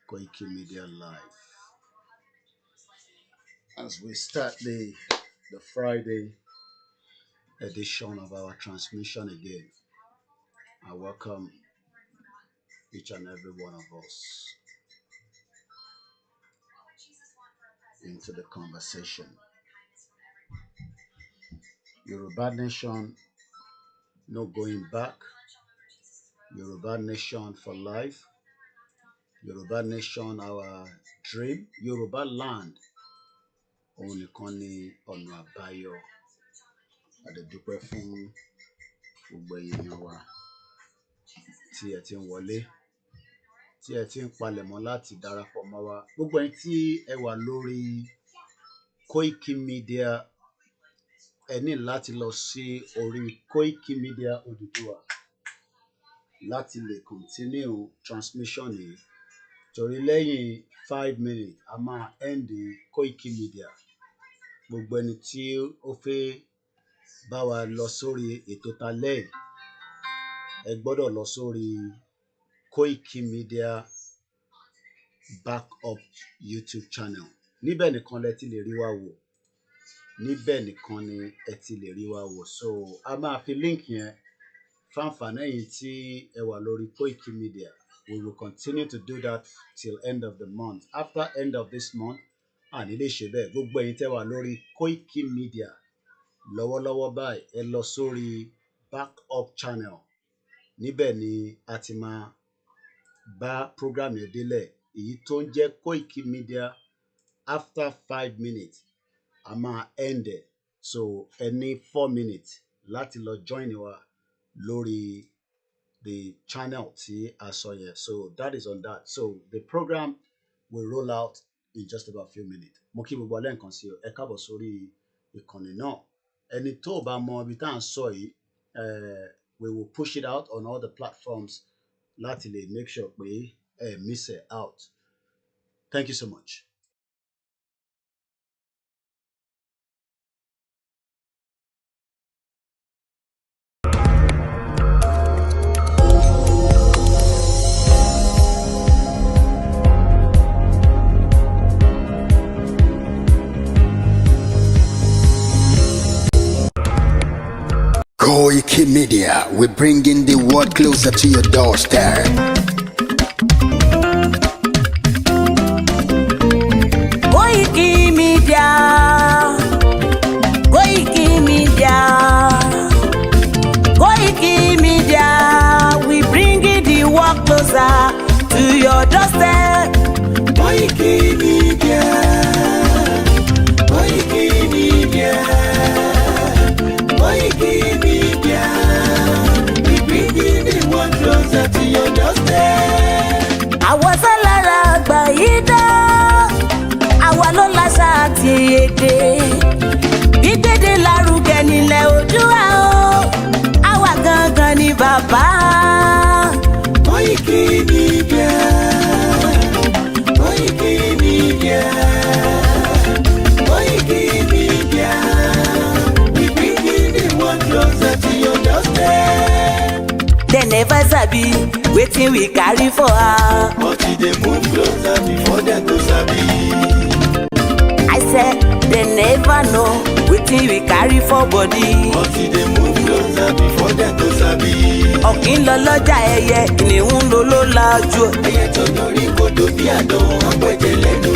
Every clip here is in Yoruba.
Koikimedia Live. As we start the Friday edition of our transmission again, I welcome each and every one of us into the conversation. Yoruba Nation, no going back. Yoruba Nation for life. Yoruba Nation, our dream. Yoruba land. Òun nìkan ni ọ̀nà àbáyọ. Adúpẹ́ fún gbogbo èèyàn wa tí ẹ ti ń wọlé, tí ẹ ti ń palẹ̀mọ́ láti darapọ̀ mọ́ wa. Gbogbo ẹ̀yin tí ẹ wà lórí Koikimedia, ẹ ní láti lọ sí orí Koikimedia Odùduwà láti lè continue transmission yìí. Torí lẹ́yìn 5 minutes a máa end Koikimedia. Gbogbo ẹni tí ó fẹ́ bá wa lọ sórí ètò talẹ́ yìí, ẹ gbọ́dọ̀ lọ sórí Koikimedia backup YouTube channel. Níbẹ̀ nìkan lẹ ti lè rí wa wò. Níbẹ̀ nìkan ni ẹ ti lè rí wa wò. So a máa fi link yẹn fáǹfààní ẹ̀yin tí ẹ wà lórí Koikimedia. We will continue to do that till end of the month. After end of this month, a ní lè ṣe bẹ́ẹ̀. Gbogbo ẹ̀yin tẹ́ wà lórí Koikimedia lọ́wọ́lọ́wọ́ báyìí, ẹ lọ sórí backup channel. Níbẹ̀ ni a ti máa bá program yẹn délẹ̀. Èyí tó ń jẹ́ Koikimedia after 5 minutes a máa end it. So ẹ ní 4 minutes láti lọ join wa lórí the channel tí a sọ yẹn. So that is on that. So the program will roll out in just about a few minutes. Mo kí gbogbo alẹ́ nǹkan sí o. Ẹ káàbọ̀ sórí ìkànnì náà. Ẹni tó bá mọ ibi tá à ń sọ yìí, we will push it out on all the platforms láti lè make sure pé miss it out. Thank you so much. Koikimedia, we're bringing the world closer to your doorstep. Koikimedia, Koikimedia, Koikimedia, we bringing the world closer to your doorstep. Koikimedia, Koikimedia, Koikimedia, we bringing the world closer to your doorstep. Àwa sálára àgbà yìí dá, àwa ló láṣà àti èdè. Gbígbédè lárugẹ nílẹ̀ Oòduà o, àwa gangan ni bàbá. Koikimedia, Koikimedia, Koikimedia, we bringing the world closer to your doorstep. They never sabi wetin we carry for her. But they move closer before they go sabi. I said they never know wetin we carry for body. But they move closer before they go sabi. Ọ̀kín lọ lọ́jà ẹyẹ, kìnìún ló ló lajú. Ẹyẹ tó lórí kodò bí àdán apẹ̀jẹ̀ lẹ́nu.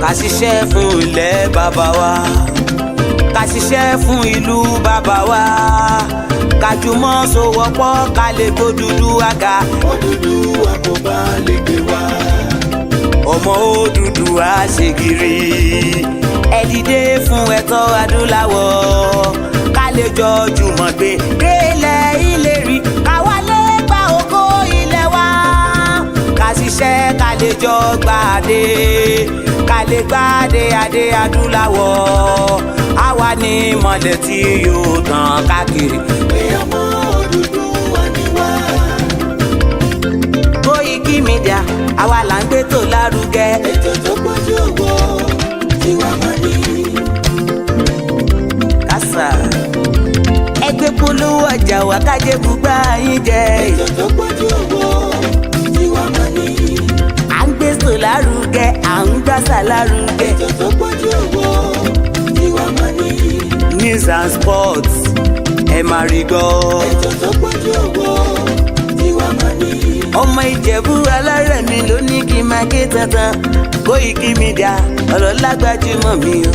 Ká ṣiṣẹ́ fún ilẹ̀ bàbá wa, ká ṣiṣẹ́ fún ìlú bàbá wa, ká jùmọ̀ sowọ́pọ̀ ká lè tó dúdú àga. Odùduwà kò bá lè gbé wá. Ọmọ Odùduwà ṣègìrì, ẹ dìde fún ẹ̀tọ́ adúláwọ̀, ká lè jọ jùmọ̀ gbé délẹ̀ ìlérí, ká wálé gba ògo ilẹ̀ wa, ká ṣiṣẹ́ ká lè jọ gbàdé, ká lè gbàdé adé adúláwọ̀, àwa ni mọ̀lẹ̀ tí yóò tàn káàkiri. Pé ọmọ Odùduwà ni wá. Koikimedia, àwa là ń gbé tó lárugẹ. Ètò tó pọ̀jù owó tí wọ́n máa ní. Kásá ẹgbẹ́ polówó ọjà wà kájé bùgbà yín jẹ. Ètò tó pọ̀jù owó tí wọ́n máa ní. lárugẹ à ń gbàsà lárugẹ. ètò tó pọ̀jù owó tiwa máa ní. News and sports ẹ máa rí gbọ́. ètò tó pọ̀jù owó tiwa máa ní. ọmọ Ìjẹ̀bú alárẹ̀mí ló ní kí n máa ké tantan. Koiki Media ọlọ́lá gbajúmọ̀ mi o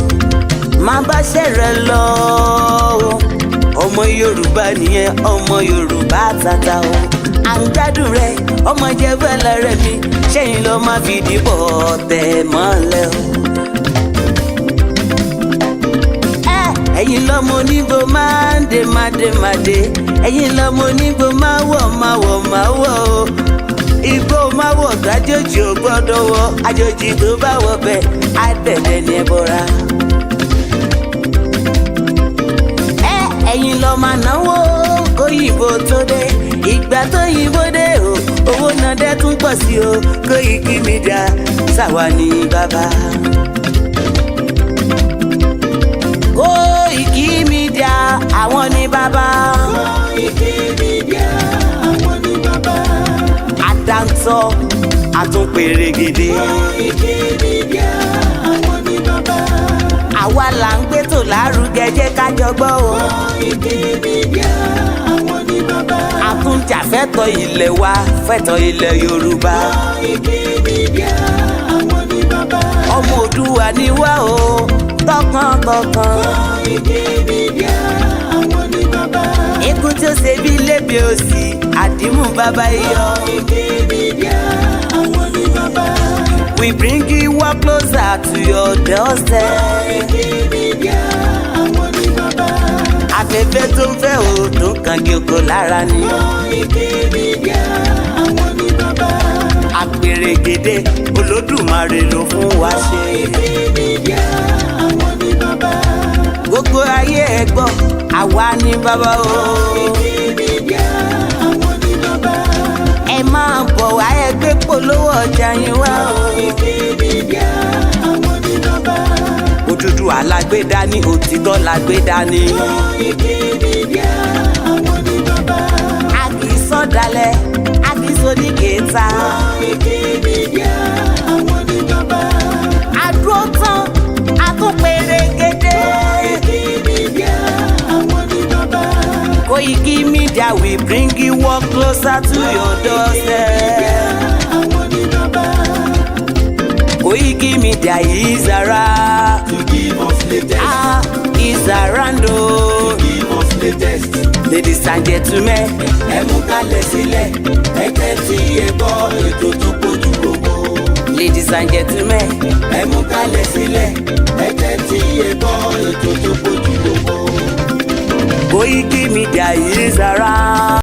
máa bá ṣẹ̀rẹ̀ lọ o. ọmọ Yorùbá nìyẹn ọmọ Yorùbá tata o. à ń gbádùn rẹ ọmọ Ìjẹ̀bú alárẹ̀mí ṣẹ́yìn ló máa fi dìbò tẹ̀ mọ́lẹ̀ o. ẹ̀yin lọ́mọ onígbò máa ń dé mádémádé ẹ̀yin lọ́mọ onígbò máa wọ̀ o. Igbó máa wọ̀ gájòjì ò gbọ́dọ̀ wọ àjòjì tó bá wọ bẹ́ẹ̀ á tẹ̀lé ní ẹbọra. ẹ̀yin lọ máa náwó kóyìnbó tó dé ìgbà tó yìnbó dé o owó náà dẹ́ tún pọ̀ sí o Koiki Media ṣàwa ní bàbá. Koiki Media àwọn ní bàbá. Koiki Media àwọn ní bàbá. Àdáńtọ́ àtúnpèrègèdè. Koiki Media àwọn ní bàbá. àwa là ń gbé tò lárugẹ jẹ́ ká jọ gbọ́ o. Koiki Media àwọn ní bàbá. àtúnjàfẹ́tọ̀ ilẹ̀ wa fẹ́tọ̀ ilẹ̀ Yorùbá. Koiki Media àwọn ní bàbá. ọmọ Òdùwà ni wá o tọkàntọkàn. Koiki Media àwọn ní bàbá. ikú tí ó ṣe bí lébi òsì àdìmú bàbá iyọ. Koiki Media àwọn ní bàbá. We bring you up closer to your doorstep. Koiki Media àwọn ní bàbá. afẹ́fẹ́ tó ń fẹ́ o tó ń kan kí oko lára ni. Koiki Media àwọn ní bàbá. àpèrègèdè Olódùmarè ló fún wa ṣe. Koiki Media àwọn ní bàbá. gbogbo ayé ẹ gbọ́ àwa ní bàbá o. Koiki Media àwọn ní bàbá. ẹ máa bọ̀ wá ẹ gbé polówó ọjà yín wá o. Koiki Media àwọn ní bàbá. òdúdú alágbèdá ní òtítọ́ lágbèdá ní. Koiki Media àwọn ní bàbá. a kì í sọ̀dálẹ̀ a kì í sódìkẹta. Koiki Media àwọn ní bàbá. àdúró tán a tún pèrègèdè. Koiki Media àwọn ní bàbá. Koiki Media we bring you work closer to your doorstep. àwọn ní bàbá. Koiki Media is around. To give us latest. Is around o. Give us latest. Ladies and gentlemen, ẹ mú kalẹ̀ sílẹ̀ ẹ tẹ́tí ẹ gbọ́ ètò tó pọ̀jù owó. ladies and gentlemen, ẹ mú kalẹ̀ sílẹ̀ ẹ tẹ́tí ẹ gbọ́ ètò tó pọ̀jù owó. Koiki Media is around.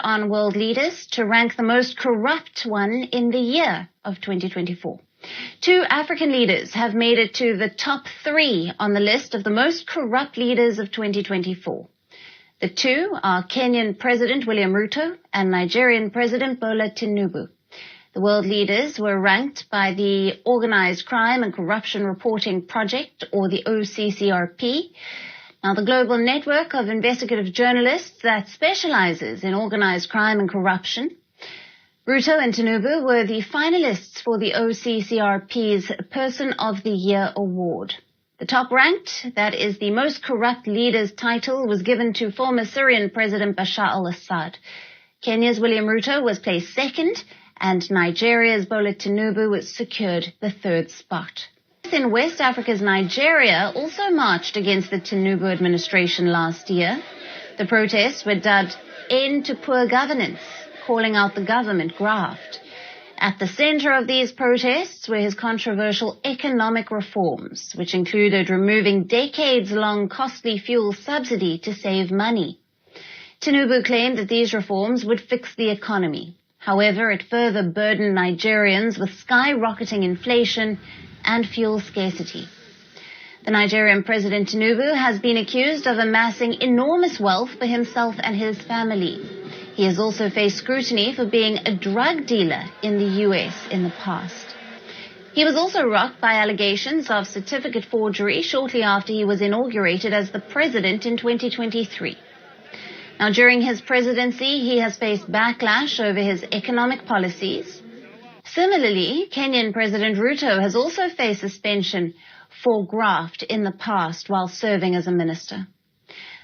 On world leaders to rank the most corrupt one in the year of 2024. 2 African leaders have made it to the top 3 on the list of the most corrupt leaders of 2024. The 2 are Kenyan President William Ruto and Nigerian President Bola Tinubu. The world leaders were ranked by the Organized Crime and Corruption Reporting Project, or the OCCRP. Now, the global network of investigative journalists that specializes in organized crime and corruption. Ruto and Tinubu were the finalists for the OCCRP's Person of the Year Award. The top ranked, that is the most corrupt leaders title, was given to former Syrian President Bashar al-Assad. Kenya's William Ruto was placed second, and Nigeria's Bola Tinubu was secured the third spot. In West Africa's Nigeria also marched against the Tinubu administration last year. The protests were dubbed End to Poor Governance, calling out the government graft. At the center of these protests were his controversial economic reforms, which included removing decades-long costly fuel subsidy to save money. Tinubu claimed that these reforms would fix the economy. However, it further burdened Nigerians with skyrocketing inflation and fuel scarcity. The Nigerian President Tinubu has been accused of amassing enormous wealth for himself and his family. He has also faced scrutiny for being a drug dealer in the US in the past. He was also rocked by allegations of certificate forgery shortly after he was inaugurated as the president in 2023. Now, during his presidency, he has faced backlash over his economic policies. Similarly, Kenyan President Ruto has also faced suspension for graft in the past while serving as a minister.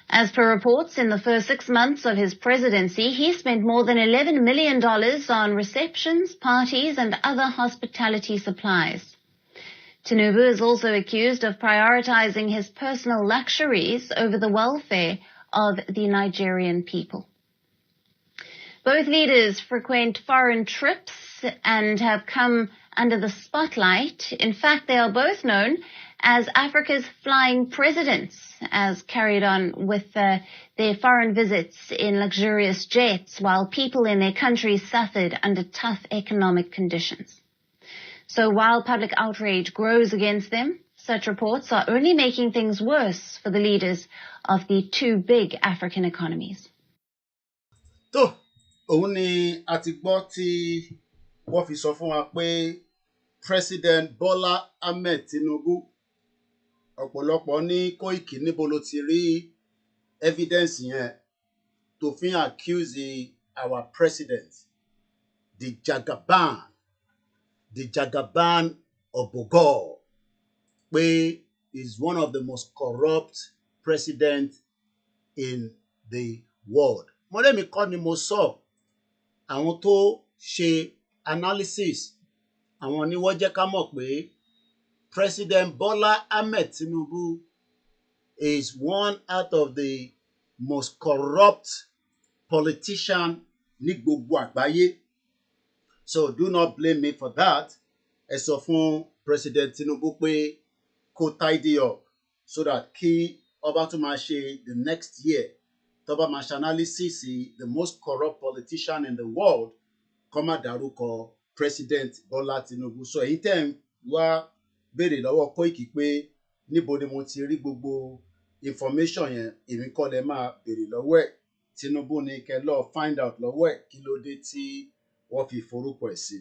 As per reports, in the first 6 months of his presidency, he spent more than $11 million on receptions, parties, and other hospitality supplies. Tinubu is also accused of prioritizing his personal luxuries over the welfare of the Nigerian people. Both leaders frequent foreign trips and have come under the spotlight. In fact, they are both known as Africa's flying presidents, as carried on with their foreign visits in luxurious jets while people in their countries suffered under tough economic conditions. So while public outrage grows against them, such reports are only making things worse for the leaders of the two big African economies. tó òun ni a ti gbọ́ tí wọ́n fi sọ fún wa pé President Bola Ahmed Tinubu, ọ̀pọ̀lọpọ̀ ní Koiki níbo ló ti rí evidence yẹn tó fi accuse our president, the Jagaban of Bogor, pé is one of the most corrupt presidents in the world. Mọ́lẹ́mi kọ́ ni mo sọ, àwọn tó ṣe analysis, àwọn ni wọ́n jẹ́ ká mọ̀ pé President Bola Ahmed Tinubu is one out of the most corrupt politicians ní gbogbo àgbáyé. So do not blame me for that. Ẹ sọ fún President Tinubu pé kó tidy up so that kí ọba tó máa ṣe the next year, tó bá máa ṣe analysis the most corrupt politician in the world, kó má dárúkọ President Bola Tinubu. So èyí tẹ́ ń wá béèrè lọ́wọ́ Koiki pé níbo ni mo ti rí gbogbo information yẹn, èmi kọ́ lẹ máa béèrè lọ́wọ́ ẹ̀. Tinubu ni kẹ́ lọ find out lọ́wọ́ ẹ̀ kí ló dé tí wọ́n fi forúkọ ẹ̀ sí.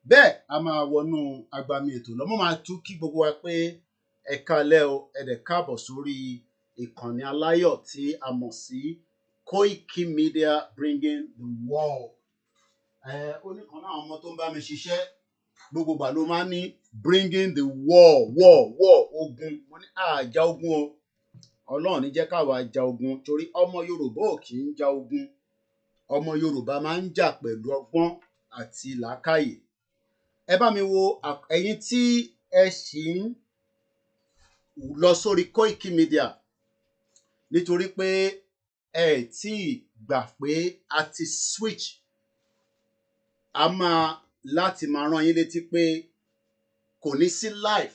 Bẹ́ẹ̀ a máa wọnú agbami ètò lọ. Mo máa tún kí gbogbo wa pé ẹ káalẹ́ o, ẹ dẹ̀ káàbọ̀ sórí ìkànnì aláyọ̀ tí a mọ̀ sí Koiki Media bringing the world. Ó ní kan náà ọmọ tó ń bá mi ṣiṣẹ́ gbogbo ìgbà ló máa ń ní bringing the war ogun. Mo ní àjà ogun o, Ọlọ́run ní jẹ́ káwa ja ogun, torí ọmọ Yorùbá ò kì í ja ogun. Ọmọ Yorùbá máa ń jà pẹ̀lú ọgbọ́n àti làákàyè. Ẹ bá mi wo ẹ̀yin tí ẹ ṣì ń lọ sórí Koiki Media nítorí pé ẹ tí gbà pé a ti switch. A máa láti máa rán yín létí pé kò ní sí live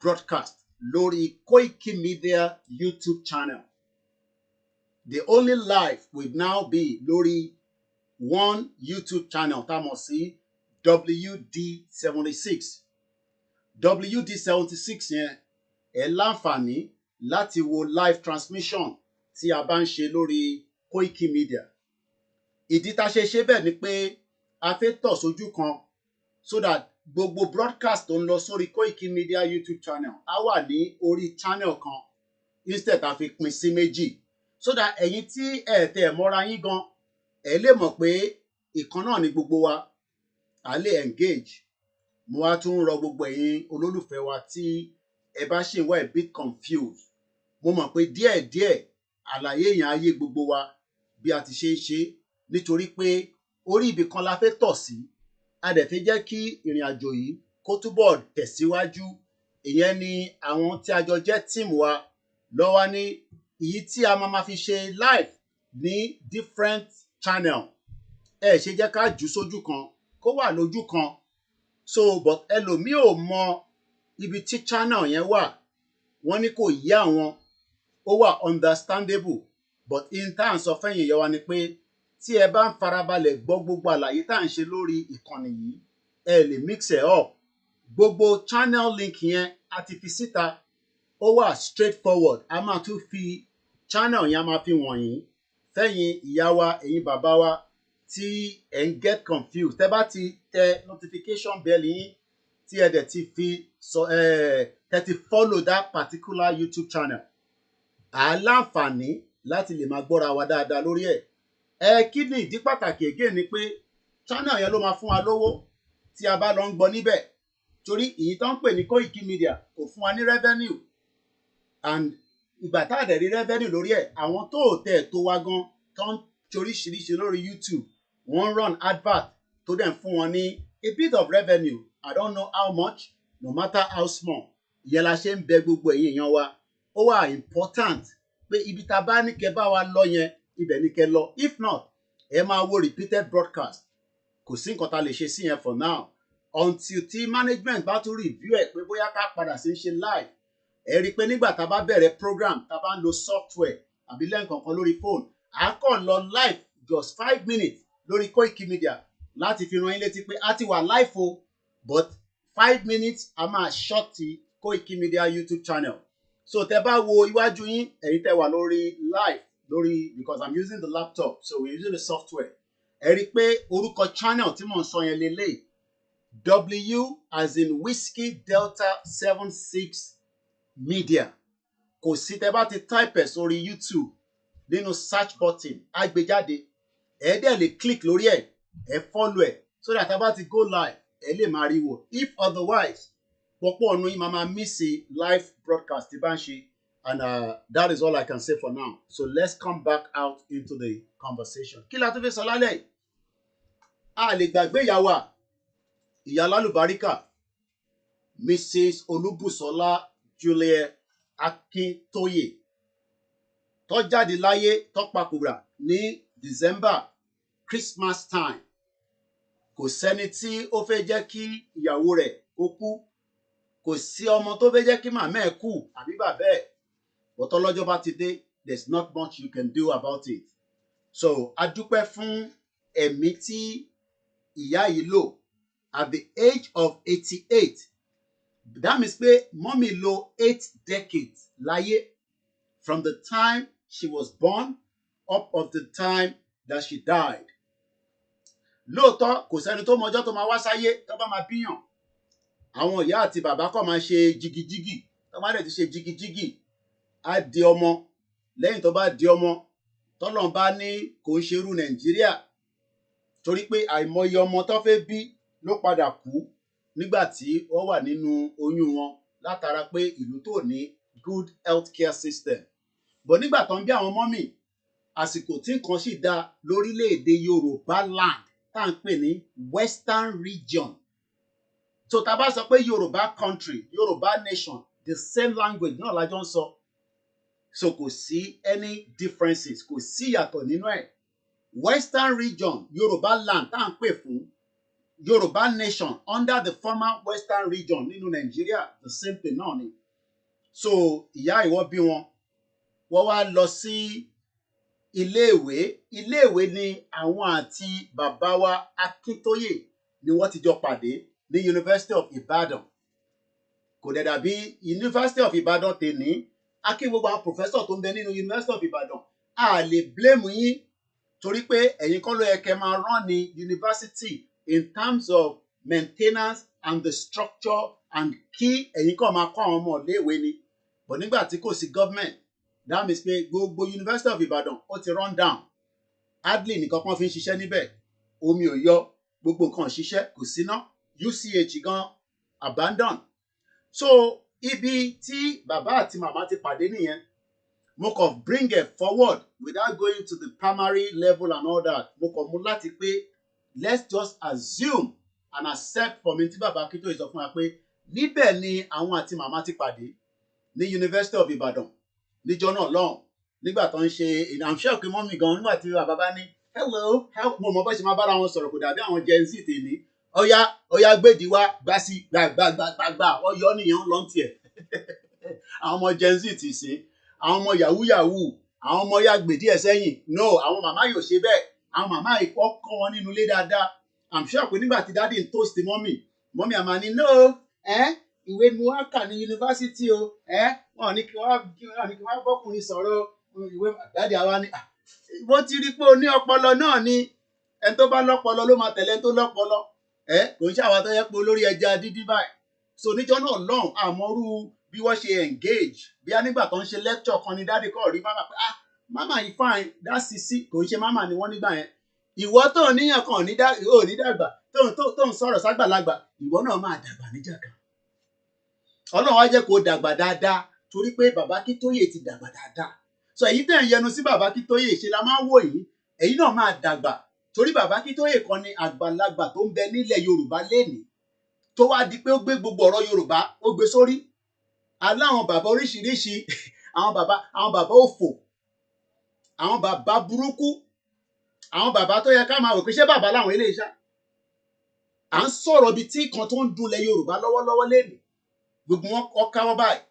broadcast lórí Koiki Media YouTube channel. The only live will now be lórí one YouTube channel tá a mọ̀ sí WD76. WD76 yẹn ẹ láǹfààní láti wo live transmission tí a bá ń ṣe lórí Koiki Media. Ìdí tá a ṣe ṣe bẹ́ẹ̀ ni pé a fẹ́ tọ̀ sójú kan so that gbogbo broadcast tó ń lọ sórí Koiki Media YouTube channel á wà ní orí channel kan instead a fi pín sí méjì so that ẹ̀yin tí ẹ tẹ̀ mọ́ra yín gan ẹ lè mọ̀ pé ìkan náà ni gbogbo wa a lè engage. Mo wá tún rọ gbogbo ẹ̀yin olólùfẹ́ wa tí ẹ bá ṣì wà a bit confused. Mo mọ̀ pé díẹ̀díẹ̀ àlàyé yẹn á yé gbogbo wa bí a ti ṣe ń ṣe nítorí pé orí ibì kan la fẹ́ tọ̀ sí. A dẹ̀ fẹ́ jẹ́ kí ìrìn àjò yìí kó túbọ̀ tẹ̀síwájú. Ìyẹn ni àwọn tí a jọ jẹ́ team wa lọ́wọ́ ní èyí tí a máa fi ṣe live ní different channel. Ẹ ṣe jẹ́ ká jù sójú kan kó wà lójú kan. So but ẹlòmíì ò mọ ibi tí channel yẹn wà. Wọ́n ní kò yé àwọn. Ó wà understandable. But in tá à ń sọ fẹ́yìn yẹn wa ni pé tí ẹ bá ń farabalẹ̀ gbọ́ gbogbo àlàyé tá à ń ṣe lórí ìkànnì yìí ẹ lè mix it up. Gbogbo channel link yẹn a ti fi síta. Ó wà straightforward. A máa tún fi channel yẹn a máa fi wọ̀nyí fẹ́yìn ìyá wa ẹ̀yin bàbá wa tí ẹ ń get confused. Tẹ́ bá ti tẹ notification bell yín tí ẹ dẹ̀ ti fi tẹ́ ti follow that particular YouTube channel. À láǹfààní láti lè máa gbọ́ra wa dáadáa lórí ẹ̀. Kí ni ìdí pàtàkì again ni pé channel yẹn ló máa fún wa lówó tí a bá lọ ń gbọ́ níbẹ̀. Torí èyí tó ń pè ní Koiki Media kò fún wa ní revenue. And ìgbà tá a dẹ̀ rí revenue lórí ẹ̀ àwọn tó tẹ̀ tó wá gan tó ń toríṣiríṣi lórí YouTube wọ́n run advert tó dẹ̀ ń fún wọn ní a bit of revenue. I don't know how much, no matter how small. Ìyẹn la ṣe ń bẹ gbogbo ẹ̀yin èèyàn wa. Ó wà important pé ibi tá a bá ní kẹ́ bá wa lọ yẹn ibẹ̀ ní kẹ́ lọ. If not ẹ máa wo repeated broadcast. Kò sí nǹkan tá a lè ṣe sí yẹn for now until tí management bá tún review ẹ̀ pé bóyá ká padà sí ń ṣe live. Ẹ rí i pé nígbà tá a bá bẹ̀rẹ̀ program tá a bá ń lo software àbí lẹ́ǹkankan lórí phone à kàn lọ live just 5 minutes lórí Koiki Media láti fi rán yín létí pé a ti wà live o but 5 minutes a máa short ti Koiki Media YouTube channel. So tẹ́ bá wo iwájú yín ẹ̀yin tẹ́ wà lórí live lórí because I'm using the laptop so we're using the software. Ẹ rí i pé orúkọ channel tí mò ń sọ yẹn lélẹ̀ W as in Whiskey Delta 76 Media. Kò sí tẹ́ bá ti type ẹ̀ sórí YouTube nínú search button á gbé jáde. Ẹ dẹ̀ lè click lórí ẹ̀ ẹ follow ẹ̀ so that tá bá ti go live ẹ lè máa rí wò. If otherwise pọ̀pọ̀ ọ̀nà yìí máa miss live broadcast tí bá ń ṣe and that is all I can say for now. So let's come back out into the conversation. Kí la tún fẹ́ sọ lálẹ́ yìí? A lè gbàgbé ìyá wa ìyá lálùbáríkà Mrs. Olúbùsọ́lá Julie Akintoye tó jáde láyé tó papòdà ní December Christmas time. Kò sẹ́ni tí ó fẹ́ jẹ́ kí ìyàwó rẹ̀ kó kú. Kò sí ọmọ tó fẹ́ jẹ́ kí màmá ẹ̀ kú àbí bàbá ẹ̀. Bọ́tọ́ lọ́jọ́ bá ti dé, there's not much you can do about it. So a dúpẹ́ fún ẹ̀mí tí ìyá yìí lò at the age of 88. That means pé mọ́mì lò 8 decades láyé from the time she was born up of the time that she died. Lóòótọ́ kò sẹ́ni tó mọjọ́ tó máa wá sáyé tó bá máa bíyàn. Àwọn ìyá àti bàbá kọ́ máa ṣe jigijigi. Tó bá dẹ̀ ti ṣe jigijigi á di ọmọ. Lẹ́yìn tó bá di ọmọ tọ́lọ́run bá ní kò ń ṣerú Nàìjíríà torí pé àìmọye ọmọ tó fẹ́ bí ló padà kú nígbà tí wọ́n wà nínú oyún wọn látara pé ìlú tó ní good healthcare system. But nígbà tó ń bí àwọn mọ́mì àsìkò tí nǹkan sì dá lórílẹ̀‐èdè Yorùbá land tá à ń pè ní Western region. So tá a bá sọ pé Yorùbá country, Yorùbá nation, the same language náà lájọ ń sọ. So kò sí any differences, kò sí ìyàtọ̀ nínú ẹ̀. Western region, Yorùbá land tá à ń pè fún Yorùbá nation under the former Western region nínú Nàìjíríà, the same thing náà ni. So ìyá ìwọ bí wọn, wọ́n wá lọ sí iléèwé. Iléèwé ni àwọn àti bàbá wa Akintoye ni wọ́n ti jọ pàdé ní University of Ibadan. Kò dẹ̀ dàbí University of Ibadan tèní. Akí gbogbo àwọn professor tó ń bẹ nínú University of Ibadan. A lè blame yín torí pé ẹ̀yin kọ́ ló yẹ kẹ́ máa run ní university in terms of maintenance and the structure and kí ẹ̀yin kàn máa kọ́ àwọn ọmọ léèwé ni but nígbà tí kò sí government that means pé gbogbo University of Ibadan ó ti run down hardly nìkan kan fi ń ṣiṣẹ́ níbẹ̀ omi ò yọ gbogbo nǹkan ṣiṣẹ́ kò síná UCH gan abandon so ibi tí bàbá àti màmá ti pàdé nìyẹn mo kàn bring it forward without going to the primary level and all that mo kàn mú láti pé let's just assume and accept for mi tí bàbá Akintoye sọ fún wa pé níbẹ̀ ni àwọn àti màmá ti pàdé ní University of Ibadan níjọ́ náà lọ́hùn nígbà tó ń ṣe I'm sure pé mọ́mí gan nígbà tí bàbá bá ní hello mo mọ̀ bó ṣe máa bára wọn sọ̀rọ̀ kò dàbí àwọn Gen Z tèmi ọ̀yá gbèdí wá gbá sí gbàgbàgbàgbà ọ̀yọ́ nìyẹn ń lọ tiẹ̀ àwọn ọmọ Gen Z ti sìn àwọn ọmọ yahoo yahoo àwọn ọmọ ya gbèdí ẹ̀ sẹ́yìn no àwọn màmá yóò ṣe bẹ́ẹ̀ àwọn màmá ìkọ́ kọ́ wọn nínú ilé dáadáa I'm sure pé nígbà tí dáàdì ń toast mọ́mí àmà ní no ìwé ni mo wá kà ní yunifásitì o wọn ní kí wọ́n bọ́kùnrin sọ̀rọ̀ ìwé dáàdì àwa ni bó ti rí pé o ní ọpọlọ náà ni ẹni tó bá lọ́pọlọ ló máa tẹ̀lé ẹni tó lọ́pọlọ kò ń ṣàwọn tó yẹ pé olórí ẹja dídí báyìí so níjọ́ náà lọ́hùn àmọ́rú bí wọ́n ṣe engage bí a nígbà tó ń ṣe lecture kan ní dáàdì kọ́ rí mama pé mama yìí fine dá sisi kò ń ṣe mama ni wọ́n nígbà yẹn ìwọ tó níyàn kan ò ní dàgbà tó ń sọ̀rọ̀ ságbàlagbà ìwọ náà máa dàgbà níjà kan Ọlọ́run á jẹ́ kó dàgbà dáadáa torí pé bàbá Akintoye ti dàgbà dáadáa so èyí tẹ̀ ń yẹnu sí bàbá Akintoye ṣe la máa ń wò yìí èyí náà máa dàgbà torí bàbá Akintoye kan ni àgbàlagbà tó ń bẹ nílẹ̀ Yorùbá lénìí tó wá di pé ó gbé gbogbo ọ̀rọ̀ Yorùbá ó gbé sórí aláwọn bàbá oríṣiríṣi àwọn bàbá òfò àwọn bàbá burúkú àwọn bàbá tó yẹ ká máa wò pé ṣé bàbá làwọn ilé iṣẹ́ à ń sọ̀rọ̀ bíi tí kan tó ń dunlẹ̀ Yorùbá lọ́wọ́lọ́wọ́ lénìí gbogbo wọn kọ́ káwọ́ báyìí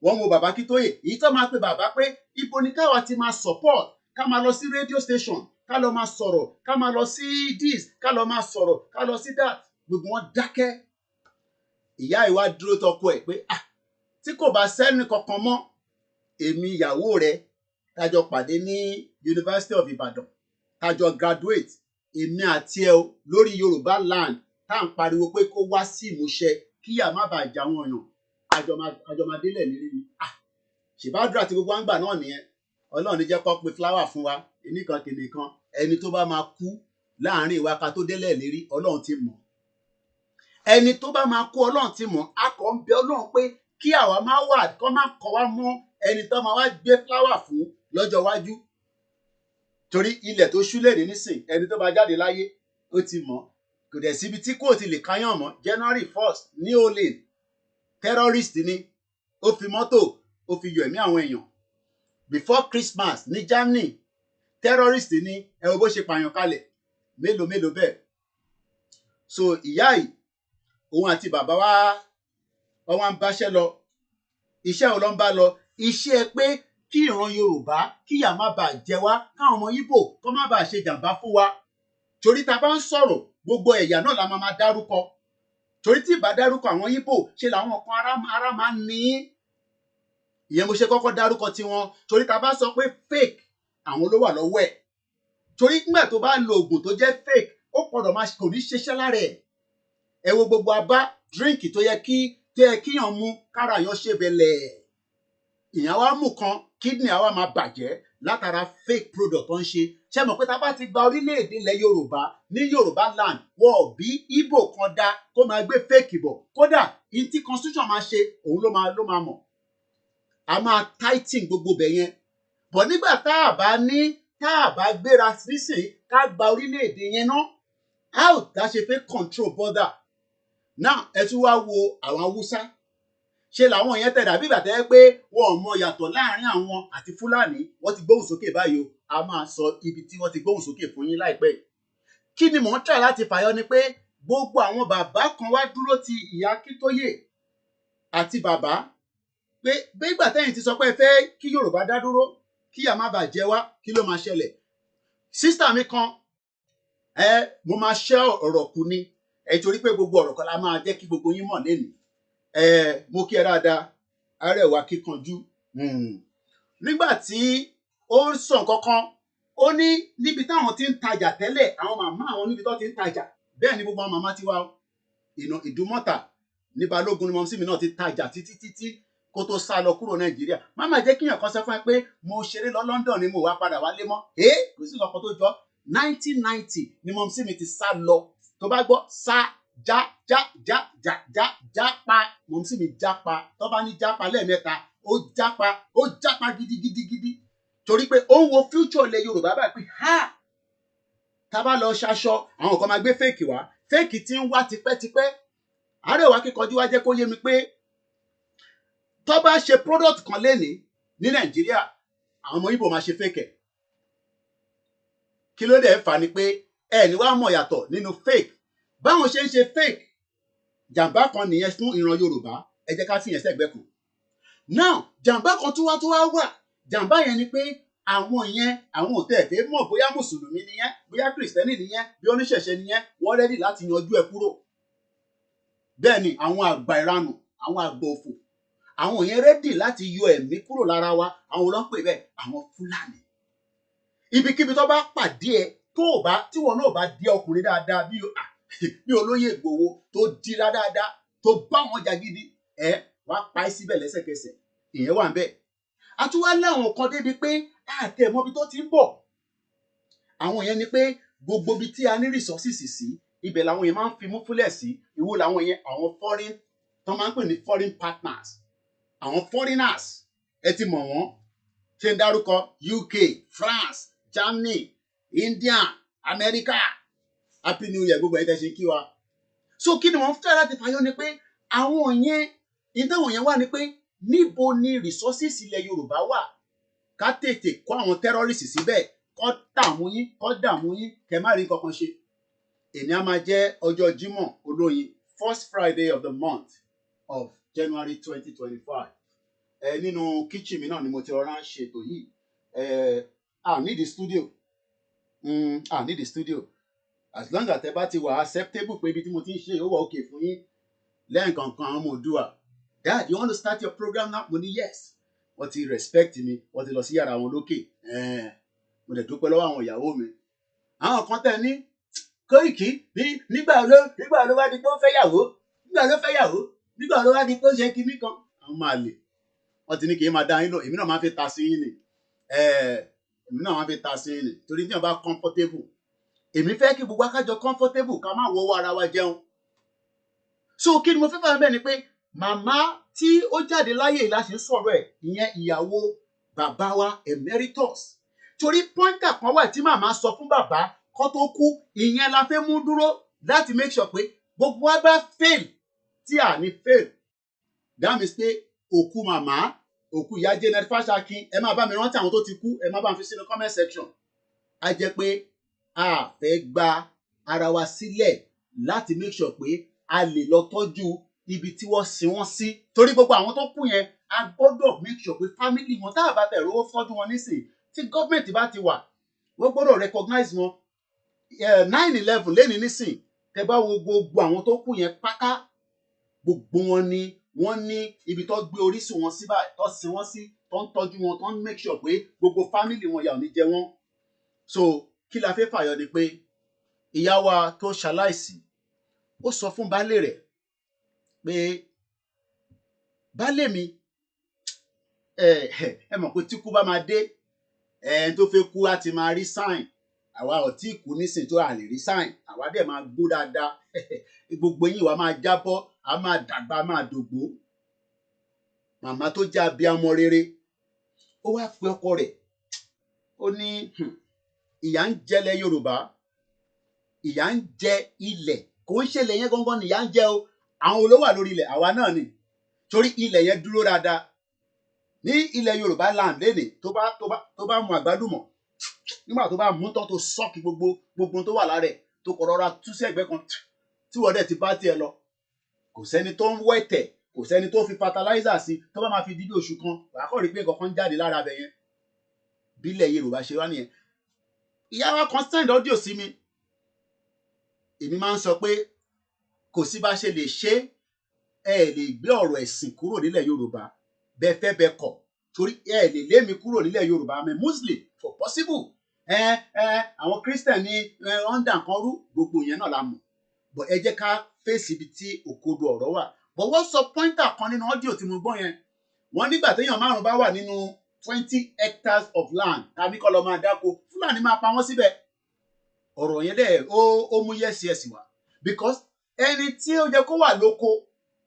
wọ́n mọ bàbá Akintoye èyí tó máa pe bàbá pé ibo ni káwa ti máa support ká máa lọ sí radio station ká lọ máa sọ̀rọ̀ ká máa lọ sí this ká lọ máa sọ̀rọ̀ ká lọ sí that gbogbo wọn dákẹ́ ìyá ìwà dúró tọkọ ẹ̀ pé tí kò bá sẹ́ni kankan mọ́ èmi ìyàwó rẹ̀ tájọ pàdé ní University of Ibadan tájọ graduate èmi àti ẹ lórí Yorùbá land tá à ń pariwo pé kó wá sí ìmúṣẹ kíyà má bàa jà wọn yàn àjọmọdélẹ̀ lérí ni ṣèbádùrà tí gbogbo àgbà náà nìyẹn Ọlọ́run ní jẹ́ kó pe flower fún wa ẹnìkan kìnìkan ẹni tó bá máa kú láàrin ìwà ká tó délẹ̀ lérí Ọlọ́run ti mọ̀ ẹni tó bá máa kú Ọlọ́run ti mọ̀ a kàn ń bẹ Ọlọ́run pé kí àwa máa wà kó má kọ́ wa mọ́ ẹni tó máa wá gbé flower fún lọ́jọ́ iwájú torí ilẹ̀ tó ṣú lẹ́ni nísìn ẹni tó bá jáde láyé ó ti mọ̀ kò dẹ̀ síbi tí kò ti lè káyàn mọ́ January 1st ní olè terrorist ni ó fi mọ́tò ó fi yọ ẹ̀mí àwọn èèyàn before Christmas ní Germany terrorist ni ẹ wo bó ṣe pààyàn kalẹ̀ mélòó bẹ́ẹ̀ so ìyá yìí òun àti bàbá wa wọ́n ń báṣẹ́ lọ iṣẹ́ ò lọ ń bá lọ iṣẹ́ pé kí ìran Yorùbá kíyà má bàa jẹ wá káwọn ọmọ Ìgbò kó má bàa ṣe jàǹbá fún wa torí ta bá ń sọ̀rọ̀ gbogbo ẹ̀yà náà la máa dárúkọ torí tí ìbá dárúkọ àwọn Ìgbò ṣe làwọn kan ara máa ń ní ìyẹn mo ṣe kọ́kọ́ dárúkọ tiwọn torí ta bá sọ pé fake àwọn ló wà lọ́wọ́ ẹ̀ torí nígbà tó bá lo oògùn tó jẹ́ fake ó gbọ́dọ̀ máa kò ní ṣiṣẹ́ lára ẹ wo gbogbo abá díríǹkì tó yẹ kíyàn mú kára yọ ṣe bẹ̀lẹ̀ ìyẹn wá mú kan kídìnì àwa máa bàjẹ́ látara fake product tó ń ṣe mọ̀ pé tá a bá ti gba orílẹ̀-èdè ilẹ̀ Yorùbá ní Yorùbá land wọ́n bí Ìgbò kan dá kó máa gbé fake bọ̀ kódà in tí constitution máa ṣe òun ló máa mọ̀ a máa tighten gbogbo bẹ̀ yẹn bọ̀ nígbà tá a bá gbéra nísìnyí ká gba orílẹ̀-èdè yẹn ná how tá a ṣe fẹ́ control border now ẹ tún wá wo àwọn Haúsá ṣe làwọn yẹn tẹ̀dà bí ìgbà tẹ́ pé wọn ò mọ yàtọ̀ láàrin àwọn àti Fúlàní wọ́n ti gbóhùn sókè báyìí o a máa sọ ibi tí wọ́n ti gbóhùn sókè fún yín láìpẹ́ kí ni mò ń try láti fàyọ ni pé gbogbo àwọn bàbá kan wá dúró ti ìyá Akintoye àti bàbá pé ìgbà tẹ́yìn ti sọ pé ẹ fẹ́ kí Yorùbá dá dúró kí a má bàa jẹ wá kí ló máa ṣẹlẹ̀ sísítà mi kan mo máa ṣẹ́ ọ̀rọ̀ kù ni torí pé gbogbo ọ̀rọ̀ kan la máa jẹ́ kí gbogbo yín mọ̀ lénìí mo kí ẹ dáadáa Arẹwà kíkanjú nígbà tí ó ń sọ kankan ó ní níbi táwọn ti ń tajà tẹ́lẹ̀ àwọn màmá àwọn níbi tó ti ń tajà bẹ́ẹ̀ ni gbogbo àwọn màmá ti wá Ìdúmọ̀tà ní Balógun ni mọ̀mísí mi náà ti tajà títí kó tó sá lọ kúrò Nàìjíríà. Má má jẹ́ kíyàn kan sọ fún ẹ pé mo ṣeré lọ London ni mo wá padà wálé mọ́. Kò sí nǹkan tó jọ. 1990 ni mọ̀mísí mi ti sá lọ. Tó bá gbọ́ sá jápa mọ̀mísí mi jápa. Tó bá ní jápa lẹ́ẹ̀mẹ́ta ó jápa gidigidi. Torí pé ó ń wo future ilẹ̀ Yorùbá báyìí pé tá bá lọ ṣaṣọ àwọn kan máa gbé fake wá. Fake tí ń wá tipẹ́tipẹ́. Àárẹ̀wá kíkọjú wá jẹ́ kó yé mi pé tó bá ṣe product kan lénìí ní Nàìjíríà àwọn ọmọ Ìgbò máa ṣe fake ẹ̀. Kí ló dé fà ni pé ẹni wá mọ̀ yàtọ̀ nínú fake. Báwọn ṣe ń ṣe fake jàǹbá kan nìyẹn fún ìran Yorùbá. Ẹ jẹ́ ká fìyẹn sẹ́gbẹ́ kan. Now jàǹbá kan tó wá wà. Jàǹbá yẹn ni pé àwọn ò tẹ̀ fẹ́ mọ̀ bóyá Mùsùlùmí nìyẹn bóyá Kìrìsìtẹ́nì nìyẹn bí oníṣẹ̀ṣe nìyẹn wọ́n rẹ́dì láti yanjú ẹ kúrò. Bẹ́ẹ̀ ni àwọn àgbà ìranù àwọn àgbà òfò àwọn yẹn rẹ́dì láti yọ ẹ̀mí kúrò lára wa. Àwọn ló ń pè bẹ́ẹ̀ àwọn Fúlàní. Ibikíbi tó bá pàdé ẹ tí wọn náà bá dé ọkùnrin dáadáa bí olóyè Ìgbòho tó dira dáadáa tó bá wọn jà gidi wàá pa ẹ́ síbẹ̀ lẹ́sẹ̀kẹsẹ̀. Ìyẹn wà ń bẹ́ẹ̀. Àtúwá láwọn kan débi pé àtẹ̀mọ́bi tó ti ń bọ̀. Àwọn yẹn ni pé gbogbo ibi tí a ní resources sí ibẹ̀ làwọn yẹn máa ń fi mú fúlẹ̀ sí. Ìwọ làwọn yẹn àwọn foreign tó máa ń pè ní foreign partners. Àwọn foreigners ẹ ti mọ̀ wọ́n ṣe ń dárúkọ UK, France, Germany, India, America. Happy New Year gbogbo ẹ̀ tẹ́ ṣe kí wa. So kí ni wọ́n fẹ́ láti fàyọ ni pé àwọn yẹn ìtàwọn yẹn wà ní pé níbo ni resources ilẹ̀ Yorùbá wà ká tètè kó àwọn terrorists síbẹ̀ kó dààmú yín kẹ́ má rí kankan ṣe. Èní á máa jẹ́ ọjọ́ Jímọ̀ olóyin first Friday of the month of January 2025. Nínú kitchen mi náà ni mo ti rọra ń ṣètò yìí. I need the studio. As long as ẹ bá ti wà acceptable pé ibi tí mo ti ń ṣe ó wà okay fún yín lẹ́ẹ̀kankan àwọn ọmọ Òdùà. Dad, you want to start your program now? Mo ní yes. Wọ́n ti respect mi. Wọ́n ti lọ sí yàrá wọn lókè. Mo dẹ̀ dúpẹ́ lọ́wọ́ àwọn ìyàwó mi. Àwọn kan tẹ̀ ní Koiki nígbà ló wá di pé ó fẹ́ yàwó. Nígbà ló wá di pé ó ṣe kinní kan. Àwọn máa lè. Wọ́n ti ní kí n máa dá yín lò. Èmi náà máa fi ta sí yín ni. Torí tí wọ́n bá comfortable. Èmi fẹ́ kí gbogbo akájọ comfortable ká má wọ́wọ́ ara wa jẹun. So kí ni mo fẹ́ fà bẹ́ẹ̀ ni pé màmá tí ó jáde láyé láti sọ̀rọ̀ ẹ̀ ìyẹn ìyàwó bàbá wa emeritus. Torí pọ́ńtà kan wà tí màmá sọ fún bàbá kó tó kú ìyẹn la fẹ́ mú dúró láti make sure pé gbogbo wa bá fail tí à ní fail. That means pé òkú màmá òkú ìyá Janet Fashakin ẹ máa bá mi rántí àwọn tó ti kú ẹ máa bá mi fi sínú comment section. A jẹ́ pé a fẹ́ gba ara wa sílẹ̀ láti make sure pé a lè lọ tọ́jú ibi tí wọ́n sin wọ́n sí. Torí gbogbo àwọn tó kú yẹn a gbọ́dọ̀ make sure pé family wọn tá a bá tẹ̀ rówó fọ́jú wọn nísìn tí gọ́ọ̀mẹ̀ntì bá ti wà wọ́n gbọ́dọ̀ recognize wọn. 9/11 lẹ́ni nísìn tẹ bá wo gbogbo àwọn tó kú yẹn pátá gbogbo wọn ni wọ́n ní ibi tó gbé orísun wọn sí báyìí tó sin wọ́n sí tó ń tọ́jú wọn tó ń make sure pé gbogbo family wọn yà ò ní jẹ wọ́n. So kí la fẹ́ fàyọ ni pé ìyá wa tó ṣaláìsí ó sọ fún baálé rẹ̀ pé baálé mi ẹ mọ̀ pé tí kú bá máa dé tó fẹ́ kú á ti máa rí sign àwa ò tí kú nísìnyí tó à lè rí sign àwa dẹ̀ máa gbó dáadáa gbogbo yín wa máa jábọ́ a máa dàgbà máa dògbó. Màmá tó jẹ́ abiyamọ rere ó wá pe ọkọ rẹ̀ ó ní ìyà ń jẹlẹ̀ Yorùbá ìyà ń jẹ ilẹ̀ kò ń ṣẹlẹ̀ yẹn gangan ni ìyà ń jẹ o àwọn olówó lórí ilẹ̀ àwa náà ni torí ilẹ̀ yẹn dúró dáadáa ní ilẹ̀ Yorùbá land lénìí tó bá mu àgbálùmọ̀ nígbà tó bá mú tán tó sọ́ọ̀kì gbogbo tó wà lára ẹ̀ tó kọ̀ rọra tú sí ẹ̀gbẹ́ kan tí wọ́n dẹ̀ ti bá tiẹ̀ lọ kò sẹ́ni tó ń wẹ̀tẹ̀ kò sẹ́ni tó fi fertilizer sí tó bá máa fi dídí oṣù kan wàá kọ́ rí pé nǹkan kan jáde lára abẹ yẹn bílẹ̀ Yorùbá ṣe wá nìyẹn. Ìyá wa kan send audio sí mi èmi máa ń sọ pé kò sí bá ṣe lè ṣe ẹ lè gbé ọ̀rọ̀ ẹ̀sìn kúrò nílẹ̀ Yorùbá bẹ́ẹ̀ fẹ́ bẹ́ẹ̀ kọ̀ torí ẹ lè lé mi kúrò nílẹ̀ Yorùbá I'm a Muslim for possible àwọn Christian ní under kan rú gbogbo yẹn náà la mọ̀ but ẹ jẹ́ ká fèsì ibi tí òkodo ọ̀rọ̀ wà but wọ́n sọ pointer kan nínú ọ́díò tí mo gbọ́ yẹn wọ́n nígbà téèyàn márùn bá wà nínú 20 hectares of land tàbí kọ́ lọ máa dáko Fúlàní máa pa wọ́n síbẹ̀ ọ̀rọ̀ yẹn dẹ̀ ó mú yẹ́sì wá because ẹni tí ó jẹ́ kó wà lóko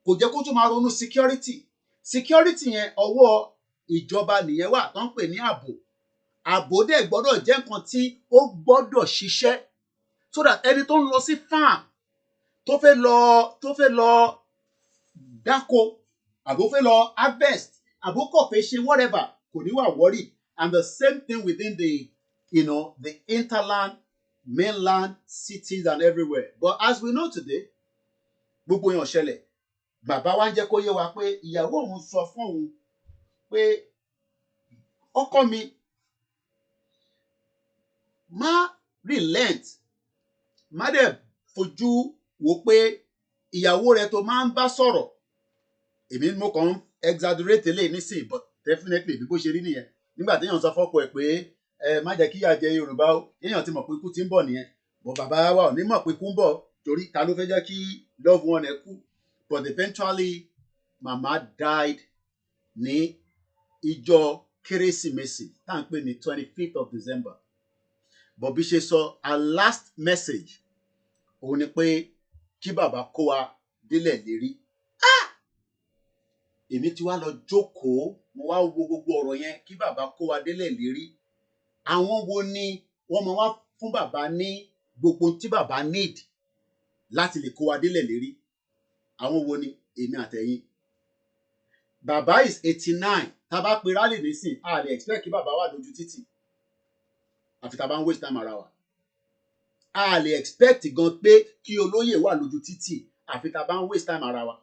kò jẹ́ kó tún máa ronú security yẹn ọwọ́ ìjọba nìyẹn wà tó ń pè ní ààbò dẹ̀ gbọ́dọ̀ jẹ́ nǹkan tí ó gbọ́dọ̀ ṣiṣẹ́ so that ẹni tó ń lọ sí farm tó fẹ́ lọ dáko àbó fẹ́ lọ harvest àbó kò fẹ́ ṣe whatever kò ní wà worry and the same thing within the the interland mainland cities and everywhere but as we know today gbogbo yẹn ṣẹlẹ̀ bàbá wa ń jẹ́ kó yé wa pé ìyàwó òun sọ fún òun pé ọkọ mi má relent má dẹ̀ fojú wo pé ìyàwó rẹ tó máa ń bá sọ̀rọ̀ èmi mo kàn ń exaggerate lè nísìn but definitely bí bó ṣe rí nìyẹn nígbà téèyàn sọ fọ́kọ ẹ̀ pé má jẹ́ kí ìyà jẹ Yorùbá ó èèyàn ti mọ̀ pé ikú ti ń bọ̀ nìyẹn but bàbá wa ò ní mọ̀ pé ikú ń bọ̀ torí ta ló fẹ́ jẹ́ kí love one ẹ̀ kú but eventually mama died ní ìjọ Kérésìmesì tá à ń pè ní 25th of December but bí ṣe sọ her last message òun ni pé kí bàbá kó wa délẹ̀ lérí èmi ti wá lọ jókòó mo wá wo gbogbo ọ̀rọ̀ yẹn kí bàbá kó wa délẹ̀ lérí àwọn wo ni wọ́n máa wá fún bàbá ní gbogbo tí bàbá need láti lè kó wa délẹ̀ lérí àwọn wo ni èmi àtẹ̀yìn bàbá is 89 tá a bá pe rally nísìn a lè expect kí bàbá wà lójú títì àfi tá a bá ń waste time ara wa a lè expect gan pé kí olóyè wà lójú títì àfi tá a bá ń waste time ara wa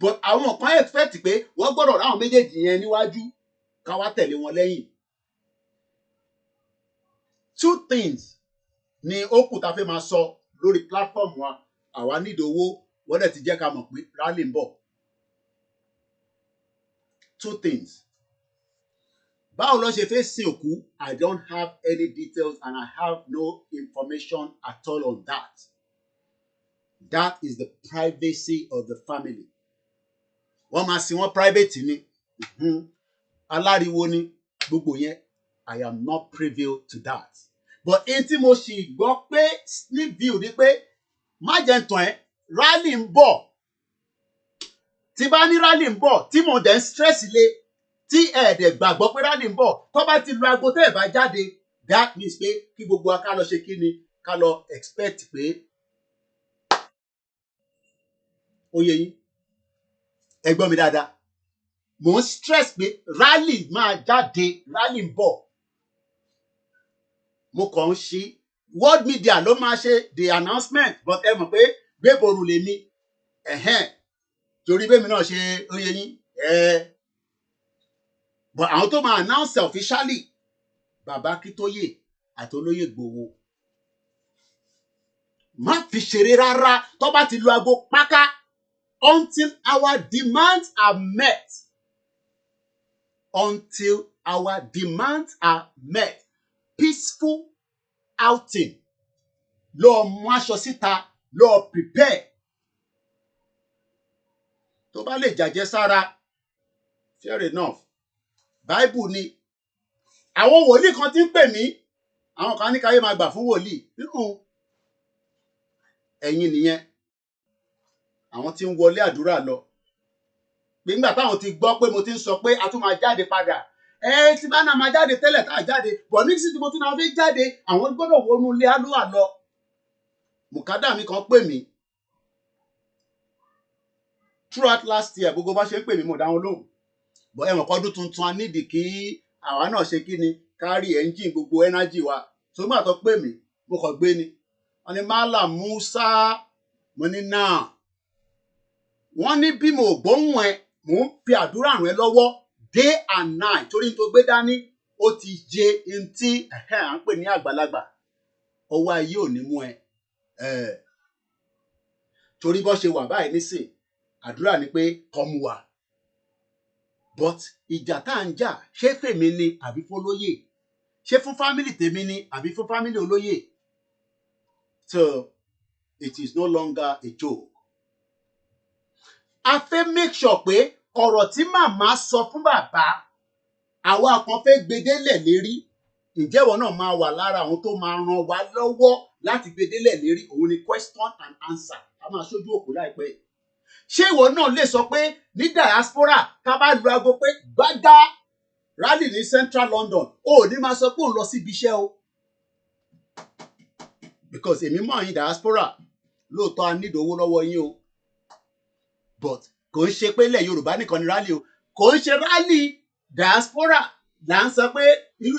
but àwọn kan expect pé wọ́n gbọ́dọ̀ ráwọn méjèèjì yẹn níwájú ká wá tẹ̀lé wọn lẹ́yìn 2 things ni ó kù tá a fẹ́ máa sọ lórí platform wa àwa nídìí owó wọ́n dẹ̀ ti jẹ́ ká mọ̀ pé rally ń bọ̀ 2 things báwo ló ṣe fẹ́ sin òkú I don't have any details and I have no information at all on that that is the privacy of the family wọ́n máa sin wọ́n private ni aláriwo ni gbogbo yẹn I am not privy to that but èyí tí mo sì gbọ́ pé ní view ni pé má jẹ́ ń tàn ẹ́ rally ń bọ̀ tí bá ní rally ń bọ̀ tí mo dẹ̀ ń stress lé tí ẹ̀ẹ́dẹ̀ gbàgbọ́ pé rally ń bọ̀ tó bá ti lu aago tẹ́ ẹ̀ bá jáde that means pé kí gbogbo wa ká lọ ṣe kí ni ká lọ expect pé ó yẹ yín ẹ gbọ́ mi dáadáa mò ń stress pé rally máa jáde rally ń bọ̀ mo kàn ń ṣí world media ló máa ṣe the announcement but ẹ mọ̀ pé gbéborun lèmi torí bẹ́ẹ̀ mi náà ṣe ó yẹ yín but àwọn tó máa announce officially bàbá Akintoye àti olóyè Igboho má fi ṣeré rárá tó bá ti lu aago páká until our demands are met peaceful outing lọ mú aṣọ síta lọ prepare tó bá lè jàjẹ́ sára fair enough Bible ni àwọn wòlíì kan ti ń pè mí àwọn kan ní káyé máa gbà fún wòlíì nínú ẹ̀yin nìyẹn àwọn tí ń wọlé àdúrà lọ pé nígbà táwọn ti gbọ́ pé mo ti ń sọ pé a tún máa jáde padà tí bá náà máa jáde tẹ́lẹ̀ tá a jáde bọ̀ ní sí tí mo tún náà fi jáde àwọn gbọ́dọ̀ wọnú ilé alúwà lọ mùkádà mi kan pè mí throughout last year gbogbo bá ṣe ń pè mí mo dá wọn lóhùn bọ́ ẹ̀wọ̀n kọ́dún tuntun a nídìí kí àwa náà ṣe kí ni kárí engine gbogbo energy wa tó gbà tó pè mí mo kàn gbé ni wọ́n ní Mala Musa mo ní náà wọ́n ní bí mo gbóhùn ẹ mò ń fi àdúrà ràn ẹ́ lọ́wọ́ day and night torí tó gbé dání ó ti jẹ ntí à ń pè ní àgbàlagbà ọwọ́ ayé ò ní mú ẹ torí bó ṣe wà báyìí nísìn àdúrà ni pé kọ́mú wa but ìjà tá à ń jà ṣé fèmí ni àbí fólóyè ṣé fún fámìlì tèmi ni àbí fún fámìlì olóyè so it is no longer a joke. A fẹ́ make sure pé ọ̀rọ̀ tí màmá sọ fún bàbá àwa kan fẹ́ gbedélẹ̀ lérí ǹjẹ́ ìwọ náà máa wà lára àwọn tó máa ràn wá lọ́wọ́ láti gbedélẹ̀ lérí òun ni question and answer a máa ṣojú òkú láìpẹ́. Ṣé ìwọ náà lè sọ pé ní diaspora ká bá lu aago pé gbágá rally ní Central London ó ní máa sọ pé òun lọ síbi iṣẹ́ o because èmi mọ̀ yín diaspora lóòótọ́ a nílò owó lọ́wọ́ yín o but kò ń ṣe pé ilẹ̀ Yorùbá nìkan ni rally o kò ń ṣe rally diaspora là ń sọ pé irú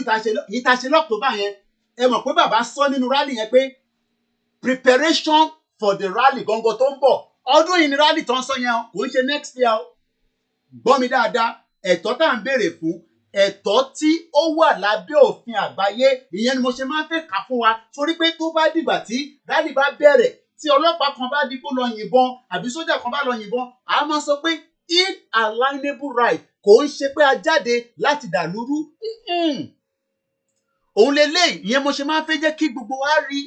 ìtaṣe lọ́kùnbà yẹn ẹ mọ̀ pé bàbá sọ nínú rally yẹn pé preparation for the rally gangan tó ń bọ̀ ọdún yìí ni rally tó ń sọ yẹn kò ń ṣe next year o gbọ́ mi dáadáa ẹ̀tọ́ tá à ń béèrè fún ẹ̀tọ́ tí ó wà lábẹ́ òfin àgbáyé ìyẹn ni mo ṣe máa ń fẹ́ kà fún wa torí pé tó bá dìgbà tí rally bá bẹ̀rẹ̀ tí ọlọ́pàá kan bá dípò lọ yìnbọn àbí sójà kan bá lọ yìnbọn a máa sọ pé inalienable right kò ń ṣe pé a jáde láti dàlúrú òun lélẹ́yìí ìyẹn mo ṣe máa ń fẹ́ jẹ́ kí gbogbo wa rí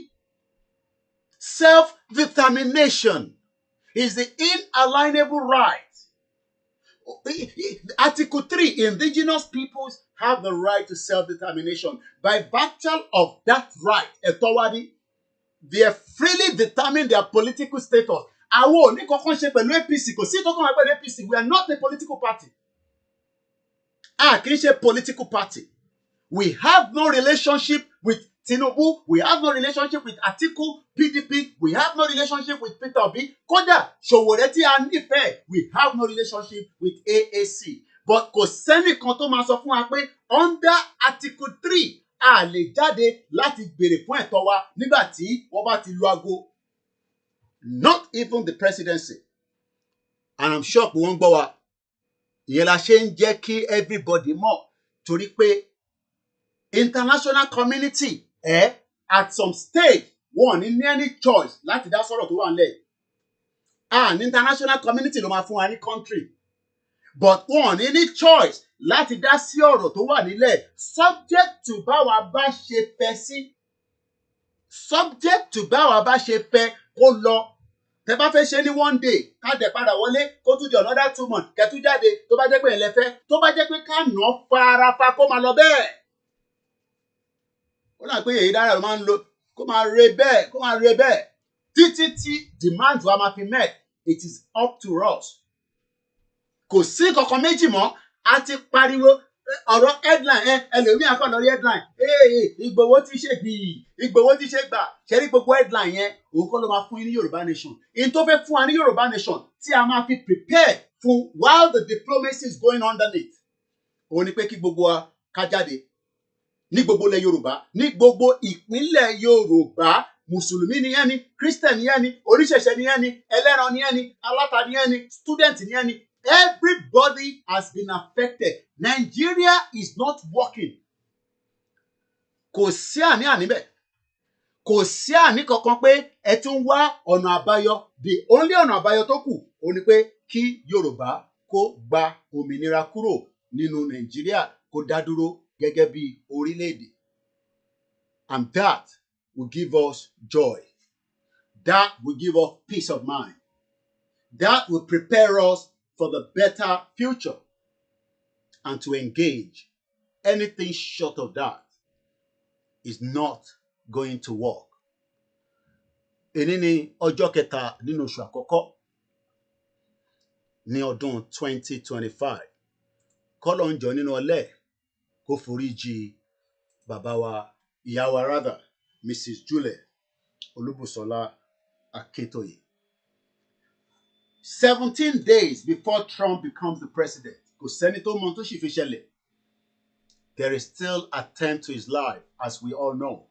self-determination is the inalienable right. Article 3, indigenous peoples have the right to self-determination. By virtue of that right, Etowadi, they freely determine their political status. Àwọn ò ní kankan ṣe pẹ̀lú APC, kò sí kankan pẹ̀lú APC. We are not a political party. A kì í ṣe political party. We have no relationship with Tinubu. We have no relationship with Atiku, PDP. We have no relationship with Peter Obi. Kódà, Sowore tí a nífẹ̀ẹ́. We have no relationship with AAC. But kò sẹ́nìkan tó máa sọ fún wa pé under Article 3 a lè jáde láti béèrè fún ẹ̀tọ́ wa nígbà tí wọ́n bá ti lu aago. Not even the presidency. And I'm sure pé wọ́n gbọ́ wa. Ìyẹn la ṣe ń jẹ́ kí everybody mọ̀ torí pé international community at some stage wọn ní any choice láti dá sọ̀rọ̀ tó wà nílẹ̀. An international community ló máa fún wa ní country but wọn ní choice láti dá sí ọ̀rọ̀ tó wà nílẹ̀ subject to báwa bá ṣe fẹ́ sí subject to báwa bá ṣe fẹ́ kó lọ. Tẹ́ bá fẹ́ ṣe ní one day ká dẹ̀ padà wọlé kó tún di another 2 months kẹ́tú jáde tó bá jẹ́ pé ẹ̀lẹ́ fẹ́ tó bá jẹ́ pé ká nà farafa kó máa lọ bẹ́ẹ̀. Ó náà pé èyí dára ló máa ń lo kó máa re bẹ́ẹ̀ títí tí demand wa máa fi met. It is up to us. Kò sí kankan méjì mọ́ a ti pariwo ọ̀rọ̀ headline ẹlòmíà kàn lórí headline Ìgbòho ti ṣe gbìyì Ìgbòho ti ṣe gbà ṣe rí gbogbo headline yẹn òun kọ́ ló máa fún yín ní Yorùbá nation. In tó fẹ́ fún wa ní Yorùbá nation tí a máa fi prepare fún while the diplomacy is going underneath. Òun ni pé kí gbogbo wa ká jáde ní gbogbo ilẹ̀ Yorùbá ní gbogbo ìpínlẹ̀ Yorùbá Mùsùlùmí ni ẹni Christian ni ẹni oníṣẹ̀ṣẹ̀ ni ẹni ẹlẹ́ran ni ẹni aláta ni ẹni student ni ẹni. Everybody has been affected. Nigeria is not working. Kò sí àní bẹ́ẹ̀. Kò sí àní kankan pé ẹ tún wá ọ̀nà àbáyọ. The only ọ̀nà àbáyọ tó kù ó ní pé kí Yorùbá kó gba òmìnira kúrò nínú Nàìjíríà kó dá dúró gẹ́gẹ́ bí orílẹ̀-èdè. And that will give us joy. That will give us peace of mind. That will prepare us for the better future. And to engage anything short of that is not going to work. Èní ni ọjọ́ kẹta nínú oṣù àkọ́kọ́ ní ọdún 2025. Kọ́lọ̀ ń jọ nínú ọlẹ́ kó foríjì bàbá wa ìyá wa rather Mrs. Juliet Olúbùsọ́lá Akintoye. 17 days before Trump becomes the president, kò sẹ́ni tó mọ tó sì fi ṣẹlẹ̀. There is still attempt to his life, as we all know.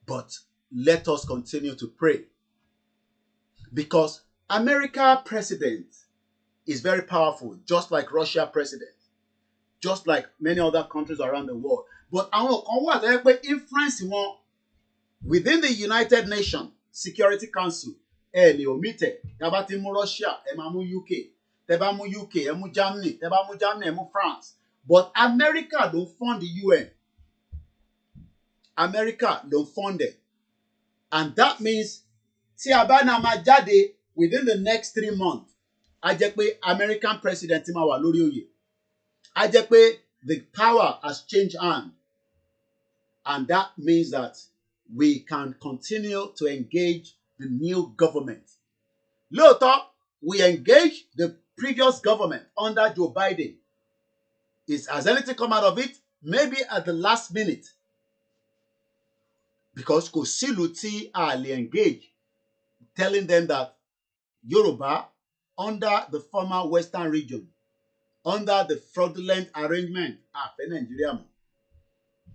But let us continue to pray. Because America president is very powerful, just like Russia president, just like many other countries around the world. But àwọn kan wà tó yẹ pé influence wọn within the United Nations Security Council lè omite. Tẹ́ bá ti mú Russia ẹ máa mú UK, tẹ́ bá mú UK ẹ mú Germany, tẹ́ bá mú Germany ẹ mú France. But America don't fund the UN. America don't fund it. And that means tí a bá náà máa jáde within the next 3 months, a jẹ́ pé American president máa wà lórí oyè. A jẹ́ pé the power has changed hand. And that means that we can continue to engage the new government. Lóòótọ́, we engage the previous government under Joe Biden. Has anything come out of it? Maybe at the last minute. Because kò sílùú tí a lè engage, telling them that Yoruba, under the former Western region, under the fraudulent arrangement, Nigeria,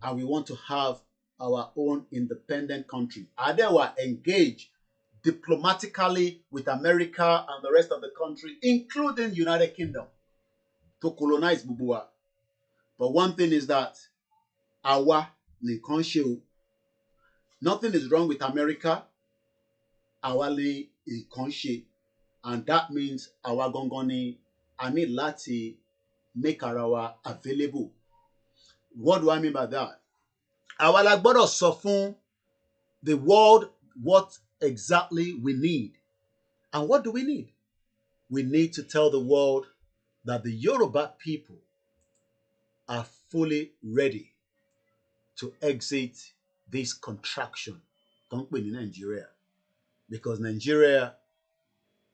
and we want to have our own independent country. Adewa engage diplomatically with America and the rest of the country, including United Kingdom, to colonize Bubua. But one thing is that àwa nìkan ṣe o. Nothing is wrong with America. Àwa ni nǹkan ṣe. And that means àwa gangan ni a ní láti make ara wa available. What do I mean by that? Àwa la gbọ́dọ̀ sọ fún the world what exactly we need. And what do we need? We need to tell the world that the Yoruba people are fully ready to exit this contraction. Don't pè ní Nigeria. Because Nigeria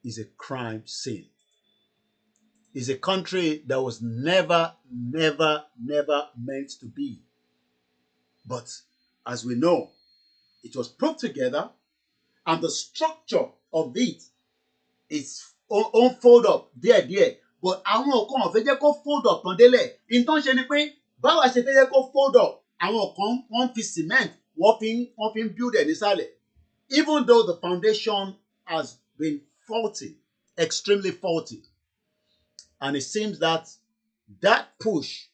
is a crime scene. It's a country that was never meant to be. But as we know, it was put together, and the structure of it is unfold up there. But àwọn kan ò fẹ́ jẹ́ kó fold up tán délẹ̀. Ìtàn ṣe ni pé báwa ṣe fẹ́ jẹ́ kó fold up, àwọn kan wọ́n fi cement, wọ́n fi ń build ẹ̀ nísàlẹ̀. Even though the foundation has been faulty, extremely faulty. And it seems that push,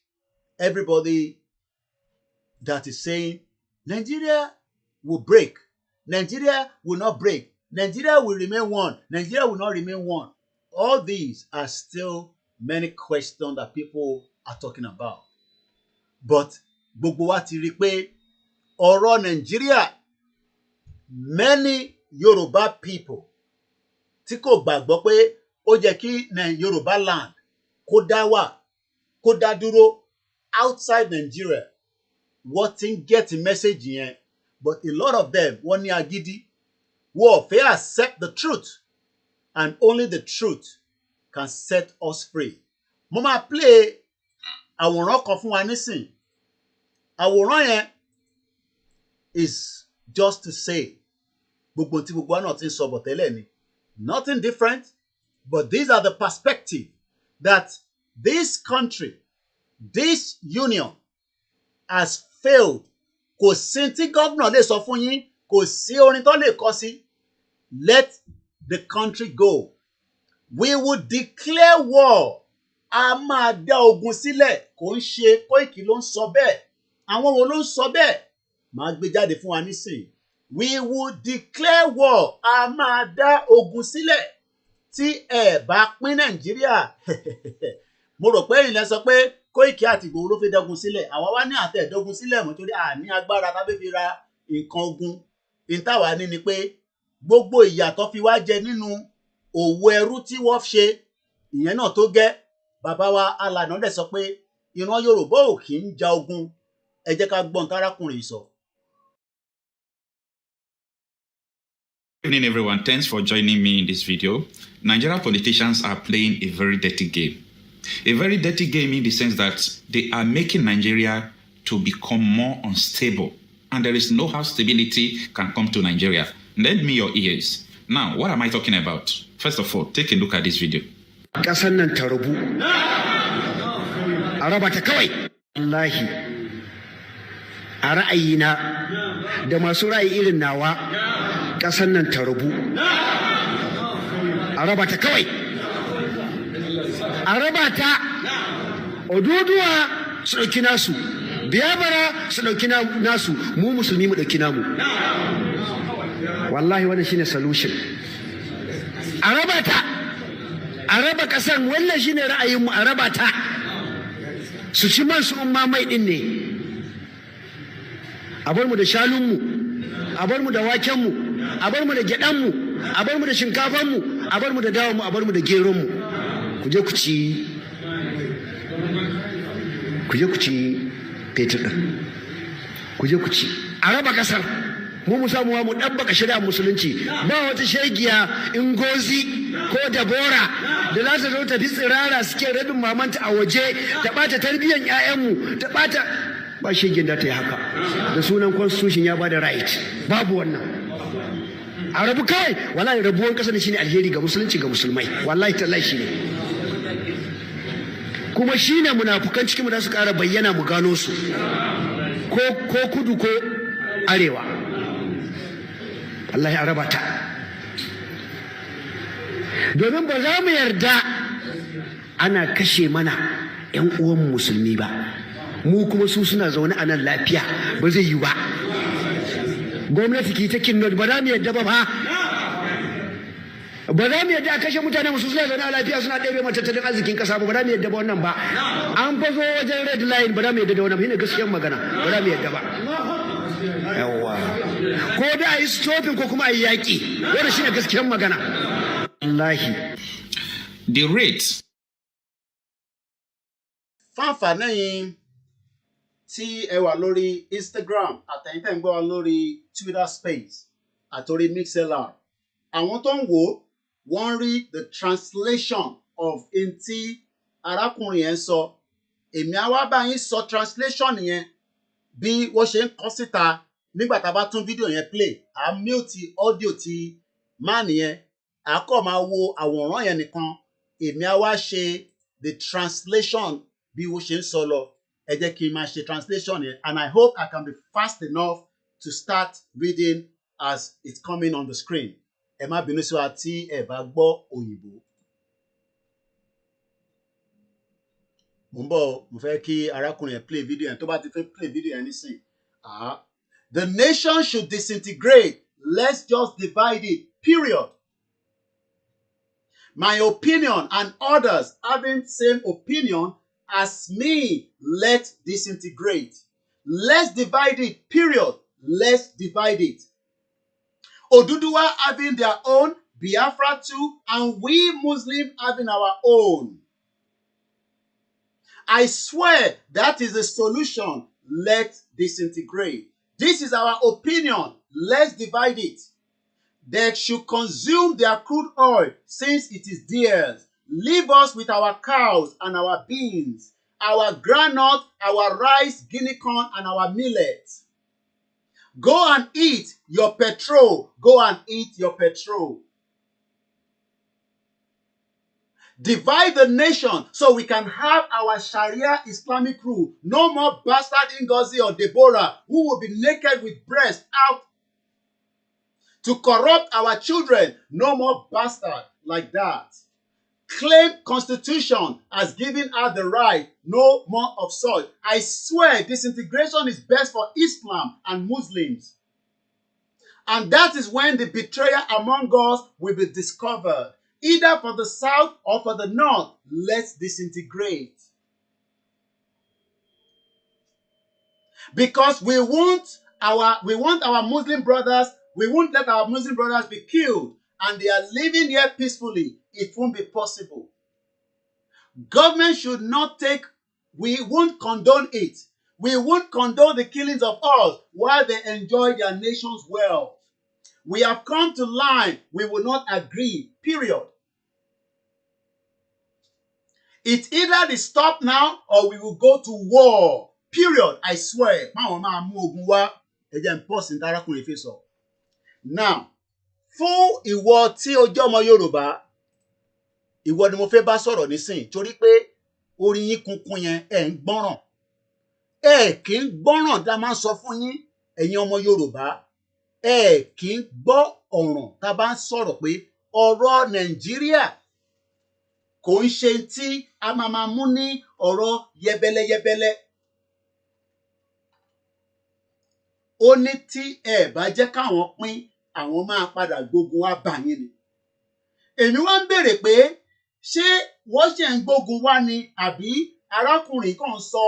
everybody that is saying, Nigeria will break. Nigeria will not break. Nigeria will remain one. Nigeria will not remain one. All these are still many questions that people are talking about. But gbogbo wa ti rí pé ọ̀rọ̀ Nigeria, many Yoruba people tí kò gbàgbọ́ pé ó jẹ́ kí Yoruba land kó dá wà, kó dá dúró outside Nigeria, wọ́n ti ń get message yẹn. But a lot of them wọ́n ní agídí, wọ́n ò fẹ́ accept the truth, and only the truth can set us free. Mo máa play àwòrán kan fún wa nísìn. Àwòrán yẹn is just to say gbogbo tí gbogbo náà ti ń sọ bọ̀ tẹ́lẹ̀ ni. Nothing different, but these are the perspective that this country, this union has failed. Kò sí tí gómìnà lè sọ fún yín, kò sí orin tó lè kọ sí. Let the country go. We will declare war. A máa dá ogun sílẹ̀. Kò ń ṣe Koiki ló ń sọ bẹ́ẹ̀. Àwọn wo ló ń sọ bẹ́ẹ̀? Màá gbé jáde fún wa nísìnyí. We will declare war. A máa dá ogun sílẹ̀. Tí ẹ bá pín Nàìjíríà. Mo rò pé ìlẹ̀ sọ pé Koiki àti Igboho ló fi dógun sílẹ̀. Àwa wá ní àtẹ̀dógun sílẹ̀ mọ́ torí a ní agbára tá fi ra nǹkan ogun. Ìtawà ní ni pé gbogbo ìyà tó fi wá jẹ nínú òwò ẹrú tí wọ́n ṣe, ìyẹn náà tó gẹ́. Bàbá wa alànà dẹ̀ sọ pé ìran Yorùbá ò kì í ja ogun. Ẹ jẹ́ ká gbọ́n tárákùnrin sọ. Good evening, everyone. Thanks for joining me in this video. Nigerian politicians are playing a very dirty game. A very dirty game in the sense that they are making Nigeria to become more unstable. And there is no how stability can come to Nigeria. Lend me your ears. Now, what am I talking about? First of all, take a look at this video. Kasan nan ta rabu. A raba ta kawai. Wallahi. A ra'ayina da masu ra'ayi irin nawa, kasan nan ta rabu. A raba ta kawai. A raba ta. Oduduwa su ɗauki nasu. Biyabara su ɗauki nasu. Mu musulmi mu ɗauki namu. Wallahi wannan shine solution. A raba ta. A raba kasan, wannan shine ra'ayinmu, a raba ta. Su ci man su umma mai din ne. A bar mu da shanunmu a bar mu da waken mu, a bar mu da gyaɗan mu, a bar mu da shinkafan mu, a bar mu da dawon mu, a bar mu da geron mu. Ku je ku ci fetur ɗin. Ku je ku ci. A raba ƙasar. Mu samu mu ɗabbaka shari'ar musulunci. Ba wata shegiya Ngozi ko Dabora da za ta zo ta fi tsirara suke rabin mamanta a waje ta ɓata tarbiyyar 'ya'yanmu ta ɓata ba shegin da ta yi haka da sunan constitution ya ba da right babu wannan a rabu kawai wallahi rabuwar ƙasa ne shine alheri ga musulunci ga musulmai wallahi tallahi shine kuma shine munafukan cikin mu da su ƙara bayyana mu gano su ko kudu ko arewa Allah ya raba ta domin ba za mu yarda ana kashe mana 'yan uwan musulmi ba mu kuma su suna zaune a nan lafiya ba zai yi ba gwamnati ki ta kinnot ba za mu yarda ba ba za mu yarda a kashe mutane musu suna zaune a lafiya suna ɗebe mata tattalin arzikin ƙasa ba za mu yarda ba wannan ba an fa zo wajen red line ba za mu yarda da wannan ba shine gaskiyar magana ba za mu yarda ba yawwa ko da a yi stopping ko kuma a yi yaƙi wannan shine gaskiyar magana wallahi the rate fáǹfààní tí ẹ wà lórí Instagram àtẹ̀yìntẹ̀ ń gbọ́ wa lórí Twitter space àtòrí MixLR àwọn tó ń wò wọ́n rí the translation of in tí arákùnrin yẹn sọ èmi á wá bá yín sọ translation yẹn bí wọ́n ṣe ń kọ síta nígbà tá a bá tún fídíò yẹn play à á mute audio ti man yẹn à á kọ́ máa wo àwòrán yẹn nìkan èmi á wá ṣe the translation bí wọ́n ṣe ń sọ lọ ẹ jẹ́ kí n máa ṣe translation yẹn and I hope I can be fast enough to start reading as it's coming on the screen ẹ má bínú sí wa tí ẹ bá gbọ́ òyìnbó. mo ń bọ̀ mo fẹ́ kí arákùnrin yẹn play video yẹn tó bá ti fẹ́ play video yẹn nísìn. The nation should disintegrate. Let's just divide it. Period. My opinion and others having same opinion as me, let's disintegrate. Let's divide it. Period. Let's divide it. Oduduwa having their own, Biafra too, and we Muslims having our own. I swear that is the solution. Let's disintegrate. This is our opinion. Let's divide it. They should consume their crude oil since it is theirs. Leave us with our cows and our beans, our groundnut, our rice, guinea corn, and our millet. Go and eat your petrol. Go and eat your petrol. Divide the nation so we can have our Sharia Islamic rule. No more bastard Ngozi or Deborah who will be naked with breast out to corrupt our children. No more bastard like that. Claim constitution as giving her the right. No more of such. I swear disintegration is best for Islam and Muslims. And that is when the betrayer among us will be discovered. Either for the south or for the north. Let's disintegrate. Because we want our Muslim brothers, we won't let our Muslim brothers be killed. And they are living here peacefully. It won't be possible. Government should not take, we won't condone it. We won't condone the killings of us while they enjoy their nation's wealth. We have come to line. We will not agree. Period. It's either they stop now or we will go to war. Period. I swear. Now, fún ìwọ tí o jẹ́ ọmọ Yorùbá, ìwọ ni mo fẹ́ bá sọ̀rọ̀ nísìn torí pé orí yín kunkun yẹn ẹ̀ ń gbọ́ràn. Ẹ kì í gbọ́ràn tá a máa ń sọ fún yín ẹ̀yin ọmọ Yorùbá. Ẹ kì í gbọ́ ọ̀ràn tá a bá ń sọ̀rọ̀ pé ọ̀rọ̀ Nàìjíríà kò ń ṣe tí a máa mú ní ọ̀rọ̀ yẹbẹlẹyẹbẹlẹ. Ó ní tí ẹ bá jẹ́ káwọn pín àwọn máa padà gbógun wá bá yín ni. Èmi wá ń béèrè pé ṣé wọ́n ṣe ń gbógun wá ni àbí arákùnrin kan sọ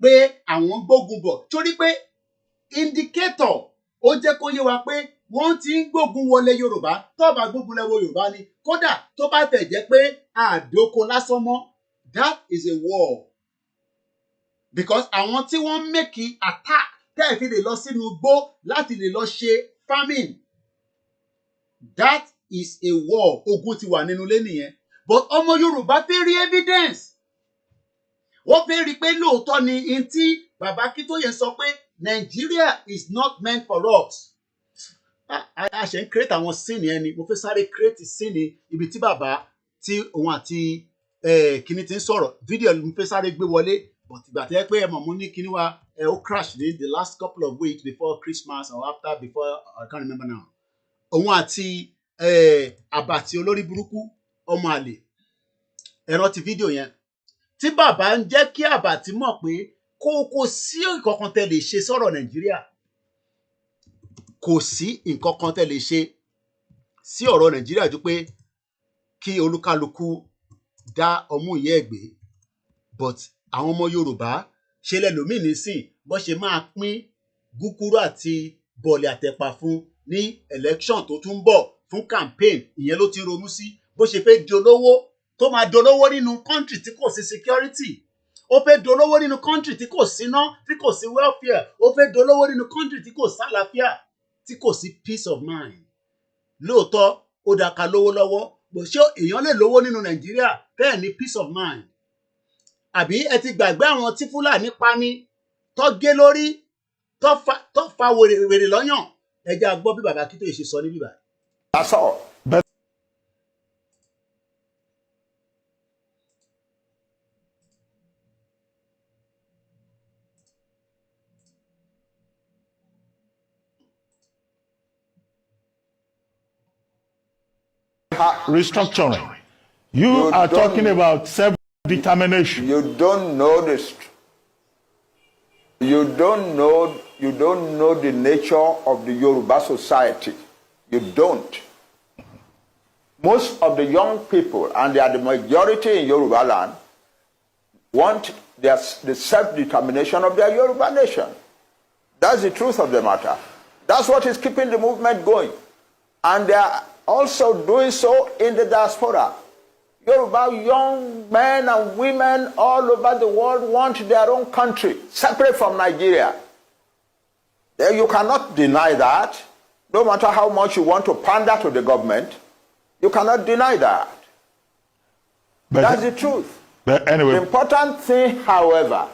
pé àwọn gbógun bọ̀ torí pé indicator ó jẹ́ kó yé wa pé wọ́n ti ń gbógun wọlé Yorùbá tó bá gbógun lẹ́wọ̀ Yorùbá ni kódà tó bá tẹ̀ jẹ́ pé àdóko lásán mọ́ that is a war because àwọn tí wọ́n make attack tẹ́ẹ̀ fi lè lọ sínú igbó láti lè lọ ṣe farming that is a war ogun ti wà nínú ilé nìyẹn but ọmọ Yorùbá fẹ́ rí evidence wọ́n fẹ́ rí i pé lóòótọ́ ni in tí bàbá Akintoye sọ pé Nigeria is not meant for us. A ṣe ń create àwọn scene yẹn ni mo fẹ́ sáré create scene ibi tí bàbá tí òun àti kíní ti ń sọ̀rọ̀ fídíò mo fẹ́ sáré gbé wọlé but ìgbà tó yẹ pé ẹ mọ̀ mo ní kíní wa ó crash ní the last couple of weeks before Christmas or after before I can't remember now. Òun àti àbàtì olórí burúkú ọmọ àlè ẹ rántí fídíò yẹn tí bàbá ń jẹ́ kí àbàtì mọ̀ pé kò sí nǹkan kan tẹ́ lè ṣe sọ̀rọ̀ Nàìjíríà kò sí nǹkan kan tẹ́ lè ṣe sí ọ̀rọ̀ Nàìjíríà ju pé kí olúkálukú dá ọmú ìyá ẹ̀ gbé but àwọn ọmọ Yorùbá ṣe lẹ́lòmíì nísìn bó ṣe máa pín gúgúrú àti bọ̀lẹ̀ àtẹ̀pà fún ní election tó tún bọ̀ fún campaign ìyẹn ló ti ronú sí bó ṣe fẹ́ di olówó tó máa dolówó nínú country tí kò sí security ó fẹ́ dolówó nínú country tí kò síná tí kò sí welfare ó fẹ́ dolówó nínú country tí kò sálàáfíà tí kò sí peace of mind lóòótọ́ ó dáa ká lówó lọ́wọ́ bó ṣé èèyàn lè lówó nínú Nàìjíríà bẹ́ẹ̀ ni peace of mind àbí ẹ ti gbàgbé àwọn tí Fúlàní pa ní tó gé lórí tó fa wèrè lọ́yàn ẹ jẹ́ a gbọ́ bí bàbá Akintoye ṣe sọ ní bíbá. That's all. But restructuring. You are talking about self-determination. You don't know this. You don't know the nature of the Yoruba society. You don't. Most of the young people, and they are the majority in Yoruba land, want the self-determination of their Yoruba nation. That's the truth of the matter. That's what is keeping the movement going. And they are also doing so in the diaspora. Yoruba young men and women all over the world want their own country, separate from Nigeria. You cannot deny that. No matter how much you want to pander to the government, you cannot deny that. But that's the truth. But anyway, the important thing, however,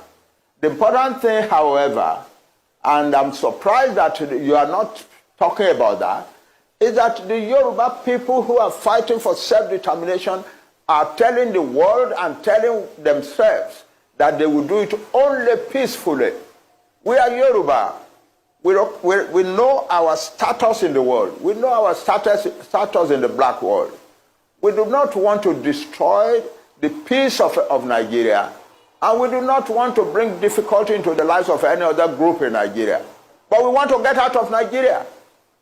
and I'm surprised that you are not talking about that, is that the Yoruba people who are fighting for self-determination are telling the world and telling themselves that they will do it only peacefully. We are Yoruba. We know our status in the world. We know our status in the black world. We do not want to destroy the peace of Nigeria, and we do not want to bring difficulty into the lives of any other group in Nigeria. But we want to get out of Nigeria.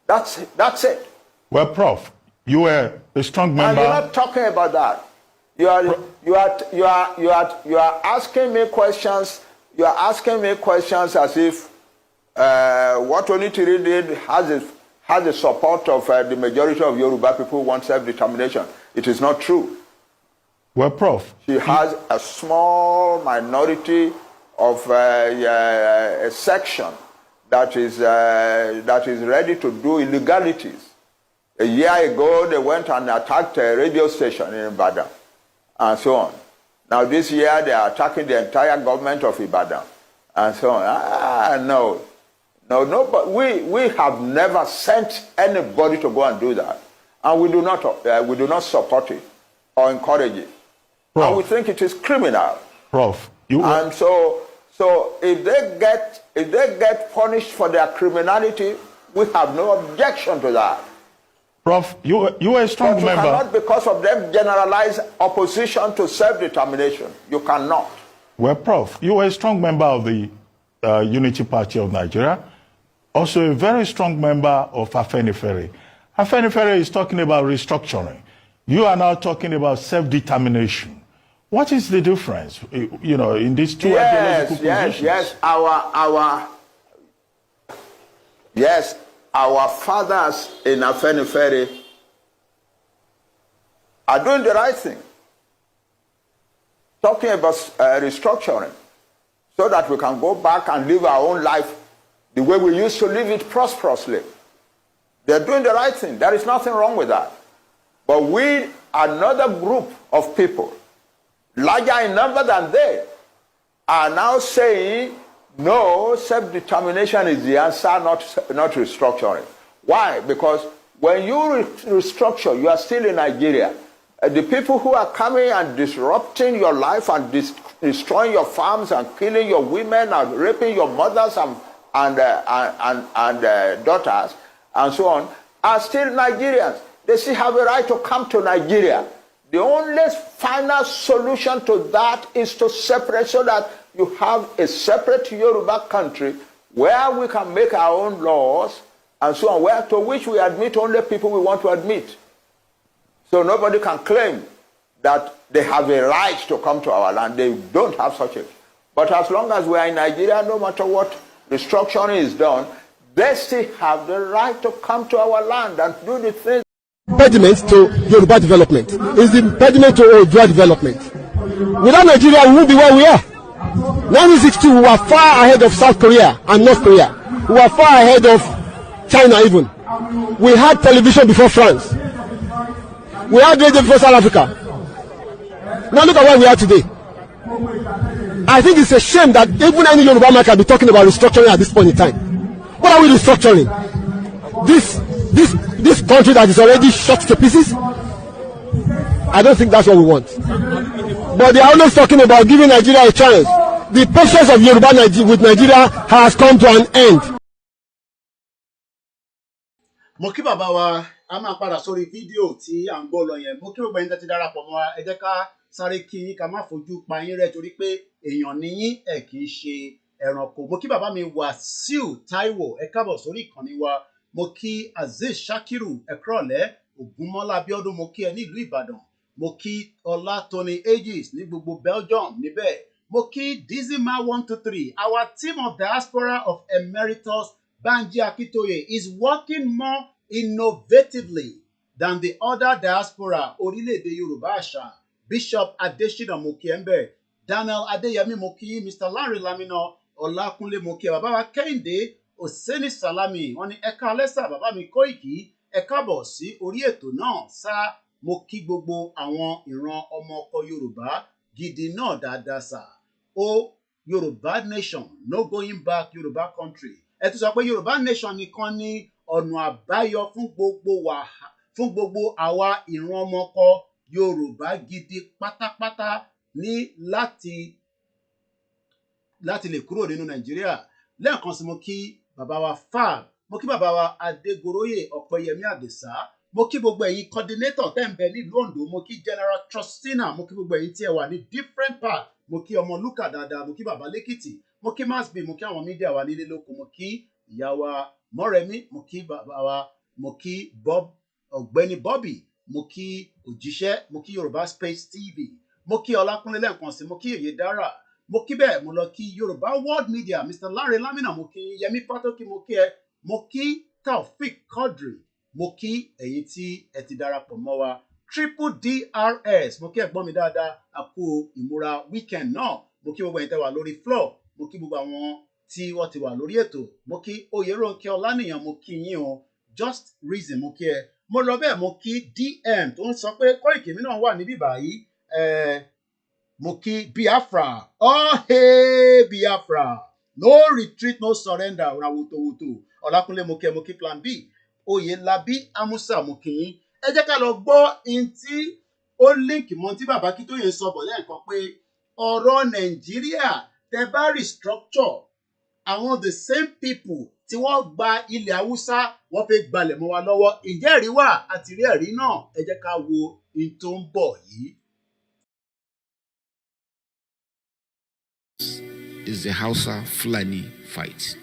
That's it. Well, Prof, you were a strong member. And you're not talking about that. You are asking me questions. You are asking me questions as if what ORILEEDE did has the support of the majority of Yoruba people who want self-determination. It is not true. Well, Prof, she has a small minority of a section that is ready to do illegalities. A year ago, they went and attacked a radio station in Ibadan, and so on. Now this year, they are attacking the entire government of Ibadan, and so on. No, but we have never sent anybody to go and do that, and we do not support it or encourage it. Prof, and we think it is criminal. Prof, and so if they get punished for their criminality, we have no objection to that. Prof, you are a strong member. You cannot, because of them, generalize opposition to self-determination. You cannot. Well, Prof, you are a strong member of the Unity Party of Nigeria, also a very strong member of Afenifere. Afenifere is talking about restructuring. You are now talking about self-determination. What is the difference, in these two ideological positions? Yes. our fathers in Afenifere are doing the right thing, talking about restructuring, so that we can go back and live our own life the way we used to live it prosperously. They're doing the right thing. There is nothing wrong with that. But we, another group of people, larger in number than they, are now saying, no, self-determination is the answer, not restructuring. Why? Because when you restructure, you are still in Nigeria. The people who are coming and disrupting your life and destroying your farms and killing your women and raping your mothers and daughters and so on are still Nigerians. They still have a right to come to Nigeria. The only final solution to that is to separate, so that you have a separate Yoruba country where we can make our own laws and so on, where to which we admit only people we want to admit. So nobody can claim that they have a right to come to our land. They don't have such a. But as long as we are in Nigeria, no matter what restructuring is done, they still have the right to come to our land and do the things. Impediment to Yoruba development is the impediment to Odua development. Without Nigeria, we won't be where we are. 1962, we were far ahead of South Korea and North Korea. We were far ahead of China even. We had television before France. We had radio before South Africa. Now look at where we are today. I think it's a shame that even any Yoruba man can be talking about restructuring at this point in time. What are we restructuring? This country that is already shot to pieces? I don't think that's what we want. But they are always talking about giving Nigeria a chance. The patience of Yoruba with Nigeria has come to an end. Mo kí bàbá wa, a máa padà sórí fídíò tí à ń gbọ́ lọ yẹn. Mo kí gbogbo ẹni tẹ́ ti darapọ̀ mọ́ wa, ẹ jẹ́ ká sáré kí yín ká má fojú pa yín rẹ́ torí pé èèyàn ni yín, ẹ kì í ṣe ẹranko. Mo kí bàbá mi Wàsíù Táíwò, ẹ káàbọ̀ sórí ìkànnì wa. Mo kí Azeez Shakiru, ẹ kúrọ̀lẹ́. Ògúnmọ́lá Abíọ́dún, mo kí ẹ ní ìlú Ìbàdàn. Mo kí Ọlátọ́ni Aegis ní gbogbo Belgium níbẹ̀. Mo kí Dizima 123, our team of diaspora of emeritus Banji Akintoye is working more innovatively than the other diaspora. ORILEEDE Yoruba Àṣà, Bishop Adesina Mokiembe, Daniel Adeyemi Moki, Mr. Larry Lamino, Ọlákúnlé Moki, bàbá wa Kẹ́hìndé Oseni Salami, wọ́n ní ẹ káalẹ́ sà bàbá mi Koiki, ẹ káàbọ̀ sí orí ètò náà sá. Mo kí gbogbo àwọn ìran ọmọ ọkọ Yorùbá gidi náà dáadáa sà. Ó Yorùbá nation, no going back Yorùbá country. Ẹ tún sọ pé Yorùbá nation nìkan ní ọ̀nà àbáyọ fún gbogbo àwa ìran ọmọ ọkọ Yorùbá gidi pátápátá ní láti lè kúrò nínú Nàìjíríà. Lẹ́ẹ̀kan sí mo kí bàbá wa Fab, mo kí bàbá wa Adégoróyè Ọ̀pẹ́yẹmí Àdìsá, mo kí gbogbo ẹ̀yin coordinator tẹ́ ń bẹ nílùú Oǹdó, mo kí General Trustina, mo kí gbogbo ẹ̀yin tí ẹ wà ní different part, mo kí ọmọ Lúkà dáadáa, mo kí bàbá Lẹ́kìtì, mo kí Masby, mo kí àwọn mídíà wa nílé lóko, mo kí ìyá wa Mọ́rẹ̀mí, mo kí bàbá wa, mo kí ọ̀gbẹ́ni Bobby, mo kí Òjíṣẹ́, mo kí Yorùbá Space TV, mo kí Ọlákúnlé lẹ́ẹ̀kan sí, mo kí Oyè Dára, mo kí bẹ́ẹ̀ mo lọ kí Yorùbá World Media, Mr. Larry Lamina, mo kí Yẹmí Fátókì, mo kí ẹ, mo kí Taofik Quadri, mo kí ẹ̀yin tí ẹ ti darapọ̀ mọ́ wa. Triple DRS, mo kí ẹ̀gbọ́n mi dáadáa, a kú ìmúra weekend náà, mo kí gbogbo ẹ̀yin tẹ́ wà lórí floor, mo kí gbogbo àwọn tí wọ́n ti wà lórí ètò, mo kí Oyèrónkẹ́ Ọlánìyàn, mo kí yín o. Just Reason, mo kí ẹ. Mo lọ bẹ́ẹ̀ mo kí DM tó ń sọ pé Koiki mi náà wà níbí báyìí. Mo kí Biafra, oh hey Biafra, no retreat, no surrender, ọ̀rọ̀ àwòtòwòtò. Ọlákúnlé mo kí Plan B. Oyèlábí Amusa, mo kí yín. Ẹ jẹ́ ká lọ gbọ́ in tí ó link mọ́ tí bàbá Akintoye sọ bọ̀ lẹ́ẹ̀kan pé ọ̀rọ̀ Nàìjíríà tẹ́ bá restructure, àwọn the same people tí wọ́n gba ilẹ̀ Haúsá wọ́n fẹ́ gbalẹ̀ mọ́ wa lọ́wọ́. Ǹjẹ́ ẹ̀rí wà àti rí ẹ̀rí náà? Ẹ jẹ́ ká wo in tó ń bọ̀ yìí. Is the Hausa Fulani fight.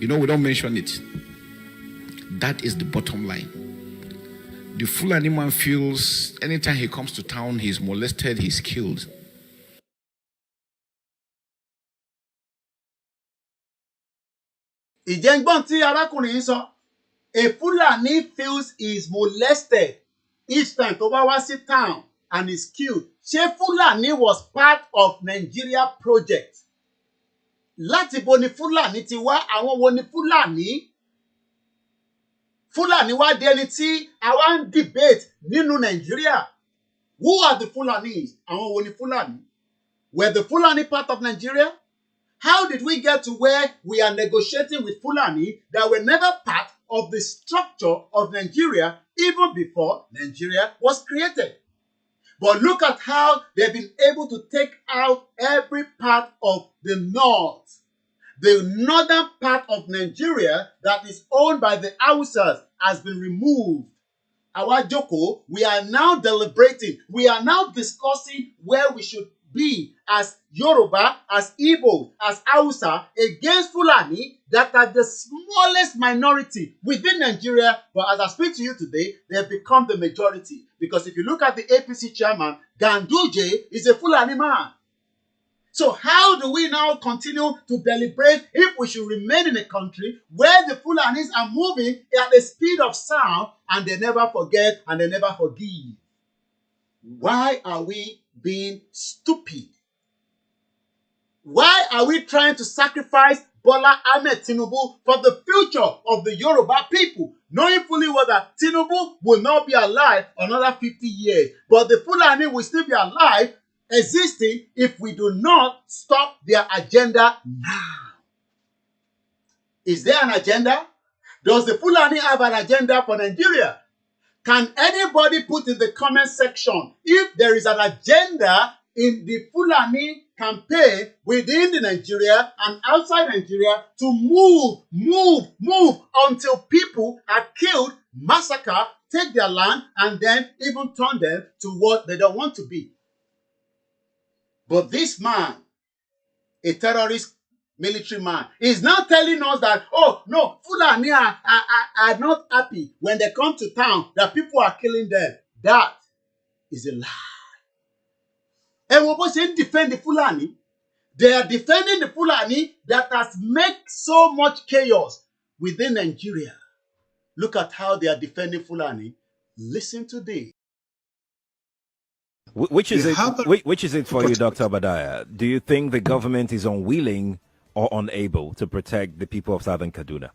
You know, we don't mention it. That is the bottom line. The Fulani man feels anytime he comes to town, he's molested, he's killed. Ìjẹ́ngbọ́n tí arákùnrin yìí sọ, a Fulani feels he is molested each time tó bá wá sí town and is killed, ṣé Fulani was part of Nigeria project? Láti bo ni Fulani ti wá? Àwọn wo ni Fulani? Fulani wá di ẹni tí àwa ń debate nínú Nigeria. Who are the Fulanis? Àwọn wo ni Fulani? Were the Fulani part of Nigeria? How did we get to where we are negotiating with Fulani that were never part of the structure of Nigeria even before Nigeria was created? But look at how they've been able to take out every part of the north. The northern part of Nigeria that is owned by the Hausas has been removed. Our Joko, we are now deliberating. We are now discussing where we should be as Yoruba, as Igbo, as Hausa against Fulani that are the smallest minority within Nigeria. But as I speak to you today, they have become the majority. Because if you look at the APC chairman, Ganduje is a Fulani man. So how do we now continue to deliberate if we should remain in a country where the Fulanis are moving at the speed of sound and they never forget and they never forgive? Why are we being stupid? Why are we trying to sacrifice Bola Ahmed Tinubu for the future of the Yoruba people, knowing fully well that Tinubu will not be alive another 50 years, but the Fulani will still be alive, existing, if we do not stop their agenda now? Is there an agenda? Does the Fulani have an agenda for Nigeria? Can anybody put in the comment section if there is an agenda in the Fulani campaign within the Nigeria and outside Nigeria to move until people are killed, massacred, take their land, and then even turn them to what they don't want to be? But this man, a terrorist military man, is now telling us that, oh, no, Fulani are not happy when they come to town, that people are killing them. That is a lie. And what was saying defend the Fulani? They are defending the Fulani that has made so much chaos within Nigeria. Look at how they are defending Fulani. Listen to this. Which is it for you, Dr. Obadiah? Do you think the government is unwilling or unable to protect the people of Southern Kaduna?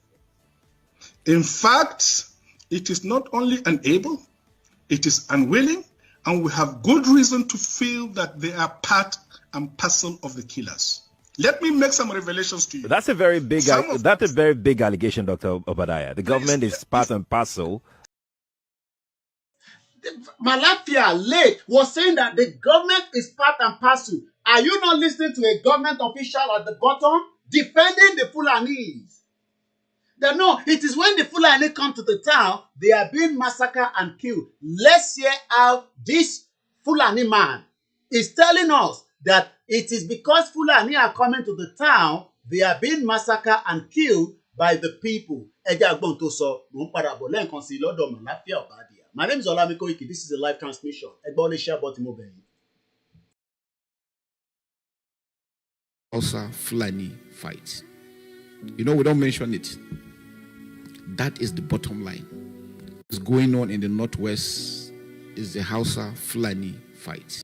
In fact, it is not only unable, it is unwilling, and we have good reason to feel that they are part and parcel of the killers. Let me make some revelations to you. That's a very big allegation, Dr. Obadiah. The government is part and parcel. Malafia Lake was saying that the government is part and parcel. Are you not listening to a government official at the bottom defending the Fulanis? They know it is when the Fulani come to the town, they are being massacred and killed. Let's hear how this Fulani man is telling us that it is because Fulani are coming to the town, they are being massacred and killed by the people. My name is Koiki. This is a live transmission. Also, Fulani fight. You know, we don't mention it. That is the bottom line. What's going on in the Northwest is the Hausa Fulani fight.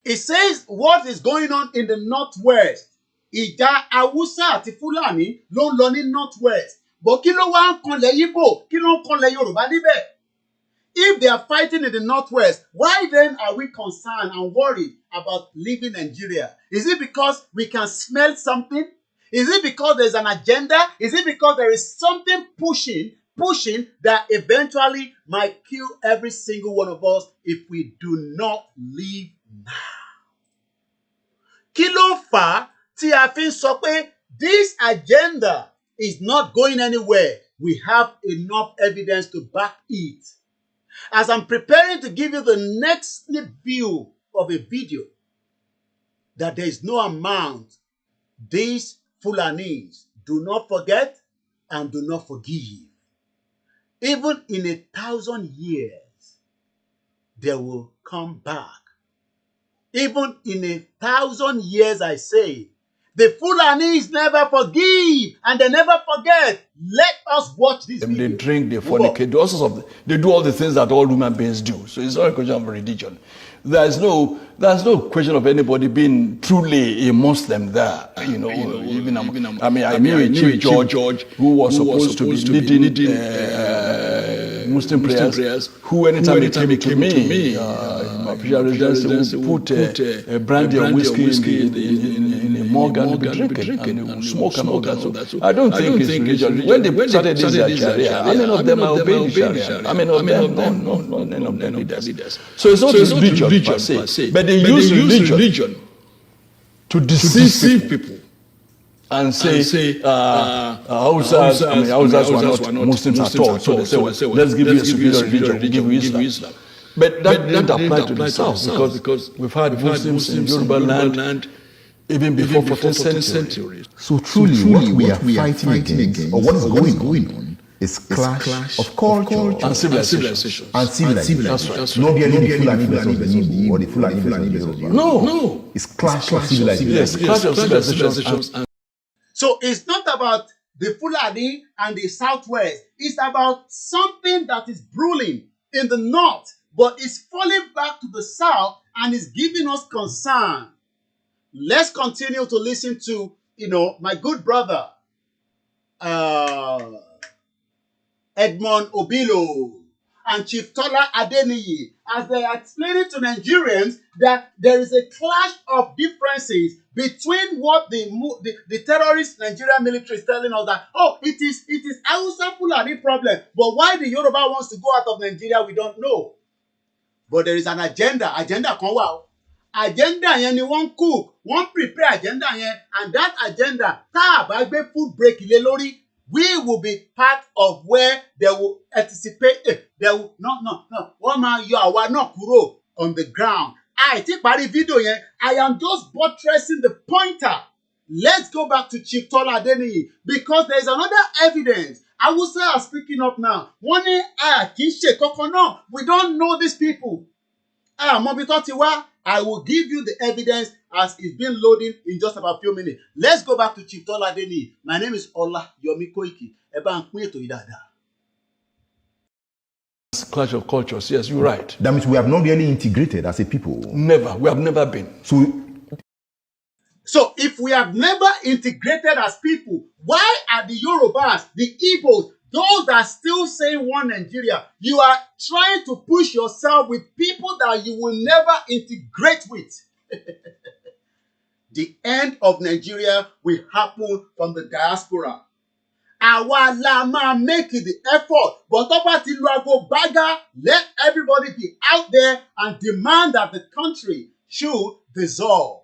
It says what is going on in the Northwest. Ìjà Hausa àti Fulani ló lọ ní Northwest. But kí ló wá ń kanlẹ̀ Igbo? Kí ló ń kanlẹ̀ Yorùbá níbẹ̀? If they are fighting in the Northwest, why then are we concerned and worried about leaving Nigeria? Is it because we can smell something? Is it because there's an agenda? Is it because there is something pushing that eventually might kill every single one of us if we do not leave now? Kí ló fà á tí a fi ń sọ pé this agenda is not going anywhere? We have enough evidence to back it. As I'm preparing to give you the next snip view of a video, that there is no amount these Fulanis do not forget and do not forgive. Even in 1,000 years, they will come back. Even in 1,000 years, I say, The Fulanis never forgive and they never forget. Let us watch this video. They drink, they fornicate, they do all the things that all human beings do. So it's not a question of religion. There's no question of anybody being truly a Muslim there. I knew a Chief George who was supposed to be leading Muslim prayers, who anytime he came to me, my official residence, would put brandy or whiskey in a mug and be drinking, and they would smoke and all that. So I don't think it's religion. When they started this Sharia, how many of them are obeying Sharia? How many of them? No, none of them leaders. So it's not religion per se, but they use religion to deceive people. And say, Hausas were not Muslims at all. So they say, well, let's give you a superior religion, we give you Islam. But that didn't apply to the South because we've had Muslims in Yoruba land even before 14th century. So truly what we are fighting against, or what is going on, is clash of culture and civilization. That's right. Not merely the Fulani versus the Igbo or the Fulani versus the Yoruba. No. It's clash of civilizations. Yes, clash of civilizations. So it's not about the Fulani and the Southwest. It's about something that is brewing in the North, but it's falling back to the South and is giving us concern. Let's continue to listen to, my good brother, Edmond Obilo and Chief Tola Adeniyi, as they are explaining to Nigerians that there is a clash of differences between what the terrorist Nigerian military is telling us that, it is Hausa Fulani problem, but why the Yoruba wants to go out of Nigeria, we don't know. But there is an agenda kan wà. Agenda yẹn ni wọ́n cook, wọ́n prepare agenda yẹn, and that agenda, tá a bá gbé food break lé lórí, we will be part of where they will anticipate, wọ́n máa yọ àwa náà kúrò on the ground. Àìtí parí fídíò yẹn, I am just buttressing the pointer. Let's go back to Chief Tola Adeniyi because there is another evidence. Hausa are speaking up now. Wọ́n ní kì í ṣe kankan náà. We don't know these people. Mọ̀bí tó ti wá. I will give you the evidence as it's been loading in just about a few minutes. Let's go back to Chief Tola Adeniyi. My name is Olayomi Koiki. Ẹ bá ń pín ètò yìí dáadáa. Clash of cultures, yes, you're right. That means we have not really integrated as a people. Never, we have never been. So if we have never integrated as people, why are the Yorubas, the Igbos, those that are still saying one Nigeria, you are trying to push yourself with people that you will never integrate with? The end of Nigeria will happen from the diaspora. Àwa la máa make the effort, but tó bá ti lu aago gbága, let everybody be out there and demand that the country should dissolve.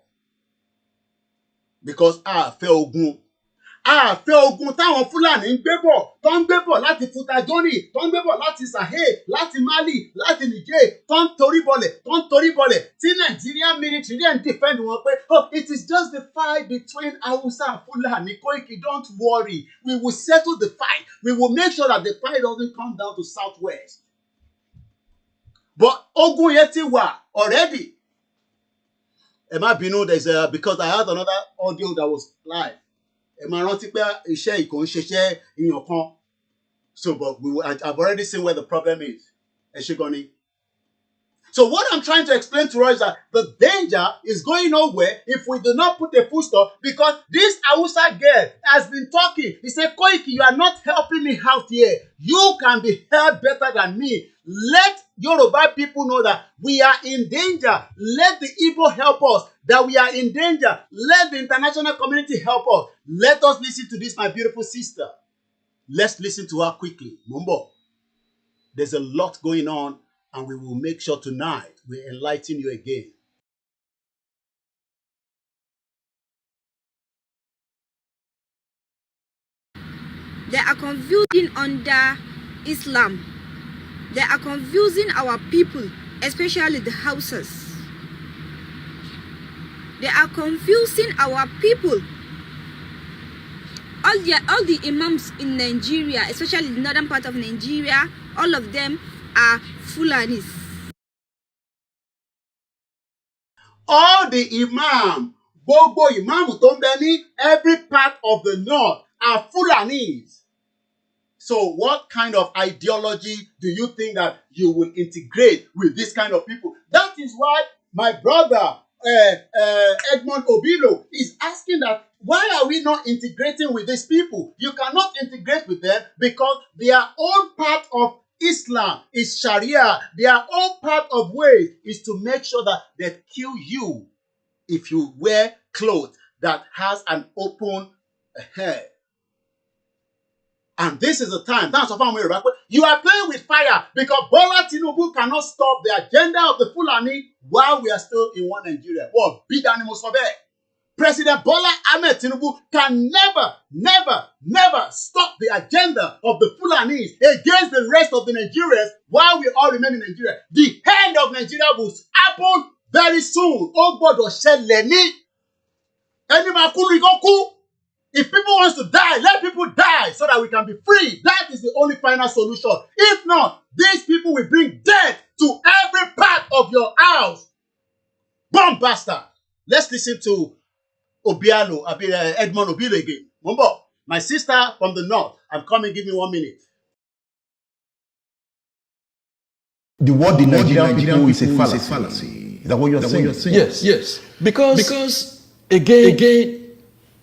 Because a fẹ́ ogun táwọn Fúlàní ń gbé bọ̀, tó ń gbé bọ̀ láti Futajoni, tó ń gbé bọ̀ láti Sahel, láti Mali, láti Niger, tó ń torí bọlẹ̀, tí Nigerian military dẹ̀ ń defend wọn pé, it is just the fight between Hausa and Fulani. Koiki, don't worry. We will settle the fight. We will make sure that the fight doesn't come down to Southwest. But ogun yẹn ti wà already. Ẹ má bínú, because I had another audio that was live. Ẹ máa rántí pé iṣẹ́ ìkó ń ṣiṣẹ́ ìyàn kan. So, but I've already seen where the problem is. Ẹ ṣé gan ni. So what I'm trying to explain to us is that the danger is going nowhere if we do not put a full stop, because this Hausa girl has been talking. He said, Koiki, you are not helping me out here. You can be helped better than me. Let Yoruba people know that we are in danger. Let the Igbo help us, that we are in danger. Let the international community help us. Let us listen to this, my beautiful sister. Let's listen to her quickly. Mumbo, there's a lot going on, and we will make sure tonight we enlighten you again. They are confusing under Islam. They are confusing our people, especially the Hausas. They are confusing our people. All the imams in Nigeria, especially the northern part of Nigeria, all of them are Fulanis. All the imam, Gbogbo ìmáàmù tó ń bẹ ní every part of the north are Fulanis. So what kind of ideology do you think that you will integrate with this kind of people? That is why my brother Edmond Obilo is asking that why are we not integrating with these people? You cannot integrate with them because their own part of Islam is Sharia. Their own part of ways is to make sure that they kill you if you wear clothes that has an open head. And this is the time. That's what I'm worried about. You are playing with fire because Bola Tinubu cannot stop the agenda of the Fulani while we are still in one Nigeria. What big animals for that? President Bola Ahmed Tinubu can never stop the agenda of the Fulanis against the rest of the Nigerians while we all remain in Nigeria. The end of Nigeria will happen very soon. Oh God, if people want to die, let people die so that we can be free. That is the only final solution. If not, these people will bring death to every part of your house. Bomb bastard. Let's listen to Edmond Obilo again. Mumbo, my sister from the north. I'm coming, give me 1 minute. The word the Nigerian people is a fallacy. Is that what you're saying? Yes. Because again,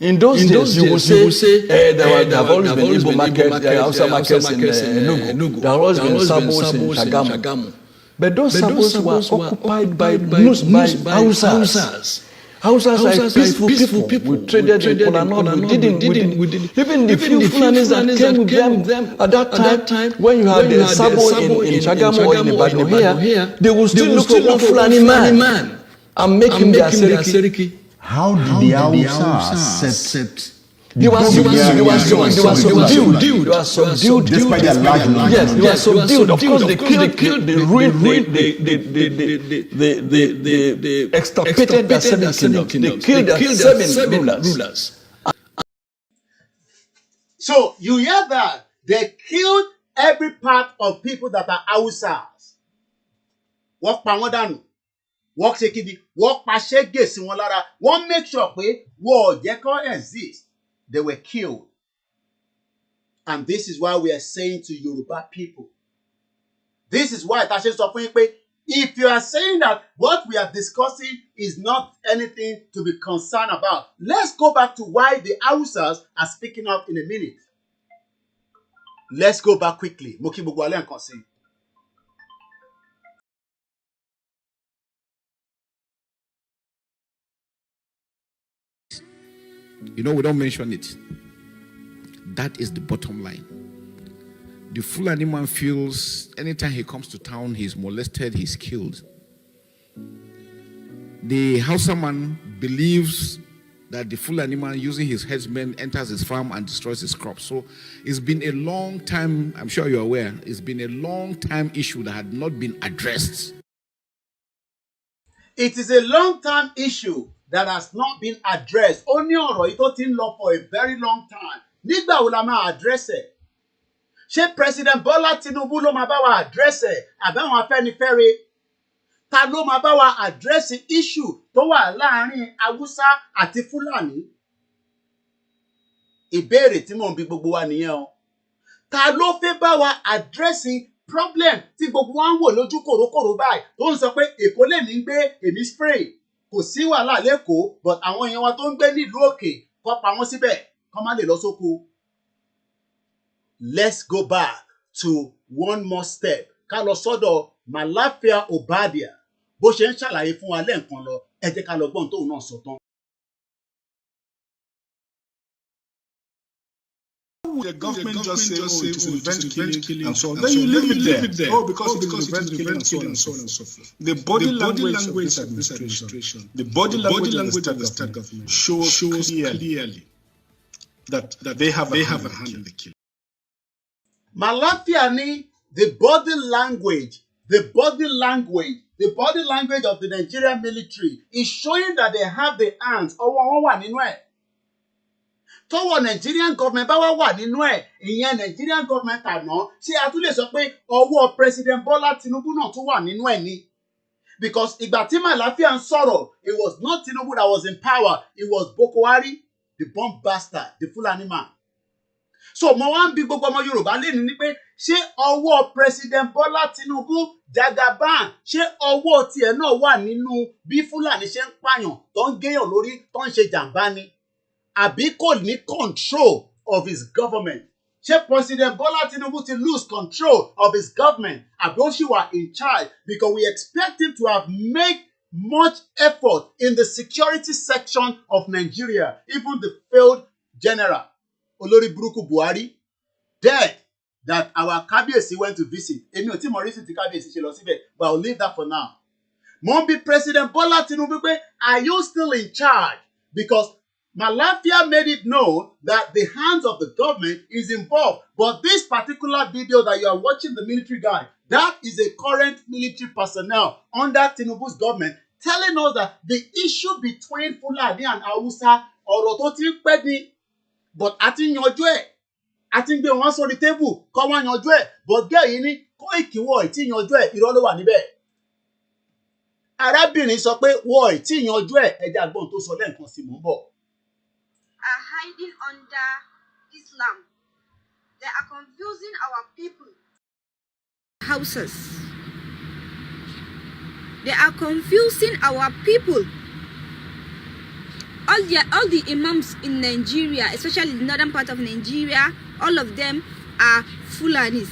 in those days, you will say there have always been Igbo markets, Hausa markets in Enugu. There have always been Sabos in Shagamu. But those Sabos were occupied by Hausas. Hausas are peaceful people. We traded with Polanod. We didn't. Even the few Fulanis that came with them at that time, when you had the Sabo in Shagamu or in Ibadan here, they would still look for one Fulani man and make him their Seriki. How did the Hausa accept? They were subdued. Despite their large number. Yes, they were subdued. Of course, they killed, they ruined, they extirpated their 7 kingdoms. They killed their 7 rulers. So you hear that? They killed every part of people that are Hausas. Walk Pawadanu. Walk Sekidi. Walk Pashege Simonlara. One make sure pé wọ́n jẹ́ kó exist. They were killed. And this is why we are saying to Yoruba people. This is why Tashe sọ fún yín pé if you are saying that what we are discussing is not anything to be concerned about, let's go back to why the Hausas are speaking out in a minute. Let's go back quickly. Mo kí gbogbo alẹ́ nǹkan sí. You know, we don't mention it. That is the bottom line. The Fulani man feels anytime he comes to town, he's molested, he's killed. The Hausa man believes that the Fulani man using his headsmen enters his farm and destroys his crops. So it's been a long time, I'm sure you're aware, it's been a long time issue that had not been addressed. It is a long time issue that has not been addressed. Only ọ̀rọ̀ yìí tó ti ń lọ for a very long time. Nígbà wo la máa address ẹ̀? Ṣé President Bola Tinubu ló máa bá wa address ẹ̀? Àbáwọn Afẹ́nifẹ́re? Ta ló máa bá wa address issue tó wà láàárín Hausa àti Fulani? Ìbéèrè tí mò ń bi gbogbo wa nìyẹn o. Ta ló fẹ́ bá wa address problem tí gbogbo wa ń wò lójú kòrókòró báyìí tó ń sọ pé Èkó lè ní gbé èmi spray? Kò sí wàhálà lẹ́kọ̀ọ́, but àwọn èèyàn wa tó ń gbé nílùú òkè kọ́ pa wọ́n síbẹ̀ kọ́ má lè lọ sóko. Let's go back to one more step. Ká lọ sọ́dọ̀ Malafia Obadia. Bó ṣe ń ṣàlàyé fún wa lẹ́ẹ̀kan lọ, ẹ jẹ́ ká lọ gbọ́n tóun náà sọ tán. The government just say, oh, it is revenge killing and so on. Then you leave it there. Oh, because it is revenge killing and so on and so forth. The body language of this administration, the body language of the state government shows clearly that they have a hand in the killing. Malafia ni the body language of the Nigerian military is showing that they have the hands. Ọwọ́ wọn wà nínú ẹ̀. Tọ́wọ́ Nigerian government bá wà nínú ẹ̀, ìyẹn Nigerian government àná, ṣé a tún lè sọ pé ọwọ́ President Bola Tinubu náà tún wà nínú ẹ̀ ni? Because ìgbà tí Malafia ń sọ̀rọ̀, it was not Tinubu that was in power, it was Boko Haram, the bomb bastard, the Fulani man. So mo wá ń bi gbogbo ọmọ Yorùbá lẹ́nu ni pé ṣé ọwọ́ President Bola Tinubu Jagaban ṣé ọwọ́ tiẹ̀ náà wà nínú bí Fúlàní ṣe ń pààyàn tó ń géèyàn lórí tó ń ṣe jàǹbá ni? Àbí kò ní control of his government? Ṣé President Bola Tinubu ti lose control of his government? Àbí ó ṣì wà in charge? Because we expect him to have made much effort in the security section of Nigeria, even the failed general Olórí Burúkú Buhari, dead, that our Kábíyèsí went to visit. Èmi ò tí mo rí sí ti Kábíyèsí ṣe lọ síbẹ̀, but I'll leave that for now. Mo ń bi President Bola Tinubu pé, are you still in charge? Because Malafia made it known that the hands of the government is involved. But this particular video that you are watching, the military guy, that is a current military personnel under Tinubu's government telling us that the issue between Fulani and Hausa ọ̀rọ̀ tó ti ń pẹ́ ni, but a ti ń yanjú ẹ̀, a ti ń gbé wọn sórí tébù kọ́ wọ́n yanjú ẹ̀, but gẹ́ yìí ní Koiki wọ̀ ẹ̀ tí yanjú ẹ̀, irọ́ ló wà níbẹ̀. Arábìnrin sọ pé wọ̀ ẹ̀ tí yanjú ẹ̀, ẹja àgbọ̀n tó sọ lẹ́ẹ̀kan sí mò ń bọ̀. Are hiding under Islam. They are confusing our people. Houses. They are confusing our people. All the imams in Nigeria, especially the northern part of Nigeria, all of them are Fulanis.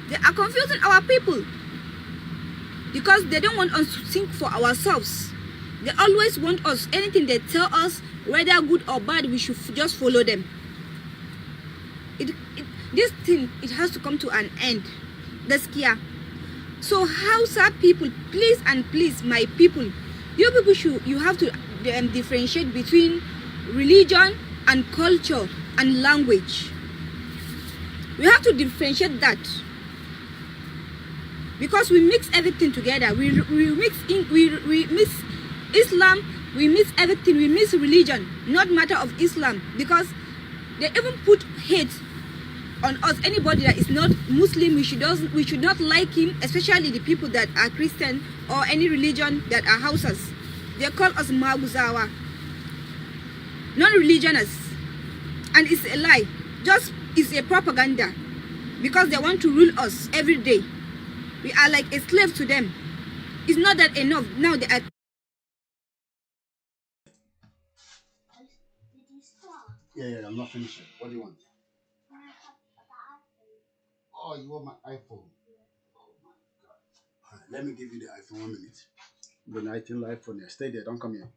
They are confusing our people because they don't want us to think for ourselves. They always want us, anything they tell us, whether good or bad, we should just follow them. This thing, it has to come to an end. That's clear. So Hausa people, please and please, my people, you people you have to differentiate between religion and culture and language. We have to differentiate that. Because we mix everything together. We mix Islam, we miss everything, we miss religion, not matter of Islam, because they even put hate on us. Anybody that is not Muslim, we should not like him, especially the people that are Christian or any religion that are Hausas. They call us Maguzawa, non-religionists, and it's a lie. Just it's a propaganda, because they want to rule us every day. We are like a slave to them. It's not that enough. Now they are. Yeah, I'm not finished yet. What do you want? Oh, you want my iPhone? Oh my God. All right, let me give you the iPhone 1 minute. When I think the iPhone here, stay there, don't come here.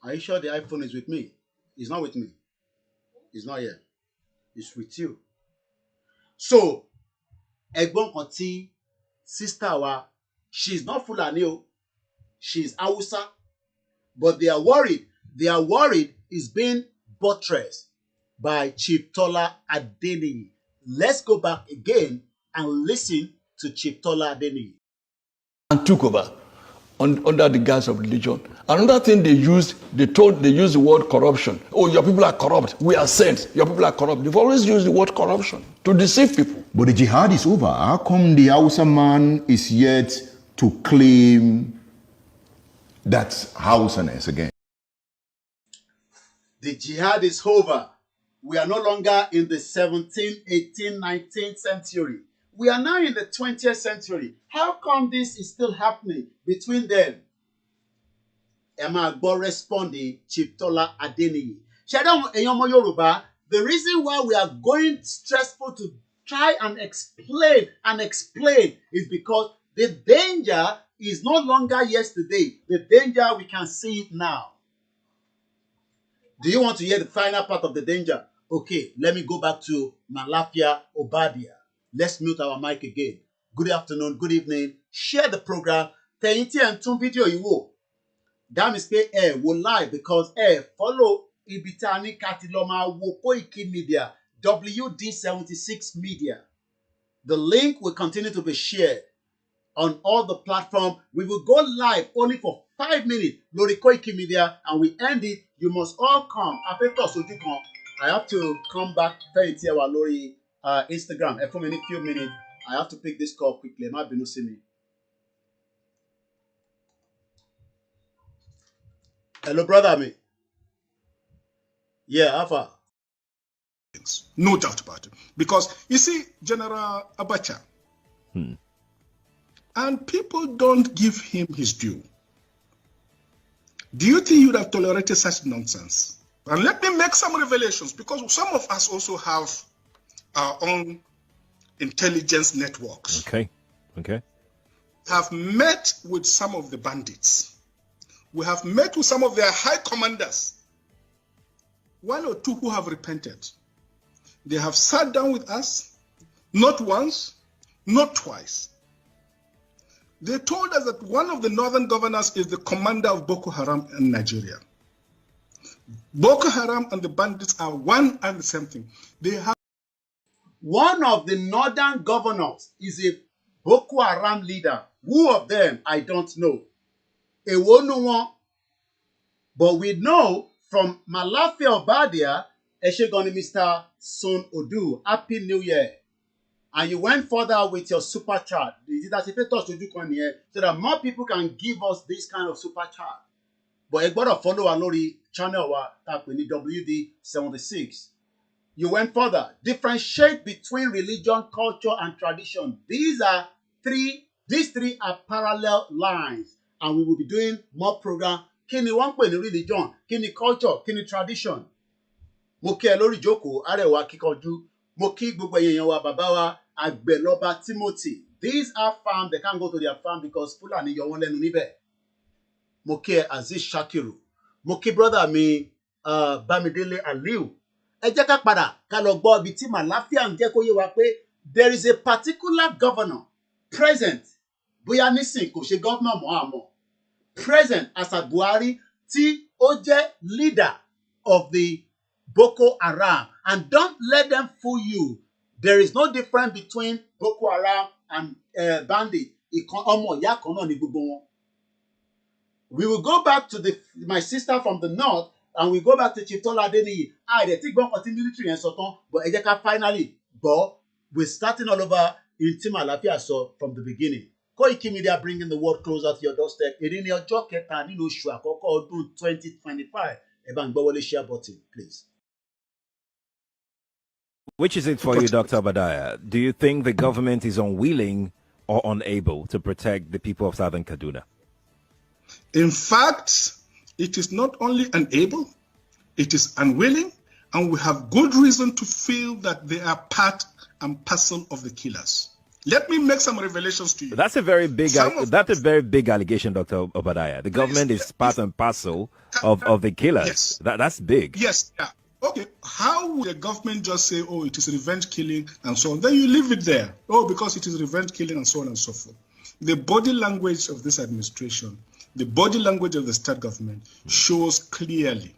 Are you sure the iPhone is with me? It's not with me. It's not here. It's with you. So, ẹ̀gbọ́n kan tí sister wa, she's not Fulani o, she's Hausa, but they are worried. They are worried is being buttressed by Chief Tola Adeniyi. Let's go back again and listen to Chief Tola Adeniyi. And took over under the guise of religion. Another thing they used the word corruption. Oh, your people are corrupt. We are sent. Your people are corrupt. They've always used the word corruption to deceive people. But the jihad is over. How come the Hausa man is yet to claim that Hausaness again? The jihad is over. We are no longer in the 17th, 18th, 19th century. We are now in the 20th century. How come this is still happening between them? Emma Agbo responding, Chief Tola Adeniyi. Ṣẹ̀dá èèyàn ọmọ Yorùbá, the reason why we are going stressful to try and explain is because the danger is no longer yesterday. The danger, we can see it now. Do you want to hear the final part of the danger? Okay, let me go back to Malafia Obadia. Let's mute our mic again. Good afternoon, good evening. Share the program. Tẹ̀yin tí ẹ̀ ń tún fídíò yìí wò. That means pé ẹ wò live because ẹ follow ibi tá a ní ká ti lọ máa wo Koiki Media, WD76 Media. The link will continue to be shared on all the platforms. We will go live only for 5 minutes lórí Koiki Media and we end it. You must all come. Afẹ́tọ̀ sojú kan. I have to come back fẹ́yìn tí ẹ wà lórí Instagram. Ẹ fún mi ní few minutes. I have to pick this call quickly. Má bínú sí mi. Hello, brother me. Yeah, Alpha. No doubt about it. Because you see, General Abacha, and people don't give him his due. Do you think you'd have tolerated such nonsense? And let me make some revelations, because some of us also have our own intelligence networks. Okay. Have met with some of the bandits. We have met with some of their high commanders. One or two who have repented. They have sat down with us, not once, not twice. They told us that one of the northern governors is the commander of Boko Haram in Nigeria. Boko Haram and the bandits are one and the same thing. They have one of the northern governors is a Boko Haram leader. Who of them? I don't know. But we know from Malafia Obadia, Eshegoni Mr. Son Odu, Happy New Year. And you went further with your super chat. So that more people can give us this kind of super chat. But you gotta follow our Lori channel WD76. You went further. Differentiate between religion, culture, and tradition. These three are parallel lines. And we will be doing more program. Kini wọ́n pè ní religion, kini culture, kini tradition. Mo kí ẹ lórí ìjókòó, Arẹwà Kíkanjú. Mo kí gbogbo èèyàn wa, bàbá wa, Àgbẹ̀lọ́ba Timothy. These are farm, they can't go to their farm because Fulani yọ wọ́n lẹ́nu níbẹ̀. Mo kí ẹ Aziz Shakiru. Mo kí brother mi Bamidele Aliu. Ẹ jẹ́ ká padà ká lọ gbọ́ ibi tí Màláfíà ń jẹ́ kó yé wa pé there is a particular governor present. Bóyá nísìn kò ṣe governor mọ́ àmọ́. Present as a Buhari tí ó jẹ́ leader of the Boko Haram. And don't let them fool you. There is no difference between Boko Haram and bandit. Ọmọ ìyá kan náà ni gbogbo wọn. We will go back to my sister from the north and we go back to Chief Tola Adeniyi. They take one continue military and so on, but ẹ jẹ́ ká finally go. We're starting all over in Team Alafia so from the beginning. Koiki Media bringing the world closer to your doorstep. Èdè ní ọjọ́ kẹta nínú oṣù àkọ́kọ́ ọdún 2025. Ẹ bá ń gbọ́ wọlé share button, please. Which is it for you, Dr. Obadiah? Do you think the government is unwilling or unable to protect the people of Southern Kaduna? In fact, it is not only unable, it is unwilling, and we have good reason to feel that they are part and parcel of the killers. Let me make some revelations to you. That's a very big allegation, Dr. Obadiah. The government is part and parcel of the killers. Yes. That's big. Yes. Yeah. Okay. How would the government just say, oh, it is revenge killing and so on? Then you leave it there. Oh, because it is revenge killing and so on and so forth. The body language of this administration, the body language of the state government shows clearly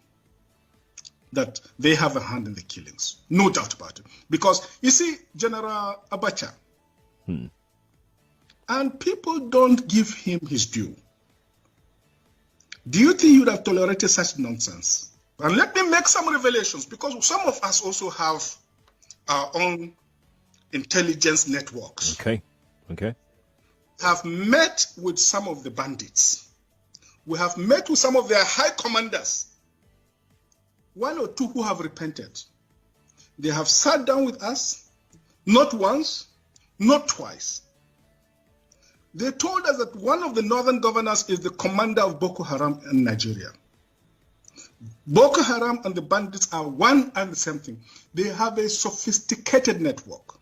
that they have a hand in the killings. No doubt about it. Because, you see, General Abacha, and people don't give him his due. Do you think you'd have tolerated such nonsense? And let me make some revelations, because some of us also have our own intelligence networks. Okay. Have met with some of the bandits. We have met with some of their high commanders. One or two who have repented. They have sat down with us, not once, not twice. They told us that one of the northern governors is the commander of Boko Haram in Nigeria. Boko Haram and the bandits are one and the same thing. They have a sophisticated network.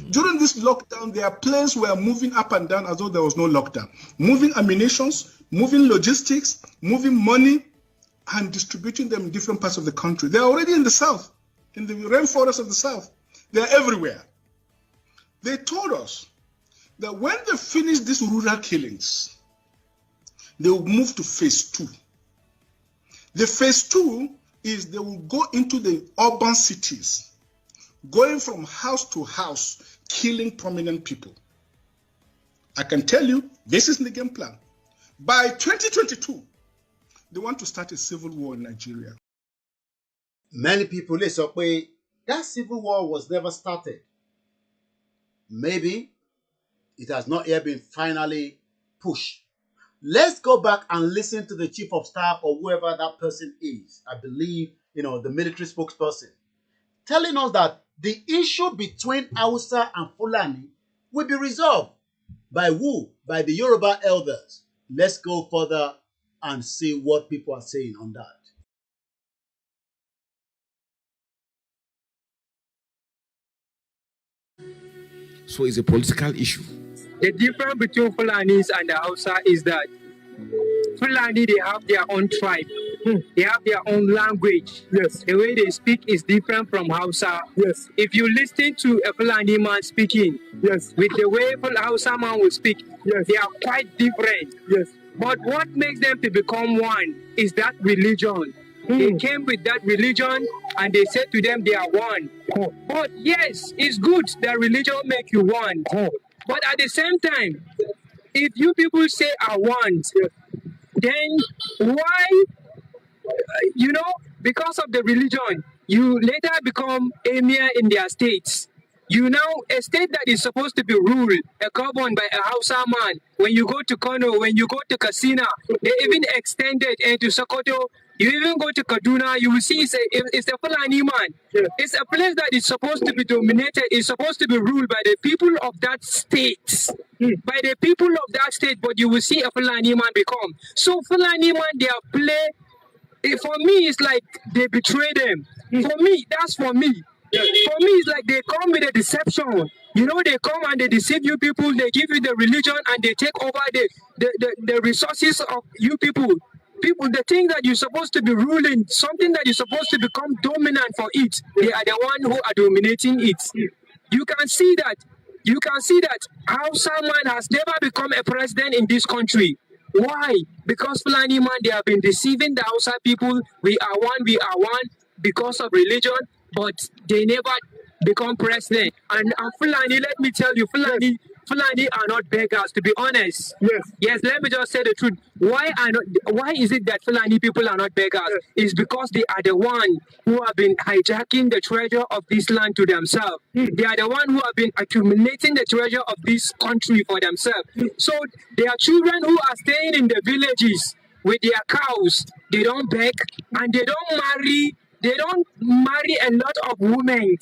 During this lockdown, their planes were moving up and down as though there was no lockdown. Moving ammunitions, moving logistics, moving money, and distributing them in different parts of the country. They're already in the south, in the rainforest of the south. They're everywhere. They told us that when they finish these rural killings, they will move to phase 2. The phase 2 is they will go into the urban cities, going from house to house, killing prominent people. I can tell you, this is the game plan. By 2022, they want to start a civil war in Nigeria. Many people say that civil war was never started. Maybe it has not yet been finally pushed. Let's go back and listen to the chief of staff or whoever that person is. I believe, the military spokesperson, telling us that the issue between Hausa and Fulani will be resolved by who? By the Yoruba elders. Let's go further and see what people are saying on that. So it's a political issue. The difference between Fulanis and the Hausa is that Fulani, they have their own tribe. They have their own language. Yes. The way they speak is different from Hausa. Yes. If you listen to a Fulani man speaking, yes, with the way a Hausa man will speak, yes, they are quite different. Yes. But what makes them to become one is that religion. They came with that religion and they said to them they are one. But yes, it's good that religion make you one. But at the same time, if you people say I want, then why, because of the religion, you later become emir in their states. A state that is supposed to be ruled, governed by a Hausa man. When you go to Kano, when you go to Katsina, they even extended into Sokoto. You even go to Kaduna, you will see it's a Fulani man. It's a place that is supposed to be dominated, is supposed to be ruled by the people of that state. By the people of that state, but you will see a Fulani man become. So Fulani man, they are play. For me, it's like they betray them. For me, that's for me. For me, it's like they come with a deception. They come and they deceive you people, they give you the religion and they take over the resources of you people. The thing that you're supposed to be ruling, something that you're supposed to become dominant for it, they are the one who are dominating it. You can see that Hausa man has never become a president in this country. Why? Because Fulani man, they have been deceiving the Hausa people. We are one, because of religion, but they never become president. And Fulani, let me tell you, Fulani are not beggars, to be honest. Yes, let me just say the truth. Why is it that Fulani people are not beggars? It's because they are the one who have been hijacking the treasure of this land to themselves. They are the one who have been accumulating the treasure of this country for themselves. So there are children who are staying in the villages with their cows. They don't beg and they don't marry. They don't marry a lot of women.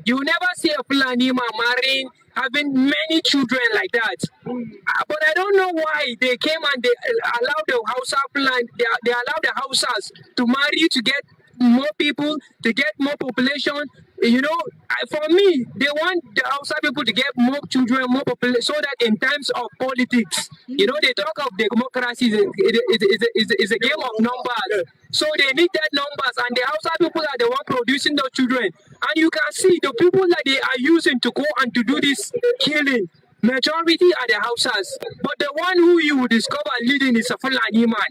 You never see a Fulani man marrying, having many children like that. But I don't know why they came and they allowed the Hausa Fulani, they allowed the Hausas to marry, to get more people, to get more population. For me, they want the Hausa people to get more children, more population, so that in times of politics, they talk of democracy is a game of numbers. So they need that numbers, and the Hausa people are the one producing those children. And you can see the people that they are using to go and to do this killing, majority are the Hausas. But the one who you will discover leading is a Fulani man.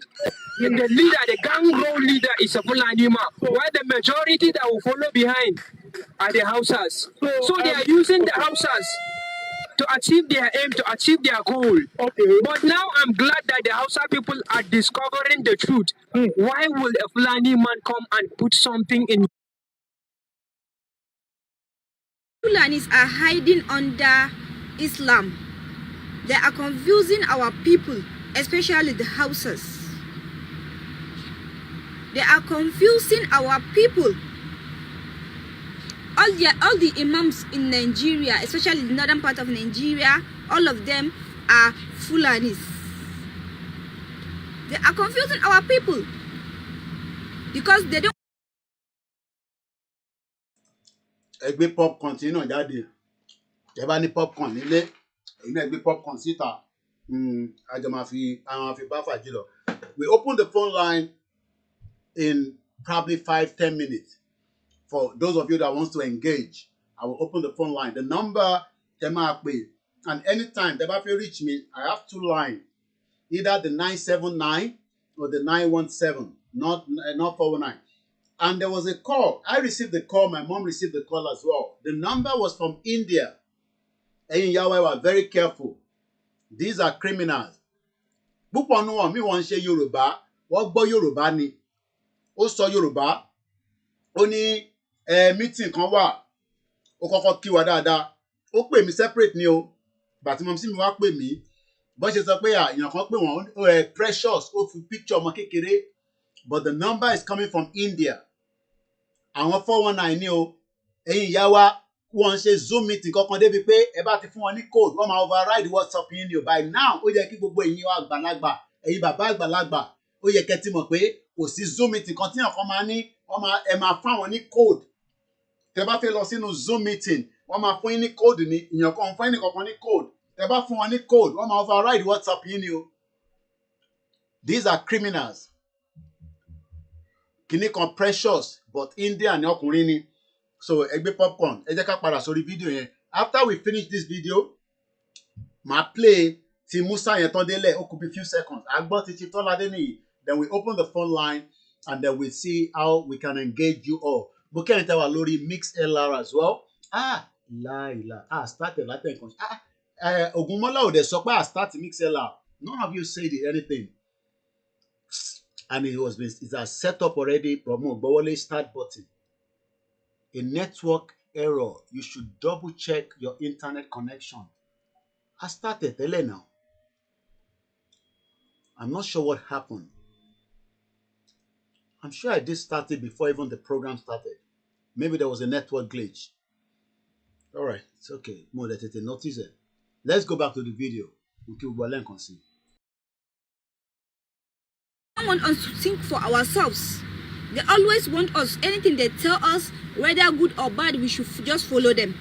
And the leader, the gang road leader is a Fulani man. While the majority that will follow behind are the Hausas. So they are using the Hausas to achieve their aim, to achieve their goal. But now I'm glad that the Hausa people are discovering the truth. Why will a Fulani man come and put something in? Fulanis are hiding under Islam. They are confusing our people, especially the Hausas. They are confusing our people. All the imams in Nigeria, especially the northern part of Nigeria, all of them are Fulanis. They are confusing our people because they don't. Ẹgbẹ́ popcorn tí náà jáde. Ẹ bá ní popcorn nílé, ẹ̀yin náà gbé popcorn síta. Àjọ máa fi bá fàájì lọ. We open the phone line in probably 5-10 minutes. For those of you that wants to engage, I will open the phone line. The number, and anytime they have to reach me, I have two lines, either the 979 or the 917, not 419. And there was a call. I received the call. My mom received the call as well. The number was from India. And Yahweh were very careful. These are criminals. Púpọ̀ nínú wọn mi wọ́n ń ṣe Yorùbá, wọ́n gbọ́ Yorùbá ni. Ó sọ Yorùbá. Ó ní meeting kan wà. Ó kọ́kọ́ kí wa dáadáa. Ó pè mí separate ni o. Bàtí mom sí mi wá pè mí. bó ṣe sọ pé èèyàn kan pé wọ́n Precious ó fi picture ọmọ kékeré but the number is coming from India. Àwọn 419 ní o ẹ̀yin ìyá wa wọ́n ṣe Zoom meeting kankan débi pé ẹ bá ti fún wọn ní code wọ́n máa override WhatsApp yín ni o. By now ó yẹ kí gbogbo ẹ̀yin àgbàlagbà ẹ̀yin bàbá àgbàlagbà ó yẹ kẹ́ ti mọ̀ pé kò sí Zoom meeting kan tí àwọn máa ní ẹ máa fún àwọn ní code. Tẹ́ bá fẹ́ lọ sínú Zoom meeting wọ́n máa fún yín ní code ní ìyàn kan fún yín kankan ní code. Tẹ́ bá fún wọn ní code wọ́n máa override WhatsApp yín ni o. These are criminals. Kìíní kan Precious but India ni ọkùnrin ni. So ẹ gbé popcorn ẹ jẹ́ ká padà sórí fídíò yẹn. After we finish this video màá play ti Musa yẹn tán délẹ̀ ó kù bí few seconds. A gbọ́ ti Chief Tọ́ládé nìyí. Then we open the phone line and then we see how we can engage you all. Mo kẹ́rin tẹ́ wà lórí MixLR as well. Started látẹ̀ nǹkan. Ògúnmọ́lá ò dẹ̀ sọ pé start MixLR. None of you said anything. And it has set up already. Promo Gbowole start button. A network error. You should double check your internet connection. I started tẹ́lẹ̀ now. I'm not sure what happened. I'm sure I did start it before even the program started. Maybe there was a network glitch. All right, it's okay. More let it notice it. Let's go back to the video. They want us to think for ourselves. They always want us, anything they tell us, whether good or bad, we should just follow them.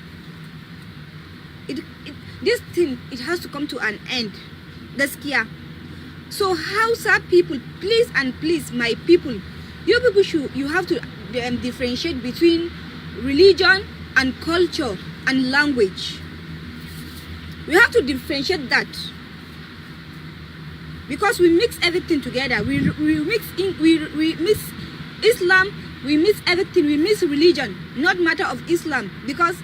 This thing, it has to come to an end. That's clear. So Hausa people, please and please, my people, you people you have to differentiate between religion and culture and language. We have to differentiate that. Because we mix everything together. We mix Islam, we mix everything, we mix religion, not matter of Islam. Because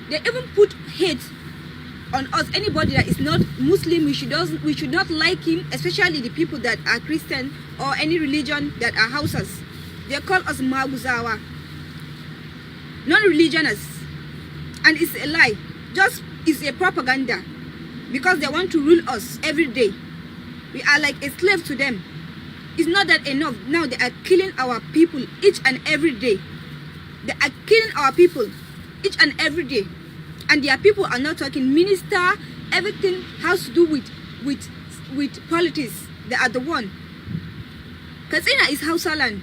they even put hate on us. Anybody that is not Muslim, we should not like him, especially the people that are Christian or any religion that are Hausas. They call us Maguzawa, non-religionists. And it's a lie. Just it's a propaganda. Because they want to rule us every day. We are like a slave to them. It's not that enough. Now they are killing our people each and every day. They are killing our people each and every day. And their people are not talking. Minister, everything has to do with politics. They are the one. Katsina is Hausa land.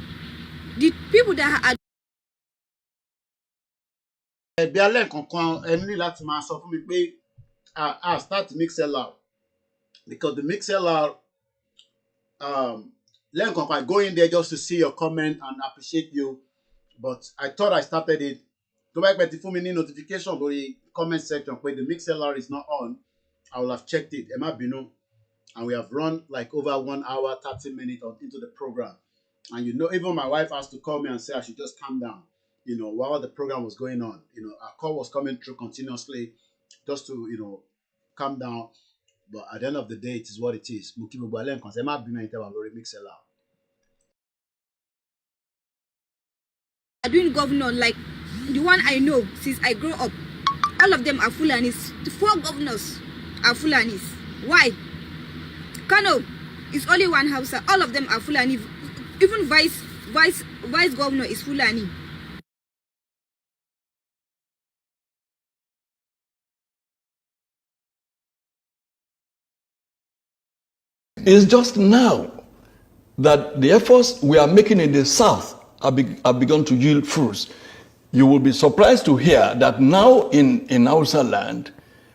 The people that are ẹbí alẹ́ kankan ẹ ní láti máa sọ fún mi pé I start MixLR because the MixLR lẹ́ẹ̀kankan I go in there just to see your comment and appreciate you but I thought I started it tó bá pẹ́ ti fún mi ní notification lórí comment section pé the MixLR is not on I will have checked it ẹ má bínú and we have run like over 1 hour 30 minutes into the program and you know even my wife has to call me and say I should just calm down. You know, while the program was going on, you know, a call was coming through continuously just to, you know, calm down. But at the end of the day, it is what it is. doing governor like the one I know since I grew up. All of them are Fulanis. The 4 governors are Fulanis. Why? Kano is only one house. All of them are Fulani. Even vice governor is Fulani. It's just now that the efforts we are making in the south have begun to yield fruits. You will be surprised to hear that now in Hausa land,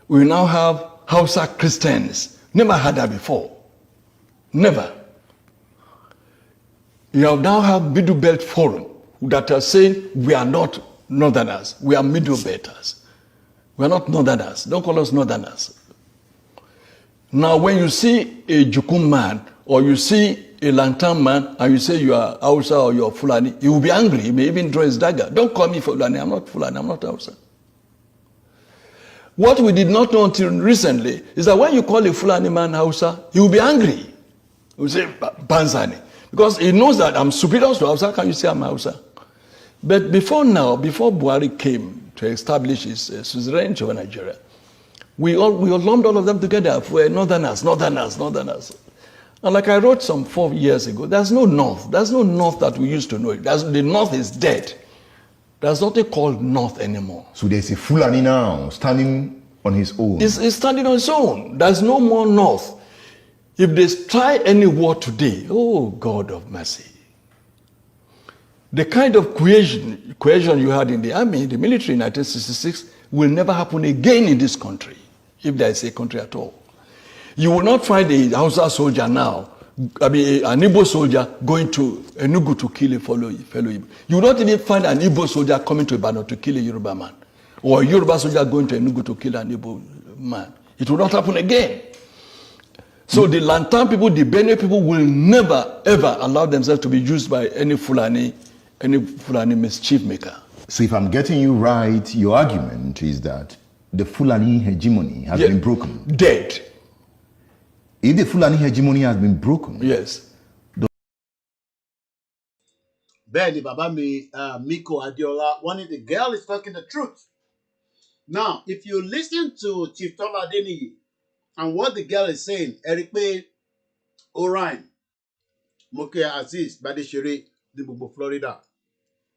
we now have Hausa Christians. Never had that before. Never. You now have Middle Belt Forum that are saying we are not northerners, we are middle belters. We are not northerners. Don't call us northerners. Now, when you see a Jukum man or you see a Lantan man and you say you are Hausa or you are Fulani, he will be angry. He may even draw his dagger. Don't call me Fulani. I'm not Fulani. I'm not Hausa. What we did not know until recently is that when you call a Fulani man Hausa, he will be angry. He will say Banzani. Because he knows that I'm superior to Hausa. How can you say I'm Hausa? But before now, before Buhari came to establish his suzerainty over Nigeria, We all lumped all of them together. We're northerners. And like I wrote some 4 years ago, there's no north. There's no north that we used to know. The north is dead. There's nothing called north anymore. So there's a Fulani now standing on his own. It's standing on its own. There's no more north. If they try any war today, oh God of mercy. The kind of cohesion you had in the army, the military in 1966, will never happen again in this country, if there is a country at all. You will not find a Hausa soldier now, an Igbo soldier going to Enugu to kill a fellow Igbo. You will not even find an Igbo soldier coming to Ibadan to kill a Yoruba man, or a Yoruba soldier going to Enugu to kill an Igbo man. It will not happen again. So the Lantan people, the Benue people will never ever allow themselves to be used by any Fulani mischief maker. So if I'm getting you right, your argument is that the Fulani hegemony has been broken. Dead. If the Fulani hegemony has been broken, yes. Bẹ́ẹ̀ni bàbá mi Miko Adiola, one of the girl is talking the truth. Now, if you listen to Chief Tola Adeniyi and what the girl is saying, Eric Pay, Orion, Moke Aziz, Badeshere, ní gbogbo Florida,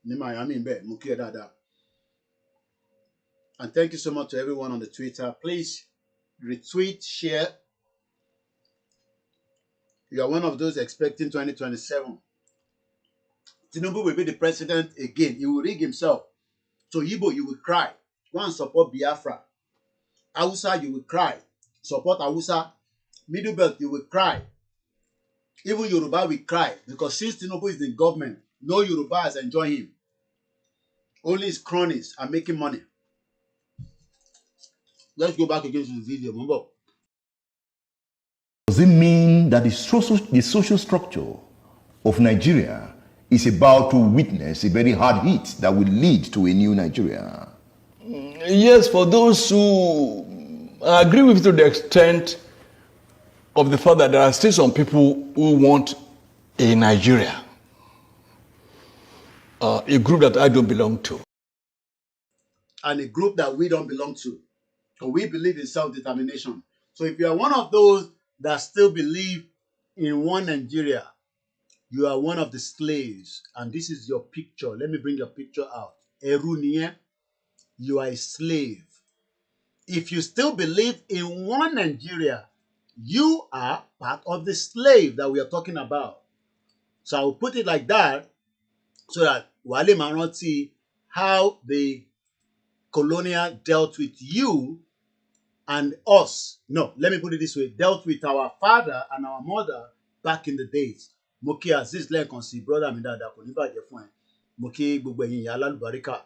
ní Miami, Moke Dada. And thank you so much to everyone on the Twitter. Please retweet, share. You are one of those expecting 2027. Tinubu will be the president again. He will rig himself. So Igbo, you will cry. Go and support Biafra. Hausa, you will cry. Support Hausa. Middle Belt, you will cry. Even Yoruba will cry. Because since Tinubu is in government, no Yorubas enjoy him. Only his cronies are making money. Let's go back again to the video. Remember? Does it mean that the social structure of Nigeria is about to witness a very hard hit that will lead to a new Nigeria? Yes, for those who agree with you to the extent of the fact that there are still some people who want a Nigeria, a group that I don't belong to. And a group that we don't belong to. So we believe in self-determination. So if you are one of those that still believe in one Nigeria, you are one of the slaves. And this is your picture. Let me bring your picture out. Eruniye, you are a slave. If you still believe in one Nigeria, you are part of the slave that we are talking about. So I will put it like that so that Wale Maranti, how the colonial dealt with you and us. No, let me put it this way. Dealt with our father and our mother back in the days. Moki Aziz Lekonsi, brother mi dada kò ní bàjẹ́ fún ẹ. Moki gbogbo ẹ̀yin ìyá alálùbáríkà.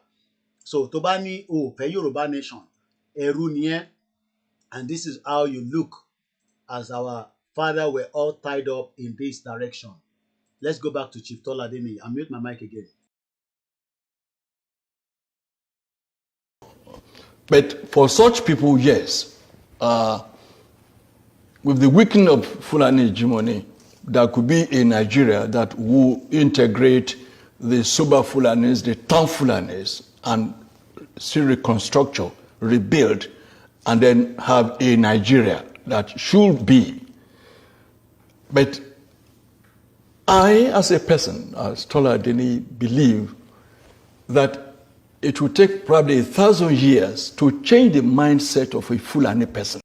So tó bá ní o fẹ́ Yoruba nation, ẹrú ni ẹ́. And this is how you look as our father were all tied up in this direction. Let's go back to Chief Tola Adeniyi. I'll mute my mic again. But for such people, yes, with the weakening of Fulani hegemony, there could be a Nigeria that will integrate the Soba Fulanis, the town Fulanis, and still reconstruct, rebuild, and then have a Nigeria that should be. But I, as a person, as Tola Adeniyi, believe that it will take probably 1,000 years to change the mindset of a Fulani person.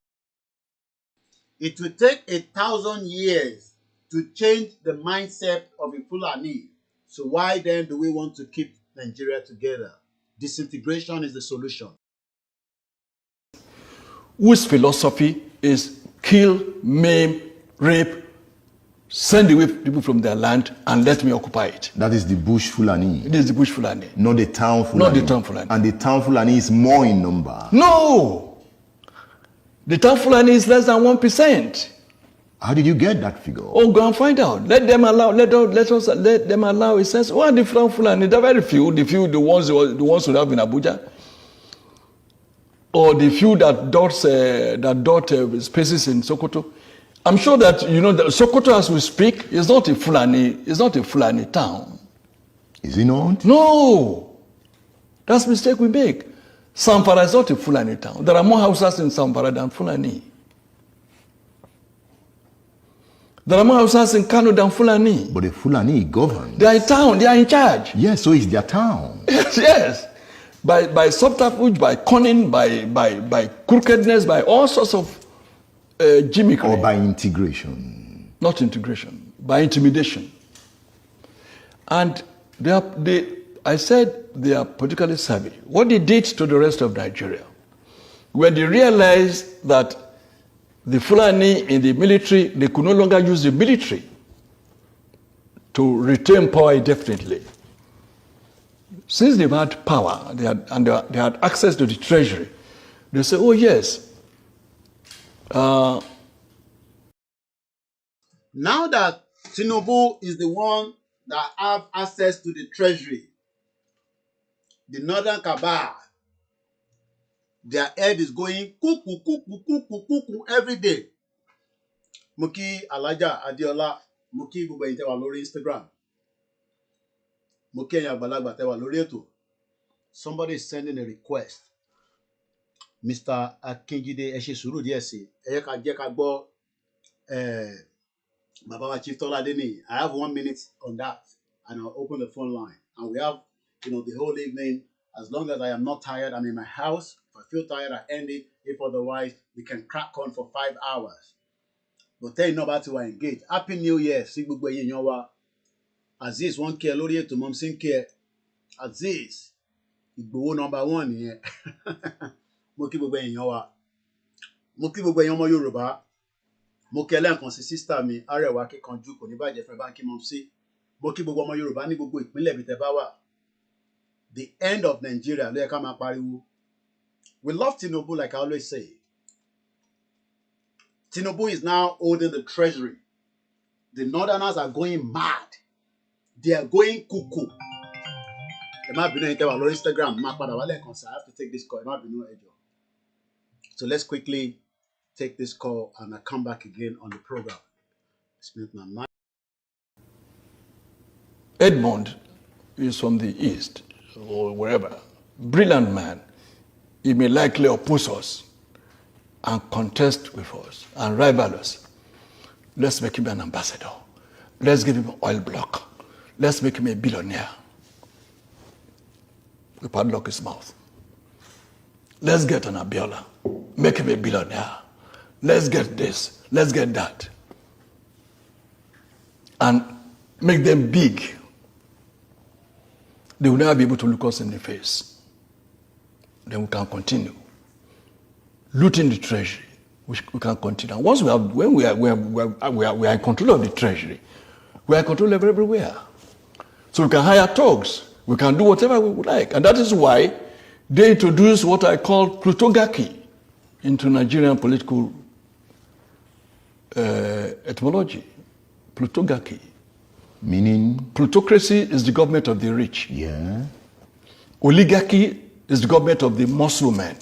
It will take 1,000 years to change the mindset of a Fulani. So why then do we want to keep Nigeria together? Disintegration is the solution. Whose philosophy is kill, maim, rape, send away people from their land and let me occupy it. That is the bush Fulani. It is the bush Fulani. Not the town Fulani. Not the town Fulani. And the town Fulani is more in number. No! The town Fulani is less than 1%. How did you get that figure? Oh, go and find out. Let them allow a sense. What are the town Fulani? There are very few. The ones who have in Abuja. Or the few that dot spaces in Sokoto. I'm sure that you know that Sokoto, as we speak, is not a Fulani town. Is it not? No, that's a mistake we make. Zamfara is not a Fulani town. There are more Hausas in Zamfara than Fulani. There are more Hausas in Kano than Fulani. But the Fulani govern. They are in town. They are in charge. Yes, so it's their town. Yes. By subterfuge, by cunning, by crookedness, by all sorts of gimmickry. Or by integration. Not integration, by intimidation. And I said they are politically savvy. What they did to the rest of Nigeria, when they realized that the Fulani in the military, they could no longer use the military to retain power indefinitely. Since they've had power, they had access to the treasury, they say, oh yes. Now that Tinubu is the one that have access to the treasury, the northern cabal, their head is going cuckoo, cuckoo, cuckoo, cuckoo every day. Muki Alaja Adiola, Muki gbogbo ẹ̀yin tẹ́ wà lórí Instagram. Muki ẹ̀yin àgbàlagbà tẹ́ wà lórí ètò. Somebody is sending a request. Mr. Akinjide, ẹ ṣe sùúrù díẹ̀ sí. Ẹ jẹ́ ká gbọ́ Baba wa Chief Tola Deni. I have 1 minute on that, and I'll open the phone line. And we have, the whole evening. As long as I am not tired, I'm in my house. If I feel tired, I end it. If otherwise, we can crack on for 5 hours. But tell you know about to engage. Happy New Year. Sí gbogbo ẹ̀yin èèyàn wa. Aziz wọ́n kí ẹ lórí ètò mọ́ sí ń kí ẹ. Aziz Ìgbòho #1 nìyẹn. Mo kí gbogbo ẹ̀yin èèyàn wa. Mo kí gbogbo ẹ̀yin ọmọ Yorùbá. Mo kí ẹlẹ́ǹkan sí sísítà mi Arẹwà Kíkanjú kò ní bàjẹ́ fún ẹ bá ń kí mọ́ sí. Mo kí gbogbo ọmọ Yorùbá ní gbogbo ìpínlẹ̀ bí tẹ́ bá wà. The end of Nigeria ló yẹ ká máa pariwo. We love Tinubu, like I always say. Tinubu is now holding the treasury. The northerners are going mad. They are going cuckoo. Ẹ má bínú ẹ̀yin tẹ́ wà lórí Instagram, má padà wálé kan sir. I have to take this call. Ẹ má bínú ẹ jọ̀ọ́. So let's quickly take this call and I come back again on the program. My mind. Edmond is from the east or wherever. Brilliant man. He may likely oppose us and contest with us and rival us. Let's make him an ambassador. Let's give him an oil block. Let's make him a billionaire. We padlock his mouth. Let's get an Abiola. Make him a billionaire. Let's get this. Let's get that. And make them big. They will never be able to look us in the face. Then we can continue. Looting the treasury, we can continue. And once when we are in control of the treasury, we are in control of everywhere. So we can hire thugs. We can do whatever we would like. And that is why they introduced what I call plutocracy into Nigerian political etymology. Plutocracy. Meaning? Plutocracy is the government of the rich. Yeah. Oligarchy is the government of the muscle men.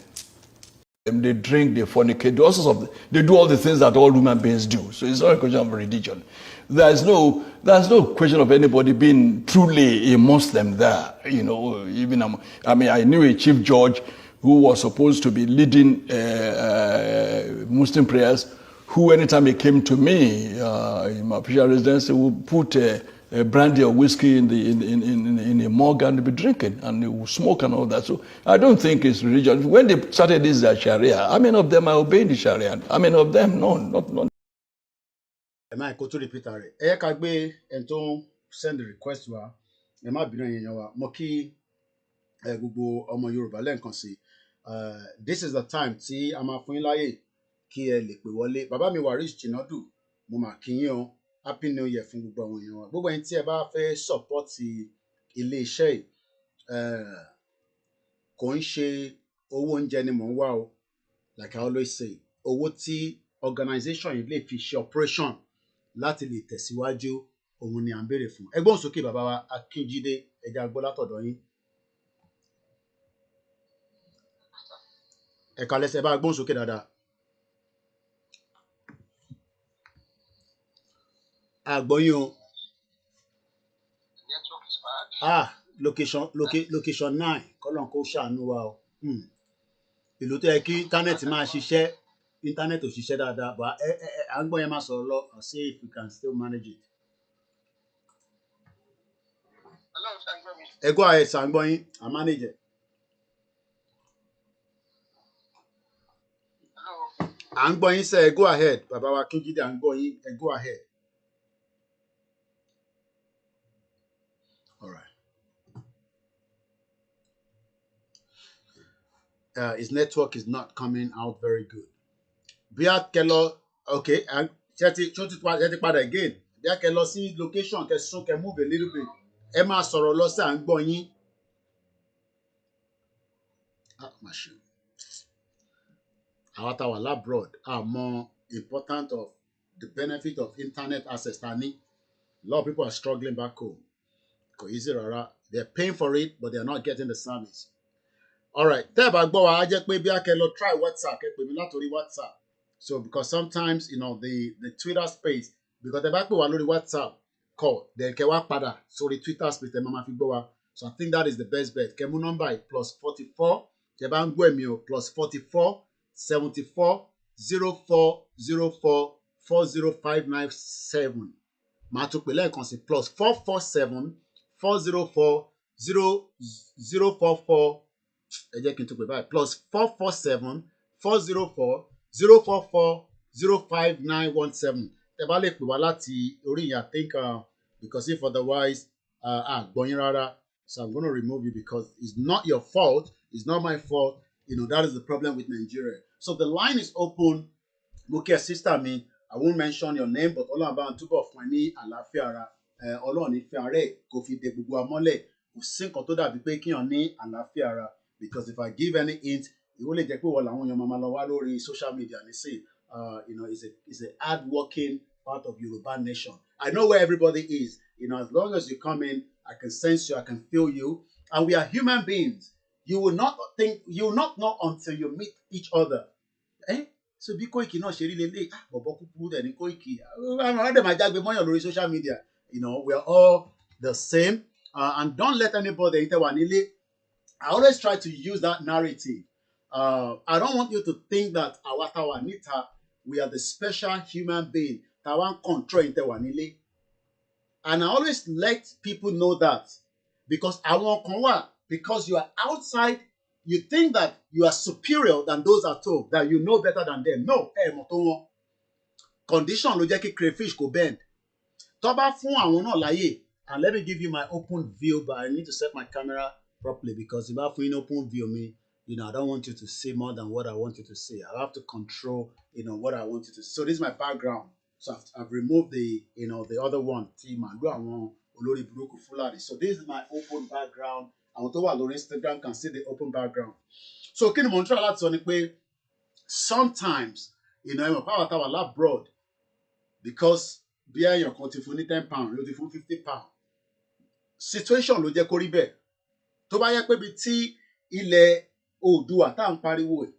They drink, they fornicate, they do all the things that all human beings do. So it's not a question of religion. There's no question of anybody being truly a Muslim there. I knew a chief judge who was supposed to be leading Muslim prayers, who anytime he came to me in my official residence, he would put brandy or whiskey in a mug and be drinking, and they would smoke and all that. So I don't think it's religion. When they started this Sharia, how many of them are obeying the Sharia? How many of them? No, not. Ẹ máa kó tó repeat rẹ̀. Ẹ yẹ ká gbé ẹni tó ń send the request wa. Ẹ má bínú ẹ̀yin èèyàn wa. Mo kí gbogbo ọmọ Yorùbá lẹ́ẹ̀kan sí. This is the time tí a máa fún yín láyè kí ẹ lè pè wọlé. Bàbá mi Waris Jinadu, mo mà kí yín o. Happy New Year fún gbogbo àwọn èèyàn wa. Gbogbo ẹni tí ẹ bá fẹ́ support ilé iṣẹ́ yìí, kò ń ṣe owó oúnjẹ ni mò ń wá o. Like I always say, owó tí organization yìí lè fi ṣe operation láti lè tẹ̀síwájú òun ni à ń béèrè fún. Ẹ gbóhùn sókè bàbá wa Akínjídé, ẹ jẹ́ á gbọ́ látọ̀dọ̀ yín. Ẹ kálẹ́ sẹ́, ẹ bá gbóhùn sókè dáadáa. Àgbọ̀yìn o. Location 9 kọ́lọ́n kó ṣàánú wa o. ìlú tó yẹ kí íńtánẹ́ẹ̀tì máa ṣiṣẹ́ íńtánẹ́ẹ̀tì ò ṣiṣẹ́ dáadáa but à ń gbọ́ yẹn máa sọ̀rọ̀ lọ I'll see if we can still manage it. Ẹ go ahead sir, à ń gbọ́ yín à manage it. À ń gbọ́ yín sir, ẹ go ahead bàbá wa Kíjídé à ń gbọ́ yín ẹ go ahead. All right. His network is not coming out very good. Bí a kẹ lọ okay ṣe ti padà again bí a kẹ lọ sí location kẹ sún kẹ move a little bit ẹ máa sọ̀rọ̀ lọ sí à ń gbọ́ yín. Àwọn táwa labroad are more important of the benefit of internet access ta ní. A lot of people are struggling back home. Kò easy rárá. They're paying for it but they're not getting the service. All right, tẹ́ ẹ bá gbọ́ wa á jẹ́ pé bí a kẹ lọ try WhatsApp kẹ pè mí látòrí WhatsApp. So because sometimes the Twitter space because tẹ́ bá pè wá lórí WhatsApp call then kẹ wá padà sórí Twitter space tẹ́ máa fi gbọ́ wa. So I think that is the best bet. Kẹ mú nọ́mbà yìí +44 tẹ́ bá ń gbọ́ èmi o +44 74 04 04 40597. Màá tún pè lẹ́ẹ̀kan sí +447 404 0044. Ẹ jẹ́ kí n tún pè báyìí +447 404 044 05917. Tẹ́ bá lè pè wá láti orí yẹn I think because if otherwise gbọ́yìn rárá so I'm going to remove you because it's not your fault, it's not my fault. That is the problem with Nigeria. So the line is open. Mo kí ẹ sister mi, I won't mention your name but Ọlọ́run bá ń túbọ̀ fún ẹ ní àlàáfíà ara. Ọlọ́run ní fi àárẹ̀ kò fi dè gbogbo amọ́lẹ̀. Kò sí nǹkan tó dàbí pé kíyàn ní àlàáfíà ara because if I give any hint ìwọ lè jẹ́ pé wọ́n làwọn èèyàn máa lọ wá lórí social media nísìn. It's a hard working part of Yoruba nation. I know where everybody is. As long as you come in, I can sense you, I can feel you, and we are human beings. You will not know until you meet each other. So bí Koiki náà ṣe rí lélẹ̀ bọ̀bọ̀ kúkúrú dẹ̀ ní Koiki àwọn ọ̀dẹ̀ máa jágbe mọ́yàn lórí social media. We are all the same and don't let anybody ẹ̀yin tẹ́ wà nílé. I always try to use that narrative. I don't want you to think that àwa tá wà níta we are the special human being that wọ́n control ẹ̀yin tẹ́ wà nílé. And I always let people know that because àwọn kan wà because you are outside, you think that you are superior than those at home, that you know better than them. No, mọ̀ tó wọn. Condition ló jẹ́ kí crayfish kò bend. Tó bá fún àwọn náà láyè, and let me give you my open view, but I need to set my camera properly because if I fún yín open view me, I don't want you to see more than what I want you to see. I have to control, what I want you to see. So this is my background. So I've removed the other one. So this is my open background. Àwọn tó wà lórí Instagram can see the open background. So kí ni mo ń try láti sọ ni pé sometimes ẹ̀mọ̀ power tower labroad because bí èèyàn kan ti fún ní £10 ló ti fún £50 situation ló jẹ́ kó rí bẹ́ẹ̀ tó bá yẹ pé bí tí ilẹ̀ Oòduà tá à ń pariwo ẹ̀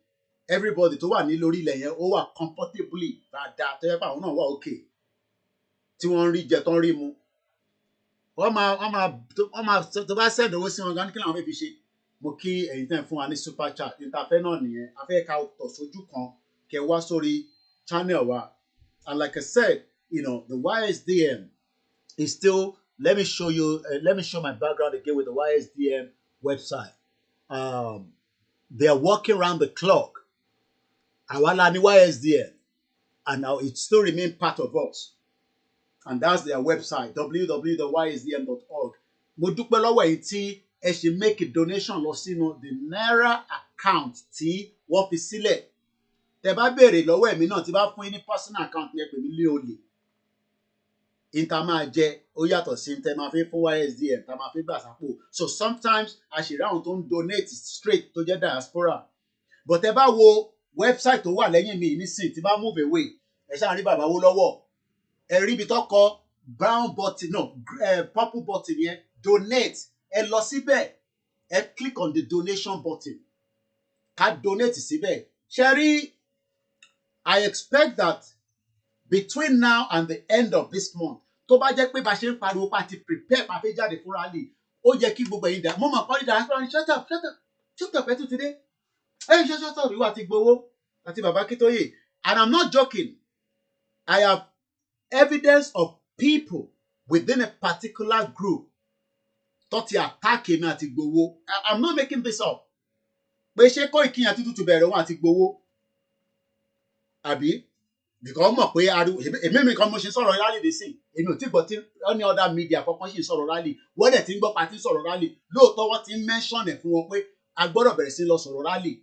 everybody tó wà ní lórí ilẹ̀ yẹn ó wà comfortably dáadáa tó yẹ pé àwọn náà wà okay tí wọ́n ń rí jẹ tó ń rí mu wọ́n máa tó bá send owó sí wọn gan kí làwọn fẹ́ fi ṣe. Mo kí ẹ̀yin tẹ́ ń fún wa ní super chat ìtafẹ́ náà nìyẹn a fẹ́ ká tọ̀ sójú kan kẹ wá sórí channel wa and like I said the YSDM is still let me show my background again with the YSDM website. They are working around the clock. Àwa la ní YSDM and now it still remain part of us. And that's their website www.ysdm.org. Mo dúpẹ́ lọ́wọ́ ẹ̀yin tí ẹ ṣe make a donation lọ sínú the Naira account tí wọ́n fi sílẹ̀. Tẹ́ bá béèrè lọ́wọ́ ẹ̀mí náà tí bá fún yín ní personal account yẹn pè mí lé olè. Ìta máa jẹ ó yàtọ̀ sí tẹ́ máa fi fún YSDM tá máa fi gbà sápò. So sometimes àṣírí àwọn tó ń donate straight tó jẹ́ diaspora. But tẹ́ bá wo website tó wà lẹ́yìn mi nísìn tí bá move away ẹ ṣáà rí bàbá wó lọ́wọ́. Ẹ rí ibi tó kọ brown button purple button yẹn donate ẹ lọ síbẹ̀ ẹ click on the donation button ká donate síbẹ̀. Ṣé rí I expect that between now and the end of this month tó bá jẹ́ pé bá ṣe ń pariwo pa ti prepare pa fẹ́ jáde fún rally ó jẹ́ kí gbogbo ẹ̀yin dà mo mọ̀ kọ́ ní diaspora ní shut up ẹ tún ti dé Ẹ ṣe ṣọ́tọ̀ rí wa ti gbowó àti bàbá Akintoye. And I'm not joking. I have evidence of people within a particular group tó ti attack èmi àti gbowó. I'm not making this up. Pé ṣé Koiki àti tútù bẹ̀rẹ̀ wọn àti gbowó? Àbí? Because mọ̀ pé èmi mi kan mo ṣe sọ̀rọ̀ rally dé sí. Èmi ò tí gbọ́ tí any other media kankan ṣì sọ̀rọ̀ rally. Wọ́n dẹ̀ ti ń gbọ́ pàtí sọ̀rọ̀ rally. Lóòótọ́ wọ́n ti ń mention ẹ̀ fún wọn pé a gbọ́dọ̀ bẹ̀rẹ̀ sí lọ sọ̀rọ̀ rally.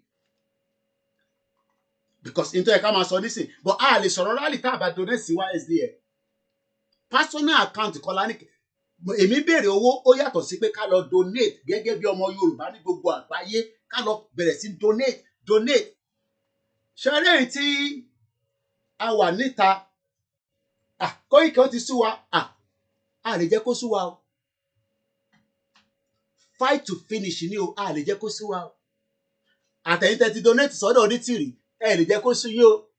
Because into ẹ̀ ká máa sọ nísìn. But a lè sọ̀rọ̀ rally tá a bá donate sí YSDF. Personal account Kọ́lá ní èmi béèrè owó ó yàtọ̀ sí pé ká lọ donate gẹ́gẹ́ bí ọmọ Yorùbá ní gbogbo àgbáyé ká lọ bẹ̀rẹ̀ sí donate. Ṣẹ́rẹ́ tí a wà níta Koiki ó ti sú wa a lè jẹ́ kó sú wa o. Fight to finish ni o a lè jẹ́ kó sú wa o. Àtẹ̀yìntẹ̀ ti donate sọ́dọ̀ onítìrì ẹ lè jẹ́ kó sú yín o.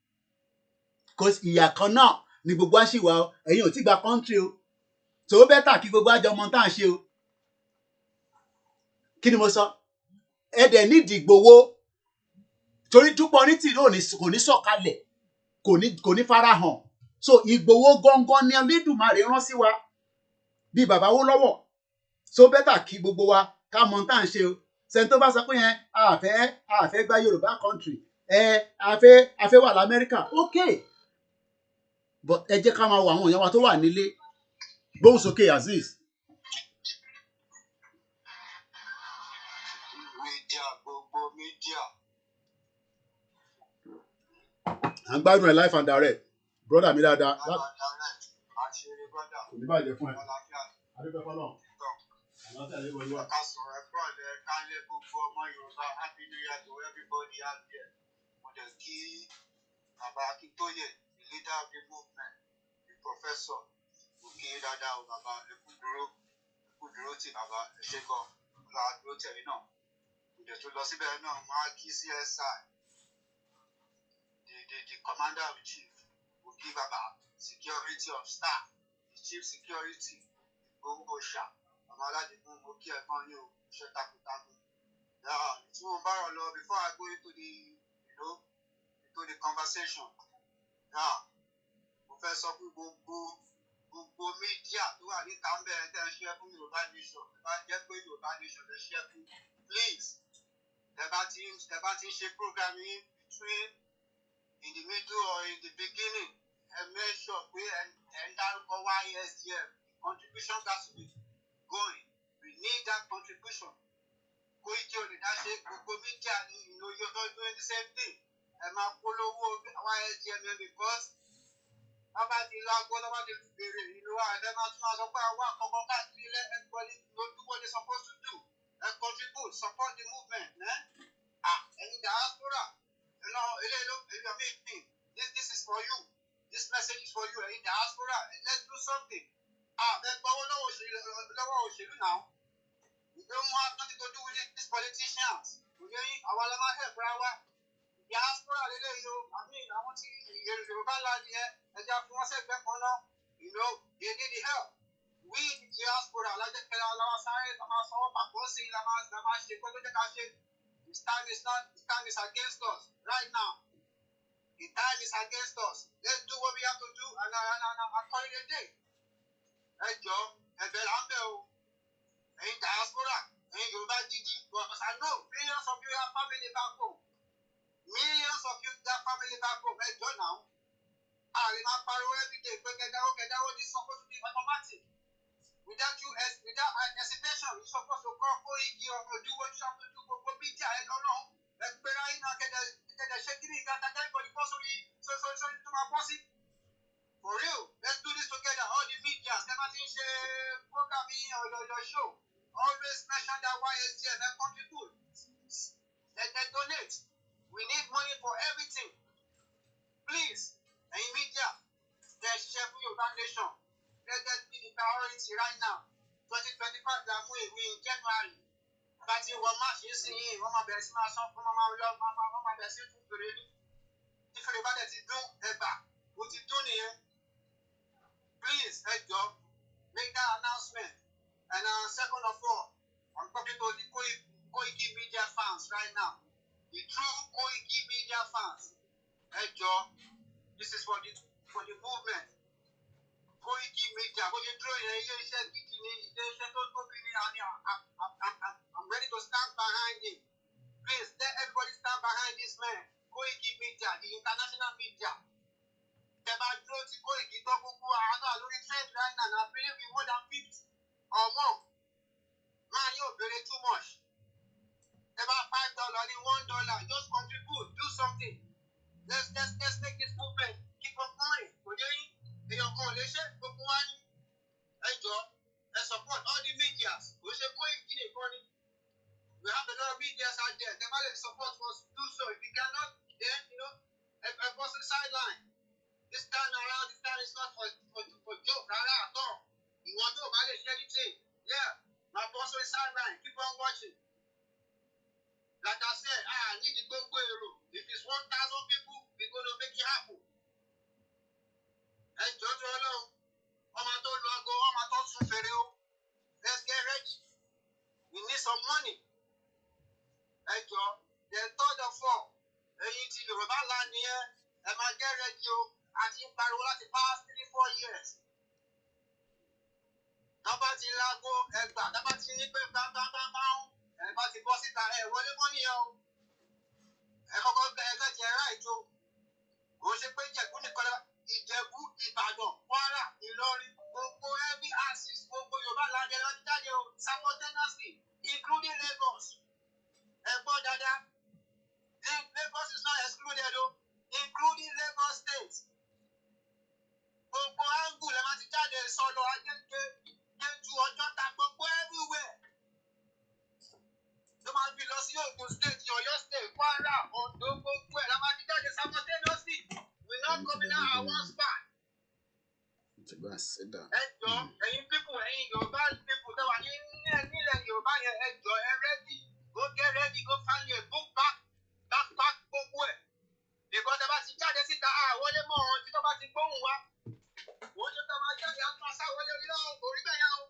Because ìyà kan náà ni gbogbo wa ṣì wà o ẹ̀yin ò tí gba country o. So bẹ́tà kí gbogbo àjọ ọmọ tá à ń ṣe o. Kí ni mo sọ? Ẹ dẹ̀ nídìí Ìgbòho torí túpọ̀ onítìrì kò ní sọ̀kalẹ̀ kò ní farahàn. So Ìgbòho gangan ni Olódùmarè rán sí wa bí bàbá wó lọ́wọ́. So bẹ́tà kí gbogbo wa ká mọ tá à ń ṣe o. Sẹ́ni tó bá sọ pé yẹn a fẹ́ gba Yorùbá country a fẹ́ wà l'Amẹ́ríkà okay. But ẹ jẹ́ ká máa wo àwọn èèyàn wa tó wà nílé. Gbóhùn sókè Azeez. À ń gbádùn ẹ̀ life and direct. Brother mi dáadáa. Kò ní bàjẹ́ fún ẹ. Adúgbò fọlọ́. Àlọ́ tẹ̀lé wọlé wa. Happy New Year to everybody out there. Mo dẹ̀ kí Bàbá Akintoye, the leader of the movement, the professor. Mo kí dáadáa o bàbá ẹ kú dúró tì bàbá ẹ ṣé gan. Ọlá dúró tẹ̀yìn náà. Mo dẹ̀ tún lọ síbẹ̀ náà máa kí CSI. The commander of chief. Mo kí bàbá security of staff. The chief security. Gbogbo Òòṣà. Ọmọ aládìgún mo kí ẹ gan ní o. Iṣẹ́ takuntakun. Tí mo bá rọ̀ lọ before I go into the conversation. Mo fẹ́ sọ fún gbogbo mídíà tó wà níta ń bẹ̀rẹ̀ tẹ́ ń ṣe fún Yorùbá nation. Ẹ bá jẹ́ pé Yorùbá nation lè ṣe fún please. Ẹ bá ti ń ṣe program yín between in the middle or in the beginning. Ẹ make sure pé ẹ ń dárúkọ YSDF. Contribution has to be going. We need that contribution. Koiki ò lè dá ṣe gbogbo mídíà ní you're doing the same thing. Ẹ máa polówó YSDM because bàbá ti lọ agbó bàbá ti bèrè ìlú wa ẹ máa tún máa sọ pé àwọn àkọ́kọ́ káàkiri ilé everybody no do what they supposed to do. Contribute, support the movement. Ẹ̀yin diaspora, this is for you. This message is for you. Ẹ̀yin diaspora, let's do something. Ẹ gbọ́wọ́ lọ́wọ́ òṣèlú now. We don't have nothing to do with these politicians. Àwọn ọlọ́mọ ẹ̀fọ́ wa. Diaspora lele yo. Àwọn tí Yorùbá land yẹn ẹja fún wọn sẹ́gbẹ́ kan náà. They need the help. We the diaspora lájẹ́ kẹlẹ́ ọlọ́wọ́ sáré la máa sanwó pàpọ̀ sí la máa ṣe kó tó jẹ́ ká ṣe. The time is against us right now. The time is against us. Let's do what we have to do and call it a day. Ẹ jọ ẹ̀bẹ̀ là ń bẹ̀ o. Ẹ̀yin diaspora, ẹ̀yin Yorùbá gidi, because I know millions of you have family back home. Millions of you got family back home. Ẹ jọ now. Àrè máa pariwo every day pé kẹdáwó this is supposed to be automatic. Without hesitation, you're supposed to call Koiki or do what you have to do. Go media, I don't know. Let's pray right now. Get the shaking in that everybody possibly so to my bossy. For real, let's do this together. All the media, never share programming or your show. Always mention that YSDM and contribute. Let them donate. We need money for everything. Please, and media, let's share for your foundation. Let that be the priority right now. 2025, we in January. But you will match you see, one best master from my best to really. If you ever let it do, ever. What you do here? Please, head job, make that announcement. And second of all, I'm talking to the Koiki media fans right now. The true Koiki media fans, this is for the movement. Koiki media, but you draw your I'm ready to stand behind him. Please let everybody stand behind this man. Koiki media, the international media. Koiki trend right now. I believe in more than 50 or more. Man, you're very too much. About $5 $1. Just contribute, do something. Let's make this movement keep on going. Your coalition, let's support all the medias. We have a lot of medias out there. They might support us do so. If you cannot, then a person sideline. This time around, this time is not for joke, at all. You want to manage anything? Yeah, my boss is sideline. Keep on watching. Like I said, I need to go Guero. If it's 1,000 people, we're going to make it happen. And George Rolo, let's get ready. We need some money. And then third of all, the Yoruba land here, and I get ready. I think Parola the past 3-4 years. Nobody lago, nobody need to and but the boss is what the money out. And how got the right to go to Ìjẹ̀bú, Ìbàdàn, Kwara, Ìlọrin, gbogbo every axis, gbogbo Yorùbá land ẹ̀rọ jáde simultaneously, including Lagos. Ẹ̀gbọ́n dada, Lagos is not excluded including Lagos State. Gbogbo angle ẹ̀ máa ti jáde sọ̀lọ̀ Agége, Kétu, Ọjọ́ta, gbogbo everywhere. Tó máa fi lọ sí Ògùn State, Ọ̀yọ́ State, Kwara, Oǹdó, gbogbo ẹ̀ la máa ti jáde simultaneously. We're not coming out at one spot. Ẹ̀yin people, ẹ̀yin Yorùbá people tó wà nílẹ̀ Yorùbá yẹn ẹ ready. Go get ready, go find your book backpack gbogbo ẹ̀. Because ẹ bá ti jáde síta àwọlé mọ́ ọ tí tó bá ti gbóhùn wá. Wọ́n ṣe tó máa jáde àti máa sáwọlé orí bẹ́ẹ̀ yẹn o.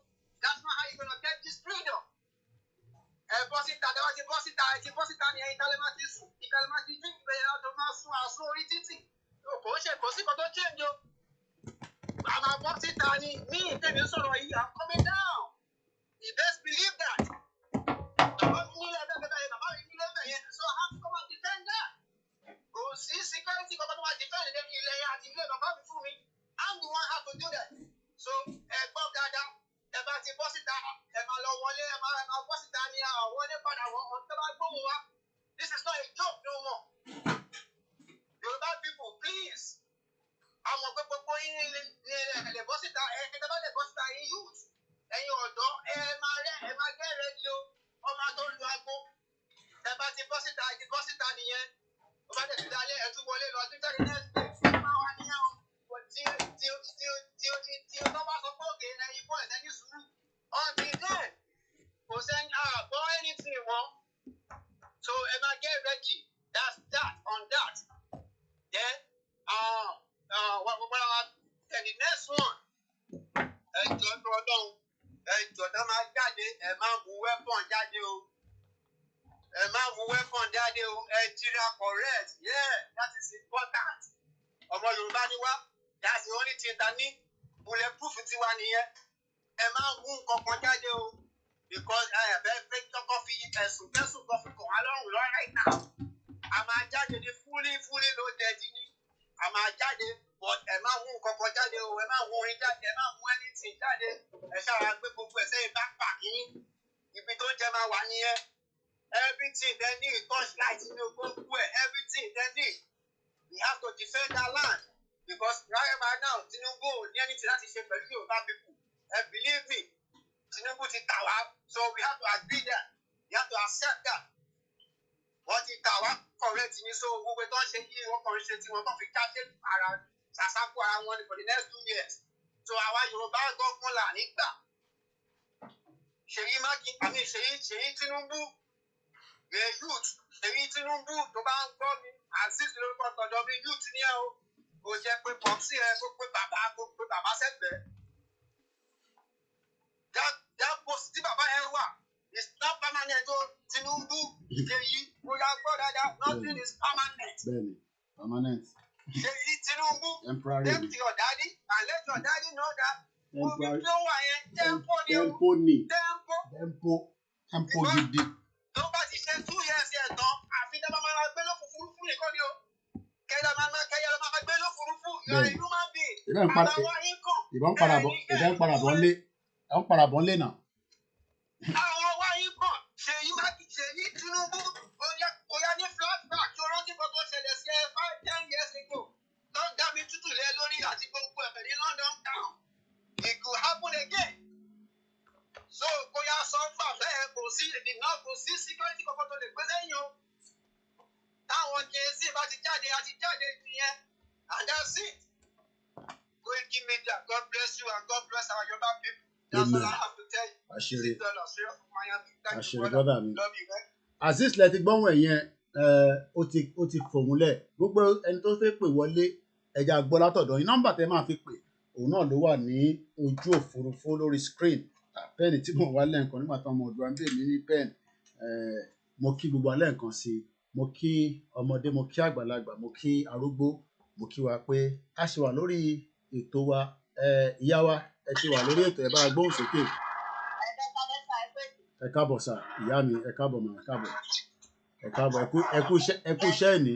That's not how you gonna get this freedom. Bọ́ síta, ẹ bá ti bọ́ síta ni ẹ̀yin tálẹ́ máa ti sùn. Ìkàlẹ́ máa ti dín ìgbẹ́yẹ̀ ọ̀dọ̀ máa sún àsún orí títì. Kò sí kan tó change o. Àmà bọ́ síta ni mí ìtẹ̀mí sọ̀rọ̀ yìí, I'm coming down. You best believe that. Bàbá mi nílẹ̀ bẹ́ẹ̀ so I have to come and defend that. Kò sí security kankan tó máa defend lẹ́nu ilẹ̀ yẹn àti ilé bàbá mi fún mi. I'm the one how to do that. So gbọ́ dáadáa, ẹ bá ti bọ́ síta, ẹ máa lọ wọlé, ẹ máa bọ́ síta ni wọlé padà wọ́n tó bá gbóhùn wá. This is not a joke no more. Yorùbá people, please. Àwọn ọ̀gbẹ́ gbogbo yín lè bọ́ síta, ẹ̀ẹ́dẹ́ bá lè bọ́ síta yín youth. Ẹ̀yin ọ̀dọ́, ẹ máa gẹ́ rẹ́dí o, ọmọ tó lu aago. Ẹ bá ti bọ́ síta nìyẹn. Ó bá tẹ̀sí dalẹ̀ ẹ̀ tún wọlé lọ, tún jáde next day. Ẹ máa wà níyẹn o. Tí o tó bá sọ pé òkè ẹ̀yin bọ́ ẹ̀sẹ̀ ní sùúrù. Until then, kò sẹ́ni àgbọ̀ anything wọn. So ẹ máa get ready. That's that on that. Then, the next one, ẹjọ́ tó ọlọ́run, ẹjọ́ tó máa jáde, ẹ máa mú weapon jáde o. Ẹ máa mú weapon jáde o. Ẹ jíra correct. Yeah, that is important. Ọmọ Yorùbá ni wá. That's the only thing that need bulletproof tiwa nìyẹn. Ẹ máa mú nǹkan kan jáde o. Because fẹ́ kọ́kọ́ fi ẹ̀sùn kan fi kàn wá lọ́rùn right now. A máa jáde ní fully loaded ni. A máa jáde, but ẹ máa mú nǹkan kan jáde o. Ẹ máa mú orin jáde, ẹ máa mú anything jáde. Ẹ ṣáà gbé gbogbo ẹ̀ sẹ́yìn backpack yín. Ibi tó jẹ́ máa wà nìyẹn. Everything they need, torchlight ní gbogbo ẹ̀, everything they need. We have to defend our land. Because right now, Tinubu ò ní anything láti ṣe pẹ̀lú Yorùbá people. Believe me, Tinubu ti tà wá. So we have to agree that. We have to accept that. Wọ́n ti tà wá correct ni, so gbogbo tó ń ṣe yí wọ́n kàn ń ṣe tí wọ́n kàn fi jáde ṣàṣàkó ara wọn for the next 2 years. So àwa Yorùbá gbọ́gbọ́n là nígbà. Ṣèyí Tinubu, the youth, Ṣèyí Tinubu tó bá ń gbọ́ mi, Azeez lórúkọ tọ̀dọ̀ mi youth ni ẹ o. Kò jẹ́ pé pọ̀psí ẹ, kó pé bàbá sẹ́gbẹ̀ẹ́. That post tí bàbá yẹn wà is not permanent o. Tinubu, Ṣèyí, bóyá gbọ́ dáadáa, nothing is permanent. Bẹ́ẹ̀ni, permanent. Ṣèyí Tinubu, Temporary. left your daddy and let your daddy know that Temporary. tempo ni o. Tempo ni. Tempo. Tempo gidi. Tó bá ti ṣe 2 years yẹn tán, àfi tẹ́ bá máa gbé lófurufú nìkan ni o. Kẹ́yà ló máa gbé lófurufú. You are a human being. Àtàwọn yín kàn. Ìbọn padà bọ̀ lé náà. Àwọn wáyé kàn Ṣèyí Tinubu oya ní flashback tó rántí kan tó ṣẹlẹ̀ sí 5-10 years ago. Tó ń dá mi tútù lé lórí àti gbogbo ẹ̀fẹ̀ ní London town. It could happen again. So bóyá sọ́fà bẹ́ẹ̀ kò sí security kankan tó lè gbé lẹ́yìn o. Táwọn KC bá ti jáde nìyẹn. And that's it. Koikimedia, God bless you and God bless our Yoruba people. That's all I have to tell you. Àṣírí Àṣírí brother mi. Azeez lẹ ti gbọ́n ẹ̀yẹn ó ti fòmúlẹ̀ gbogbo ẹni tó fẹ́ pè wọlé ẹja gbọ́ látọ̀dọ̀ yín nọ́mbà tẹ́ máa fi pè òun náà ló wà ní ojú òfurufú lórí screen pẹ́ẹ̀nì tí mo wá lẹ́ẹ̀kan nígbà tó ọmọ ọdún àbí èmi ní pẹ́ẹ̀nì mo kí gbogbo alẹ́ nǹkan sí i mo kí ọmọdé mo kí àgbàlagbà mo kí arúgbó mo kí wa pé a ṣe wà lórí ètò wa ìyá wa ẹ ti wà lórí ètò ẹ bá gbóhùn sókè ẹ káàbọ̀ sà ìyá mi ẹ káàbọ̀ mà ẹ káàbọ̀ ẹ kú iṣẹ́ ìní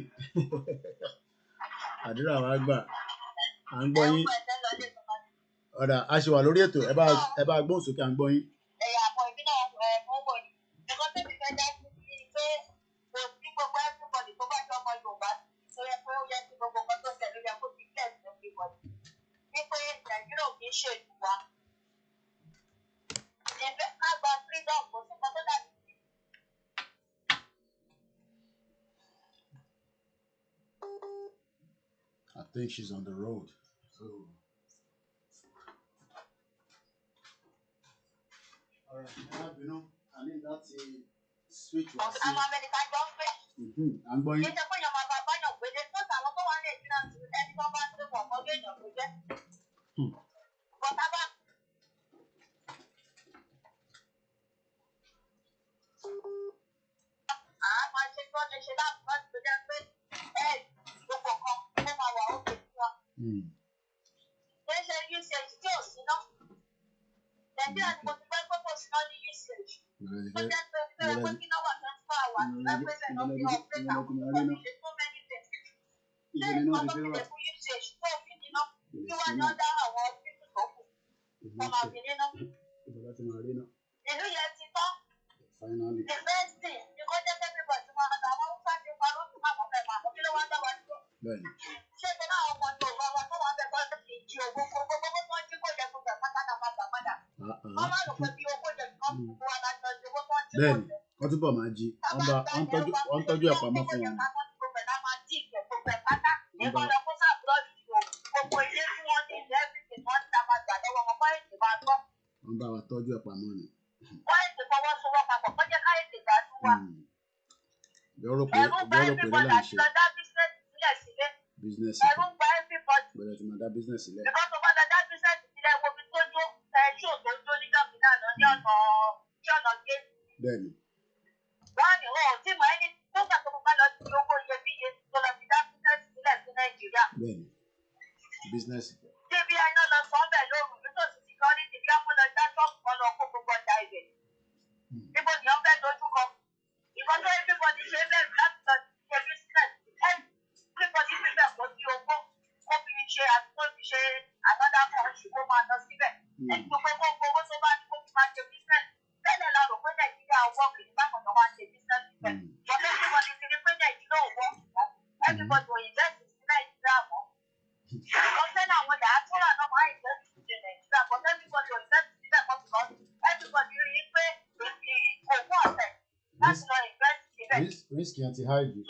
àdúrà wa gbà à ń gbọ́ yín ọ̀dà a ṣe wà lórí ètò ẹ bá gbóhùn sókè à ń gbọ́ yín. I think she's on the road. So. All right, I need that switch. I'm going. Bẹ́ẹ̀ni wọ́n túbọ̀ máa jí wọ́n tọ́jú ẹ̀ pamọ́ fún wọn. Wọ́n bá wa tọ́jú ẹ̀ pamọ́ ni. Bẹ́ẹ̀ rò pé ló là ń ṣe. Business bẹ̀rẹ̀ tí máa dá business sílẹ̀. Bẹ́ẹ̀ni. Bẹ́ẹ̀ni. Business. Risk yẹn ti high jù.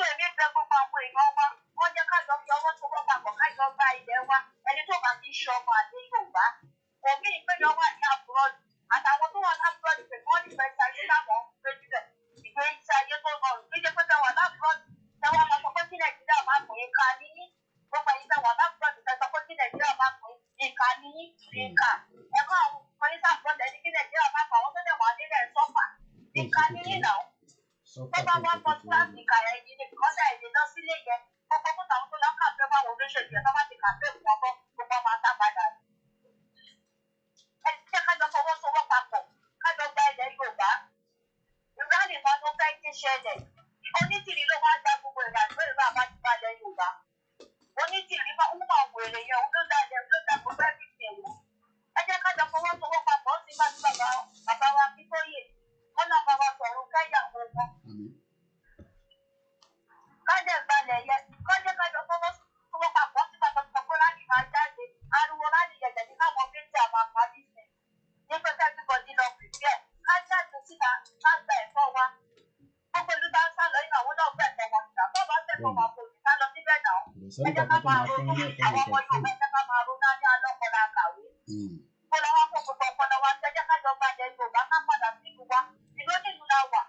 tó bá wá pọ̀ sí áfíríkà ẹ̀yìn ní kọ́dà èdè lọ sílé yẹn gbogbo fún àwọn tó lọ kàfé fáwọn olóṣèlú yẹn tó bá ti kàfé fún ọkọ gbogbo máa tá padà. ẹ jẹ́ kájọ fọwọ́sowọ́papọ̀ kájọ gba ilẹ̀ Yorùbá ìránì kan tó fẹ́ ti ṣẹlẹ̀ onítìrí ló máa ń gba gbogbo ìrìnàjò ìlú àbájúbalẹ̀ Yorùbá onítìrí máa ń wà wèrè yẹn òun ló dá gbogbo ẹbí tẹ̀wọ́ ẹ jẹ́ kájọ fọwọ́sowọ́papọ̀ ó sì bá ti bàbá wa Akintoye wọn náà bá wa sọ̀rọ̀ kẹ́yàwó wọn. kájẹ gbalẹ̀ yẹn kájọ fọwọ́sowọ́papọ̀ ó sì bá tọkọ láti máa jáde ariwo láti yẹ̀yẹ̀ ní káwọn méjì àwọn àpárí sí ní pẹ́pẹ́ bíbọ̀dì lọ pìpẹ́ kájẹ tó síta kágbà ẹ̀fọ́ wa gbogbo ìlú bá ń sá lọ inú àwọn náà gbẹ̀tẹ̀ wọn síta tó bá fẹ́ fọ́ wọn kò ní ká lọ síbẹ̀ náà ẹ jẹ́ ká máa ronú àwọn ọmọ Yorùbá ẹ jẹ́ ká máa ronú ní alọ́kọ̀ọ́lá kàwé kó lọ́wọ́ fún gbogbo ọpọlọ wa ẹ jẹ́ ká jọ gbalẹ̀ Yorùbá ká padà sí ìlú wa ìlú nílùú la wà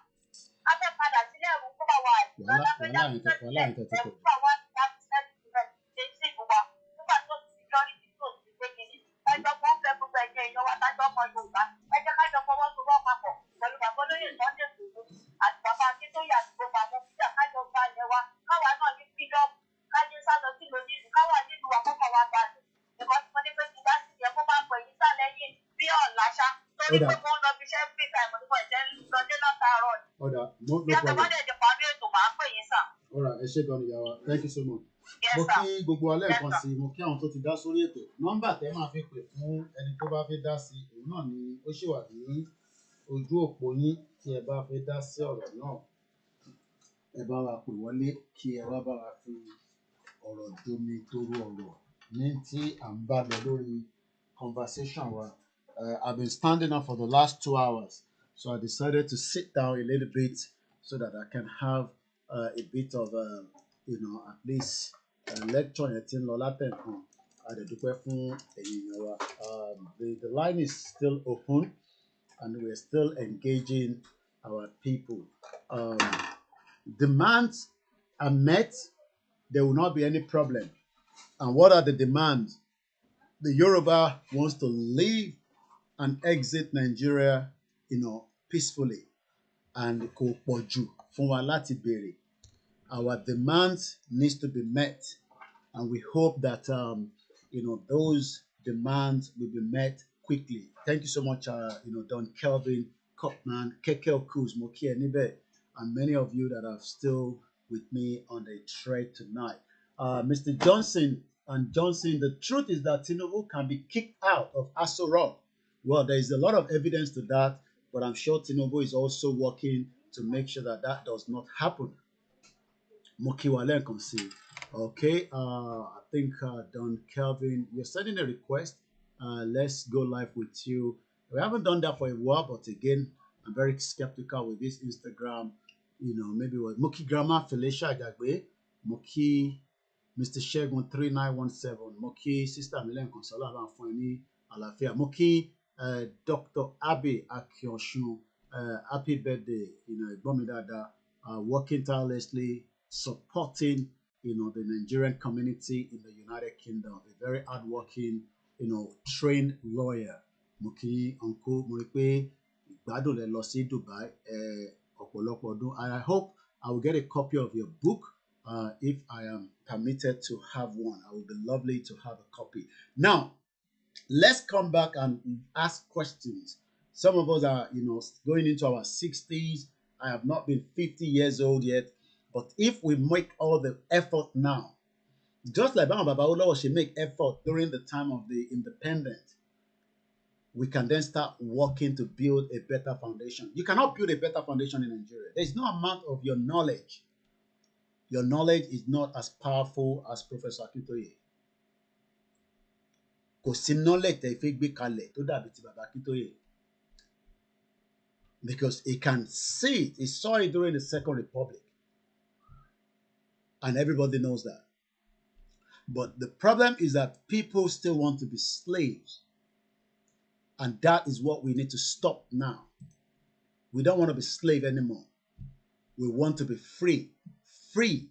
a fẹ́ padà sílẹ̀ ẹ̀rù kó bá wa àìsàn láfẹ́jà sílẹ̀ ẹ̀rù kó bá wa láti sẹ́yìn sí ìlú wa nígbà tó ti security tó ti gbé kiri ẹjọ́ kan fẹ́ gbogbo ẹ̀jẹ̀ èèyàn wa tájọ́ ọmọ Yorùbá ẹ jẹ́ ká jọ fọwọ́sowọ́papọ̀ pẹ̀lú bàbá olóyè Sunday Igboho àti bàbá Akintoye àti gbogbo àwọn fújà kájọ gbalẹ̀ wa káwa náà ní freedom kájé sálọ sí lónìí káwa nílùú wa kọ́kọ́ wa balẹ̀ nǹkan tí mo ní pé kí bá sì yẹ kó bá pè yín sálẹ́yìn bí ọ̀làṣà torí pé mo ń lọ bí iṣẹ́ free time nípa ìjẹ́ lọ́dé látàárọ̀ ni bí àtàwádẹ́ ìdí parí ètò máa pè yín sà. ẹ ṣé gan ni ìyá wa thank you so much. mo kí gbogbo alẹ́ nǹkan sí mo kí àwọn tó ti dá sórí ètò nọ́mbà tẹ́ máa fi pè fún ẹni tó bá fẹ́ dá sí òun náà ni ó ṣì wà ní ojú òpó yín tí ẹ bá fẹ́ dá sí ọ̀rọ̀ náà ẹ bá wa pè wọlé kí ẹ wá bá wa fi ọ̀rọ̀ jomi toro ọ̀rọ̀ ní tí à ń bá lọ lórí conversation wa. I've been standing up for the last 2 hours, so I decided to sit down a little bit so that I can have a bit of, at least lecture yẹn tí ń lọ látẹ̀kàn. Àdẹ̀dúpẹ́ fún èèyàn wa. The line is still open and we're still engaging our people. Demands are met, there will not be any problem. And what are the demands? The Yoruba wants to leave and exit Nigeria, peacefully. And kò pọ̀jù fún wa láti béèrè. Our demands needs to be met, and we hope that those demands will be met quickly. Thank you so much, Don Kelvin, Kopman, Kekel Kuz, Mokia Nibe, and many of you that are still with me on the thread tonight. Mr. Johnson, the truth is that Tinubu can be kicked out of Aso Rock. Well, there is a lot of evidence to that, but I'm sure Tinubu is also working to make sure that that does not happen. Mokiwale can see. Okay, I think Don Kelvin, you're sending a request. Let's go live with you. We haven't done that for a while, but again, I'm very skeptical with this Instagram. Maybe with Moki Grandma Felicia Jagbe, Moki Mr. Shegun 3917, Moki Sister Milen Consola Fanfani Alafia, Moki Dr. Abe Akionshun, happy birthday, Bomidada, working tirelessly, supporting, the Nigerian community in the United Kingdom, a very hardworking, trained lawyer. Moki Uncle Moripe, Gbadun le lọ sí Dubai, ọ̀pọ̀lọpọ̀ ọdún. I hope I will get a copy of your book. If I am permitted to have one, I would be lovely to have a copy. Now, let's come back and ask questions. Some of us are, going into our 60s. I have not been 50 years old yet. But if we make all the effort now, just like Baba Oluwole should make effort during the time of the independence, we can then start working to build a better foundation. You cannot build a better foundation in Nigeria. There's no amount of your knowledge. Your knowledge is not as powerful as Professor Akintoye. Kò sí knowledge tẹ́ fi gbé kalẹ̀ tó dàbí ti Baba Akintoye. Because he can see it. He saw it during the Second Republic. And everybody knows that. But the problem is that people still want to be slaves. And that is what we need to stop now. We don't want to be slave anymore. We want to be free. Free.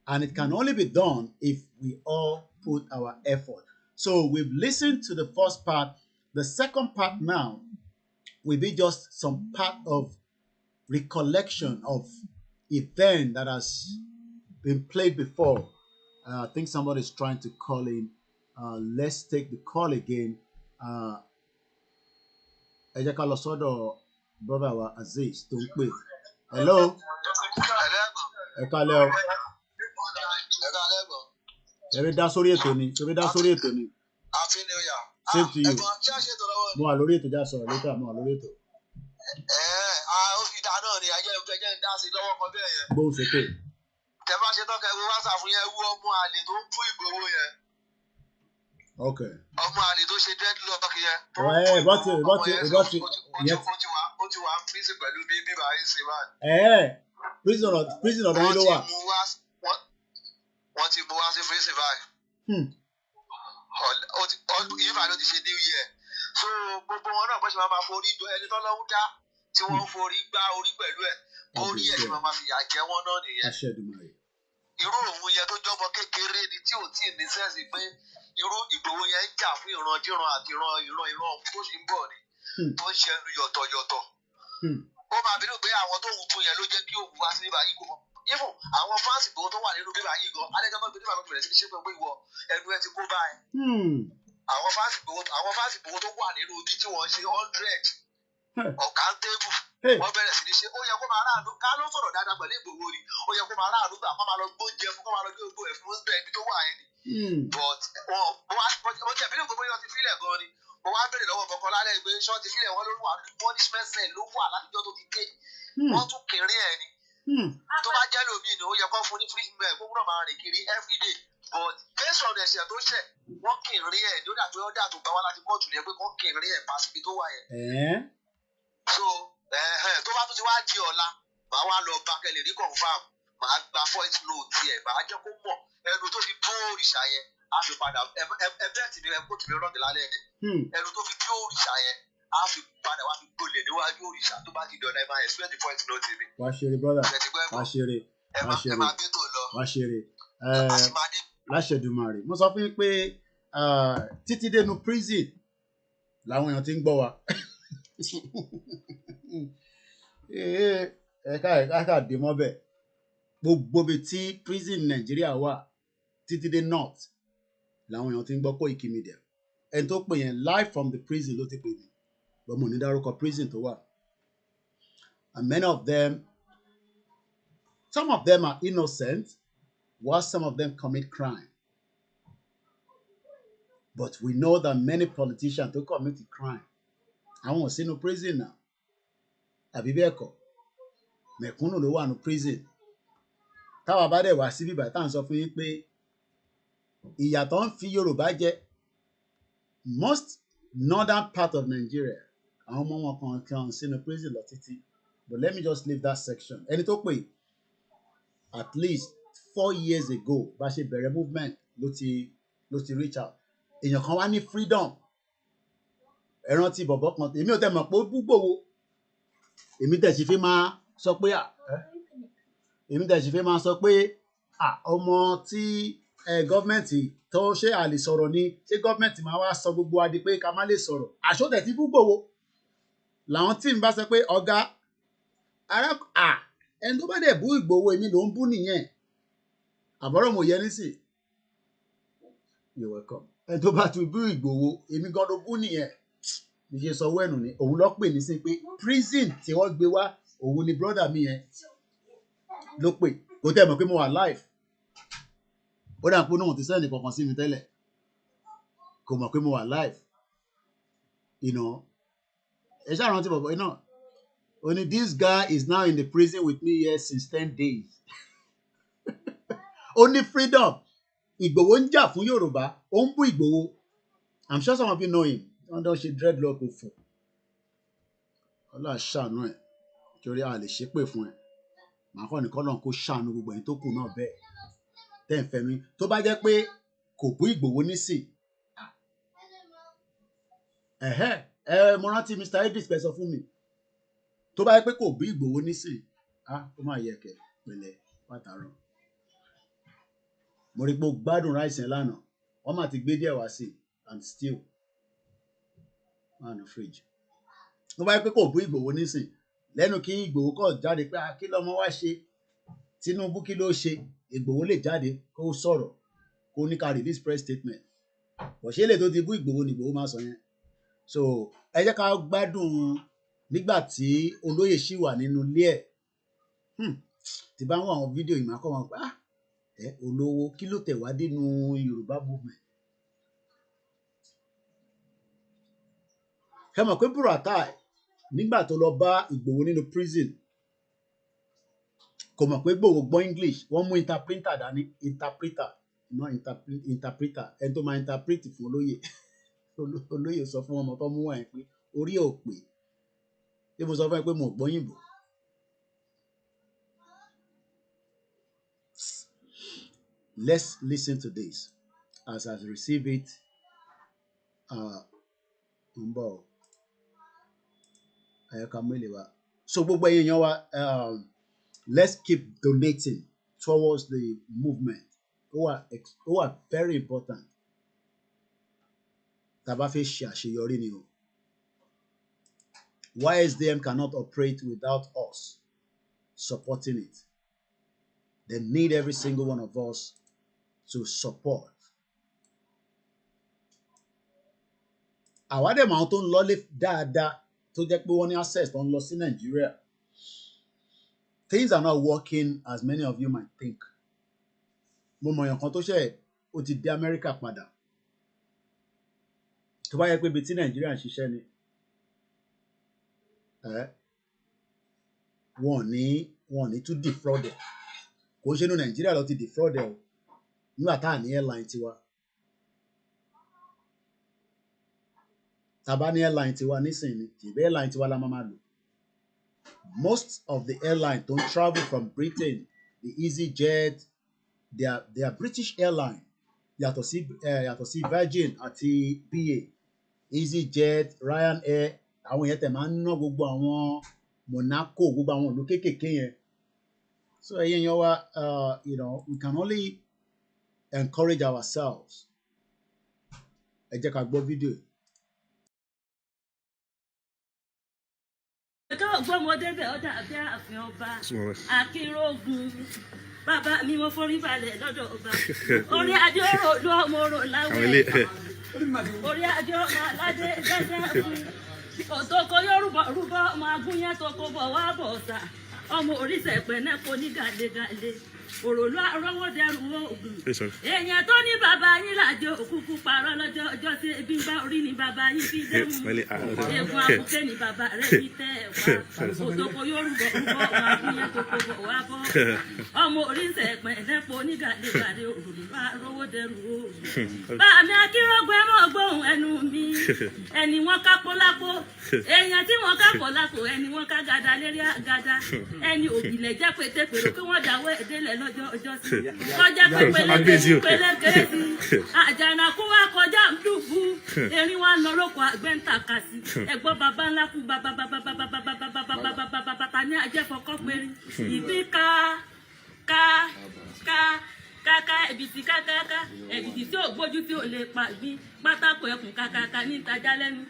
And it can only be done if we all put our effort. So we've listened to the first part. The second part now will be just some part of recollection of event that has been played before. I think somebody's trying to call in. Let's take the call again. Ẹ jẹ́ ká lọ sọ́dọ̀ brother wa Aziz tó ń pè. Hello. Ẹ kálẹ́ o. Ṣebí dá sórí ètò ni. Same to you. Mo wà lórí ètò já sọ̀rọ̀ létà mo wà lórí ètò. Gbóhùn sókè. Tẹ bá ṣe tán kẹ́ wo WhatsApp yẹn wú ọmọ àlè tó ń bú Ìgbòho yẹn. Okay. Ọmọ àlè tó ṣe dreadlock yẹn. Ó ti wà prison pẹ̀lú bíbá yìí sí báyìí. Prison ọ̀dọ̀ yín ló wà. Wọ́n ti mú wá sí prison báyìí. Ìfà ló ti ṣe New Year. So gbogbo wọn náà bọ́ ṣe máa forí dọ́ ẹni tó lọ́wọ́ dá tí wọ́n forí gbá orí pẹ̀lú ẹ̀. Orí ẹ̀ ṣe máa fìyà jẹ wọ́n náà nìyẹn. Irú òun yẹn tó jọmọ kékeré ni tí ò tí ì ní sẹ́ẹ̀sì pé irú Ìgbòho yẹn ń jà fún ìrandíran àti ìran tó ṣe ń bọ̀ ni tó ń ṣe ẹnu yọ̀tọ̀yọ̀tọ̀. Ó máa bínú pé àwọn tó wù fún yẹn ló jẹ́ kí òun wá sí bíbá yìí kó mọ́. Even àwọn fáǹsì Ìgbòho tó wà nínú bíbá yìí gan adéjọba gbé nígbà tó bẹ̀rẹ̀ sí ní ṣe pé ìwọ ẹnu ẹ ti kó bá ẹ. Àwọn fáǹsì Ìgbòho tó wà nínú ibi tí wọ́n ṣe 100 ọ̀kántébù wọ́n bẹ̀rẹ̀ sí ní ṣe ó yẹ kó máa ráàánú ká ló sọ̀rọ̀ dáadáa pẹ̀lú Ìgbòho ni ó yẹ kó máa ráàánú gbà kó máa lọ gbóúnjẹ fún kó máa lọ gbé gbogbo ẹ̀ fún ibi tó wà yẹn ni. But wọ́n jẹ̀bi ní gbogbo yẹn ti fílẹ̀ gan ni mo wá bèrè lọ́wọ́ kankan lálẹ́ pé ṣọ́ ti fílẹ̀ wọn ló wà punishment cell ló wà látijọ́ tó ti dé wọ́n tún kéré ẹ̀ ni tó bá jẹ́ lómi ni ó yẹ kó fún ní free meal gbogbo náà máa rìn kiri everyday but based on ẹ̀ṣẹ̀ tó ṣẹ̀ wọ́n kéré ẹ̀ ní ó dà pé ó dà tó bá wá láti kóòtù yẹn pé kó kéré ẹ̀ pa síbi tó wà yẹn. So tó bá tún ti wá di ọ̀la màá wá lọ bá kẹlẹ̀ rí confam màá gba voice note yẹn màá jẹ́ kó mọ̀ ẹnu tó fi bó òrìṣà yẹn á fi padà ẹbẹ́ tì mí ẹ kó tì mí rọ́ọ̀dì lálẹ́ ẹ̀ ẹnu tó fi bó òrìṣà yẹn á fi padà wá fi gbolẹ̀ níwájú òrìṣà tó bá ti dọ̀la ẹ máa expect the voice note mi. Wá ṣeré brother wá ṣeré láṣẹdùmarè mo sọ fún yín pé títí dénú prison làwọn èèyàn ti ń gbọ́ wa. Ẹ̀ka dé mọ́bẹ̀ gbogbo ibi tí prison Nàìjíríà wà títí dé north làwọn èèyàn ti ń gbọ́ koikimedia ẹni tó pè yẹn live from the prison ló ti pè mí bọ́n mo ní dárúkọ prison tó wà and many of them some of them are innocent while some of them commit crime but we know that many politicians tó commit crime àwọn ò sínú prison náà àbí bẹ́ẹ̀ kọ́ mẹ̀kúnnù ló wà ní prison táwa bá dẹ̀ wá sí bíbá tá à ń sọ fún yín pé ìyàtọ̀ ń fi Yorùbá jẹ most northern part of Nigeria àwọn ọmọ wọn kan sínú prison lọ títí but let me just leave that section ẹni tó pè at least 4 years ago bá ṣe bẹ̀rẹ̀ movement ló ti reach out èèyàn kan wá ní freedom ẹran ti bọ̀bọ̀ kan èmi ò tẹ̀ mọ̀ pé ó búgbòho èmi tẹ̀ sì fi máa sọ pé ọmọ tí gọ́ọ̀mẹ̀ntì tó ṣe àlè sọ̀rọ̀ ni ṣé gọ́ọ̀mẹ̀ntì máa wá sọ gbogbo wa di pé ká má lè sọ̀rọ̀ àṣọtẹ̀ tí búgbòho làwọn tí ń bá sọ pé ọ̀gá ẹni tó bá dẹ̀ bú Ìgbòho èmi ló ń bú nìyẹn àbọ̀rọ̀ mo yẹ nísì you're welcome ẹni tó bá tún bú Ìgbòho èmi gan ló bú nìyẹn mi ṣe sọ wẹ́nu ni òun lọ pè ní sí pé prison tí wọ́n gbé wá òun ni brother mi yẹn ló pè kò tẹ́ mọ̀ pé mo wà live ó dà pé náà ti sẹ́ni kankan sí mi tẹ́lẹ̀ kò mọ̀ pé mo wà live ẹ ṣáà rántí bọ̀bọ̀ náà ó ní this guy is now in the prison with me here since 10 days ó ní freedom Ìgbòho ń jà fún Yorùbá ó ń bú Ìgbòho I'm sure some of you know him wọ́n dán ṣe dreadlock òfò ọlọ́run ṣàánú ẹ̀ torí a lè ṣépè fún ẹ̀ màá kọ́ nìkan náà kó ṣàánú gbogbo ẹ̀yin tó kù náà bẹ́ẹ̀ tẹ́ ń fẹ́mi tó bá jẹ́ pé kò bú Ìgbòho nísìn mo rántí Mr. Idris pẹ̀ sọ fún mi tó bá jẹ́ pé kò bú Ìgbòho nísìn ó máa yẹ kẹ́ pẹ̀lẹ́ pàtàrọ̀ mo rí pé ó gbádùn ráìsì ẹ̀ lánàá wọ́n máa ti gbé díẹ̀ wá sí and still man of fridge tó bá yẹ pé kò bú Ìgbòho nísìn lẹ́nu kí Ìgbòho kọ̀ jáde pé kí lọ́mọ wá ṣe Tinubu kí ló ṣe Ìgbòho lè jáde kó sọ̀rọ̀ kó ní ká release press statement ọ̀ṣẹ́ lè tó ti bú Ìgbòho ni Ìgbòho máa sọ yẹn so ẹ jẹ́ ká gbádùn nígbà tí olóyè ṣì wà nínú ilé ẹ̀ tí bá ń wọ àwọn fídíò yìí máa kọ́ wọn pé olówó kí ló tẹ̀ wá dínú Yorùbá movement ẹ mọ̀ pé Buratai nígbà tó lọ bá Ìgbòho nínú prison kò mọ̀ pé Ìgbòho gbọ́ English wọ́n mú interpreter dání interpreter ẹni tó máa interpret fún olóyè sọ fún ọmọ tó mú wá yẹn pé orí ò pé bí mo sọ fún ẹ pé mo gbọ́ òyìnbó let's listen to this as I receive it so gbogbo èèyàn wa let's keep donating towards the movement who are very important tá bá fẹ́ ṣe àṣeyọrí ni o YSDM cannot operate without us supporting it. They need every single one of us to support. Àwa dẹ̀ mọ̀ àwọn tó ń lọlé dáadáa tó jẹ́ pé wọ́n ní access tó ń lọ sí Nàìjíríà. Things are not working as many of you might think. Mo mọ̀ èèyàn kan tó ṣe ó ti dé Amẹ́ríkà padà. Tó bá yẹ pé ibi tí Nàìjíríà ń ṣiṣẹ́ ni wọ́n ní tún defraud ẹ̀. Kò ń ṣe inú Nàìjíríà lọ ti defraud ẹ̀ o nígbà tá à ní airline tiwa. Tá bá ní airline tiwa nísìnyí ìbẹ́ airline tiwa la máa lò. Most of the airline don't travel from Britain, the EasyJet, they are British airline yàtọ̀ sí Virgin àti BA. EasyJet, Ryanair àwọn yẹn tẹ̀ máa ń ná gbogbo àwọn Monaco gbogbo àwọn ìlú kéékèèké yẹn. So ẹ̀yin yẹn wá we can only encourage ourselves. Ẹ jẹ́ ká gbọ́ fídíò yìí. Ẹ̀ka ọ̀gbọ́mọdé bẹ̀ ọ́ dàbí ààfin ọba Akínrógun bàbá mi mo forí balẹ̀ lọ́dọ̀ ọba orí adé ọ̀rọ̀ ló ọmọ orò láwẹ̀ orí adé ọmọ aládé gẹ́gẹ́ fún òtòkò Yorùbá rúbọ ọmọ agúnyẹ́ tó kó bọ̀ wá bọ̀ ọ̀sà ọmọ oríṣẹ̀ pẹ̀lẹ́ kò ní gàdégàdé òròlú àrọ́wọ́dẹ́rù oògùn èèyàn tó ní bàbá yín làjọ òkúkú parọ́ lọ́jọ́ ọjọ́ tí ebi ń bá orí ni bàbá yín fi dẹ́mu egun àbùké ni bàbá rẹ̀ fi tẹ́ ẹ̀ wá òtòkò Yorùbá rúbọ ọmọ agúnyẹ́ tó kó bọ̀ wá bọ̀ ọmọ oríṣẹ̀ pẹ̀lẹ́ kò ní gàdégàdé òròlú àrọ́wọ́dẹ́rù oògùn bàmí Akínrógun ẹ mọ̀ gbóhùn ẹnu mi ẹni wọ́n ká pólápó èèyàn tí wọ́n ká pólápó ẹni wọ́n ká gàdá lérí àgàdá ẹni òbílẹ̀ jẹ́ pété-pèrò kí wọ́n dáwọ́ ẹ̀dẹ́lẹ̀ lọ́jọ́ ọjọ́ sí kọjá pépélé àjànàkú wa kọjá dùbú erin wa lọ lóko àgbẹ̀ntàkà sí ẹ̀gbọ́n bàbá ńlá kú bàbá ní ajẹ́fọ́kọ́ péré ìbí ká ẹ̀bìtì ká ẹ̀bìtì tí ò gbójú tí ò lè pa bí pátákó ẹkùn ká ní ìtajà lẹ́nu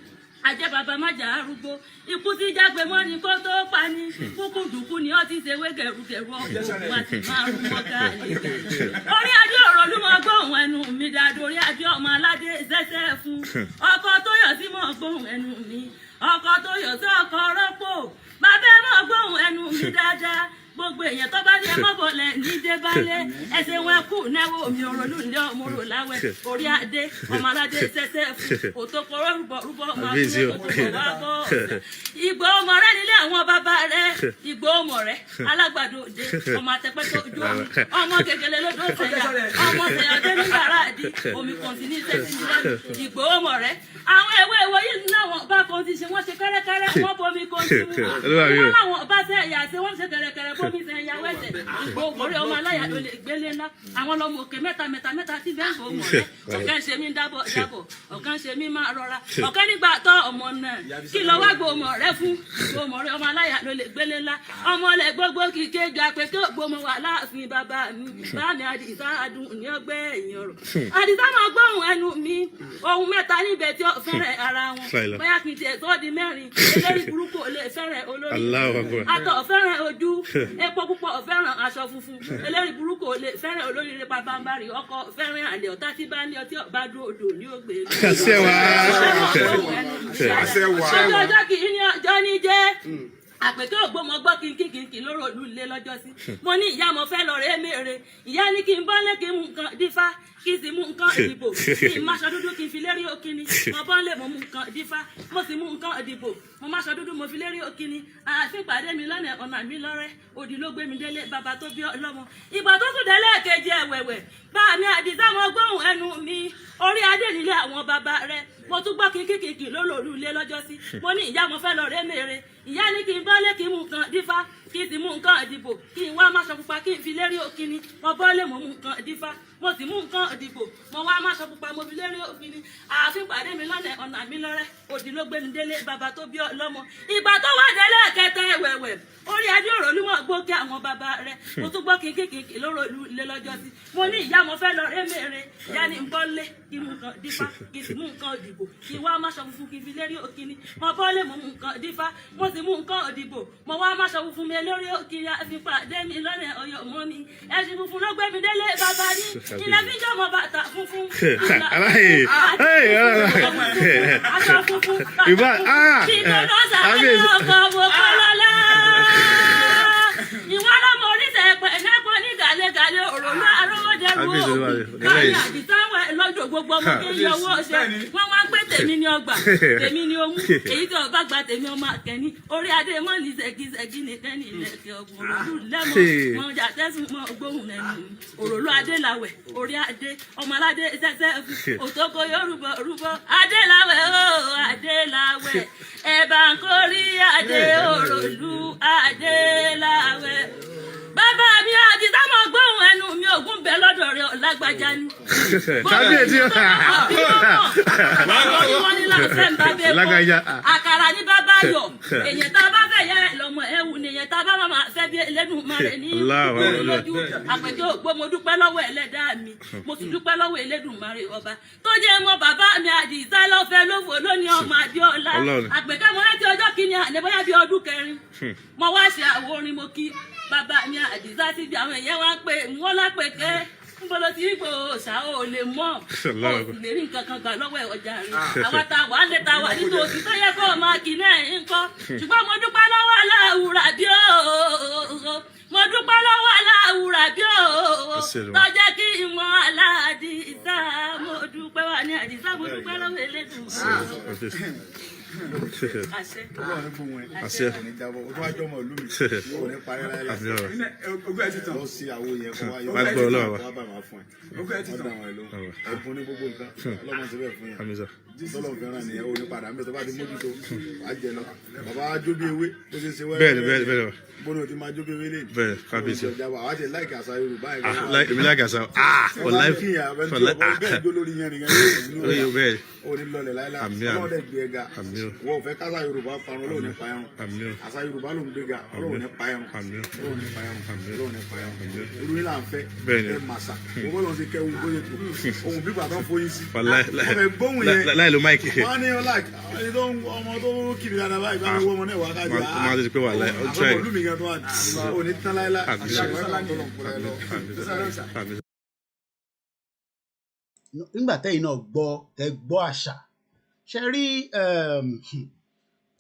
ajẹ́ bàbá májà arúgbó ikú tí jágbe mọ́ ni kó tó pa ni kúkú dùkú ni ó ti ṣe wé gẹ̀rùgẹ̀rù ọ̀pọ̀ wa ti máa rú mọ́ gáàlì orí adé ọ̀rọ̀ ló mọ gbóhùn ẹnu mi dáadọ́ orí adé ọmọ aládé ṣẹ́ṣẹ́ fún ọkọ tó yọ sí mọ́ gbóhùn ẹnu mi ọkọ tó yọ sí ọkọ rọ́pò bàbá mọ́ gbóhùn ẹnu mi dáadáa gbogbo èèyàn tó bá ní ẹ mọ́bọ̀lẹ̀ ní débálẹ̀ ẹsẹ̀ wọn kù náwó mi òròlù ní ọmọrò láwẹ̀ orí adé ọmọ aládé ṣẹṣẹ fún òtòkò rúbọ ọmọ àbúrò òtòkò wá bọ̀ ìgbò ọmọ rẹ nílé àwọn bàbá rẹ ìgbò ọmọ rẹ alágbàdo òde ọmọ àtẹpẹ́ tó ojú omi ọmọ kékeré lódò sẹyà ọmọ sẹyà dé ní yàrá àdí omi kan sí ní sẹsì níwájú ìgbò ọmọ rẹ àwọn ewé ìwọ yìí náwọn bá kan ti ṣe wọn ṣe kẹrẹkẹrẹ wọn bomi kan sí wọn láwọn bá ṣe ẹyà ṣe wọn ṣe kẹrẹkẹrẹ bómi ṣe ẹyà wẹsẹ ògbórí ọmọ aláya ló lè gbélé ńlá àwọn ọmọ òkè mẹ́ta tí bẹ́ẹ̀ bò mọ̀ rẹ ọ̀kan ṣe mí dábọ̀ ọ̀kan ṣe mí máa rọra ọ̀kan nígbà tọ́ ọmọ náà kí lọ wá gbòmọ̀ rẹ fún gbòmọ̀ rẹ ọmọ aláya ló lè gbélé ńlá ọmọ lẹ gbogbo kìkì ga pé kí gbòmọ̀ wà láàfin bàbá mi bá mi àdìsá adùn ní ọgbẹ́ ẹ̀yìn ọ̀rọ̀ àdìsá máa gbóhùn ẹnu mi ohun mẹ́ta níbẹ̀ tí ó fẹ́rẹ̀ ara wọn bóyá kì í tiẹ̀ tó di mẹ́rin eléyìí burúkú ò lè fẹ́rẹ̀ olórí àtọ̀ fẹ́rẹ̀ ojú epo púpọ̀ fẹ́ràn aṣọ funfun eléyìí burúkú ò lè fẹ́rẹ̀ olórí pàpàǹbarì ọkọ fẹ́rẹ̀ àlè ọ̀tá tí bá ní ọtí ọ̀bá dúró odò ní ògbé ọjọ́ kì í ní ọjọ́ ní jẹ́ àpèké ògbómọ gbọ́ kìnkìnkìnkì lóró olùlé lọ́jọ́ sí mo ní ìyá mo fẹ́ lọ rèé mèrè ìyá ní kí n bọ́lé kí n mú nǹkan dífá kí n sì mú nǹkan ìdìbò kí n máṣọ dúdú kí n fi lérí òkìní mo bọ́lé mo mú nǹkan dífá mo sì mú nǹkan ìdìbò mo máṣọ dúdú mo fi lérí òkìní ààfin pàdé mi lọ́nà ọ̀nà mi lọ́rẹ́ òdì ló gbé mi délé bàbá tó bí ọlọ́mọ ìgbà tó tún délé kejì ẹ̀wẹ̀wẹ̀ bá mi àdìsá mo gbóhùn ẹnu mi orí adé nílé àwọn bàbá rẹ mo tún gbọ́ kìnkìnkìnkì lólòlù ilé lọ́jọ́ sí mo ní ìyá mo fẹ́ lọ rèé mèrè ìyá ní kí n bọ́lé kí n mú nǹkan dífá kí n sì mú nǹkan ìdìbò kí n wá máṣọ pupa kí n fi lérí òkìní mo bọ́lé mo mú nǹkan dífá mo sì mú nǹkan ìdìbò mo wá máṣọ pupa mo fi lérí òkìní ààfin pàdé mi lọ́nà ọ̀nà mi lọ́rẹ́ òdì ló gbé mi délé bàbá tó bí ọlọ́mọ ìgbà tó wá délé kẹta ẹ̀wẹ̀wẹ̀ orí adé òrò ní mọ̀ gbó kí àwọn bàbá rẹ̀ mo tún gbọ́ kìnkìnkìnkì lóró ilé lọ́jọ́ sí mo ní ìyá mo fẹ́ lọ rèé mèrè ìyá ní n bọ́lé kí n mú nǹkan dífá kí n sì mú nǹkan ìdìbò kí n wá máṣọ funfun kí n fi lérí òkìní mo bọ́lé mo mú nǹkan dífá mo sì mú nǹkan ìdìbò mo wá máṣọ funfun mi lórí òkìní àfi pàdé mi lọ́nà ọ̀yọ́ mọ́ mi ẹ̀sìn funfun ló gbé mi délé bàbá ní ilẹ̀ fi jọ́ mọ bàtà funfun aṣọ funfun kí tó lọ́sà ẹni ọkọ̀ wò kọ́ lọ́lá ìwọ́n lọ́mọ oníṣẹ́ ẹ̀pẹ̀ ẹ̀nẹ́pọ̀ ní gàlẹ́gàlẹ́ òròlú arówójẹ́rú òògùn káyà àdìsáwọ̀ lọ́jọ́ gbogbo ọmọ kí n yọ owó ọṣẹ wọ́n wá ń pè tèmi ní ọgbà tèmi ní omú èyí tí ọba gba tèmi ọmọ àkẹ́ni orí adé mọ́ ní ṣẹ́gíṣẹ́gí nìkan ní ilẹ̀kẹ̀ ọ̀gbọ̀n òròlú lẹ́mọ̀ wọn jà tẹ́sùn mọ́ gbóhùn lẹ́nu òròlú adé làwẹ̀ orí adé ọmọ aládé ṣẹṣẹ òtókò yorùbá rúbọ adé làwẹ̀ ó adé làwẹ̀ ẹ̀bà ń kórí adé òròlú adé làwẹ̀ bàbá mi àti sámọ gbóhùn ẹnu mi ògùn bẹ lọ́dọ̀ rẹ̀ ọlágbájá ni. kábíyèsí wọn ní láǹfẹ ń bá bẹ kọ àkàrà ní bàbá yọ èyàn tá a bá fẹ́ yẹ lọ́mọ ẹwù ni èyàn tá a bá máa fẹ́ bí Elédùmarè ní lójú àpèjọ ògbó mo dúpẹ́ lọ́wọ́ Ẹlẹ́dàá mi mo sì dúpẹ́ lọ́wọ́ Elédùmarè ọba tó jẹ́ mọ́ bàbá mi àdìsá lọ́fẹ́ lófò lónìí ọmọ Adéọlá àpèká mo rántí ọjọ́ kìíní àná bóyá bí ọdún kẹrin mo wá ṣe àwọn orin mo kí bàbá mi àdìsá ti di àwọn èèyàn wá pé wọ́n lápẹ̀kẹ́ ń bọ́ lọ sí ipò ṣá ò lè mọ̀ ò sì lè rí nǹkan kan gbà lọ́wọ́ ẹ̀ ọjà rẹ̀ àwa ta wà á lè ta wà nínú òsì tó yẹ kó máa kì náà ń kọ́ ṣùgbọ́n mo dúpẹ́ lọ́wọ́ aláwùrà bí ó mo dúpẹ́ lọ́wọ́ aláwùrà bí ó tọ́jẹ́ kí n mọ aládìsá mo dúpẹ́ wà ní àdìsá mo dúpẹ́ lọ́wọ́ Elédùmarè. àṣẹ bọ́lá ti máa jó bí ewé lè bẹ́ẹ̀ kábíyèsí àwọn àti láìka àṣà Yorùbá ẹ̀ èmi láìka àṣà bẹ́ẹ̀ jó lórí yẹn nìkan yóò bẹ́ẹ̀ òní lọlẹ̀ láíláí ọlọ́dẹ gbé ẹga wọ́n fẹ́ kásá Yorùbá parun Ọlọ́run ní payẹrun àṣà Yorùbá ló ń gbéga Ọlọ́run ní payẹrun Ọlọ́run ní payẹrun Ọlọ́run ní payẹrun irú yìí là ń fẹ́ ẹ màsà owó lọ́n ti kẹ́ ohun bóyá tó ohun bí bàtà fọyín sí ọmọ gbóhùn yẹn láì lo máìkì wọ́n ní ọmọ tó kiri dáadáa báyìí bá mi wọ́ ọmọ náà wá káàdì máa ti pé wà láì ó try ọmọ olúmi gan tó wà òní tán láíláí nígbà tẹ́yìn náà gbọ́ àṣà ṣe rí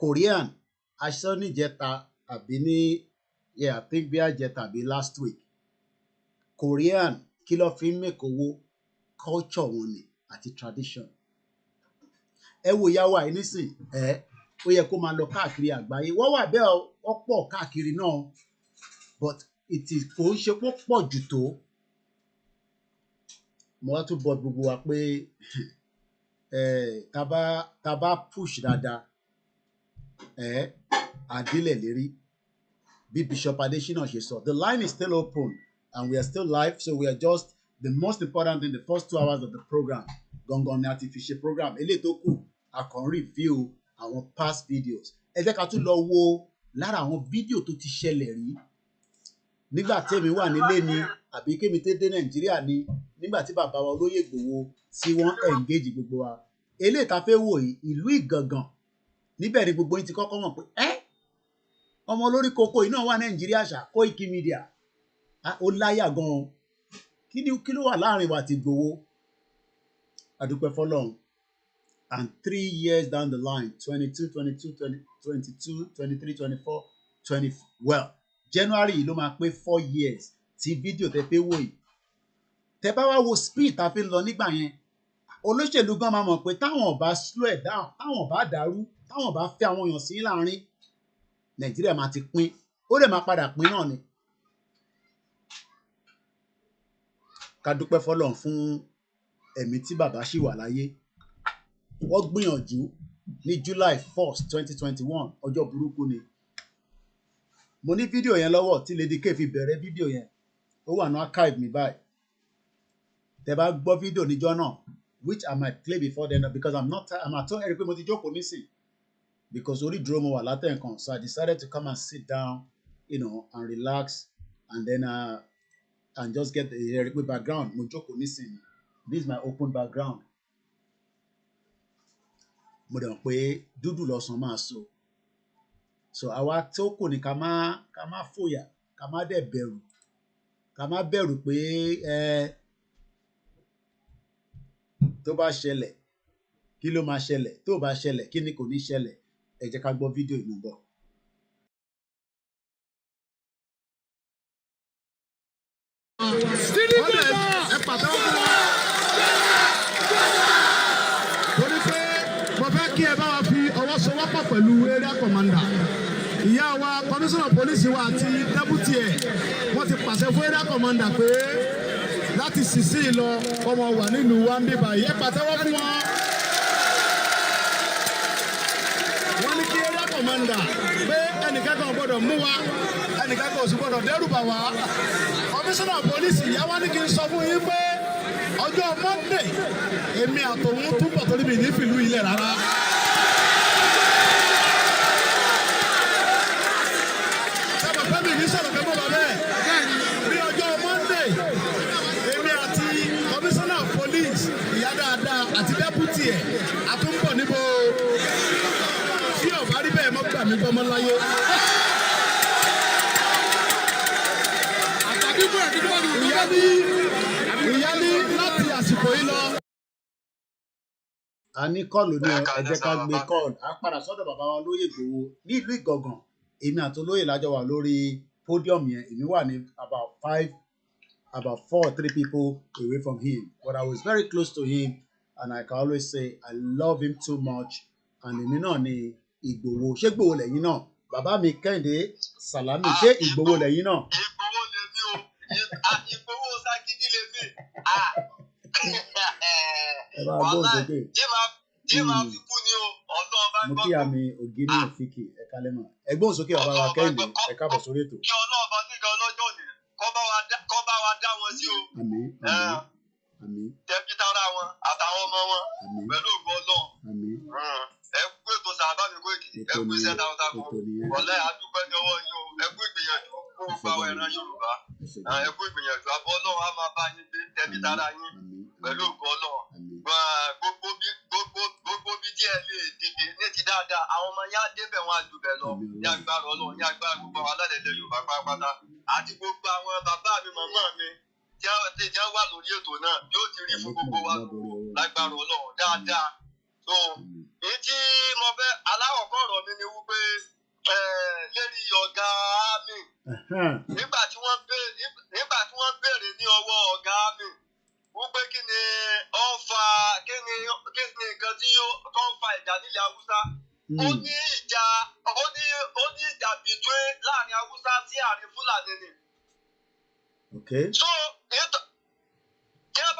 Korean aṣọ níjẹta àbí ní I think bí àjẹta àbí last week Korean kí ló fi ń mèkó owó culture wọn ni àti tradition ẹ wo ìyá wa yìí nísìn ó yẹ kó máa lọ káàkiri àgbáyé wọ́n wà bẹ́ẹ̀ wọ́n pọ̀ káàkiri náà but kò ń ṣe pé pọ̀ jù tó mo wá tún bọ gbogbo wa pé tá bá push dáadáa àdílẹ̀ lérí bí Bishop Adesina ṣe sọ the line is still open and we are still live so we are just the most important in the first 2 hours of the program gangan ni a ti fi ṣe program eléyìí tó kù a kàn review àwọn past videos ẹ jẹ́ ká tún lọ wo lára àwọn fídíò tó ti ṣẹlẹ̀ rí nígbà tí èmi wà nílé ni àbí kémi tó dé Nàìjíríà ni nígbà tí bàbá wa Olóyè Ìgbòho tí wọ́n engage gbogbo wa eléyìí tá fẹ́ wò yìí ìlú Ìgangan níbẹ̀ ni gbogbo yín ti kọ́kọ́ mọ̀ pé ọmọ olórí kókó yìí náà wà Nàìjíríà ṣá koikimedia ó láyà gan-an kí ló wà láàrin wa àti Ìgbòho adúpẹ́ fọ́lọ́run and 3 years down the line 22 22 22 23 24 20 well January yìí ló máa pé 4 years tí fídíò tẹ fẹ́ wò yìí tẹ bá wá wo speed tá fi ń lọ nígbà yẹn olóṣèlú gan máa mọ̀ pé táwọn bá slow it down táwọn bá dàrú táwọn bá fẹ́ àwọn èèyàn sí láàrin Nàìjíríà máa ti pín ó lè máa padà pín náà ni ká dúpẹ́ fọ́lọ́run fún ẹ̀mí tí bàbá ṣì wà láyé wọ́n gbìyànjú ní July 1st 2021 ọjọ́ burúkú ni mo ní fídíò yẹn lọ́wọ́ tí Lady K fi bẹ̀rẹ̀ fídíò yẹn ó wà ní archive mi báyìí tẹ́ bá gbọ́ fídíò níjọ́ náà which I might play before then because I'm at home ẹ̀rí pé mo ti jókòó nísìn because orí dúró mo wà látẹ̀ǹkan so I decided to come and sit down and relax and then and just get the ẹ̀rí pé background mo jókòó nísìn this is my open background mo dẹ̀ mọ̀ pé dúdú lọ́sàn máa so àwa tó kù ní ká má fòyà ká má dẹ̀ bẹ̀rù ká má bẹ̀rù pé tó bá ṣẹlẹ̀ kí ló máa ṣẹlẹ̀ tó bá ṣẹlẹ̀ kí ni kò ní ṣẹlẹ̀ ẹ jẹ́ ká gbọ́ fídíò ìmú bọ̀. ẹ pàtàkì fún wa torí pé mo fẹ́ kí ẹ bá wa fi ọwọ́ sowọ́pọ̀ pẹ̀lú area commander ìyá wa komisanna polisi wa àti deputy ẹ̀ wọ́n ti pàṣẹ fún area commander pé láti sísí lọ ọmọ wà nílùú wa ń bíbá yẹ pàtẹ́wọ́ fún wọn. wọ́n ní kí area commander pé ẹnìkan kan gbọ́dọ̀ mú wa ẹnìkan kan ò sì gbọ́dọ̀ dẹ́rù bà wá. komisanna polisi ìyá wa ní kí n sọ fún yín pé ọjọ́ Monday èmi àtòun túbọ̀ torí mi ní fìlú ilẹ̀ rárá. sábà fẹ́mi ní sọ̀rọ̀ fẹ́ mọ́ bàbá ẹ̀ ní ọjọ́ Monday èmi àti komisanna police ìyá dáadáa àti deputy ẹ̀ àtúnbọ̀ níbo tí ọ̀bá rí bẹ́ẹ̀ mọ́ gbà mí gbọ́mọ láyé. ìyá ní láti àsìkò yìí lọ. a ní kọ́ọ̀lù ní ẹ jẹ́ ká gbé kọ́ọ̀lù a padà sọ́dọ̀ bàbá wa lóyè Ìgbòho ní ìlú Ìgangan èmi àti olóyè lájọ wà lórí podium yẹn èmi wà ní about 3 people away from him but I was very close to him and I can always say I love him too much and èmi náà ni Ìgbòho ṣé Ìgbòho lẹ́yìn náà bàbá mi Kẹ́hìndé Sàlámì ṣé Ìgbòho lẹ́yìn náà. Ìgbòho Ságídí lè mí. ẹ bá gbóhùn sókè. tí máa fi kú ni o ọlọ́run bá gbọ́. mo kí àmì ògínì òfìkì ẹ kálẹ̀ mọ́ ẹ gbóhùn sókè bàbá wa Kẹ́hìndé ẹ káàbọ̀ sórí ètò. kí ọlọ́run bá nígbà ọlọ́jọ́ ni kọ́ bá wa dá wọn sí o. àmín àmín. tẹ́bí tára wọn àtàwọn ọmọ wọn pẹ̀lú ògbó ọlọ́run. àmín. ẹ kú ètò sàbá mi Koiki ẹ kú iṣẹ́ takuntakun ọ̀lẹ́ àdúpẹ́ ní ọwọ́ yín o ẹ kú ìgbìyànjú fún gbogbo àwọn ìran Yorùbá ẹ kú ìgbìyànjú àbọ̀ ọlọ́run á máa bá yín gbé tẹ́bí tára yín pẹ̀lú ògbó ọlọ́run gbogbo bí díẹ̀ lè dìde ní ti dáadáa àwọn ọmọ yá débẹ̀ wọn àjùbẹ̀ lọ ní agbára ọlọ́run ní agbára gbogbo àwọn alálẹ̀lẹ̀ Yorùbá pátápátá àti gbogbo àwọn bàbá mi màmá mi tí wọ́n wà lórí ètò náà yóò ti rí fún gbogbo wa lágbára ọlọ́run dáadáa. so èyí tí mo fẹ́ aláwọ̀kọ́ ọ̀rọ̀ mi ni wípé lérí ọ̀gá mi nígbà tí wọ́n béèrè ní ọwọ́ ọ̀gá mi wípé kí ni nǹkan tí ó ń fa ìjà nílẹ̀ Haúsá ó ní ìjà bìtúé láàrin Haúsá sí àárín Fúlàní ni. so tí wọ́n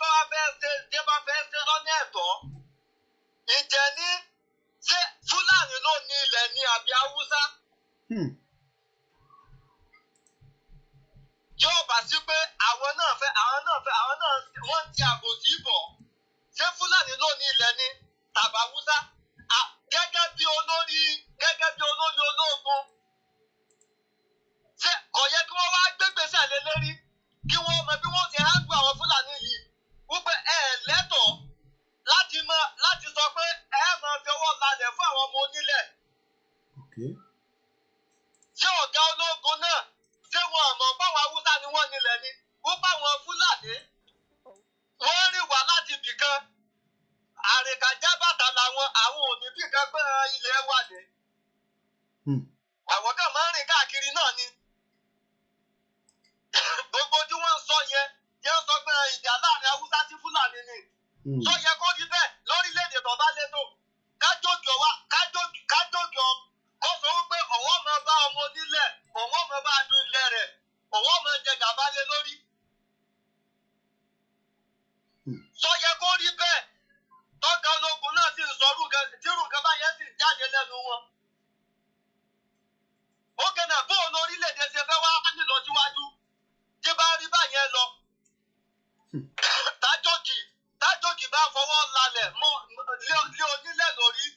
bá fẹ́ ṣe lọ́nà ẹ̀tọ́ ìjẹ́ ní ṣé Fúlàní ló ní ilẹ̀ ní àbí Haúsá. yóò bá sí pé àwọn náà wọ́n ti àbòsí bọ̀ ṣé Fúlàní ló ní ilẹ̀ ní tàbí Haúsá gẹ́gẹ́ bí olórí ológun ṣé kò yẹ kí wọ́n wá gbégbèsè lé lérí kí wọ́n mọ bí wọ́n ti hàn gbọ́ àwọn Fúlàní yìí wípé ẹ lẹ́tọ̀ọ́ láti Okay. Ṣé ọ̀gá ológun náà ṣé wọn mọ̀ báwọn Haúsá ni wọ́n nílẹ̀ ni? Wọ́n báwọn Fúlàní wọ́n rìn wá láti ibì kan. Àrèkàjá bàtà làwọn àwọn òní bí kan gbé ilẹ̀ wà ní. Àwọn kan máa ń rìn káàkiri náà ni. Gbogbo tí wọ́n ń sọ yẹn jẹ́ sọ pé ìjà láàrin Haúsá sí Fúlàní ni. Sọ yẹ kó rí bẹ́ẹ̀ lórílẹ̀‐èdè tó bá létò. Kájòjò kó sọ wípé òun ọmọ bá ọmọ onílẹ̀, òun ọmọ bá dún ilẹ̀ rẹ̀, òun ọmọ jẹ gàba lé lórí. Sọ yẹ kó rí bẹ́ẹ̀ tọ́ka ológun náà sì ń sọ tírù nǹkan báyẹn sì jáde lẹ́nu wọn. Ó kẹ́nà bóun orílẹ̀-èdè ṣe fẹ́ wá nílọ síwájú tí bá rí báyẹn lọ. Tájòkì bá fọwọ́ lalẹ̀ mọ́ lé onílẹ̀ lórí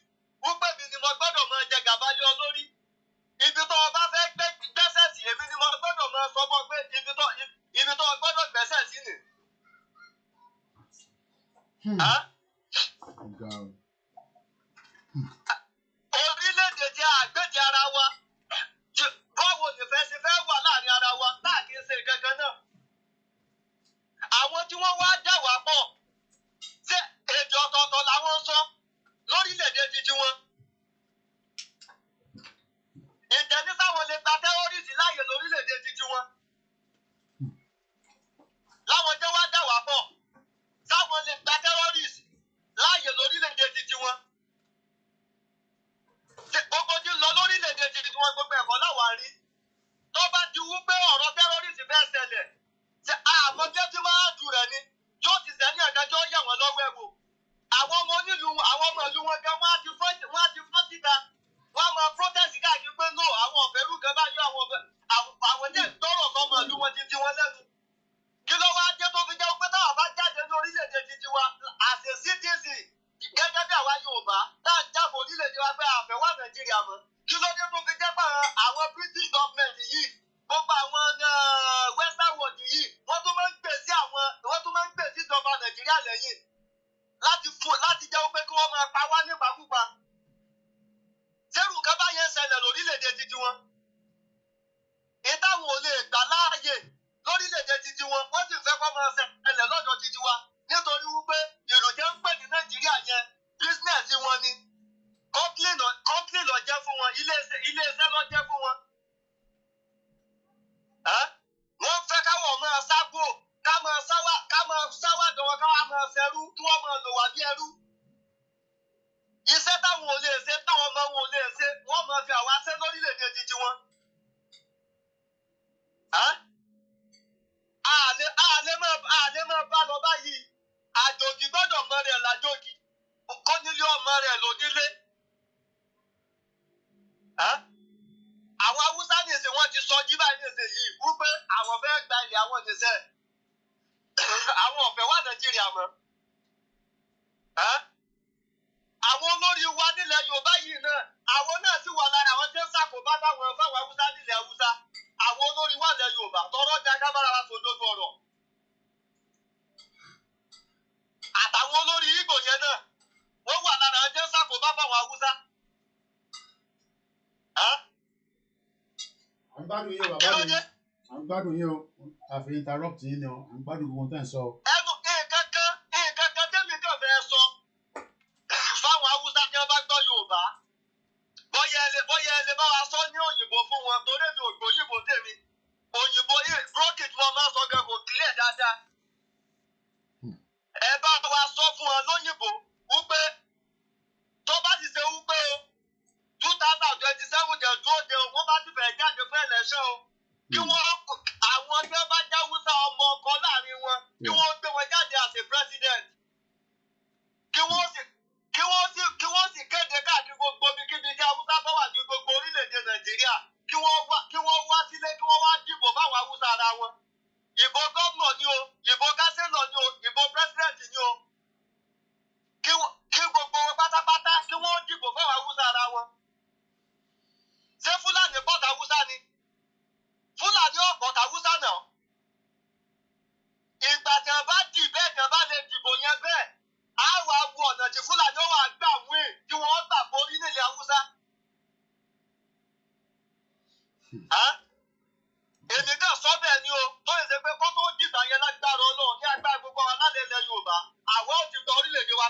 wípé mi ni mo gbọ́dọ̀ máa jẹ gàba lé ọ lórí. Ibi tó o bá fẹ́ gbẹ́sẹ̀ sí èmi ni mo gbọ́dọ̀ máa sọ fún ọ pé ibi tó o gbọ́dọ̀ gbẹ́sẹ̀ sí ni. Orílẹ̀-èdè jẹ́ àgbèjì ara wa. Báwo nìfẹ́ ṣe fẹ́ wà láàrin ara wa láàkí ṣe kankan náà? Àwọn tí wọ́n wá dà wá pọ̀ ṣé èdè ọ̀tọ̀ọ̀tọ̀ làwọn sọ lórílẹ̀-èdè títí wọn. Ìjẹ́ni sáwọn lè gba tẹ́rọ́rìsì láàyè lórílẹ̀-èdè títí wọn. Láwọn jẹ́ wá dà wá pọ̀ sáwọn lè gba tẹ́rọ́rìsì láàyè lórílẹ̀-èdè títí wọn. Gbogbo tí ń lọ lórílẹ̀-èdè títí wọn gbogbo ẹ̀kọ́ láwa rí. Tó bá ti wú pé ọ̀rọ̀ tẹ́rọ́rìsì fẹ́ ṣẹlẹ̀ ṣe àmọ́jẹ́ tí máa dù rẹ̀ ni yóò ti sẹ́ni ẹ̀dájọ́ yẹ̀ wọ́n lọ́wọ́ ẹ̀ wò. Àwọn ọmọ onílùú àwọn ọmọ ìlú wọn gan wọ́n á ti fọ́n síta. Wọ́n á máa protest káàkiri pé no àwọn ọ̀fẹ́rù kan bá yọ àwọn jẹ́ ìtọ́rọ̀ sọmọ ìlú wọn ti wọn lẹ́nu. Kí ló wá dé tó fi jẹ́ pé táwọn bá jáde ní orílẹ̀-èdè títí wa as a citizen gẹ́gẹ́ bí àwa Yorùbá tá à ń jábọ̀ orílẹ̀-èdè wa pé àfẹ́wà Nàìjíríà mọ́. Kí ló dé tó fi jẹ́ pé àwọn British government yìí gbogbo àwọn Western world yìí wọ́n tún máa ń gbè sí ìjọba Nàìjíríà lẹ́yìn láti jẹ́ pé kí wọ́n máa pa wá nípakúpa. Ṣérù nǹkan báyẹn ń ṣẹlẹ̀ lórílẹ̀-èdè títí wọn. Ìtàwọn ò lè gbà láàyè lórílẹ̀-èdè títí wọn wọ́n sì fẹ́ kọ́ máa ṣẹlẹ̀ lọ́dọ̀ títí wa nítorí wípé ìròjẹ́ ń pè ní Nàìjíríà yẹn bísínẹ̀sì wọn ni. Kọ́ńpìlì ló jẹ́ fún wọn, ilé-iṣẹ́ ló jẹ́ fún wọn. Wọ́n fẹ́ káwọn máa ságbó ká máa sáwádọ̀ wọn káwọn máa ṣẹrú kí wọ́n máa lò wá bí ẹrú. Iṣẹ́ táwọn ò lè ṣe táwọn ọmọ wọn ò lè ṣe wọ́n máa fi àwa ṣe lórílẹ̀-èdè títí wọn. Àlè máa bá lọ báyìí. Àjòjì gbọ́dọ̀ mọ rẹ̀ lájòjì. Kó nílé ọmọ rẹ̀ lónílé. Àwọn Haúsá nìṣẹ́ wọ́n ti sọ jíbà nìṣẹ́ yìí wípé àwọn fẹ́ gba ilẹ̀ àwọn nìṣẹ́. Àwọn ọ̀fẹ́ wà Nàìjíríà mọ́. Àwọn olórí wa nílẹ̀ Yorùbá yìí náà àwọn náà sì wà lára àwọn tí ń ṣàkóbá fáwọn Haúsá nílẹ̀ Haúsá. Àwọn olórí wa nílẹ̀ Yorùbá tọrọ já kábàrà wa sòdodo ọ̀rọ̀. Àtàwọn olórí Ìgbò yẹn náà wọ́n wà lára àwọn tí ń ṣàkóbá fáwọn Haúsá. À ń gbádùn yín o bàbá mi. À ń gbádùn yín o. Àfi interrupt yín ni o. À ń gbádùn gbogbo tẹ́ ń sọ. Nǹkan kan tẹ́mi kàn fẹ́ sọ fáwọn Haúsá tí wọ́n bá gbọ́ Yorùbá. Bóyá ẹ lè bá wa sọ ní òyìnbó fún wọn torí èmi ò gbọ́ òyìnbó tèmi. Òyìnbó brókì tí wọ́n máa ń sọ gan kò clear dáadáa. Ẹ bá wa sọ fún wọn lóyìnbó wípé tó bá ti ṣe wípé 2027 jẹ́ dúró de wọ́n bá ti fẹ́ jáde fún ẹlẹ́ṣẹ̀ o. Kí wọ́n àwọn tí wọ́n bá jẹ́ Haúsá ọmọ ọkọ láàrin wọn kí wọ́n gbé wọn jáde as a president. Kí wọ́n sì kéde káàkiri gbogbo ibikíbi tí Haúsá bá wà ní gbogbo orílẹ̀-èdè Nàìjíríà kí wọ́n wá sílé kí wọ́n wá dìbò fáwọn Haúsá ara wọn. Ìbò gómìnà ni o, ìbò kánsílọ̀ ni o, ìbò pírẹ́sìdẹ̀ntì ni o. Kí gbogbo wọn pátápátá kí wọ́n dìbò fáwọn Haúsá ara wọn. Ṣé Fúlàní pọ̀tà Haúsá ni? Fúlàní ó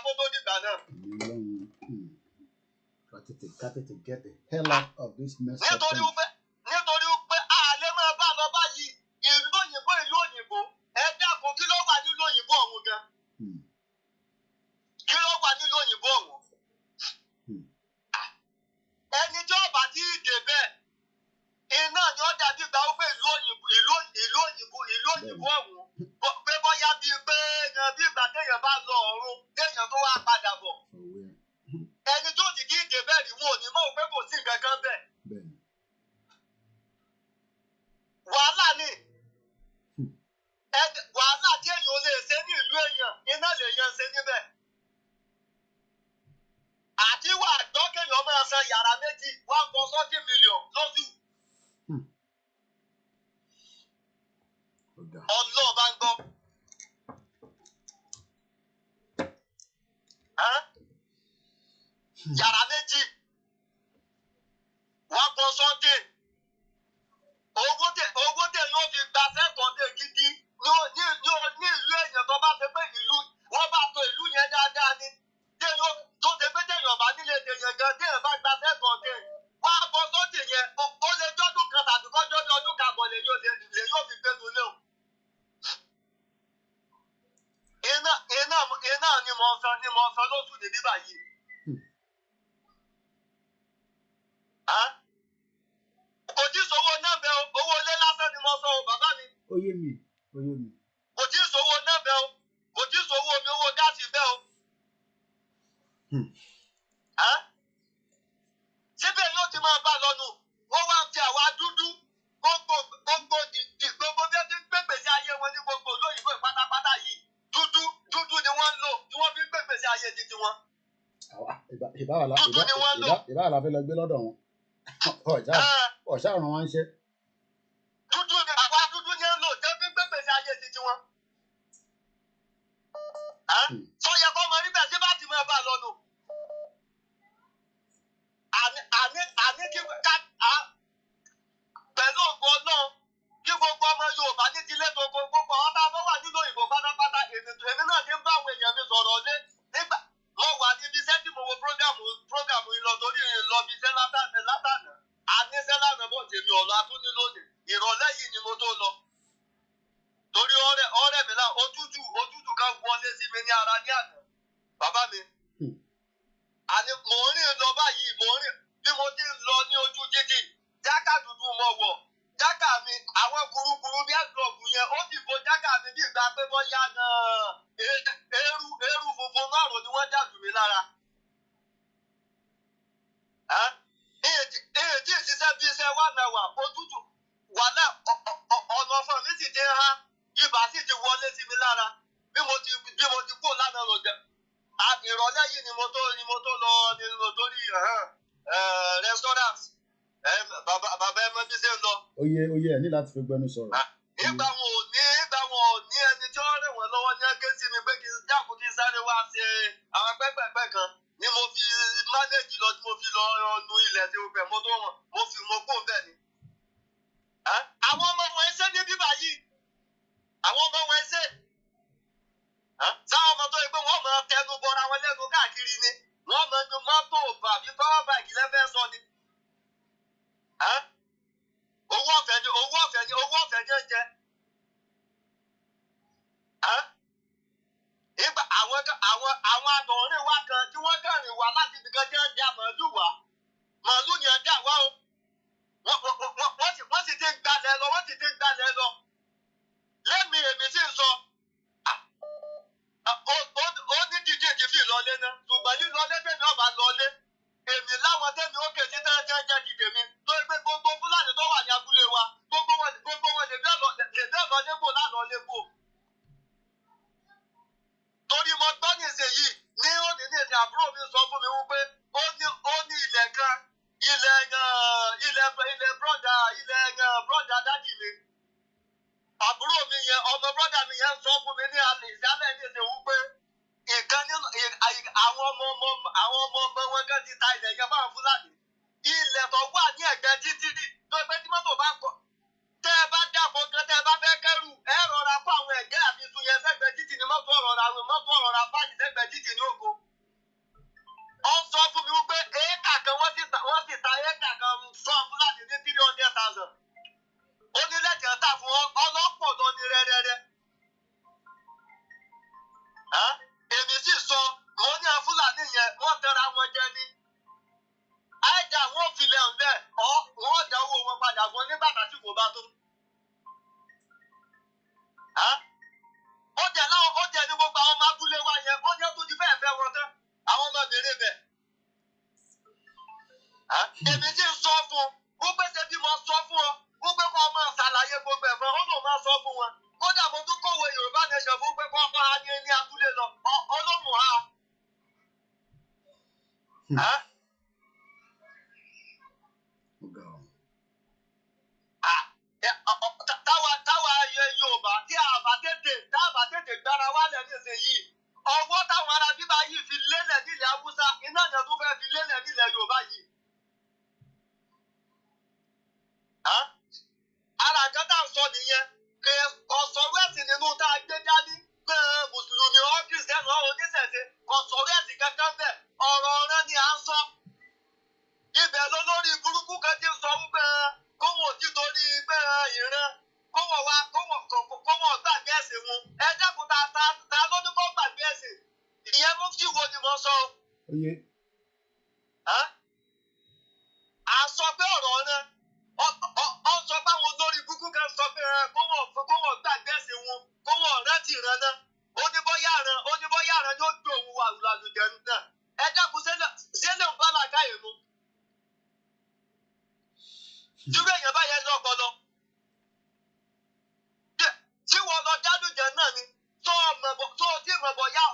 kó tó dìgbà náà. Got to get the hell out of this mess. Nítorí pé àlè máa bá lọ báyìí ìlú òyìnbó ẹ dákun kí ló wà nílùú òyìnbó ọ̀hún gan? Kí ló wà nílùú òyìnbó ọ̀hún? Ẹni tí ó bá ti dé bẹ́ẹ̀ iná ni ó dàbí gba ó pé ìlú òyìnbó ọ̀hún pé bóyá bíi pé bí ìgbà téèyàn bá lọ ọ̀run téèyàn tó wá padà bọ̀. Ẹni tó ti dé bẹ́ẹ̀ rí wọn ò ní mọ̀ pé kò sí nǹkan kan bẹ́ẹ̀. Wàhálà ni wàhálà tí èèyàn lè ṣe ní ìlú èèyàn iná lè yan ṣe níbẹ̀. Àti wà gbọ́ kéèyàn máa san yàrá méjì $1.40 million lóṣù. Ọlọ́ọ̀bá ń gbọ́. Yàrá méjì $1.40. Owó tẹ̀ yóò fi gba sẹ́kọ̀ọ́dé gidi ní ìlú èèyàn tó bá ṣe pé ìlú wọ́n bá to ìlú yẹn dáadáa ni. Tó ṣe pé téèyàn bá nílé téèyàn gan téèyàn bá gba sẹ́kọ̀ọ́dé $1.40 yẹn ó lè jọ́dún kan tàbí kọ́jọ́ ní ọdún kàbọ̀ lè yóò fi gbé lulẹ̀ o. Iná ni mo san lóṣù ní bíbá yìí. Kò tí ì sówó náà bẹ́ o, owó ilé lásán ni mo sọ o bàbá mi. Ó yé mi. Kò tí ì sówó náà bẹ́ o, kò tí ì sówó omi owó gáàsì bẹ́ o. Síbẹ̀ yóò ti máa bá lọ́nu, wọ́n wá ń fi àwa dúdú gbogbo bí ó ti ń gbégbèsè ayé wọn ní gbogbo olóyìnbó pátápátá yìí. Dúdú ni wọ́n ń lò tí wọ́n fi ń gbégbèsè ayé títí wọn. Ìbáwá la fẹ́ lọ gbé lọ́dọ̀ wọn. Ọ̀ṣà ràn wọ́n ṣe. Àwa dúdú ni ń lò tẹ́ fi ń gbégbèsè ayé títí wọn. Sọyẹ kọ́ mọ níbẹ̀ tí bá ti máa bá lọ́nu. Àní kí pẹ̀lú ògbó náà kí gbogbo ọmọ Yorùbá ní tilé tó gbogbo àwọn tá a bá wà nínú òyìnbó pátápátá èmi náà ti ń bá àwọn èèyàn mi sọ̀rọ̀ lé nígbà wọ́n wà níbi iṣẹ́ tí mo wo prógámù yìí lọ torí lọ bí iṣẹ́ látàná àníṣẹ́ lánàá bọ̀ tèmi ọ̀la tún ní lónìí ìrọ̀lẹ́ yìí ni mo tó lọ torí ọ̀rẹ́ mi náà òtútù kan wọlé sí mi ní ara ní àná bàbá mi àní mò ń rìn lọ báyìí bí mo ti ń lọ ní ojú títì jákà dúdú mọ̀ wọ̀ jákà mi àwọn kurukuru bí ẹ̀dọ̀gùn yẹn ó sì bo jákà mi bí ìgbà pé bọ́yá náà eérú funfun márùn-ún ni wọ́n dàlù mí lára. Èyí tí ìṣiṣẹ́ bí iṣẹ́ wà náà wà òtútù wàhálà ọ̀nà ọ̀fọ̀ mi sì ti há ibà sì ti wọlé sí mi lára bí mo ti kú lánàá lọ jẹ. Ìrọ̀lẹ́ yìí ni mo tó lọ torí restaurant bàbá ẹ mọ bí ṣe ń lọ. Oyè ẹ ní láti fi gbẹnu sọ̀rọ̀. Nígbà wọn ò ní ẹni tí ó rìn wọ́n lọ́wọ́ ní ẹgbẹ́ sí mi pé kí n dákun kí n sáré wá ṣe àwọn pẹ́pẹ́pẹ́ kan ni mo fi mánéèjì lọ tí mo fi lọ nu ilẹ̀ tí mo bẹ̀ mo kó bẹ́ẹ̀ ni. Àwọn ọmọ wọn ẹsẹ̀ ní bíbá yìí àwọn ọmọ wọn ẹsẹ̀ sáwọn ọmọ tó yẹ pé wọ́n máa tẹnu bọra wọn lẹ́nu káàkiri ni wọ́n máa nu mọ́tò bàbí power bike lẹ́fẹ̀ẹ́ sọ ni. Owó ọ̀fẹ́ ni ń jẹ. Ìgbà àwọn àtọ̀rìn wa kan tí wọ́n kẹrin wá láti ibìkan jẹ́ ẹja màálù wá. Màálù ni ẹja wá o. Wọ́n sì ti ń gbalẹ̀ lọ. Lẹ́mi èmi sì ń sọ. Ó ní dídí ti fi lọlé náà. Ṣùgbọ́n lílọlé tèmi ọba lọlé. Èmi láwọn tèmi ó kè sí tẹ́lẹ̀ jẹ́ ti tèmi. Tó ẹgbẹ́ gbogbo Fúlàní tó wà ní abúlé wa. Gbogbo wọn lè bẹ́ẹ̀ lọ lébò lánàá lébò. Torí mo gbọ́ ní ìsèyí ní òní ní èdè àbúrò mi sọ fún mi wípé ó ní ilẹ̀ kan ilẹ̀ brọ́dà dádì mi. Àbúrò mi yẹn ọmọ brọ́dà mi yẹn sọ fún mi ní alẹ́ ìsálẹ̀ ní èdè wípé ìkan nínú àwọn ọmọ wọn kan ti ta ilẹ̀ yẹn fáwọn Fúlàní. Ilẹ̀ tó wà ní ẹ̀gbẹ́ títì tó ẹgbẹ́ tí mọ́tò bá kọ. Tẹ́ ẹ bá dàpọ̀ kan tẹ́ ẹ bá fẹ́ kẹ́rù ẹ rọra kó àwọn ẹ̀gẹ́ àti iṣu yẹn sẹ́gbẹ̀ẹ́ títì ní mọ́tò ọ̀rọ̀ ra báyìí sẹ́gbẹ̀ẹ́ títì ní ògo. èmi tí ń sọ fún wípé ṣe bí mo sọ fún ọ wípé kọ́ máa ṣàlàyé gbogbo ẹ̀fọn ó lòun máa sọ fún wọn kódà mo tún kọ̀wé Yorùbá nation fún pé kọ́ máa ní abúlé lọ ọlọ́run ha. táwa Yorùbá tí a bá tètè gbára wálẹ̀ nísìnyí ọwọ́ táwọn ará bíbá yìí fi lélẹ̀ nílẹ̀ Haúsá iná yẹn tó fẹ́ fi lélẹ̀ nílẹ̀ Yorùbá yìí. ara nǹkan tá à ń sọ nìyẹn kí ọ̀sọ̀rọ̀ ẹ̀sìn nínú tá a gbé dání pé mùsùlùmí ọ̀ kìrìsìtẹ́nì ọ̀ oníṣẹ̀ṣe ọ̀sọ̀rọ̀ ẹ̀sìn kankan bẹ́ẹ̀ ọ̀rọ̀ ọ̀rẹ́ ni à ń sọ. ibẹ̀ ló lórí burúkú kan ti sọ wípé kóhùn òtí torí pé ìran kóhùn gbàgbé ẹ̀sìn wọn ẹ dẹ́kun ta ló ní kó gbàgbé ẹ̀sìn ìyẹn mú kí wo ni mo sọ. a sọ pé ọ̀rọ̀ ọ̀rẹ́ ọ sọ báwọn olórí burúkú kan sọ pé kóhùn gbàgbé ẹ̀sìn wọn kóhùn ọ̀rẹ́ ti ràn náà oníbọ̀yà rẹ̀ yóò gbé òun wà lálùjẹ náà ẹ dẹ́kun sílẹ̀ ń bá làákàyè mu. Irú èèyàn báyẹn ní ọpọlọ. Tí wọ́n lọ jálùjẹ náà ni tó tí mọ̀ bóyá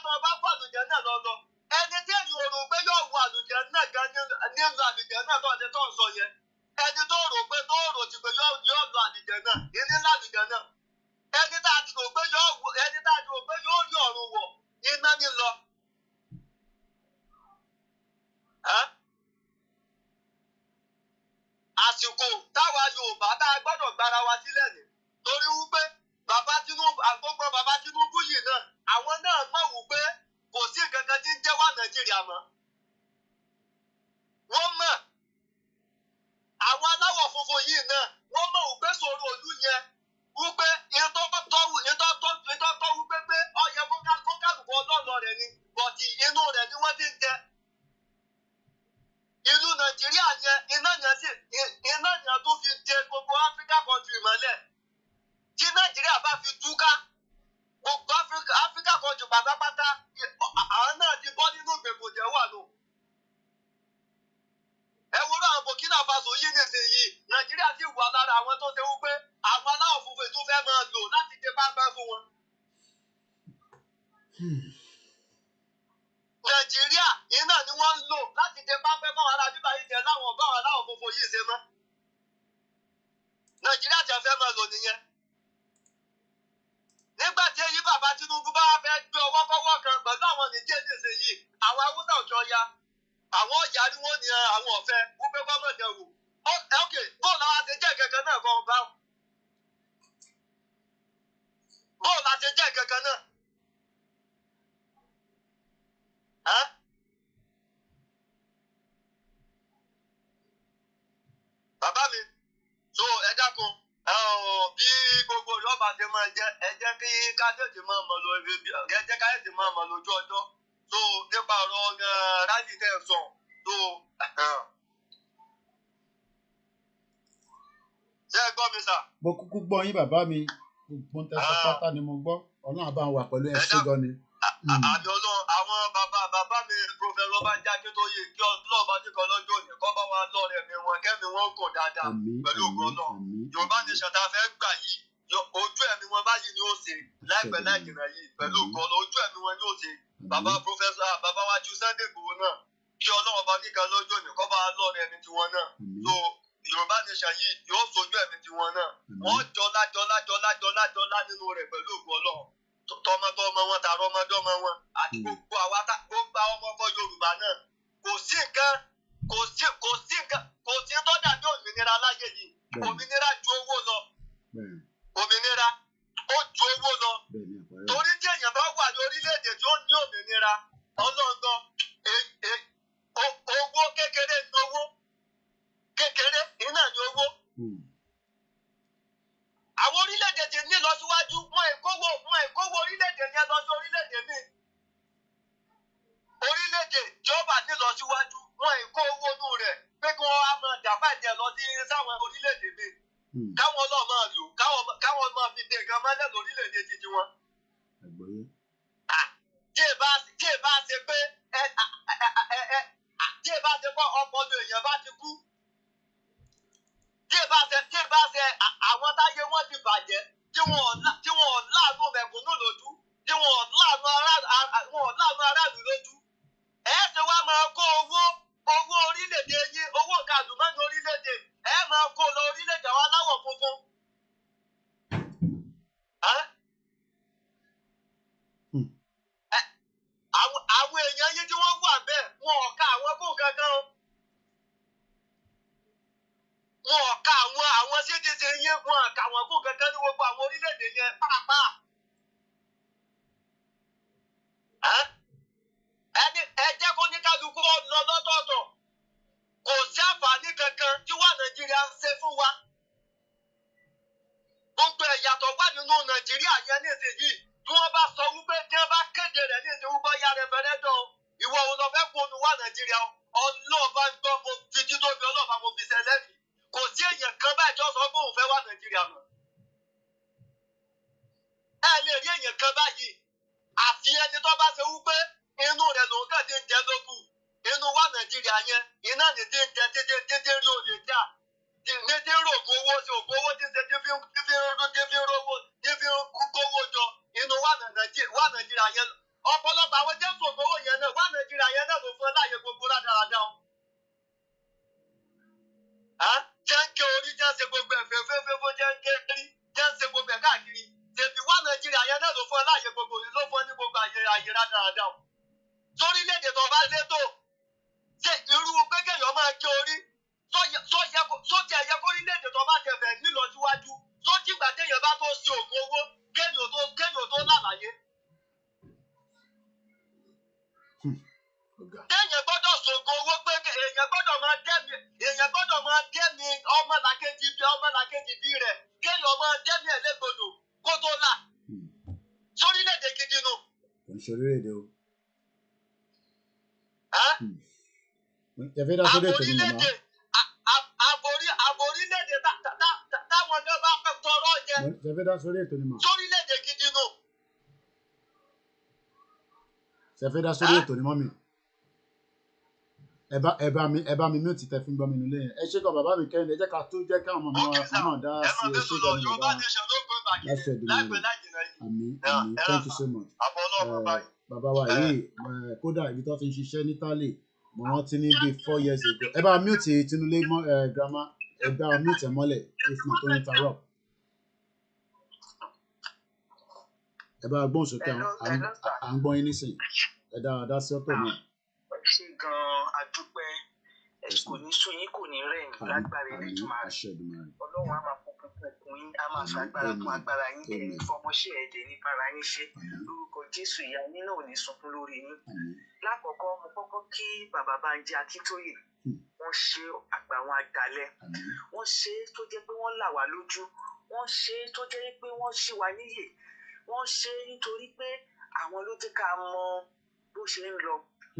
tó bá kó àlùjẹ náà lọ. Ẹni tí èyí ò rò pé yóò wọ àlùjẹ náà gan nínú àlùjẹ náà tó ọdẹ tó ń sọ yẹn. Ẹni tó rò ti pé yóò lọ àlùjẹ náà ìní lálùjẹ náà. Ẹni tá a ti rò pé yóò rí ọ̀run wọ̀ iná ní lọ. Àsìkò táwa Yorùbá tá a gbọ́dọ̀ gbára wa sílẹ̀ ni torí wípé àgbọ̀gbọ̀ bàbá Tinubu yìí náà àwọn náà mọ̀ wípé kò sí nǹkan kan tí ń jẹ́ wá Nàìjíríà mọ́. Wọ́n mọ̀ àwọn aláwọ̀ funfun yìí náà wọ́n mọ̀ wípé sọ̀rọ̀ òlú yẹn wípé ìtọ́tọ́ wípé pé ọyẹ kó kálukú ọlọ́ọ̀lọ́ rẹ̀ ni bọ̀dì inú rẹ̀ ni wọ́n ti ń jẹ. Ìlú Nàìjíríà yẹn iná yẹn tó fi jẹ gbogbo Áfíríkà kọ́ńtì mọ́lẹ̀. Tí Nàìjíríà bá fi túká gbogbo Áfíríkà kọ́ńtì pátápátá àwọn náà ti bọ́ nínú ìgbèkùnjẹ́ wà lò. Ẹ wúrọ̀ àwọn Burkina Faso yìí nísìnyí Nàìjíríà sì wà lára àwọn tó ṣe wípé àwọn aláwọ̀ funfun tó fẹ́ máa lò láti dé pápá fún wọn. Nàìjíríà iná ni wọ́n ń lò láti dé pápẹ́ fún ara bíbá yìí jẹ́ láwọn ọ̀gá àwọn aláwọ̀ funfun yìí ṣe mọ́. Nàìjíríà ti fẹ́ máa lò nìyẹn. Nígbà tí èyí bàbá Tinubu bá fẹ́ gbé ọwọ́ kọ́wọ́ kan pẹ̀lú àwọn nìjẹ́ ìdèzè yìí àwọn Haúsá òjò ya àwọn ọ̀yà ni wọ́n ní àwọn ọ̀fẹ́ wípé gọ́ọ̀mẹ̀ntì wò. Ok bóòlù àwọn àti jẹ́ kankan náà kan bá bóòlù àti jẹ́ kankan náà. Bàbá mi so ẹ dákun bí gbogbo ìjọba ṣe máa jẹ ẹ jẹ́ kí káyọ̀dé máa mọ̀ lójú ọjọ́ so nípa ọ̀rọ̀ rálì tẹ̀ sọ so. Ṣé ẹ gbọ́ mi sà? Mo kúkú gbọ́ yín bàbá mi gbogbo ń tẹsán pátá ni mo gbọ́ Ọlọ́run àbá wà pẹ̀lú ẹ ṣé gan ni. Àbí Ọlọ́run àwọn bàbá mi Prof Banji Akintoye kí Ọlọ́run bá nìkan lọ́jọ́ òní kọ́ bá wa lọ́ọ̀rẹ́ mi wọn kẹ́mi wọn kò dáadáa pẹ̀lú ògbọ́n náà Yorùbá nation tá a fẹ́ gbà yìí ojú ẹ̀mí wọn báyìí ni ó ṣe láìpẹ́ láì jìnnà yìí pẹ̀lú ògbọ́n náà ojú ẹ̀mí wọn ni ó ṣe bàbá bàbá wa ju Sunday Igboho náà kí Ọlọ́run bá nìkan lọ́jọ́ òní kọ́ bá wa lọ́ọ̀rẹ́ mi tiwọn náà so Yorùbá nation yìí yóò sojú ẹ̀mí tiwọn náà wọ́n jọlá nínú rẹ̀ pẹ̀lú ògbọ́n náà tọmọtọmọ wọn tààrọ ọmọdọmọ wọn àti gbogbo ọmọ ọkọ Yorùbá náà kò sí tó dàbí òmìnira láyé yìí òmìnira ju owó lọ òmìnira ó ju owó lọ torí tí èèyàn bá wà ní orílẹ̀-èdè tí ó ní òmìnira ọlọ́ngàn owó kékeré ní owó kékeré iná ní owó. Àwọn orílẹ̀-èdè ti ní lọ síwájú wọn ìkówó orílẹ̀-èdè yẹn lọ sí orílẹ̀-èdè míì. Orílẹ̀-èdè jọba ní lọ síwájú wọn ìkó owó nù rẹ̀ pé kí wọ́n á máa dàbàjẹ́ lọ sí sáwọn orílẹ̀-èdè míì. Káwọn náà máa lò káwọn máa fi dé nǹkan mọ́lẹ̀ lórílẹ̀-èdè títí wọn. Tí ẹ bá ṣe pé pọ̀ ọpọlọ èèyàn bá ti kú. Tí ẹ bá ṣe àwọn táyé wọn ti bàjẹ́ tí wọ́n láàánú mẹ̀kúnnù lójú tí wọ́n láàánú aráàlú lójú. Ẹ ṣe wá máa kó owó orílẹ̀-èdè yín owó kàdùmọ́nì orílẹ̀-èdè ẹ máa kó lọ orílẹ̀-èdè àwọn aláwọ̀ funfun. Àwọn èèyàn yín tí wọ́n wà bẹ́ẹ̀ wọn ò ka àwọn kó kankan. Wọn ò ka àwọn citizen yín wọn ò ka àwọn kó kankan ní gbogbo àwọn orílẹ̀-èdè yẹn pàápàá. Ẹ jẹ́ kó ní kálukú lọ lọ́tọ̀ọ̀tọ̀. Kò sí àǹfààní kankan tí wà Nàìjíríà ń ṣe fún wa. Gbogbo ẹ̀yàtọ̀ wà nínú Nàìjíríà yẹn nísìnyí. Tí wọ́n bá sọ wípé tí wọ́n bá kéde rẹ̀ ní ìṣòwò bá ya referendum ìwọ òun lọ fẹ́ kónú wà Nàìjíríà ọlọ́ọ̀bá ń gbọ́ mo fi títóbi ọlọ́ọ̀bá mo fi ṣẹlẹ́rì. Kò sí èèyàn kan báyìí tí wọ́n sọ pé òun fẹ́ wà Nàìjíríà mọ́. Ẹ lè rí èèyàn kan báyìí àfi ẹni tó bá ṣe wípé inú rẹ̀ lòun kàn ti ń jẹ lókù. Inú wà Nàìjíríà yẹn iná ní ti ń jẹ títí rí olè jà. Ní ti ń rògbò owó sí ògbó owó tí ń ṣe tí fi ń kówó jọ. Inú wà Nàìjíríà yẹn ọ̀pọ̀lọpọ̀ àwọn jẹ́ sògbówó yẹn náà wà Nàìjíríà yẹn náà ló fún ẹ láàyè gbogbo rádaràdà o. Jẹ́ ń ké orí jẹ́ ń ṣe gbogbo ẹ̀fẹ̀ fẹ́fẹ́ jẹ́ ń ké rí jẹ́ ń ṣe gbogbo ẹ̀ káàkiri. Tèmi wà Nàìjíríà yẹn náà ló fún ẹ láàyè gbogbo ló fún ẹ ní gbogbo àyè rádaràdà o. Sórílẹ̀-èdè tó bá lé tó ṣe irú pé kéèyàn máa ké orí sójà ẹ̀yẹ kórílẹ̀-èdè tó bá tẹ̀fẹ̀ nílọ síwájú sójìgbà téèyàn bá tó ṣe òògùn owó kéèyàn tó lálàyé. Téèyàn gbọ́dọ̀ ṣògo owó pé èèyàn gbọ́dọ̀ máa dẹ́mi ọmọlàkejì bí rẹ̀ kéèyàn máa dẹ́mi ẹ̀ légbodò kó tó là. Sórílẹ̀-èdè gidi nù. Kò ń ṣe orílẹ̀-èdè o. Ẹ̀fẹ́ dá sórí ètò ni màmá. Àbórílẹ̀-èdè táwọn ọjọ́ bá tọrọ jẹ. Ẹ̀fẹ́ dá sórí ètò ni màmá. Sórílẹ̀-èdè gidi nù. Ẹ̀fẹ́ dá sórí ètò ni mọ́mì. Ẹ bá mi mú ti tẹ fi ń gbọ́ mi nílé yẹn. Ẹ ṣé kan bàbá mi kẹ́hìn ẹ jẹ́ ká tó jẹ́ káwọn ọmọ náà dá sí ẹ ṣé kan ní bàbá. Láṣẹ ìdúró rẹ̀. Àmín. Thank you so much. Bàbá wa yìí kódà ibi tó ti ń ṣiṣẹ́ ní Tálè mo rántí ní bíi 4 years ago. Ẹ bá mute Tinúlé grandma ẹ bá mute ẹ mọ́lẹ̀ if not to interrupt. Ẹ bá gbóhùn sókè à ń gbọ́ yín nísìnyí. Ẹ dá sí ọ̀tọ̀ náà. Ṣé gan-an adúpẹ́ kò ní sún yín kò ní rẹ̀yìn lágbára Elédùmarè. Ọlọ́run á máa kún yín á máa fagbára kún agbára yín ẹ̀yin fọmọṣẹ́ ẹ̀dẹ̀ ní bára yín ṣe lórúkọ Jésù ìyá yín náà ò ní sunkún lórí yín. Lákọ̀ọ́kọ́ mo kọ́kọ́ kí bàbá Banji Akintoye wọ́n ṣe àgbà wọn àdálẹ́ wọ́n ṣe tó jẹ́ pé wọ́n là wá lójú wọ́n ṣe tó jẹ́ pé wọ́n ṣì wá níyè wọ́n ṣe nítorí pé àwọn ló jẹ́ ká mọ bó ṣe ń lọ.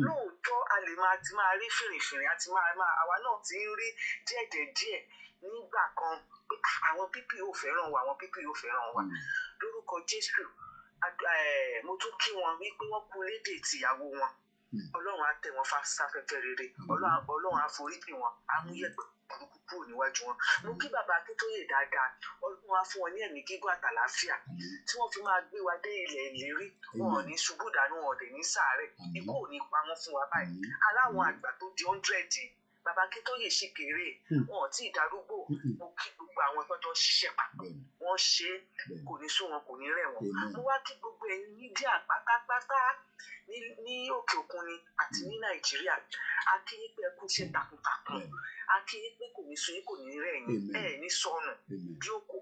Lóòótọ́ a lè máa rí fìrìfìrì àti àwa náà ti ń rí díẹ̀ nígbà kan pé àwọn pípì ò fẹ́ràn wa àwọn pípì ò fẹ́ràn wa lórúkọ Jésù mo tún kí wọn wípé wọ́n kú lédè tìyàwó wọn Ọlọ́run á tẹ̀ wọ́n sáfẹ́fẹ́ rere Ọlọ́run á foríjì wọn á mú yẹ̀pẹ̀ burúkú kúrò níwájú wọn. Mo kí bàbá Akintoye dáadáa Ọlọ́run á fún wọn ní ẹ̀mí gígùn àtàlàáfíà tí wọ́n fi máa gbé wa dé ilẹ̀ ìlérí wọn ò ní ṣubú dànù wọn ò dẹ̀ ní sàárẹ̀ ikú ò ní pa wọ́n fún wa báyìí. Aláwọn àgbà tó di 100 bàbá Akintoye sì kéré wọn ò tí ì darúgbó. Mo kí gbogbo àwọn tó jọ ṣiṣẹ́ papọ̀ wọ́n ṣe kò ní sún wọn kò ní rẹ̀ wọ́n. Mo wá kí gbogbo ẹ̀yin mídíà pátápátá ní òkè òkun ni àti ní Nàìjíríà a kí yín pé ẹ kú iṣẹ́ takuntakun a kí yín pé kò ní sún yín kò ní rẹ̀ yín ẹ ní sọnù bí ó kù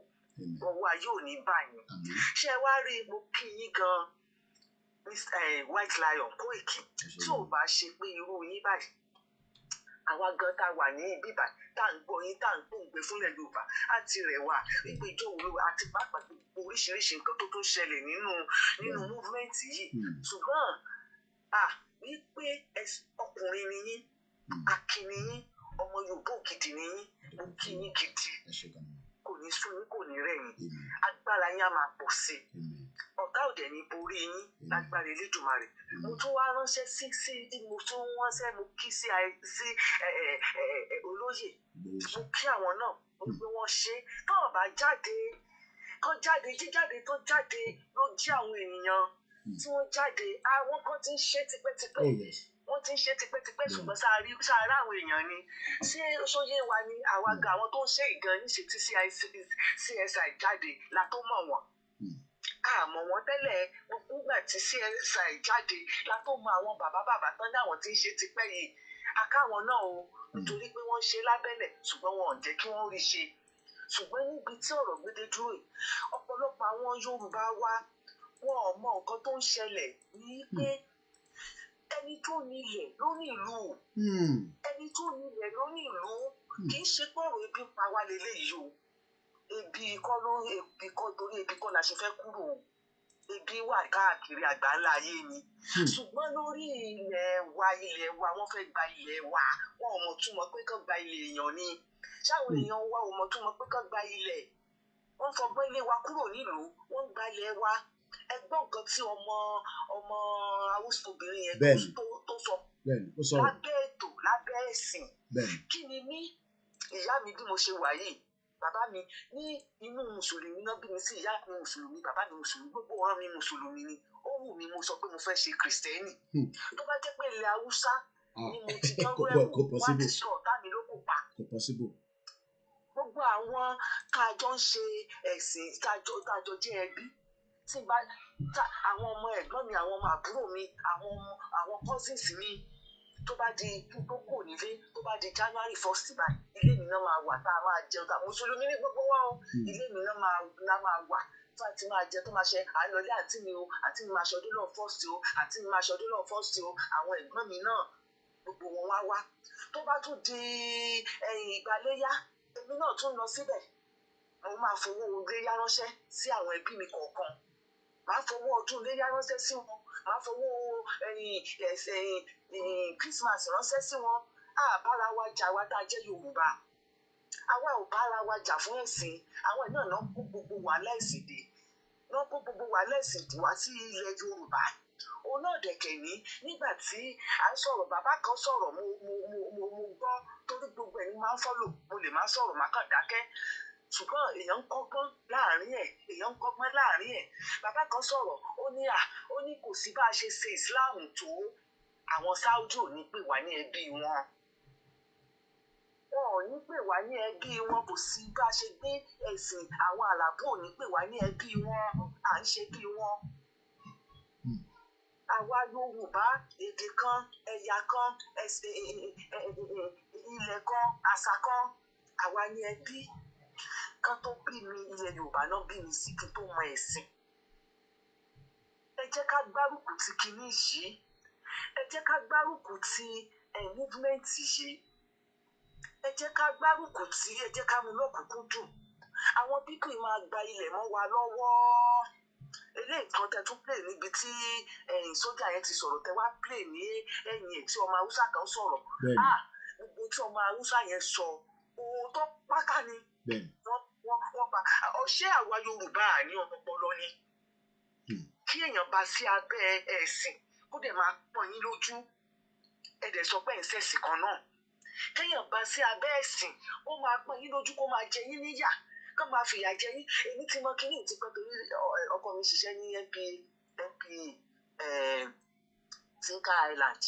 ọwọ́ ayé ò ní bá yín. Ṣé ẹ wá rí mo kí yín gan White Lion Koiki tí ò bá ṣe pé irú yín báyìí àwa gan tá a wà ní ibi báyìí tá à ń gbọ́ yín tá à ń gbòǹgbẹ fúnlẹ̀ Yorùbá àti rẹ̀ wá wípé ìjọ òwúrò àti pàápàá gbogbo oríṣiríṣi nǹkan tó tún ṣẹlẹ̀ nínú movement yìí ṣùgbọ́n wípé ọkùnrin ni yín akin ni yín ọmọ Yorùbá ògidì ni yín mo kí yín gidi kò ní sún yín kò ní rẹ̀ yín agbára yín á máa pọ̀ sí ọ̀gá òde ní borí yín lágbára Elédùmarè. Mo tún wá ránṣẹ́ sí mo tún ránṣẹ́ mo kí sí olóyè mo kí àwọn náà mo pé wọ́n ṣe tọ́ọ̀ bá jáde kán jáde jíjáde tó jáde ló jí àwọn ènìyàn tí wọ́n jáde àwọn kan ti ń ṣe tipẹ́tipẹ́ wọ́n ti ń ṣe tipẹ́tipẹ́ ṣùgbọ́n sáárá àwọn èèyàn ni ṣé sóyè wa ni àwa ga àwọn tó ń ṣe ìgan níṣe tí CSI jáde la tó mọ̀ wọ́n àmọ́ wọn tẹ́lẹ̀ nígbà tí CSI jáde la tó mọ àwọn bàbá tán ní àwọn tí ń ṣe tipẹ́ yìí akáwọn náà o nítorí pé wọ́n ṣe lábẹ́lẹ̀ ṣùgbọ́n wọn ò jẹ́ kí wọ́n rí ṣe ṣùgbọ́n níbi tí ọ̀rọ̀ gbédé dúró yìí ọ̀pọ̀lọpọ̀ àwọn Yorùbá wa wọn ò mọ nǹkan tó ń ṣẹlẹ̀ ní pé ẹni tó nílẹ̀ ló ní ìlú ẹni tó nílẹ̀ ló ní ìlú kì í ṣe pọ̀rọ̀ ebi pa wá lélẹ́yìí o ebi kọ́ torí ebi kọ́ la ṣe fẹ́ kúrò ebi wà káàkiri àgbáńlá ayé ni ṣùgbọ́n lórí ilẹ̀ wa wọ́n fẹ́ gba ilẹ̀ wa wọn ò mọ̀ túmọ̀ pé kán gba ilẹ̀ èèyàn ni ṣáwọn èèyàn wa ò mọ̀ túmọ̀ pé kán gba ilẹ̀ wọ́n fọgbọ́n ilé wa kúrò nílùú wọ́n gba ilẹ̀ wa ẹgbọ́n nǹkan tí ọmọ Haúsá obìnrin yẹn tó sọ lábẹ́ ètò lábẹ́ ẹ̀sìn kí ni mí ìyá mi bí mo ṣe wà yìí bàbá mi ní inú mùsùlùmí náà bí mi sí ìyá mi mùsùlùmí bàbá mi mùsùlùmí gbogbo ọ̀ràn mi mùsùlùmí ni ó wù mí mo sọ pé mo fẹ́ ṣe kìrìsìtẹ́nì tó bá jẹ́ pé ilẹ̀ Haúsá ni mo ti dánwó ẹ̀wò wá ti sọ ọ̀tá mi ló kò pa gbogbo àwọn tájọ ń ṣe ẹ̀sìn tájọ jẹ́ ẹbí tí bá àwọn ọmọ ẹ̀gbọ́n mi àwọn ọmọ àbúrò mi àwọn cousins mi tó bá di tó kò nílé tó bá di January 1st báyìí ilé mi náà máa wà tá a máa jẹun tá a mùsùlùmí ní gbogbo wa o ilé mi náà máa wà tó àti máa jẹ tó máa ṣe àlọlé àǹtí mi o àǹtí mi máa ṣọdún náà first o àǹtí mi máa ṣọdún náà first o àwọn ẹ̀gbọ́n mi náà gbogbo wọn wá wá tó bá tún di ìgbàléyá èmi náà tún lọ síbẹ̀ mo máa fowó léyá ránṣẹ́ sí àwọn ẹbí mi kọ̀ọ̀kan máa fowó ọdún léyá ránṣẹ́ sí wọn máa fowó Christmas ránṣẹ́ sí wọn bára wa jà wá tá a jẹ́ Yorùbá àwa ò bára wa jà fún ẹ̀sìn àwọn náà náà kó gbogbo wàhálà ẹ̀sìn dé náà kó gbogbo wàhálà ẹ̀sìn wá sí ilẹ̀ Yorùbá òun náà dẹ̀kẹ̀ ní nígbà tí à ń sọ̀rọ̀ bàbá kan sọ̀rọ̀ mo gbọ́ torí gbogbo ẹ̀yin máa ń fọ́lò mo lè máa sọ̀rọ̀ má kàn dákẹ́ ṣùgbọ́n èèyàn ń kọ́gbọ́n láàrin ẹ̀ bàbá kan sọ̀rọ̀ ó ní kò sí bá a ṣe ṣe Islam tó àwọn Saudi ò ní pè wá ní ẹbí wọn ò ní pè wá ní ẹbí wọn kò sí bá a ṣe gbé ẹ̀sìn àwọn àlàbò ò ní pè wá ní ẹbí wọn à ń ṣe bí wọn àwa Yorùbá èdè kan ẹ̀yà kan ilẹ̀ kan àṣà kan àwa ní ẹbí kan tó bí mi ilẹ̀ Yorùbá náà bí mi sí kí n tó mọ ẹ̀sìn ẹ jẹ́ ká gbárùkù ti kinní yìí ẹ jẹ́ ká gbárùkù ti movement yìí ẹ jẹ́ ká gbárùkù tí ẹ jẹ́ ká mú lọ́kùnkúndùn àwọn pípì máa gba ilẹ̀ mọ́ wa lọ́wọ́ eléyìí kan tẹ tún play níbi tí sójà yẹn ti sọ̀rọ̀ tẹ wá play ní ẹ̀yìn ẹ̀ tí ọmọ Haúsá kan sọ̀rọ̀ gbogbo tí ọmọ Haúsá yẹn sọ òótọ́ pátá ni wọ́n bá ọṣẹ́ àwa Yorùbá ní ọpọlọ ni kí èèyàn bá sí abẹ́ ẹ̀sìn kó dẹ̀ máa pọ́n yín lójú ẹ̀dẹ̀ sọ pé ẹ̀sìn kan náà kéèyàn bá sí abẹ́ ẹ̀sìn kó máa pọ́n yín lójú kó máa jẹ yín níyà kó máa fìyà jẹ yín èmi ti mọ kínní ti pẹ́ torí ọkọ mi ṣiṣẹ́ ní Tinker Island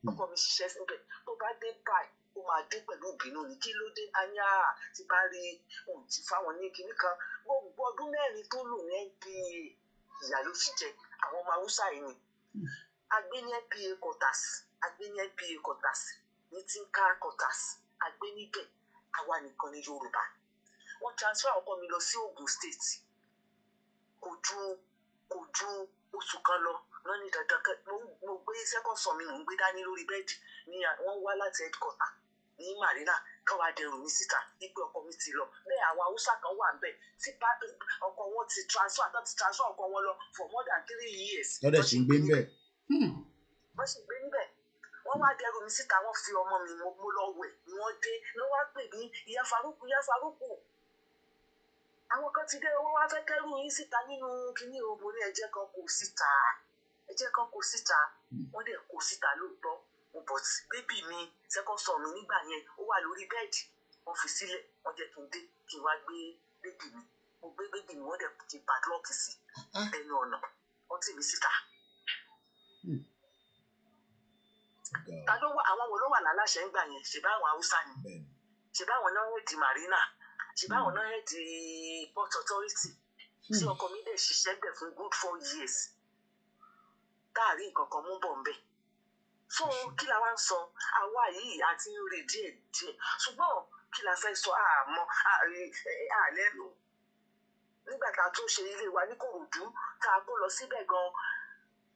ọkọ mi ṣiṣẹ́ síbẹ̀ tó bá dé báyìí ó máa dé pẹ̀lú ìbínú ni kí ló dé anya ti bá rí ohun ti fáwọn ní kinní kan gbogbo ọdún mẹ́rin tó lò ní NPA ìyá ló fi jẹ àwọn ọmọ Haúsá yìí ni agbé ní NPA quarters ní Tinker quarters agbé níbẹ̀ àwa nìkan ní Yorùbá wọ́n transfer ọkọ mi lọ sí Ogun State kò ju oṣù kan lọ wọ́n ní dandan mo gbé second son mi mò ń gbé dání lórí bẹ́ẹ̀dì ní wọ́n wá láti headquarter ní Marina káwá dẹrù mi síta wípé ọkọ mi ti lọ bẹ́ẹ̀ àwọn Haúsá kan wà níbẹ̀ tí ọkọ wọn ti transfer ọkọ wọn lọ for more than 3 years. lọ́dẹ̀ sì ń gbé níbẹ̀. wọ́n sì gbé níbẹ̀ wọ́n wá dẹrù mi síta wọ́n fi ọmọ mi mo lọ wẹ̀ ni wọ́n dé ló wá pè mí ìyá Faruku àwọn kan ti dé owó wá fẹ́ kẹ́rù yín síta nínú kinní o mo ní ẹ jẹ́ kan kó síta wọ́n dẹ̀ kó síta lóòótọ́ but bébì mi second son mi nígbà yẹn ó wà lórí bẹ́ẹ̀dì wọ́n fi sílẹ̀ wọ́n jẹ́ kí n dé kí n wá gbé bébì mi mo gbé bébì mi wọ́n dẹ̀ ti padlock sí ẹnu ọ̀nà wọ́n tì mí síta. ta ló wà àwọn wo ló wà láláṣẹ ń gbà yẹn ṣe bá àwọn haúsá ni ṣe bá àwọn náà di marina ṣe bá àwọn náà di port authority tí ọkọ mi dẹ̀ ṣiṣẹ́ bẹ̀ fún good 4 years káàrí nǹkan kan mú bọ̀ ń bẹ̀. So kí la wá ń sọ àwa yìí àti ń rí díẹ̀ ṣùgbọ́n kí la fẹ́ sọ àmọ́ àlẹ́nu nígbà tá a tún ṣe ilé wa ní Kòròdú tá a kó lọ síbẹ̀ gan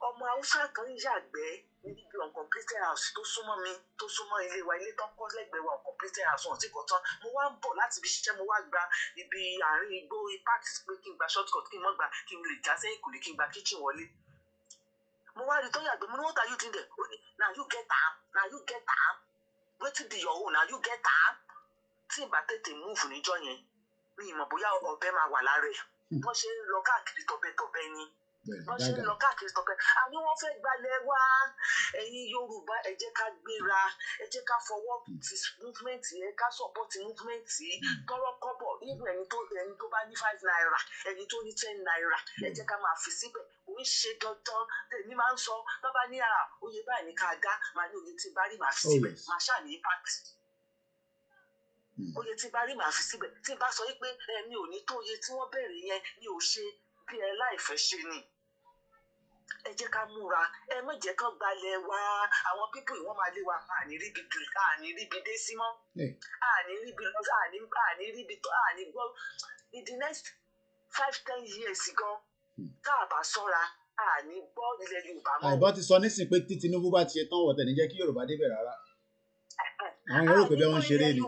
ọmọ haúsá kan yàgbẹ́ níbi uncompleted house tó súnmọ́ mi tó súnmọ́ ilé wa ilé tán kọ́ lẹ́gbẹ̀ẹ́ wa uncompleted house wọn tí kò tán mo wá ń bọ̀ láti ibi ṣiṣẹ́ mo wá gba ibi àárín igbó park pé kí n gba short cut kí n mọ́ gba kí n lè já sẹ́yìn kò lè kí n gba kitchen wọlé. Mo wá rí tó yàgbẹ́ mo ní what are you doing there? Ó ní na you get am wetin be your own na you get am. Tí n bá tètè move níjọ́ yẹn mi ìmọ̀ bóyá ọ̀bẹ máa wà lára ẹ̀ wọ́n ṣe ń lọ káàkiri tọ̀bẹ̀tọ̀bẹ̀ ni wọ́n ṣe ń lọ káàkiri tọ̀bẹ̀ àní wọ́n fẹ́ gbalẹ̀ wá ẹ̀yin Yorùbá ẹ jẹ́ ká gbéra ẹ jẹ́ ká fọwọ́ ti movement yẹn ká support movement yìí tọrọ kọ́bọ̀ even ẹni tó bá ní 5 naira ẹni tó ní 10 naira ẹ jẹ́ ká máa fi síbẹ̀ kò ń ṣe dandan tèmi máa ń sọ tó bá ní oyè báyìí ní ká dá máa ní oyè tí bá rí màá fi síbẹ̀ máa ṣáà ní impact oye tí bá rí màá fi síbẹ̀ tí bá sọ wípé mi ò ní tó oye tí wọ́n béèrè yẹn mi ò ṣe bí ẹ láìfẹ́ ṣe ni ẹ jẹ́ ká múra ẹ má jẹ́ kán gbalẹ̀ wá àwọn pípù yìí wọ́n máa lé wa àní ríbi dé sí mọ́ àní ríbi lọ àní ríbi tó àní gbọ́ in the next 5-10 years gan tá a bá sọ́ra àní gbọ́ ilẹ̀ Yorùbá mọ́. àìbọ́n ti sọ nísìnyí pé tí Tinubu bá ti ṣe tán wọ̀tẹ̀ ní jẹ́ kí Yorùbá débẹ̀ rárá àwọn yóò pè bí wọ́n ń ṣeré ni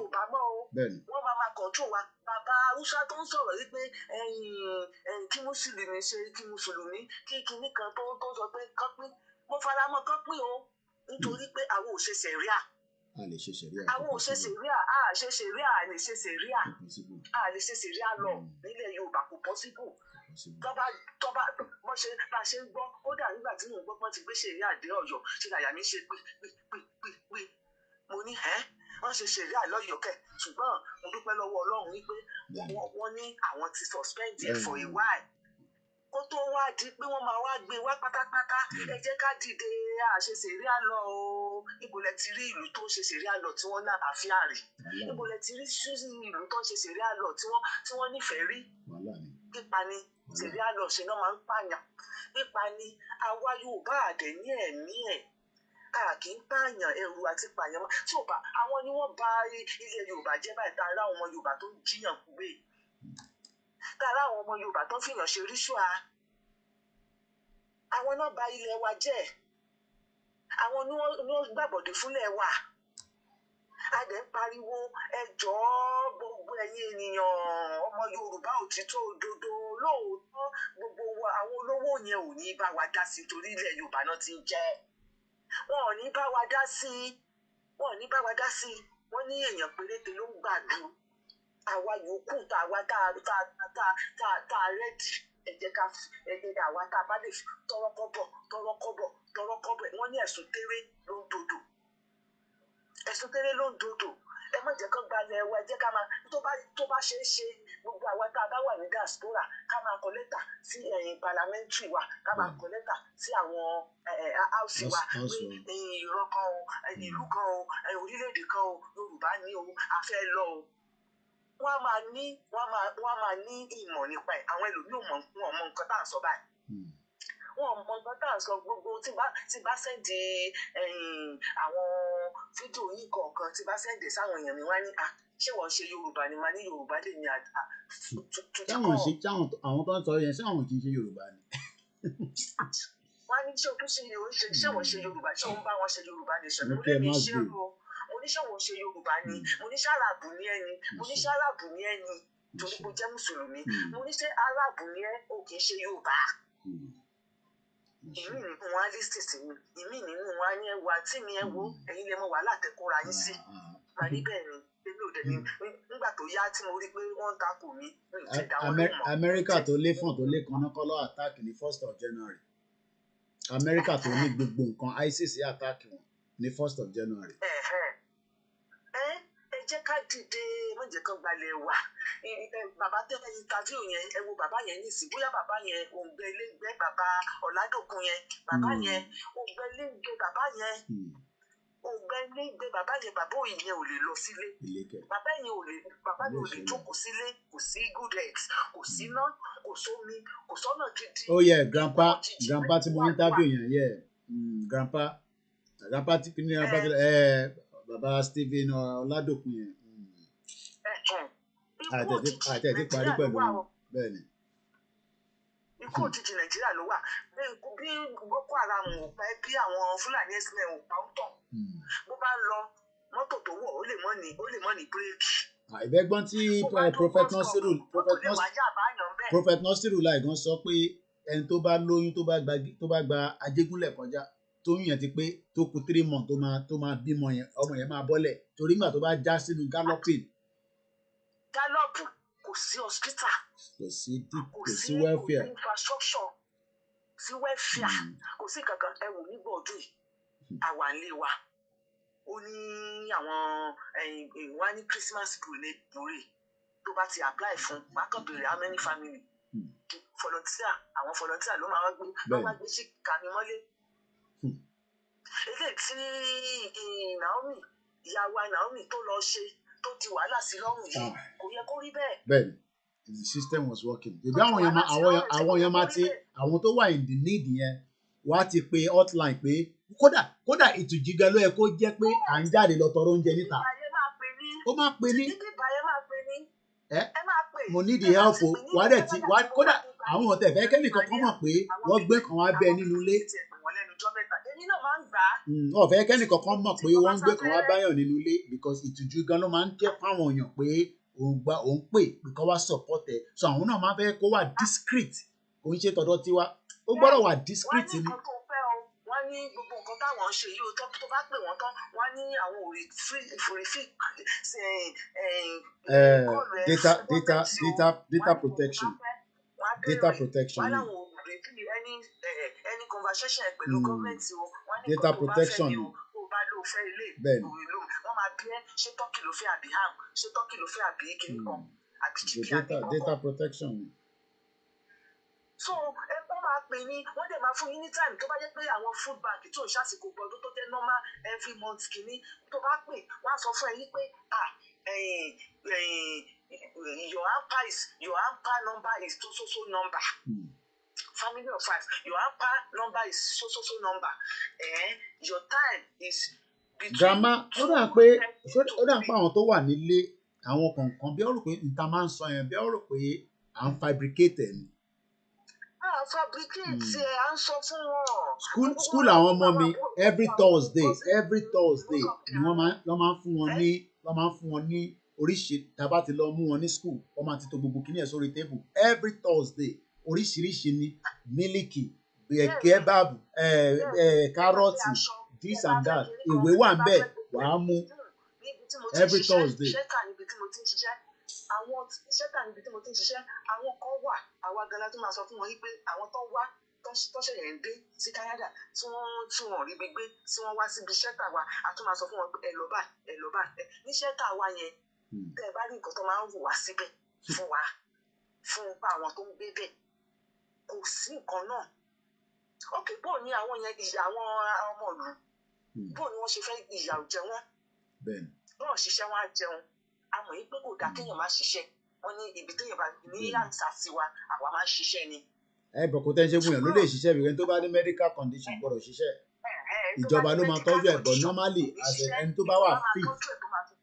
wọ́n máa control wa bàbá haúsá tó ń sọ̀rọ̀ wípé kí mùsùlùmí ṣe kí mùsùlùmí kí kinní kan tó sọ pé kán pín mo fara mọ́ kán pín o nítorí pé àwọn ò ṣe ṣẹ̀ríà àwọn ò ṣe ṣẹ̀ríà a ṣe ṣẹ̀ríà a lè ṣe ṣẹ̀ríà a lè ṣe ṣẹ̀ríà lọ nílẹ̀ Yorùbá kò possible tọ́ba bá ṣe ń gbọ́ kódà nígbà tí mò ń gbọ́ pọ́n ti gbé ṣẹ̀ríà dé Ọ̀yọ́ ṣe làyà mi ṣe pé mo ní wọ́n ṣe ṣẹ̀ríà lọ́yọ̀ọ́ kẹ̀ ṣùgbọ́n mo dúpẹ́ lọ́wọ́ Ọlọ́run wípé wọ́n ní àwọn ti suspend ẹ̀ for a while kó tó wá di pé wọ́n máa wá gbé wá pátápátá ẹ jẹ́ ká dìde àṣẹ ṣẹ̀ríà lọ o ibo lẹ ti rí ìlú tó ń ṣe ṣẹ̀ríà lọ tí wọ́n ní àlàáfíà rí ibo lẹ ti rí ìlú tó ń ṣe ṣẹ̀ríà lọ tí wọ́n nífẹ̀ẹ́ rí pípa ni ṣẹ̀ríà lọ ṣe náà máa ń pààyàn pípa ni àwa Yorùbá àdẹ̀ ní ẹ̀mí ẹ̀ kì í pààyàn ẹrù àti pààyàn tí ò bá àwọn ni wọ́n bà ilẹ̀ Yorùbá jẹ́ báyìí tá a rá àwọn ọmọ Yorùbá tó ń jiyàn gbé tá a rá àwọn ọmọ Yorùbá tó ń fìyàn ṣe ríṣùà àwọn náà bà ilẹ̀ wa jẹ́ àwọn ni wọ́n gbàbọ̀dé fúnlẹ̀ wa a dẹ̀ ń pariwo ẹ jọ̀ọ́ gbogbo ẹ̀yin ènìyàn ọmọ Yorùbá òtítọ́ òdodo lóòótọ́ gbogbo àwọn olówó yẹn ò ní bá wa dá sí torí ilẹ̀ Yorùbá náà ti ń jẹ́ wọn ò ní bá wa dá sí wọn ní èèyàn péréte ló ń gbàdú àwa yòókù tá a rẹ́dì ẹ jẹ́ ká àwa tá a bá lè tọrọkọ́bọ̀ wọ́n ní ẹ̀sùn tẹ́rẹ́ ló ń dodo ẹ má jẹ́ kán gbalẹ̀ wa ẹ jẹ́ ká máa tó bá ṣe é ṣe gbogbo àwa tá a bá wà ní diaspora ká máa kọ lẹ́tà sí parliamentary wa ká máa kọ lẹ́tà sí àwọn house wa pé ìran kan o ìlú kan o orílẹ̀-èdè kan o Yorùbá ní o a fẹ́ lọ o wọ́n á máa ní ìmọ̀ nípa ẹ̀ àwọn ẹlòmíì wọn mọ nǹkan tá à ń sọ báyìí wọn mọ nǹkan tá à ń sọ gbogbo tí bá sẹ́ndì àwọn fídíò yìí kọ̀ọ̀kan tí bá sẹ́ndì sáwọn èèyàn mi wá ní ṣé wọ́n ṣe Yorùbá ni máa ní Yorùbá lè ní àwọn tó ń sọ yẹn ṣé àwọn kì í ṣe Yorùbá ni. wọ́n á ní ṣé o tún ṣe ṣé wọ́n ṣe Yorùbá ṣé wọ́n bá wọn ṣe Yorùbá ni ṣe mo lè ní ṣé o mo ní ṣé wọ́n ṣe Yorùbá ni mo ní ṣé Árábù ní ẹni mo ní ṣé Árábù ní ẹni torí mo jẹ́ Mùsùlùmí mo ní ṣé Árábù ní ẹ o kì í ṣe Yorùbá ìmí nínú wọn á lísì sí mi ìmí nínú wọn á ní ẹwà tí mi ẹ wo ẹ̀yin lè mọ wàhálà tẹkọra yín sí màá ní bẹ́ẹ̀ ni èmi ò dẹ̀ ní nígbà tó yá tí mo rí pé wọ́n ń takò mí mi ò tẹ̀ dá wọn lóhùn mọ́. Amẹ́ríkà tó lé fún tó lé kan náà kọ́ lọ́ attack ní 1st of January. Amẹ́ríkà tó ní gbogbo nǹkan ISIS attack wọn ní 1st of January. Ẹ jẹ́ ká dìde mọ̀jẹ̀ kan gbalẹ̀ wà. Bàbá tẹ́lẹ̀ interview yẹn ẹ wo bàbá yẹn nísìnyí bóyá bàbá yẹn òǹgbẹ ilé gbẹ bàbá Ọ̀làdòkun yẹn bàbá yẹn òǹgbẹ ilé gbẹ bàbá yẹn òǹgbẹ ilé gbẹ bàbá yẹn bàbá òyìn yẹn ò lè lọ sílé bàbá yẹn ò lè jókòó sílé kò sí good eggs kò sí iná kò sómi kò sọ́nà gidi. Oh yeah, grandpa tí mo interview yẹn grandpa tí kìíní bàbá Stephen Ọládòkun yẹn àtẹ̀tí parí pẹ̀lú bẹ́ẹ̀ ni. Ikú òjijì Nàìjíríà ló wà bí Boko Haram ò pa bí àwọn Fúlàní ẹ̀sìn ò pa ń tàn bó bá ń lọ mọ́tò tó wọ̀ ó lè mọ́ ní bírèkì. Ìbẹ́gbọ́n tí Prophet Nasiru láìgán sọ pé ẹni tó bá lóyún tó bá gba Ajégúnlẹ̀ kọjá tóyún yẹn ti pé tó kù 3 months tó máa bímọ yẹn ọmọ yẹn máa bọ́lẹ̀ torí nígbà tó bá já sínú galloping. Gallop kò sí hospital kò sí welfare kò sí infrastructure sí welfare kò sí kankan ẹ wò nígbà ọdún yìí àwa nílé wa ó ní àwọn wá ní Christmas bure tó bá ti apply fún mákàbèrè how many family àwọn volunteer ló máa wá gbé sí kàmí mọ́lé. Eléyìí tí ìyá wa Naomi tó lọ ṣe tó di wàhálà sí lọ́rùn yìí kò yẹ kó rí bẹ́ẹ̀. Bẹ́ẹ̀ni, the system was working. Ìgbà àwọn èèyàn máa ti àwọn tó wà in the need yẹn wá ti pe hotline pé kódà ìtújú gan ló yẹ kó jẹ́ pé à ń jáde lọ tọrọ oúnjẹ níta. Ó máa pe ní. Mo need the help o kódà àwọn ọ̀tẹ̀ fẹ́ kẹ́nìkan kan mọ̀ pé wọ́n gbé kan wá bẹ́ẹ̀ nínú ilé. Ọ̀fẹ́ kẹ́nìkan kan mọ̀ pé wọ́n ń gbé kan wá báyọ̀ nínú ilé because ìtújú gan ló máa ń jẹ́ fáwọn èèyàn pé òun pè pé kó wá support ẹ̀ so àwọn náà máa fẹ́ kó wà discreet kò ń ṣe tọ̀dọ̀ tiwa ó gbọ́dọ̀ wà discreet ni. Wọ́n ní gbogbo nǹkan táwọn ń ṣe yìí tó bá pè wọ́n tán wọ́n ní àwọn data protection. Any conversation pẹ̀lú gọ́ọ̀mẹ̀ntì o wọ́n ní data protection tó bá lò fẹ́ ilé wọ́n máa bí ẹ ṣé tọ́kì ló fẹ́ àbí ham ṣé tọ́kì ló fẹ́ àbí kìnnì kan àbí chicken àbí kọ́kọ́. data protection. So wọ́n máa pè ní wọ́n dẹ̀ máa fún yín ní time tó bá jẹ́ pé àwọn food bank tó ń ṣàsìkò gbọdún tó jẹ́ normal every month kìíní tó bá pè wọ́n á sọ fún ẹ yí pé your AMPA number is so number. Family of 5, your AMPA number is so number. Your time is between. Grandma, ó dà pé àwọn tó wà nílé àwọn kọ̀ọ̀kan bí ó rò pé nta máa ń sọ yẹn bí ó rò pé à ń fabricate ẹ̀ ni. Fabricate à ń sọ fún wọn. School àwọn ọmọ mi every Thursday ni wọ́n máa ń fún wọn ní oríṣi tàbá ti lọ mú wọn ní school wọ́n máa ti tò gbogbo kíní ẹ̀ sórí table every Thursday. Oríṣiríṣi ni mílíkì kẹ́bàbù kárọ̀tì this and that ìwé wà ń bẹ̀ wàá mú every Thursday. Àwọn ṣẹ́tà níbi tí mo ti ń ṣiṣẹ́ àwọn kan wà àwa gan-an tó máa sọ fún wọn wípé àwọn tó wá tọ́ṣẹ̀ yẹn ń dé sí Canada tí wọ́n rí gbégbé tí wọ́n wá síbi ṣẹ́tà wa a tún máa sọ fún wọn pé ẹ lọ bá ní ṣẹ́tà wa yẹn tẹ́ ẹ bá rí nǹkan tó máa ń wò wá síbẹ̀ fún àwọn tó ń gbé bẹ́ẹ̀ kò sí nǹkan náà ókè bó ni àwọn yẹn ìyá àwọn ọmọ ìlú bó ni wọ́n ṣe fẹ́ ìyà jẹ wọ́n bọ́ọ̀ ṣiṣẹ́ wọn á jẹun àmọ́ yìí pé kò dáa kéèyàn má ṣiṣẹ́ wọ́n ní ibi téèyàn bá ní àǹsà sí wa àwa máa ń ṣiṣẹ́ ni. Bọ̀ kò tẹ́ ṣe fún yàn ló lè ṣiṣẹ́ bí ẹni tó bá ní medical condition gbọ́dọ̀ ṣiṣẹ́ ìjọba ló máa tọ́jú ẹ̀ but normally ẹni tó bá wà fit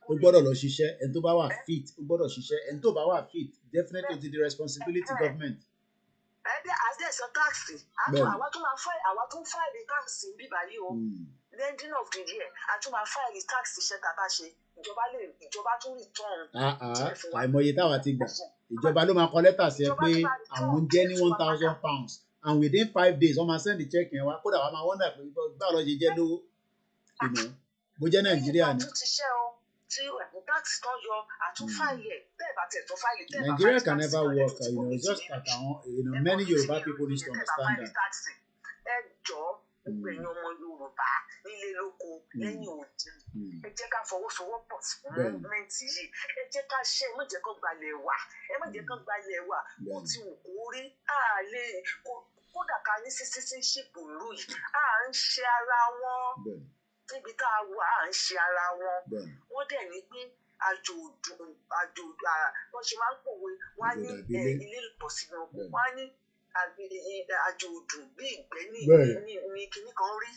ó gbọ́dọ̀ lọ ṣiṣẹ́ ẹni tó bá wà fit ó gbọ́dọ̀ ṣiṣẹ́ ẹni tó bá wà fit definitely to the responsibility government. Àdé sọ táàsì àwa tún fáìlì táàsì bíbá yìí o ending of the year a tún máa fáìlì táàsì iṣẹ́ tá a bá ṣe ìjọba tún return. àìmọye táwa ti gbà ìjọba ló máa kọ lẹ́tà sí ẹ pé àwọn ń jẹ́ ní £1,000 and within 5 days wọ́n máa send the check yẹn wá kódà wọ́n máa wọ́ndà pé báwo ló ṣe jẹ́ lówó bó jẹ́ Nàìjíríà ni. tax tán yọ àtúnfàìlẹ̀ bẹ́ẹ̀ bá tẹ̀ tún fàìlẹ̀ tẹ́ẹ̀ bá Nigeria fàìlẹ̀ can tax never kan work, lẹ́nu tí kò ní just ti that many Yoruba people need to understand that. ẹ jọ̀ọ́ gbogbo ẹ̀yin ọmọ Yorùbá nílé lóko lẹ́yìn òdì ẹ jẹ́ ká fọwọ́sowọ́pọ̀ fún mẹ́ǹtì yìí ẹ jẹ́ ká ṣe ẹ má jẹ́ kó gbalẹ̀ wà ó ti wù kó rí àlè kódà ká ní citizenship ìlú yìí à ń ṣe ara wọn níbi tá a wà à ń ṣe ara wọn wọ́n dẹ̀ ní pé àjòdùn wọ́n ṣe máa ń pòwe wọ́n á ní ilé ìbọ̀sìn ọkọ̀ wọ́n á ní àjòdùn bí ìgbẹ́ ní kinní kan rí.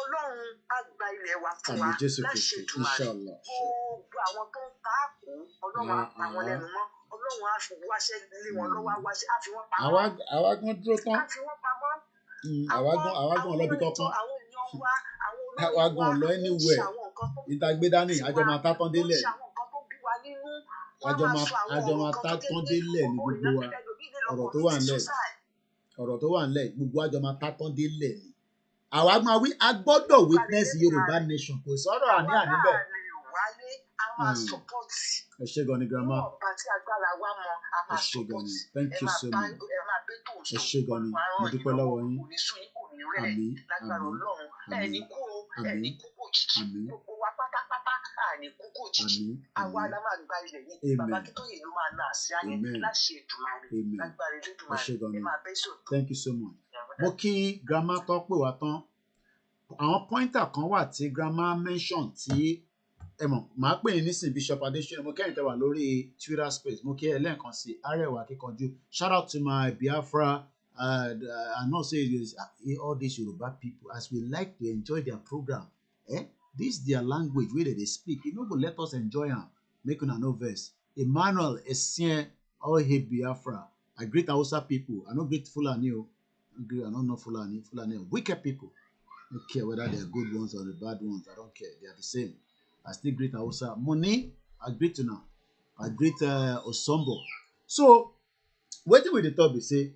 Ọlọ́run á gba ilẹ̀ wa fún wa láṣẹ Èdùmàrè gbogbo àwọn tó ń ta àkó Ọlọ́run á pa wọn lẹ́nu mọ́ Ọlọ́run á fi wáṣẹ́ lé wọn lọ́wọ́ á fi wọ́n pamọ́. àwa gan dúró tán. á fi wọ́n pamọ́. àwa gan ọlọ́bì kankan. àwa gan ọ̀lọ́ anywhere ìtagbé dání àjọ máa tá tán délẹ̀. àjọ máa tá tán délẹ̀ ní gbogbo wa ọ̀rọ̀ tó wà nílẹ̀ gbogbo àjọ máa tá tán délẹ̀ ni. àwa máa wí a gbọ́dọ̀ witness Yorùbá nation kò sọ̀rọ̀ àní àníbẹ̀. ẹ ṣé gan ni grandma. ẹ ṣé gan ni thank you so much. ẹ ṣé gan ni mo dúpẹ́ lọ́wọ́ yín. àmín àmín àmín àmín gbogbo wa pátápátá àní kúkú òjijì àwa la máa gba ilẹ̀ yìí bàbá Akintoye ló máa ná àsíá yẹn láṣẹ Èdùmàrè lágbára Elédùmarè ẹ máa bẹ́ sọ̀tọ̀. thank you so much. mo kí grandma tó pè wá tán àwọn pointer kan wà tí grandma mention tí ẹ mọ̀ màá pè ní nísìn Bishop Adesina mo kẹ́yìn tẹ́ wà lórí Twitter space mo kí ẹ lẹ́ẹ̀kan sí Arẹwà Akíkanjú shout out to my Biafra I know say all these Yoruba people as we like to enjoy their program this their language wey dem dey speak e no go let us enjoy am make una no vex. Emmanuel Essien all hail Biafra. I greet Hausa people I no greet Fulani o I no know Fulani are wicked people. I don't care whether they are good ones or the bad ones. I don't care. They are the same. I still greet Hausa. Money, I greet you now. I greet Osombo. So, wetin we dey talk be say,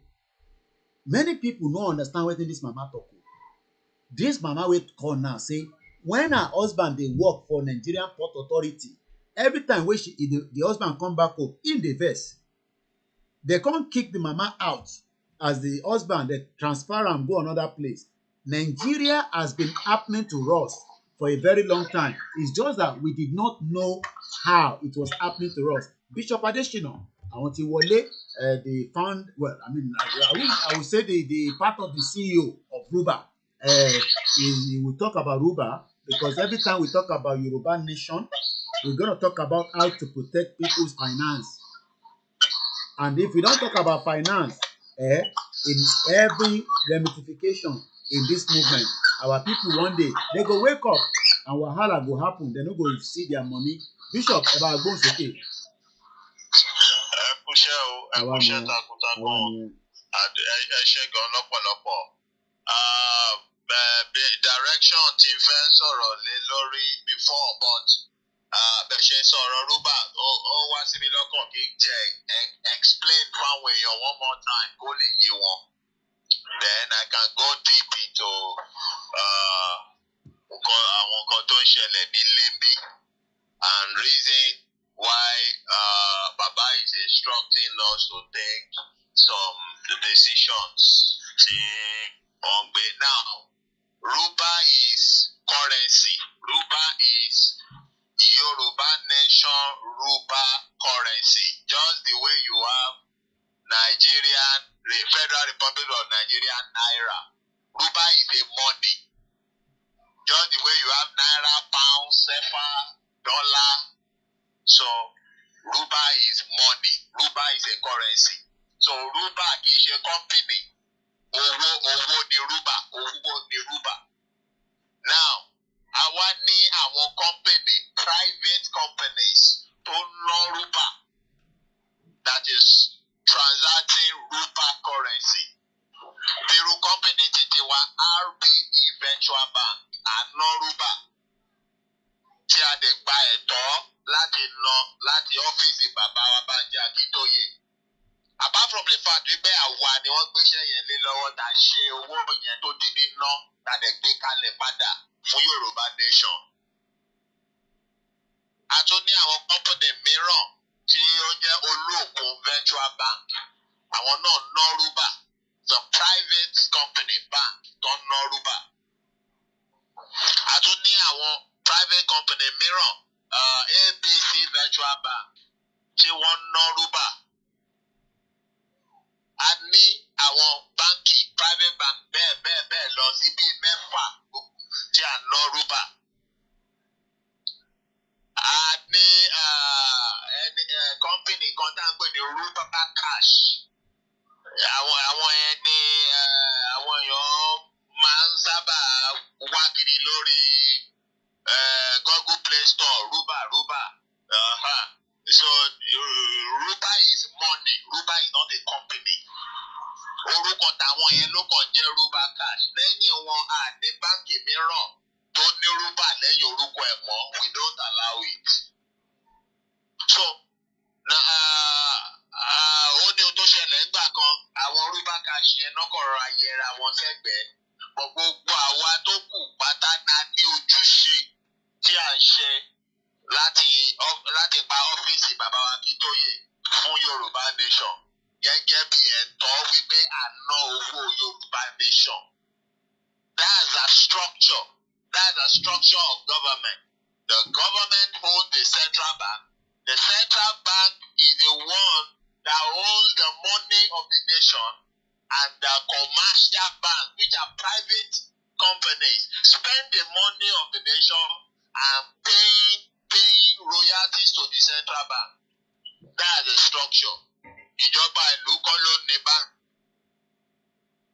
many people no understand wetin this mama talk. This mama wey call now say, when her husband dey work for Nigerian Port Authority, every time wey the husband come back home, in the verse, they come kick the mama out as the husband dey transfer am go another place. Nigeria has been happening to us for a very long time. It's just that we did not know how it was happening to us. Bishop Adesina, àwọn tí wọlé, they found, well, I mean, I would say the part of the CEO of RUBA. He will talk about RUBA because every time we talk about Yoruba nation, we're going to talk about how to protect people's finance. And if we don't talk about finance, in every ramification in this movement, our people one day they go wake up and wahala go happen. They no go see their money. Bishop Eba Agbonsoke. ẹ kúṣẹ́ takuntakun ẹ ṣé gan lọ́pọ̀lọpọ̀ direction tí fẹ́ sọ̀rọ̀ lé lórí before but bẹ́ẹ̀ ṣe sọ̀rọ̀ RUBA ó wá sí mi lọ́kàn kí n jẹ́ explain fáwọn èèyàn one more time kó lè yé wọn. Then I can go deep into àwọn nǹkan tó ń ṣẹlẹ̀ nílé bí and reason why Baba is instructing us to take some decisions tí wọ́n gbé now. RUBA is currency. RUBA is Yoruba Nation RUBA currency. Just the way you have Nigerian, the Federal Republic of Nigeria Naira. RUBA is a money. Just the way you have Naira, pound, sefa, dollar. So RUBA is money. RUBA is a currency. So RUBA kì í ṣe company. Owó ni RUBA. Owó ni RUBA. Now, àwa ní àwọn company, private companies tó ná RUBA. That is transacting RUBA currency. Biru company titi wa RBE Virtual Bank àná RUBA. Tí a dẹ̀ gba ẹ̀tọ́ láti ọ́fíìsì bàbá wa Banji Akintoye. Apart from the fact wípé àwa ni wọ́n gbéṣẹ́ yẹn lé lọ́wọ́ tá a ṣe owó yẹn tó di níná tá a dẹ̀ gbé kalẹ̀ padà fún Yorùbá nation. a tún ní àwọn company mìíràn tí ó jẹ́ olóògùn virtual bank àwọn náà ná rúbà the private company bank tó ná rúbà. A tún ní àwọn private company mìíràn ABC virtual bank tí wọ́n ná rúbà. A ní àwọn báńkì private bank bẹ́ẹ̀ lọ sí bíi 6 tí a ná rúbà. A ní company kan tá à ń pè ní Rúbà Cash. Àwọn ẹni àwọn èèyàn máa ń sábà wá kiri lórí Google Play Store Rúbà. So Rúbà is money. Rúbà is not a company. Orúkọ tàwọn yẹn ló kàn jẹ́ Rúbà Cash. Lẹ́yìn wọn a ní báńkì mìíràn tó ní rúbà lẹ́yìn orúkọ ẹ̀ mọ́. We don't allow it. So ó ní ohun tó ṣẹlẹ̀ nígbà kan àwọn Rúbà Cash yẹn náà kọ̀ rọra yẹra wọn sẹ́gbẹ̀ẹ́. Gbogbo àwa tó kù pátá náà ní ojúṣe tí à ń ṣe láti pa ọ́fíìsì bàbá wa Akintoye fún Yorùbá Nation gẹ́gẹ́ bí ẹ̀tọ́ wípé à ná owó Yorùbá Nation. That's a structure. That's the structure of government. The government owns the central bank. The central bank is the one that owns the money of the nation, and the commercial bank, which are private companies, spend the money of the nation and paying royalties to the central bank. That's the structure. Ìjọba ìlú kọ́ ló ní bank.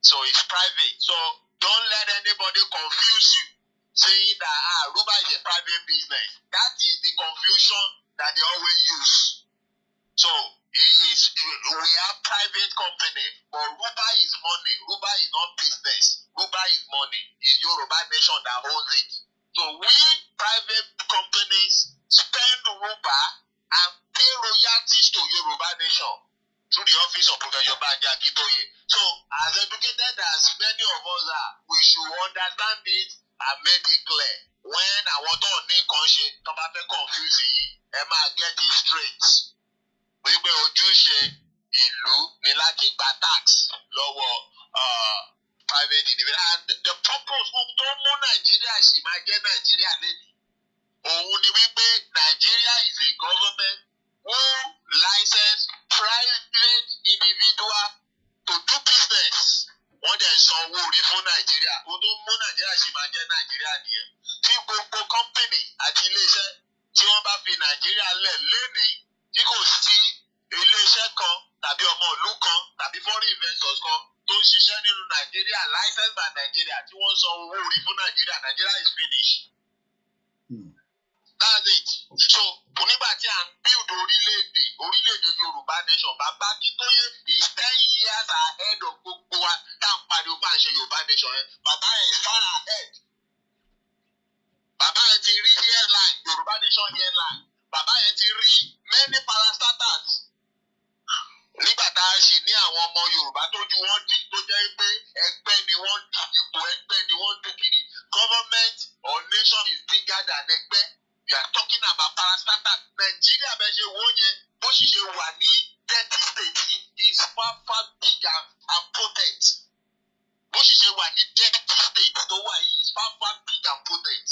So it's private. So don't let anybody confuse you saying that Rúbà is a private business. That is the confusion that they always use. So we have private company, but Rúbà is money. Rúbà is not business. Rúbà is money. It's Yoruba Nation that owns it. So we private companies spend Rúbà and pay royalties to Yoruba Nation through the office of Professor Banji Akintoye. So as educated as many of us are, we should understand it and make it clear. When àwọn tó ní nǹkan ṣe tó bá fẹ́ confuse yìí, ẹ máa get it straight. Wípé ojúṣe ìlú ni láti gba tax lọ́wọ́ private individual. And the purpose tó mú Nàìjíríà sì máa jẹ́ Nàìjíríà lẹ́nu. Òun ni wípé Nàìjíríà is a government who license private individual to do business. Wọ́n dẹ̀ san owó orí fún Nàìjíríà. Ohun tó mú Nàìjíríà sì máa jẹ́ Nàìjíríà nìyẹn. Tí gbogbo company àti iléeṣẹ́ tí wọ́n bá fi Nàìjíríà lẹ̀ lénìí tí kò sí iléeṣẹ́ kan tàbí ọmọ ìlú kan tàbí foreign investors kan tó ń ṣiṣẹ́ nínú Nàìjíríà licensed by Nàìjíríà tí wọ́n san owó orí fún Nàìjíríà, Nàìjíríà is finished. That's it. So onígbà tí à ń build orílẹ̀-èdè Yorùbá Nation, bàbá Akintoye is 10 years ahead of gbogbo wa tá à ń pariwo bá ń ṣe Yorùbá Nation yẹn. Bàbá ẹ̀ far ahead. Bàbá ẹ̀ ti rí airline, Yorùbá Nation airline. Bàbá ẹ̀ ti rí many parastatals. Nígbà tá a ṣì ní àwọn ọmọ Yorùbá tójú wọn dì tó jẹ́ pé ẹgbẹ́ ni wọ́n dù, ipò ẹgbẹ́ ni wọ́n dù kiri. Government or nation is bigger than ẹgbẹ́. We are talking about parastatal. Nigeria bẹ́ẹ̀ ṣe wọ́n yẹn bó sì ṣe wà ní 30 states is far bigger and potent. Bó sì ṣe wà ní 30 states tó wà yìí is far bigger and potent.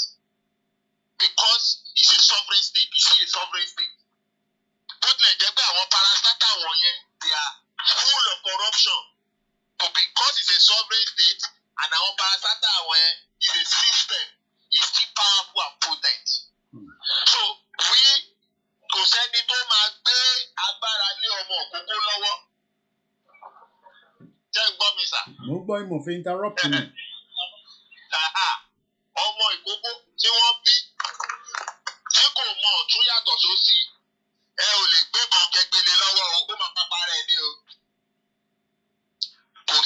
Because it's a sovereign state. It's still a sovereign state. Bó tilẹ̀ jẹ́ pé àwọn parastatal wọ̀nyẹn they are full of corruption. But because it's a sovereign state and àwọn parastatal wọ̀nyẹn is a system, it's still powerful and potent. So kò sẹ́ni tó máa gbé agbára lé ọmọ òkókó lọ́wọ́. Jẹ́ ń gbọ́ mi sà. Mo gbọ́ ìmọ̀ fi interrupt mi. Ọmọ ìkókó tí wọ́n bí tí kò mọ ọ̀tún yàtọ̀ sósì, ẹ ò lè gbé kan kẹgbẹ́lé lọ́wọ́ o, ó máa pápá rẹ̀ ní o. Kò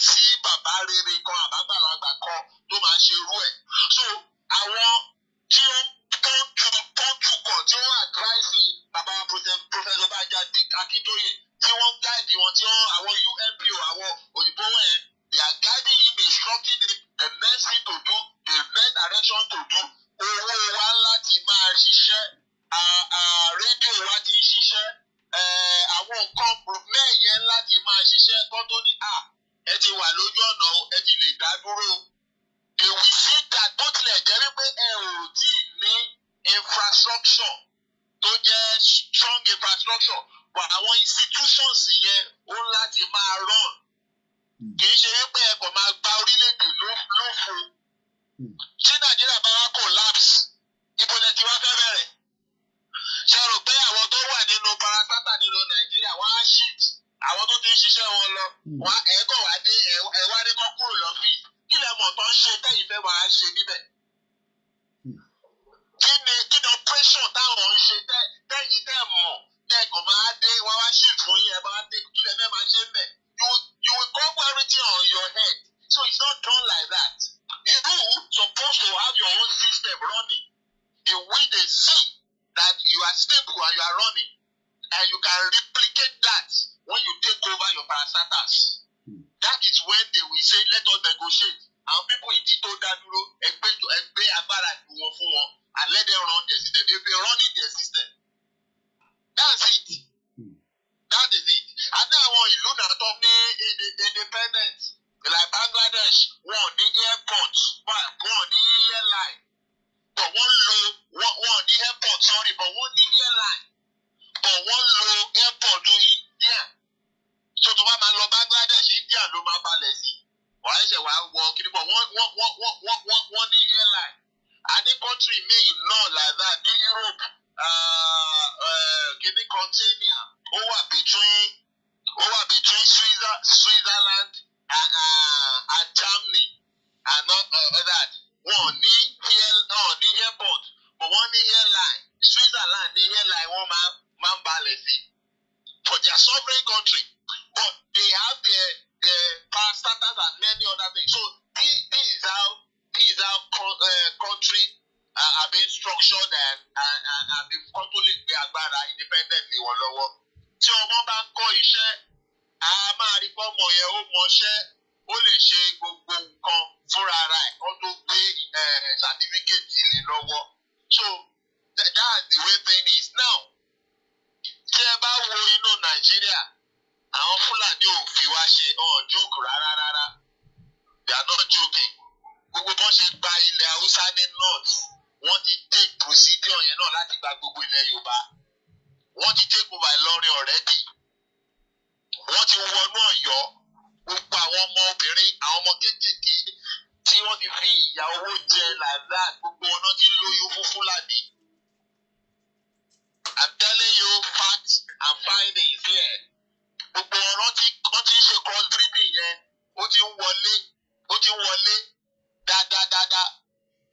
sí bàbá rere kan àbágbàlagbà kan tó máa ṣe irú ẹ̀. So àwọn tí ó tukọ̀ tí wọ́n advice bàbá Professor Banji Akintoye tí wọ́n guide wọn tí wọ́n àwọn UNPO àwọn òyìnbó wọ̀nyẹn they are guiding him, instructing him the next thing to do, the next direction to do. Owó wa láti máa ṣiṣẹ́ infrastructure tó jẹ́ strong infrastructure but àwọn institutions yẹn ó láti máa run kì í ṣe wípé ẹ kò máa gba orílẹ̀-èdè lófo tí Nàìjíríà bá wá collapse ibo lẹ ti wá fẹ́ bẹ̀rẹ̀ ṣe rò pé àwọn tó wà nínú parasátà nínú Nàìjíríà wọ́n á shift àwọn tó ti ń ṣiṣẹ́ wọn lọ wọ́n ẹ̀ẹ́kọ̀ wá dé ẹ̀wá ní kọ́ kúrò lọ́fíìsì kí lẹ mọ̀ tó ń ṣe tẹ́yìn fẹ́ máa ṣe níbẹ̀ kí ni operation táwọn ń ṣe tẹ́yìn tẹ́ mọ̀ tẹ́kọ̀ máa dé wọ́n wá shift fún yín ẹ bá dé kí lẹ fẹ́ máa ṣe níbẹ̀ you will cover everything on your head so it's not done like that you supposed to have your own system running in which they see that you are stable and you are running and you can replicate that when you take over your parastatals. That is when they will say let us negotiate and people in Tito Daduro ẹgbẹ́ agbára ju wọn fún wọn and let them run their system. They will be running their system. That's it. That is it. And now àwọn ìlú náà tó ní independence like Bangladesh wọ́n ní airport wọ́n ní airline but wọ́n ní airport sorry but wọ́n ní airline but wọ́n lo airport to India so tó bá máa lọ Bangladesh India ló máa balẹ̀ sí wọ́n á ṣe wá wọ kí ni bọ̀ wọ́n ní airline and ní country míì náà like that ní Europe kí ni container ó wà between Switzerland and Germany and that wọ́n ní airport but wọ́n ní airline Switzerland ní airline wọ́n máa ń balẹ̀ sí for their sovereign country but they have their parastatals and many other things so this is how country are being structured and the country gbé agbára independently wọn lọ́wọ́ tí ọmọ bá ń kọ́ iṣẹ́ a máa rí fọ́mọ yẹn ó mọṣẹ́ ó lè ṣe gbogbo nǹkan fúnra ara ẹ̀ kó tó gbé certificate lé lọ́wọ́ so that's the way thing is now tí ẹ bá wo inú Nàìjíríà àwọn Fúlàní ò fi wá ṣe joke rárá they are not joking gbogbo bọ́n ṣe gba ilẹ̀ Haúsá ní north wọ́n ti take procedure yẹn náà láti gba gbogbo ilẹ̀ Yorùbá wọ́n ti take over Ìlọrin already wọ́n ti wọnú Ọ̀yọ́ gbogbo àwọn ọmọ obìnrin àwọn ọmọ kéékèèké tí wọ́n ti fi ìyà owó jẹ like that gbogbo wọn náà ti ń lóyún fún Fúlàní. I'm telling you facts and findings here. Gbogbo ọ̀rọ̀ tí ń ṣe cross-breeding yẹn ó ti ń wọlé dáadáa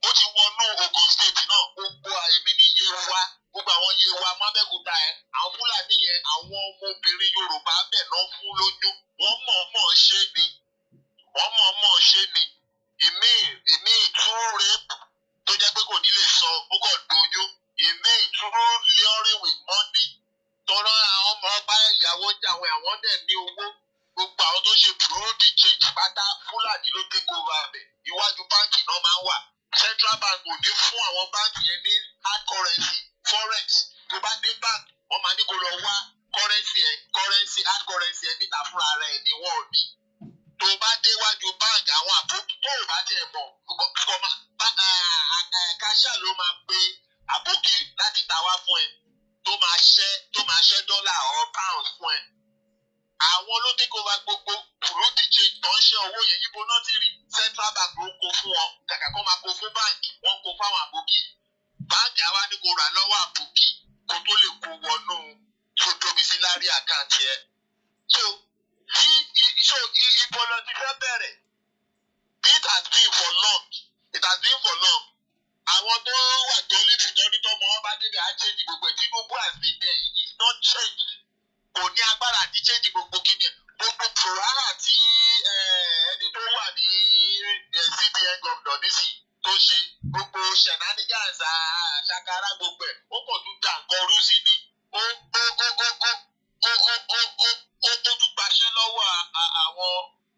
ó ti wọnú Ogun State náà gbogbo èmi ní Yewa gbogbo àwọn Yewa Mábẹ́kúta ẹ̀ àwọn Fúlàní yẹn àwọn ọmọbìnrin Yorùbá bẹ̀ náà fún lóyún wọ́n mọ̀ọ́mọ̀ ṣe ni ìmí true rape tó jẹ́ pé kò ní lè sọ ó kàn doyún ìmí true luring with money tọ́rọ àwọn ọmọ ọba ìyàwó jáwé àwọn dẹ̀ ní owó gbogbo àwọn tó ṣe bureau change pátá Fúlàní ló take over abẹ iwájú báńkì náà máa ń wà Central Bank ò ní fún àwọn báńkì yẹn ní hard currency forex tó bá dé bank wọ́n máa ní kó lọ wá currency hard currency ẹ̀ níta fúnra rẹ̀ ní wọ́n ní tó bá déwájú bank àwọn àbókí tó ò bá tiẹ̀ mọ̀ káṣíà ló máa pe àbókí láti ta wá fún ẹ tó máa ṣẹ́ dọ́là or pounds fún ẹ. Àwọn ló take over gbogbo bureau de change tó ń ṣe owó yẹn yíbo náà ti rí Central Bank ló kó fún wọn kàkà kó máa kó fún báńkì wọ́n kó fáwọn àbókí báńkì àwa ní kó rà lọ́wọ́ àbókí kó tó lè kó wọnú tó domiciliary account yẹn. So ibo lọ ti fẹ́ bẹ̀rẹ̀ it has been for long. Àwọn tó wà jọ́lé fìtọ́ ní tọ́mọ wọn bá débi á change gbogbo ẹ̀ Tinubu has been there it's not changed kò ní agbára àti change gbogbo kíni gbogbo prorara tí ẹni tó wà ní CBN governor nísìnyí tó ṣe gbogbo shenanigans àṣàkárá gbogbo ẹ̀ ó kàn tún dà nǹkan rú sí ni ó tún gbaṣẹ́ lọ́wọ́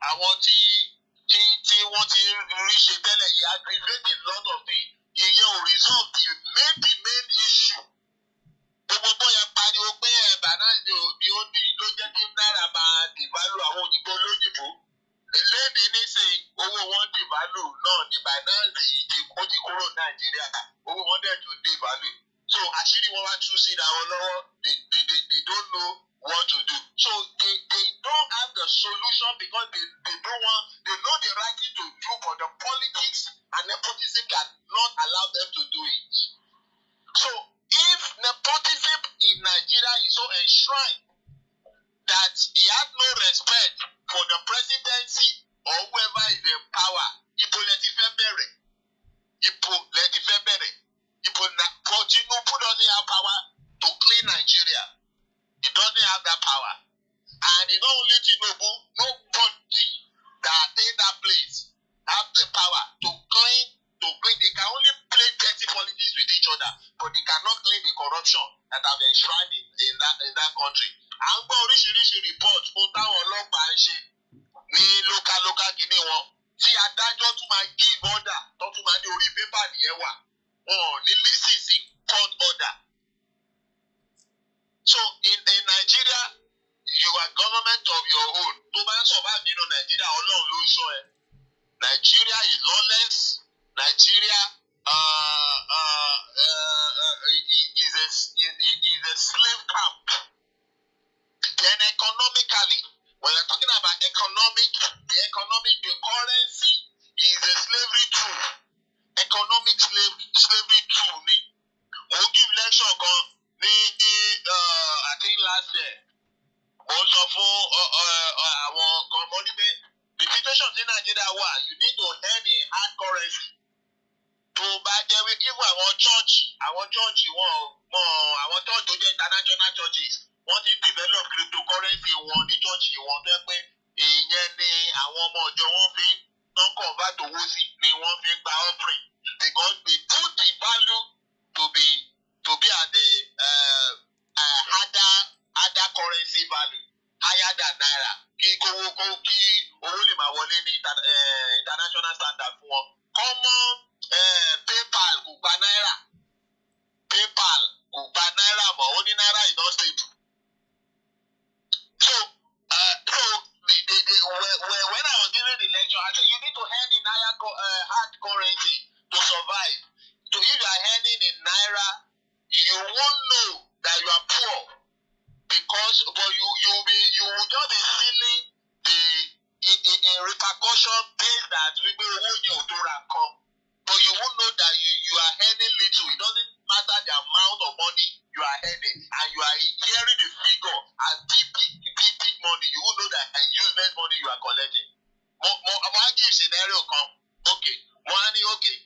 àwọn tí wọ́n ti rí ṣe tẹ́lẹ̀ yìí aggravate a lot of things ìyẹn ò resolve the main issue. Gbogbo bóyá pariwo pé Banji ni ó ní ló jẹ́ kí náírà máa dìbálù àwọn òyìnbó lóyìnbó. Lẹ́ni nísìnyí owó wọn dìbálù náà ní Banji ó ti kúrò Nàìjíríà owó wọn dẹ̀ tún dìbálù. So actually wọn wá tú sí àwọn lọ́wọ́, they don't know what to do. So they don't have the solution because they don't want, they know the right thing to do, but the politics and nepotism cannot allow them to do it. So if nepotism in Nigeria is so enshrined that he has no respect for the presidency or whoever is in power, ibo lẹ ti fẹ́ bẹ̀rẹ̀. But Tinubu doesn't have power to clean Nigeria. He doesn't have that power. And it's not only Tinubu, nobody that in that place have the power to clean. They can only play dirty politics with each other, but they cannot clean the corruption that have enshrined in that country. À ń gbọ́ oríṣiríṣi report fún táwọn ọlọ́pàá ń ṣe ní local kìíní wọn tí adájọ́ tún máa give order tó tún máa ní orí pépà nìyẹn wà. Wọn ò ní listen sí court order. So in Nigeria, you are government of your own. Tó bá ń survive nínú Nigeria, Ọlọ́run ló ń ṣọ́ ẹ. Nigeria is lawless. Nigeria is a slave camp. Then economically, when you're talking about the currency is a slavery tool. Economic slavery tool. We'll give lecture kan ní I think last year. Also for àwọn kan mọ́ ní pé the situation in Nigeria wà, you need to earn in hard currency. Tó bá jẹ́ wí even àwọn church wọn mọ àwọn church tó jẹ́ international churches wọ́n ti develop cryptocurrency wọn ní church wọn tó yẹ pé ìyẹn ni àwọn ọmọ ọjọ́ wọn fi ń tán convert owó sí ni wọ́n fi ń gba offering because they put the value to be at the other currency value higher than naira kí owó lè máa wọlé ní international standard fún wọn. Common PayPal kò gba náírà. PayPal kò gba náírà mọ́, ó ní náírà is not stable. So when I was giving the lecture, I said you need to earn in hard currency to survive. So if you are earning in naira, you won't know that you are poor because you will just be feeling the repercussion based that we will hold you to come. But you won't know that you are earning little. It doesn't matter the amount of money you are earning, and you are hearing the figure as big money. You won't know that useless money you are collecting. More give scenario come. Okay, money okay.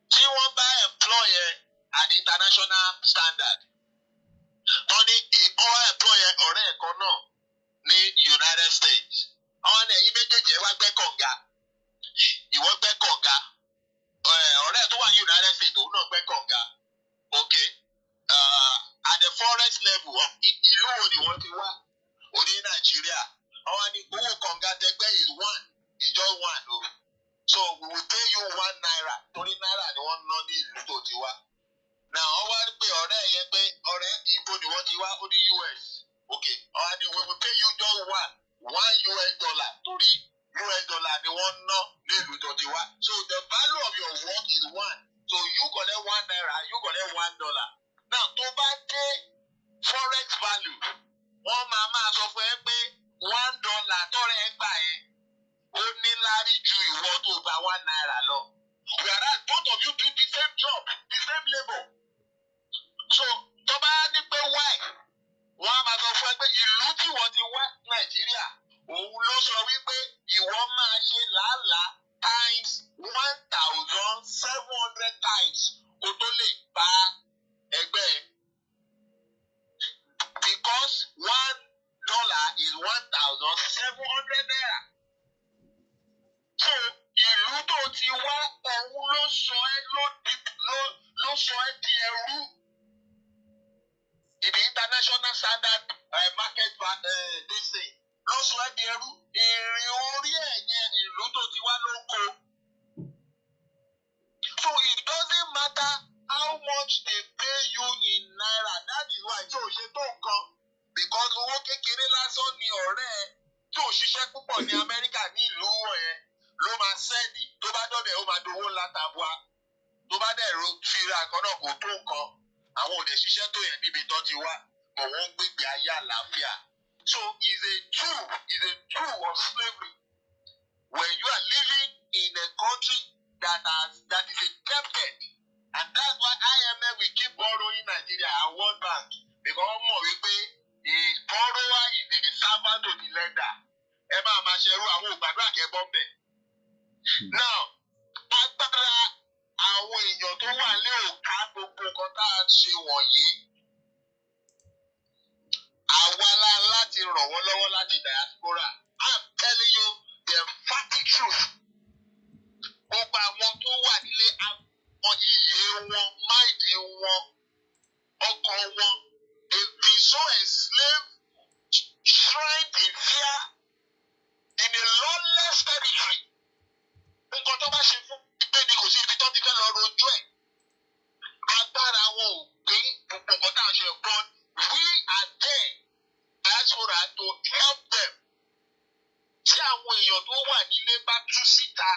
Tí wọ́n bá employer at the international standard. Tọ́ni ìkọ́wá employer ọ̀rẹ́ ẹ̀kọ́ náà ní United States. Àwọn ẹ̀yin méjèèjì ẹ wá gbẹ́ kànga. Ìwọ gbẹ́ kànga. Ọ̀rẹ́ tó wà United States òun náà gbẹ́ kànga. Okay. At the forest level, ìlú wo ni wọ́n ti wá? Ó ní Nàìjíríà. Àwọn ni owó kànga tẹgbẹ́ is one. It's just one o. So we will pay you 1 naira. Torí náírà ni wọ́n ná ní ìlú tó ti wá. Now, wọ́n wá pé ọ̀rẹ́ yẹn pé ọ̀rẹ́ ibo ni wọ́n ti wá ó ní US. Okay. Àwọn ni we will pay you just one US dollar. Torí US dollar ni wọ́n ná ní ìlú tó ti wá. So the value of your work is 1. So you collect 1 naira, you collect $1. Now, tó bá dé forex value, wọ́n máa sọ fún ẹ pé $1 tọ́rẹ ẹ gbà yẹn ó ní lárí ju ìwọ tó gba 1 naira lọ. Whereas both of you do the same job, the same labor. So tó bá ní pé why, wọ́n á máa sọ fún ẹ pé ìlú tí wọ́n ti wá Nàìjíríà, òun ló sọ wípé ìwọ máa ṣe làálàá times 1,700 times kó tó lè bá ẹgbẹ́ ẹ. Because $1 is 1,700 naira. So ìlú tó ti wá òun ló sọ ẹ́ di ẹrú. In the international standard market this thing ló sọ ẹ́ di ẹrú. Ìrìn orí ẹ̀yẹn ìlú tó ti wá ló ń kó. So it doesn't matter how much they pay you in naira. That is why tí o ṣe tó nǹkan. Because owó kékeré lásán ni ọ̀rẹ́ ẹ tí ò ṣiṣẹ́ púpọ̀ ní Amẹ́ríkà ní ìlú wọ̀nyẹn ló máa sẹ́ẹ̀dì tó bá dọ̀bẹ̀ ó máa dowó ńlá tabua tó bá dẹ̀ fira nǹkan náà kò tó nǹkan àwọn ò dẹ̀ ṣiṣẹ́ tó yẹn níbi tó ti wá but wọ́n ń gbégbé ayé àlàáfíà. So it's a tool of slavery when you are living in a country that is indebted, and that's why IMF will keep borrowing Nigeria and World Bank because more we pay the borrower is the servant to the lender. Ẹ máa ṣerú àwọn ògbàdúrà kẹ́bọ́ bẹ̀. Now, agbára àwọn èèyàn tó wà lé òkà gbogbo nǹkan tá a ṣe wọ̀nyí. Àwa láti ràn wọ́n lọ́wọ́ láti diaspora. I'm telling you the emphatic truth. Gbogbo àwọn tó wà nílé àwọn iye wọn, máìdì wọn, ọkàn wọn, they've been so enslaved, shrined in fear, in a lawless territory. Nǹkan tó bá ṣe fún pípé ni kò sí ibi tó ti fẹ́ lọ rojú ẹ̀. Agbára wọn ò gbé gbogbo nǹkan tá à ń ṣe but we are there diaspora to help them. Tí àwọn èèyàn tó wà nílé bá tú síta,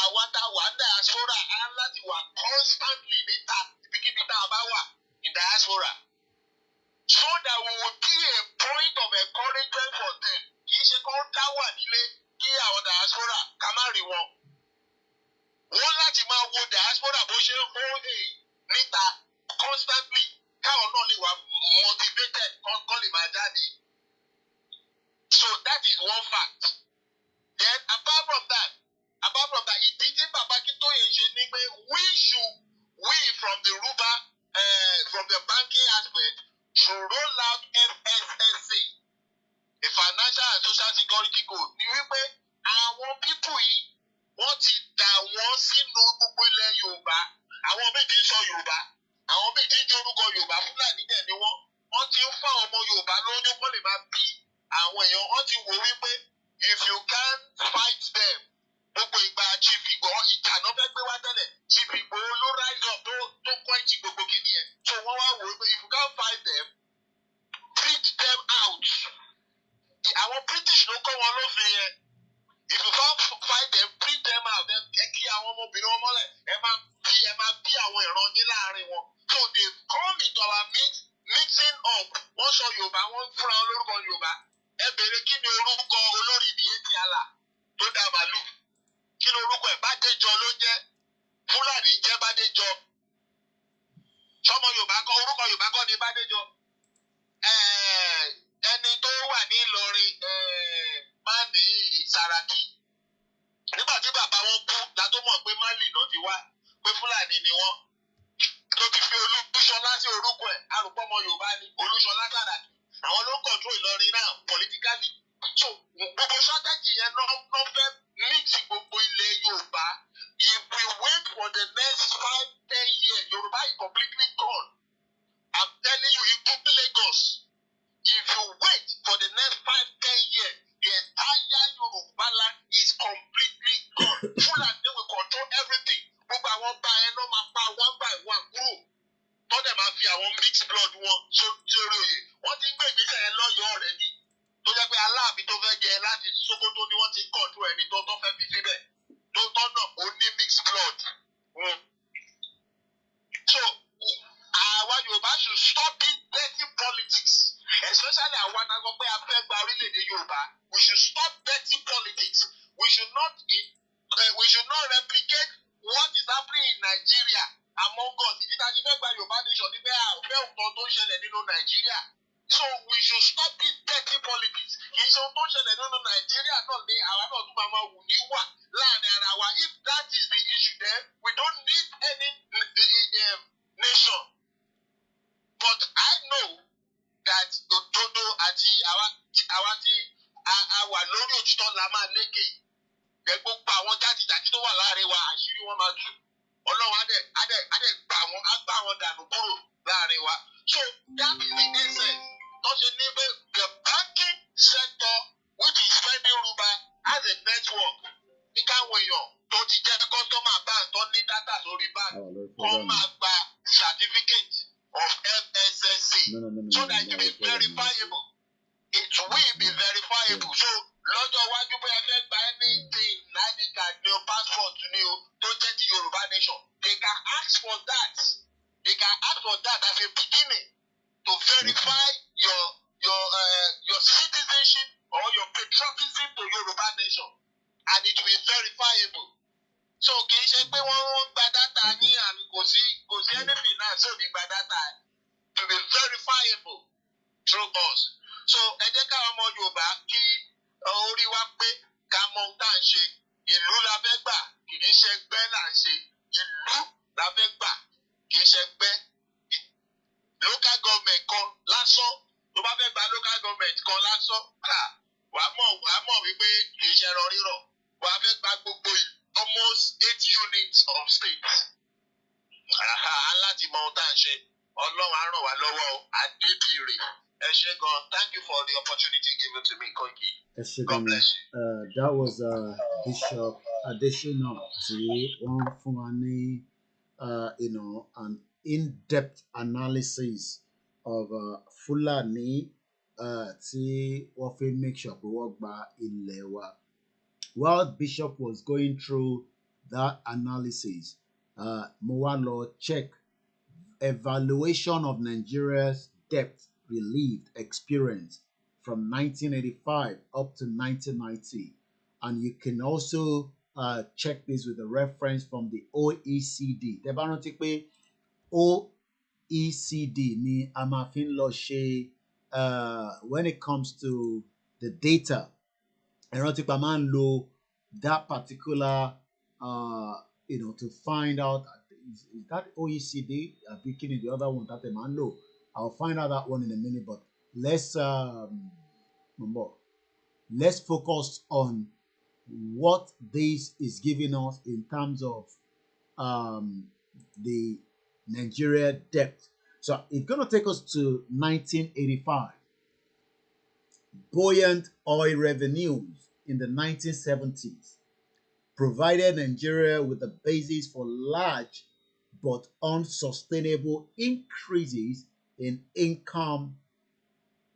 àwa tá a wà ní diaspora á láti wà constantly níta ibikíbi tá a bá wà ní diaspora. So that we will be a point of encouragement for them. Kì í ṣe kó dá wà nílé kí àwọn diaspora ká má rí wọn. Wọ́n láti máa wo diaspora bó ṣe ń hóhe níta constantly káwọn náà lè wà motivated kọ́ lè máa jáde. So that is one fact. Then apart from that, ìdí tí Bàbá Akintoye ṣe ní pé we from the Yoruba from the banking aspect should roll out FSSA, a financial and social security code. Ní wípé àwọn pípù yìí wọ́n ti dà wọ́n sínú gbogbo ilẹ̀ Yorùbá. Àwọn méjì ń sọ Yorùbá, àwọn méjì ń jorúkọ Yorùbá, Fúlàní dẹ̀ ni wọ́n. Wọ́n ti ń fún àwọn ọmọ Yorùbá lóyún kó lè máa bí àwọn èèyàn. Wọ́n ti wò wípé if you can't fight them, gbogbo ìgbà Chief Igboho ìjà náà fẹ́ gbé wá tẹ́lẹ̀. Chief Igboho ló rise up tó kọ́ ìjì gbogbo kìíní yẹn. So wọ́n wá wò wípé if you can't fight them, treat them out. Àwọn British ló kọ́ wọn lófin yẹn. If you can't fight them, treat them out. Ẹ kí àwọn ọmọbìnrin wọn mọ́lẹ̀. Ẹ máa bí àwọn ìran yín láàrin wọn. So they come into our mixing up. Wọ́n sọ Yorùbá, wọ́n fúnra wọn lórúkọ Yorùbá. Ẹ bèrè kí ni orúkọ olórí ìdíyẹ́tì àlà tó dá màlúù. Kí ni orúkọ ẹ̀? Bádéjọ ló jẹ́. Fúlàní jẹ́ Bádéjọ. Sọmọ Yorùbá kọ́ orúkọ Yorùbá kọ́ ni Bádéjọ. Ẹni tó wà ní Ìlọrin Máàní Sàràkí. Nígbà tí bàbá wọn kú la tó mọ̀ pé Málì náà ti wá pé Fúlàní ni wọ́n. Tó ti fi Olúṣọlá sí orúkọ ẹ̀ arúgbó ọmọ Yorùbá ni Olúṣọlá Sàràkí. Àwọn ló ń control Ìlọrin náà politically. So gbogbo strategy yẹn náà fẹ́ mix gbogbo ilẹ̀ Yorùbá. If we wait for the next 5-10 years, Yorùbá is completely gone. I'm telling you, including Lagos. If you wait for the next 5-10 years, the entire Yoruba land is completely gone. Fulani will control everything. Gbogbo àwọn ọba ẹ̀ náà máa pa one by one kúrò. Tọ́dẹ̀ máa fi àwọn mixed blood wọn sórí oyè. Wọ́n ti ń gbé ìgbésẹ̀ yẹn lọ́yọ̀ọ́ rẹ̀ ni. Tó jẹ́ pé Aláàfin tó fẹ́ jẹ láti Sókótó ni wọ́n ti ń control ẹni tó fẹ́ fi síbẹ̀. Tó tọ́nà ó ní mixed blood. So, àwa Yorùbá should stop this dirty politics. Especially àwọn anáwó pé a fẹ́ gba orílẹ̀-èdè Yorùbá. We should stop dirty politics. We should not replicate what is happening in Nigeria among us. Ìdí tá a ti fẹ́ gba Yorùbá nation ní pé a ò fẹ́ nǹkan tó ń ṣẹlẹ̀ nínú Nàìjíríà. So we should stop this dirty politics. Kì í ṣe ohun tó ń ṣẹlẹ̀ nínú Nàìjíríà náà ní àwa náà tún máa wù ní wà láàrin ara wa. If that is the issue then we don't need any nation. But I know that òdodo àti àwa tí a wà lórí òtítọ́ la máa lékè. Gbogbo àwọn jáde-jáde tó wà láàrin wa àṣírí wọn máa tú. Ọlọ́run á dẹ̀ gbà wọn dànù kúrò láàrin wa. So that is the essence. Tó ṣe ní pé the banking sector which is spending Yoruba as a network ní káwọn èèyàn tó ti jẹ́ kọ́sọ́mà bank tó ní data lórí bank kó máa gba certificate of FSSA so that it will be verifiable. It will be verifiable. So lọ́jọ́ iwájú bóyá fẹ́ gba anything ID card ní o passport ní o tó jẹ́ ti Yorùbá nation they can ask for that. They can ask for that as a beginning to verify your citizenship or your patriotism to Yoruba nation, and it will be verifiable. So kì í ṣe pé wọ́n gba data yín and kò sí anything náà so ní gba data to be verifiable through us. So ẹ jẹ́ káwọn ọmọ Yorùbá kí orí wa pé ká mọ ohun tá à ń ṣe. Ìlú la fẹ́ gbà kì í ṣe ẹgbẹ́ là ń ṣe. Ìlú la fẹ́ gbà kì í ṣe ẹgbẹ́. Local government kan lásán tó bá fẹ́ gba local government kan lásán wàá mọ̀ wípé kì í ṣe ẹran rírọ̀. Wàá fẹ́ gba gbogbo almost 8 units of states. Aláti mọ ohun tá à ń ṣe. Ọlọ́run á ràn wá lọ́wọ́ o. Adébíire. Ẹ ṣé gan. Thank you for the opportunity given to me, Koiki. God bless you. That was Bishop Adesina tí wọ́n fún wa ní an in-depth analysis of Fulani tí wọ́n fi make sure pé wọ́n gba ilẹ̀ wa. While Bishop was going through that analysis, mo wá lọ check evaluation of Nigeria's debt relief experience from 1985 up to 1990. And you can also check this with a reference from the OECD. Tẹ́ bá rántí pé OECD ni a máa fi ń lọ ṣe when it comes to the data. Ẹ rántí pé a máa ń lo that particular to find out is that OECD beginning the other one that a man low. I'll find out that one in a minute, but let's focus on what this is giving us in terms of the Nigeria debt. So it's going to take us to 1985. Buoyant oil revenues in the 1970s provided Nigeria with the basis for large but unsustainable increases in income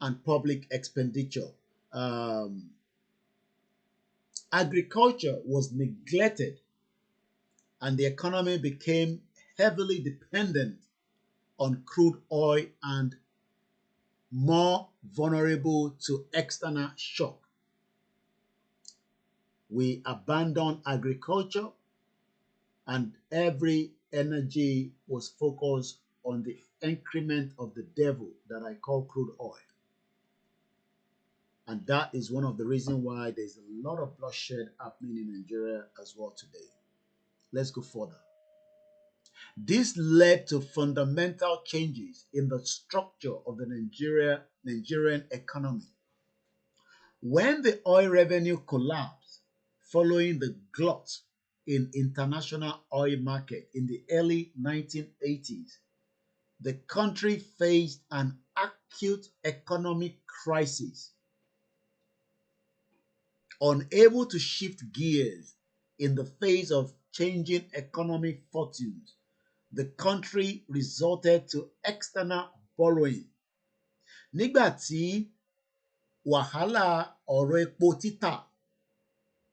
and public expenditure. Agriculture was neglected and the economy became heavily dependent on crude oil and more vulnerable to external shock. We abandoned agriculture and every energy was focused on the increment of the devil that I call crude oil. And that is one of the reasons why there's a lot of bloodshed happening in Nigeria as well today. Let's go further. This led to fundamental changes in the structure of the Nigerian economy. When the oil revenue collapsed following the glut in international oil market in the early 1980s, the country faced an acute economic crisis. Unable to shift gears in the face of changing economic fortunes, the country resorted to external borrowing. Nígbà tí wàhálà ọ̀rọ̀ epo títà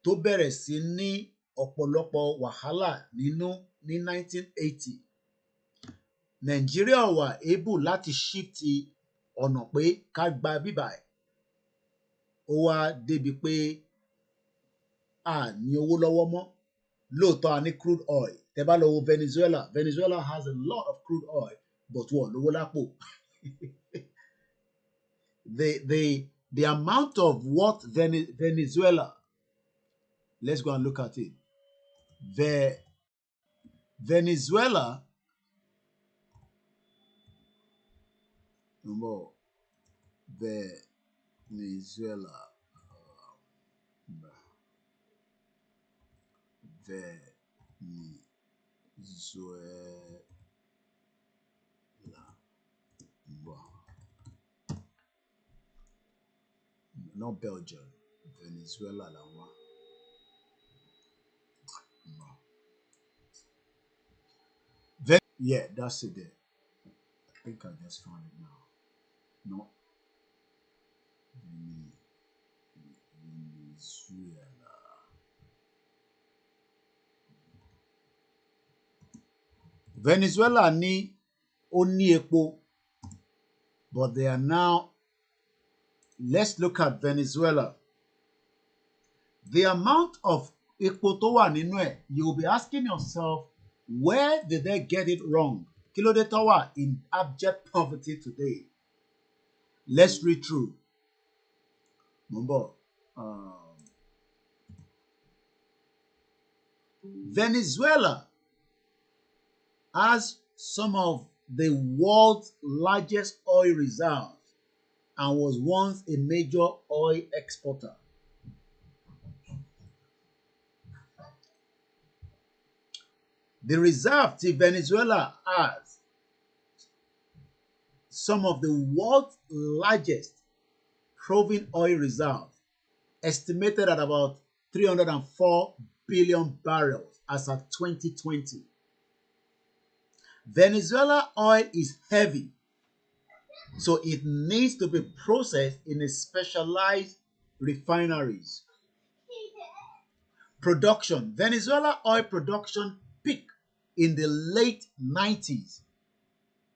tó bẹ̀rẹ̀ sí ní ọ̀pọ̀lọpọ̀ wàhálà nínú ní 1980, Nigeria wà able láti shift ọ̀nà pé ká gba bíbáyìí. Ó wá débi pé a ní owó lọ́wọ́ mọ́. Lóòótọ́ a ní crude oil. Tẹ́ bá lọ wo Venezuela. Venezuela has a lot of crude oil, but wọ́n lówó lápò. The amount of what Venezuela, let's go and look at it. Venezuela, not Belgium, Venezuela. Yeah, that's it there. I think I just found it now. No. Venezuela. Venezuela ní ó ní epo, but they are now. Let's look at Venezuela. The amount of epo tó wà nínú ẹ̀, you will be asking yourself, where did they get it wrong? Kí ló dé tó wà in abject poverty today? Let's read through. Mumbo. Venezuela has some of the world's largest oil reserves and was once a major oil exporter. The reserve tí Venezuela has some of the world's largest proven oil reserves, estimated at about 304 billion barrels as of 2020. Venezuela oil is heavy, so it needs to be processed in a specialized refineries. Production. Venezuela oil production peaked in the late 90s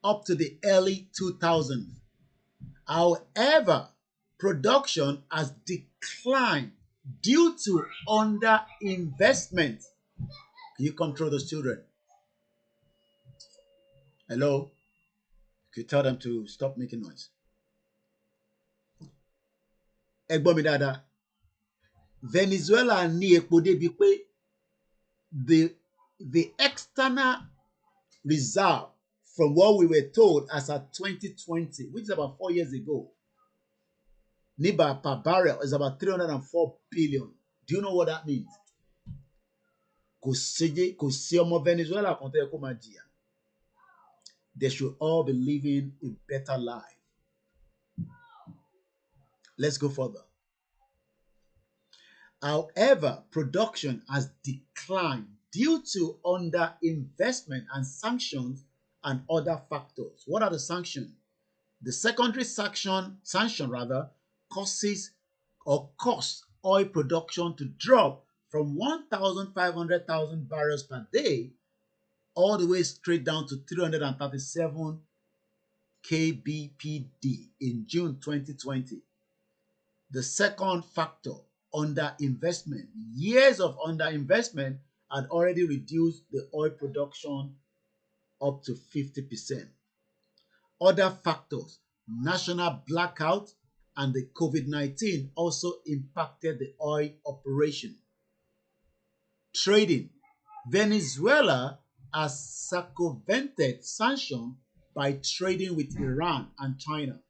up to the early 2000s. However, production has declined due to underinvestment. Can you control those children? Hello? Can you tell them to stop making noise? Ẹ gbọ́ mi dáadáa. Venezuela ní epo débi pé the external reserve from what we were told as at 2020, which is about 4 years ago, NIBA per barrel is about 304 billion. Do you know what that means? Kò sí ọmọ Venezuela kan tó yẹ kó máa jìyà. They should all be living a better life. Let's go further. However, production has declined due to underinvestment and sanctions and other factors. What are the sanctions? The secondary sanction causes oil production to drop from 1,500,000 barrels per day all the way straight down to 337 kbpd in June 2020. The second factor, underinvestment. Years of underinvestment had already reduced the oil production up to 50%. Other factors, national blackout and the COVID-19 also impacted the oil operation. Trading. Venezuela has circumvented sanctions by trading with Iran and China.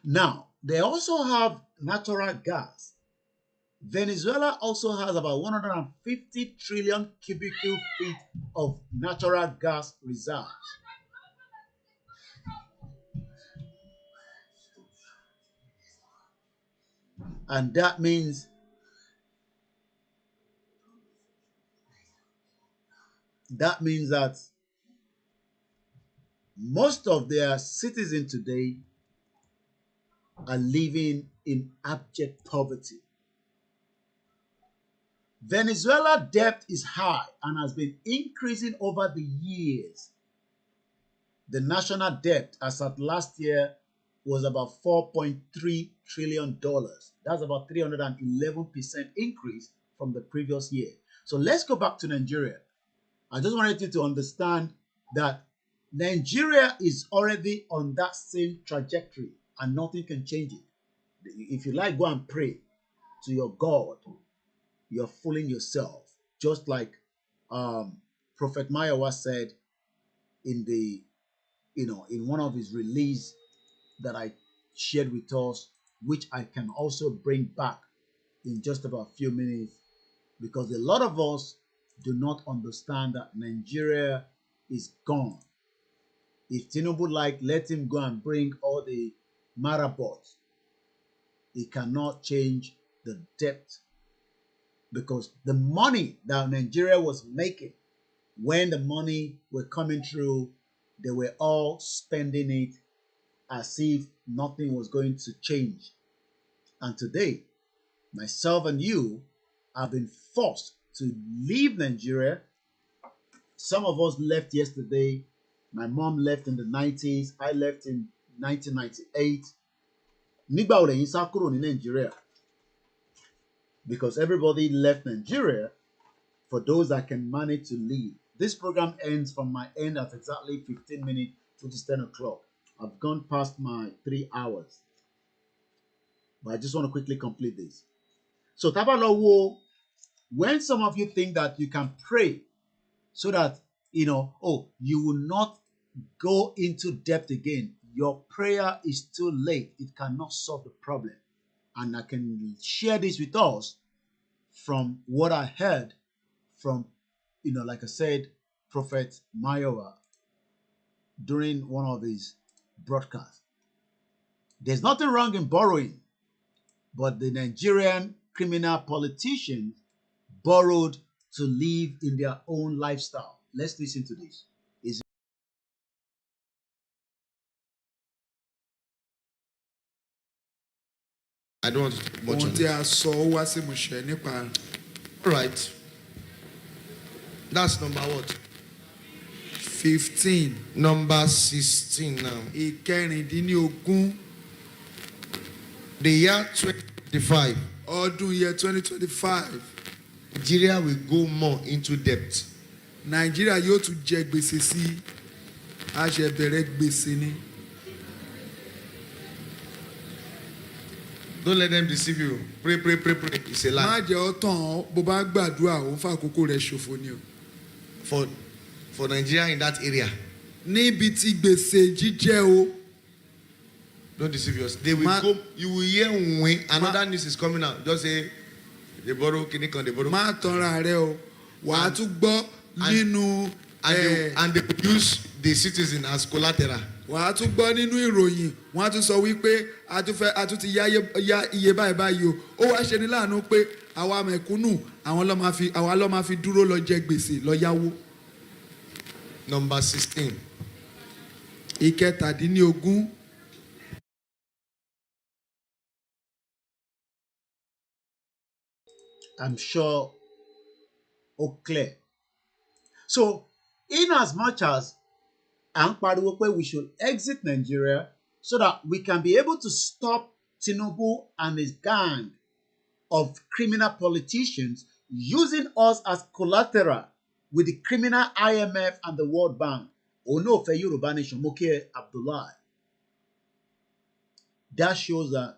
Now, they also have natural gas. Venezuela also has about 150 trillion cubic feet of natural gas reserves. And that means that most of their citizens today are living in abject poverty. Venezuela debt is high and has been increasing over the years. The national debt as of last year was about $4.3 trillion. That's about 311% increase from the previous year. So let's go back to Nigeria. I just wanted you to understand that Nigeria is already on that same trajectory and nothing can change it. If you like, go and pray to your God. You're fooling yourself. Just like Prophet Mayowa said in one of his release that I shared with us, which I can also bring back in just about a few minutes, because a lot of us do not understand that Nigeria is gone. If Tinubu let him go and bring all the marabots, he cannot change the debt, because the money that Nigeria was making, when the money were coming through, they were all spending it as if nothing was going to change. And today, myself and you have been forced to leave Nigeria, Some of us left yesterday. My mom left in the 90s. I left in 1998. Nígbà wo lẹ̀yin sá kúrò ní Nigeria? Because everybody left Nigeria for those that can manage to leave. This program ends from my end at exactly 15 minutes, which is 10 o'clock. I've gone past my 3 hours. But I just want to quickly complete this. So, Tabalowo, when some of you think that you can pray so that, you will not go into debt again, your prayer is too late. It cannot solve the problem. And I can share this with us from what I heard from, like I said, Prophet Mayowa during one of his broadcasts. There's nothing wrong in borrowing, but the Nigerian criminal politicians borrowed to live in their own lifestyle. Let's listen to this. I don't want to watch on it. All right. That's number what? 15. Number 16 now. Ìkẹrìndínlógún. The year 2025. Ọdún year 2025. Nigeria will go more into debt. Nigeria yóò tún jẹ gbèsè sí. A ṣe bẹ̀rẹ̀ gbèsè ni. Don't let them deceive you. Pray, pray, pray, pray. It's a lie. Má jẹ́ ó tàn bó bá gbàdúrà ó fà àkókò rẹ̀ ṣòfò ni o. For Nigeria in that area. Níbi tí gbèsè jíjẹ o. Don't deceive yourself. They will go. You will hear when another news is coming out. Just say they borrow, kinikan, they borrow. Má tanra rẹ o. Wàá tún gbọ́ nínú. And they use the citizen as collateral. Wàá tún gbọ́ nínú ìròyìn wọ́n á tún sọ wípé a tún ti yá iye báyìí o. Ó wá ṣe ní láàánú pé àwa mẹ̀kúnnù àwa ló máa fi dúró lọ jẹ gbèsè lọ yáwó. Number 16. Ìkẹtàdínlógún. I'm sure clear. So, in as much as we should exit Nigeria so that we can be able to stop Tinubu and his gang of criminal politicians using us as collateral with the criminal IMF and the World Bank. Ono fe Yoruba Nation, Moke Abdullah. That shows that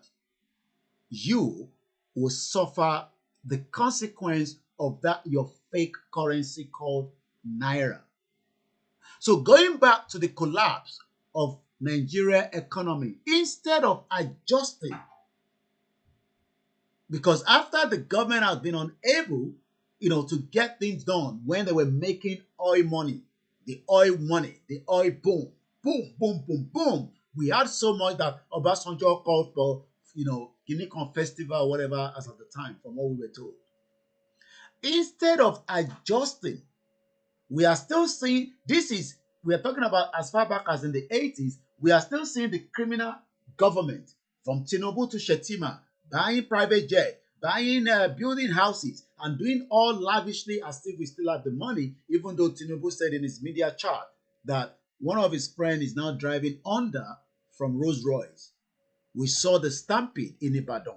you will suffer the consequence of that your fake currency called Naira. So going back to the collapse of Nigeria economy, instead of adjusting, because after the government has been unable, to get things done when they were making oil money, the oil boom, boom, boom, boom, boom. We had so much that Obasanjo called for, Guinea Festival or whatever as at the time, from what we were told. Instead of adjusting, we are still seeing, we are talking about as far back as in the 80s, we are still seeing the criminal government from Tinubu to Shetima buying private jet, building houses, and doing all lavishly as if we still have the money, even though Tinubu said in his media chart that one of his friends is now driving Honda from Rolls Royce. We saw the stampede in Ibadan.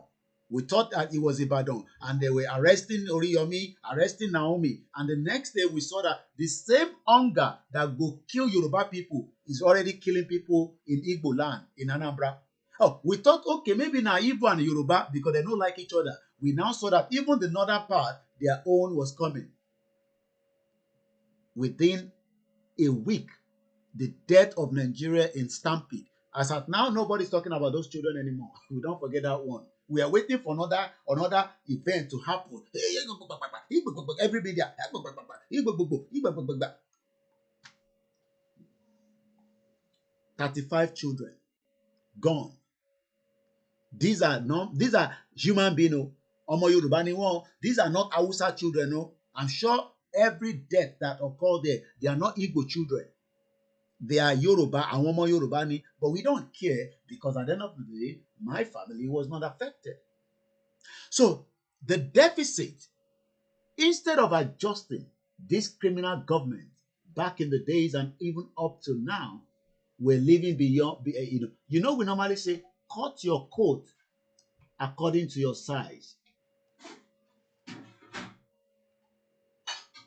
We thought that it was Ibadan, and they were arresting Oriyomi, arresting Naomi, and the next day we saw that the same hunger that go kill Yoruba people is already killing people in Igbo land, in Anambra. Oh, we thought, okay, maybe now Igbo and Yoruba, because they don't like each other. We now saw that even the northern part, their own was coming. Within a week, the death of Nigeria in stampede. As at now, nobody's talking about those children anymore. We don't forget that one. We are waiting for another event to happen. Every media. 35 children gone. These are human beings. These are not Hausa children. No. I'm sure every death that occurred there, they are not Igbo children. They are Yoruba and Omo Yoruba ni, but we don't care because at the end of the day, my family was not affected. So the deficit, instead of adjusting this criminal government, back in the days and even up to now, we're living beyond, we normally say, cut your coat according to your size.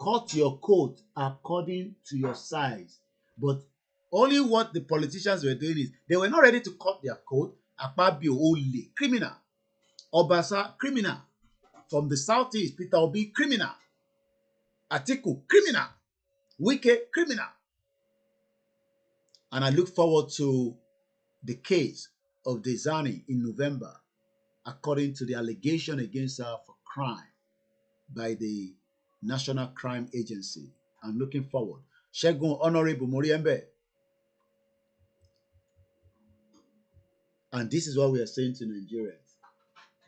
Cut your coat according to your size. But only what the politicians were doing is they were not ready to cut their coat. Akpabio, Ole, criminal. Obasa, criminal. From the southeast, Peter Obi, criminal. Atiku, criminal. Wike, criminal. And I look forward to the case of Desani in November, according to the allegation against her for crime by the National Crime Agency. I'm looking forward. Shegun Honorable Moriembe. And this is what we are saying to Nigerians.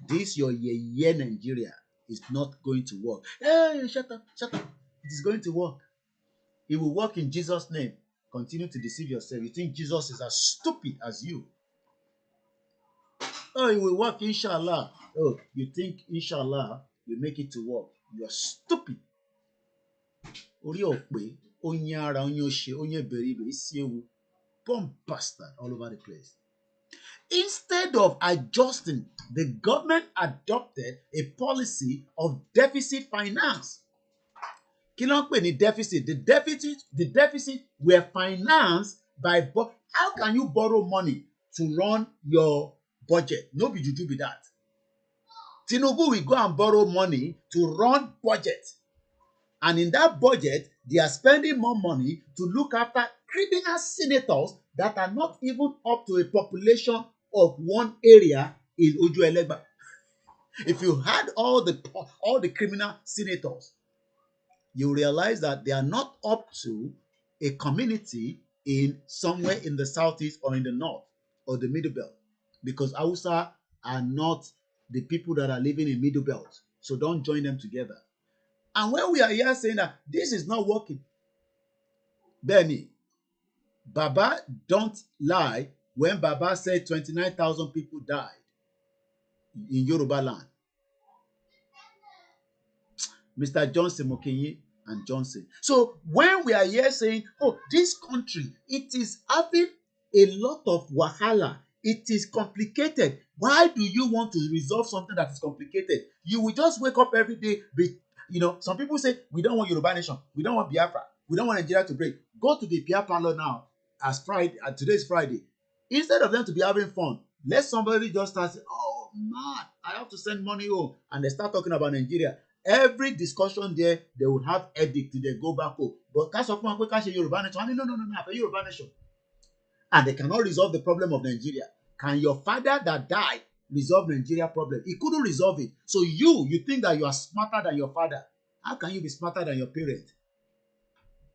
This your ye Nigeria is not going to work. Hey, shut up, shut up. It is going to work. It will work in Jesus' name. Continue to deceive yourself. You think Jesus is as stupid as you. Oh, it will work, inshallah. Oh, you think, inshallah, you make it to work. You are stupid. Bomb bastard all over the place. Instead of adjusting, the government adopted a policy of deficit finance. Kí ló ń pè ní deficit? The deficit were financed by. How can you borrow money to run your budget? No be juju be that. Tinubu will go and borrow money to run budget. And in that budget, they are spending more money to look after criminal senators that are not even up to a population of one area in Ojuelegba. If you had all the criminal senators, you realize that they are not up to a community in somewhere in the southeast or in the north or the middle belt, because Hausa are not the people that are living in middle belt. So don't join them together. And when we are here saying that this is not working, Benny, Baba don't lie when Baba said 29,000 people died in Yoruba land. Mr. Johnson, Mokinyi, and Johnson. So when we are here saying, oh, this country, it is having a lot of wahala. It is complicated. Why do you want to resolve something that is complicated? You will just wake up every day. Some people say, we don't want Yoruba nation. We don't want Biafra. We don't want Nigeria to break. Go to the Pia Parlor now, as Friday, and today's Friday. Instead of them to be having fun, let somebody just start saying, oh, man, I have to send money home. And they start talking about Nigeria. Every discussion there, they would have edict till they go back home. But Yoruba nation. No, Yoruba nation. And they cannot resolve the problem of Nigeria. Can your father that died resolve Nigeria problem? He couldn't resolve it. So you think that you are smarter than your father. How can you be smarter than your parent?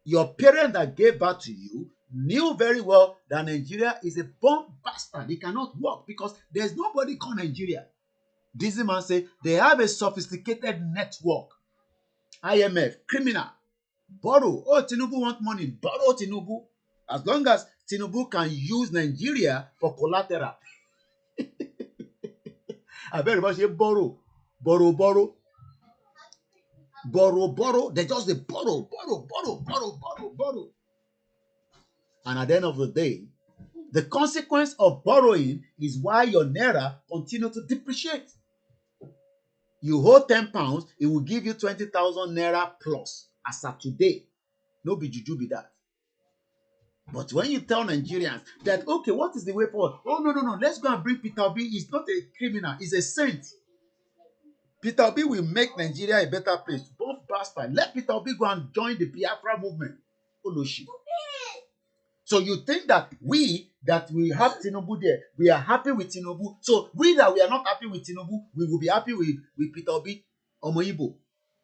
Your parent that gave birth to you knew very well that Nigeria is a bomb bastard. It cannot work because there's nobody called Nigeria. This man say they have a sophisticated network. IMF, criminal, borrow. Oh, Tinubu want money, borrow Tinubu. As long as Tinubu can use Nigeria for collateral. I very much say borrow. They just borrow. And at the end of the day, the consequence of borrowing is why your naira continue to depreciate. You hold 10 pounds, it will give you 20,000 naira plus as of today. No be juju be that. But when you tell Nigerians that, okay, what is the way forward? Oh, no, let's go and bring Peter Obi. He's not a criminal, he's a saint. Peter Obi will make Nigeria a better place. Bomb bastard. Let Peter Obi go and join the Biafra movement. Oloshi. So you think that we have Tinubu there, we are happy with Tinubu. So we that we are not happy with Tinubu, we will be happy with Peter Obi. Omoyibo.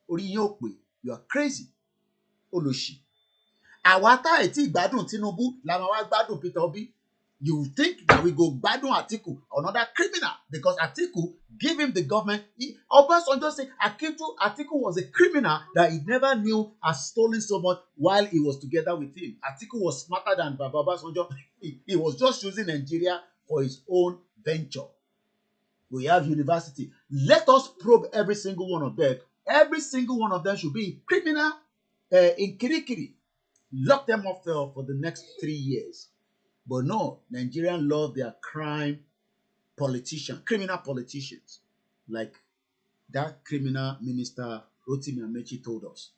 Oriyokwe. You are crazy. Oloshi. Awata eti gbadun Tinubu, la ma wa gbadun Peter Obi. You think that we go gbadun Atiku, another criminal, because Atiku give him the government. Obasanjo say Atiku was a criminal that he never knew has stolen so much while he was together with him. Atiku was smarter than Baba Obasanjo. He was just using Nigeria for his own venture. We have university. Let us probe every single one of them. Every single one of them should be criminal in Kirikiri. lock them up for the next 3 years. But no, Nigerians love their criminal politicians, like that criminal minister Rotimi Amechi told us,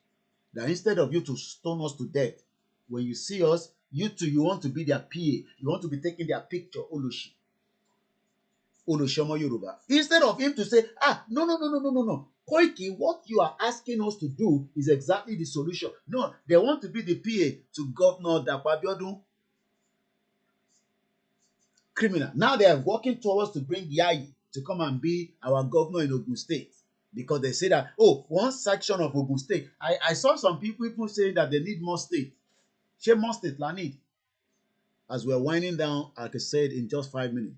that instead of you to stone us to death, when you see us, you too, you want to be their PA, you want to be taking their picture, Oloshi Yoruba. Instead of him to say, no. Koiki, what you are asking us to do is exactly the solution. No, they want to be the PA to Governor Dapo Abiodun. Criminal. Now they are working towards to bring Yayi to come and be our governor in Ogun State. Because they say that, one section of Ogun State. I saw some people saying that they need more state. Share more state, la need. As we're winding down, like I said, in just 5 minutes.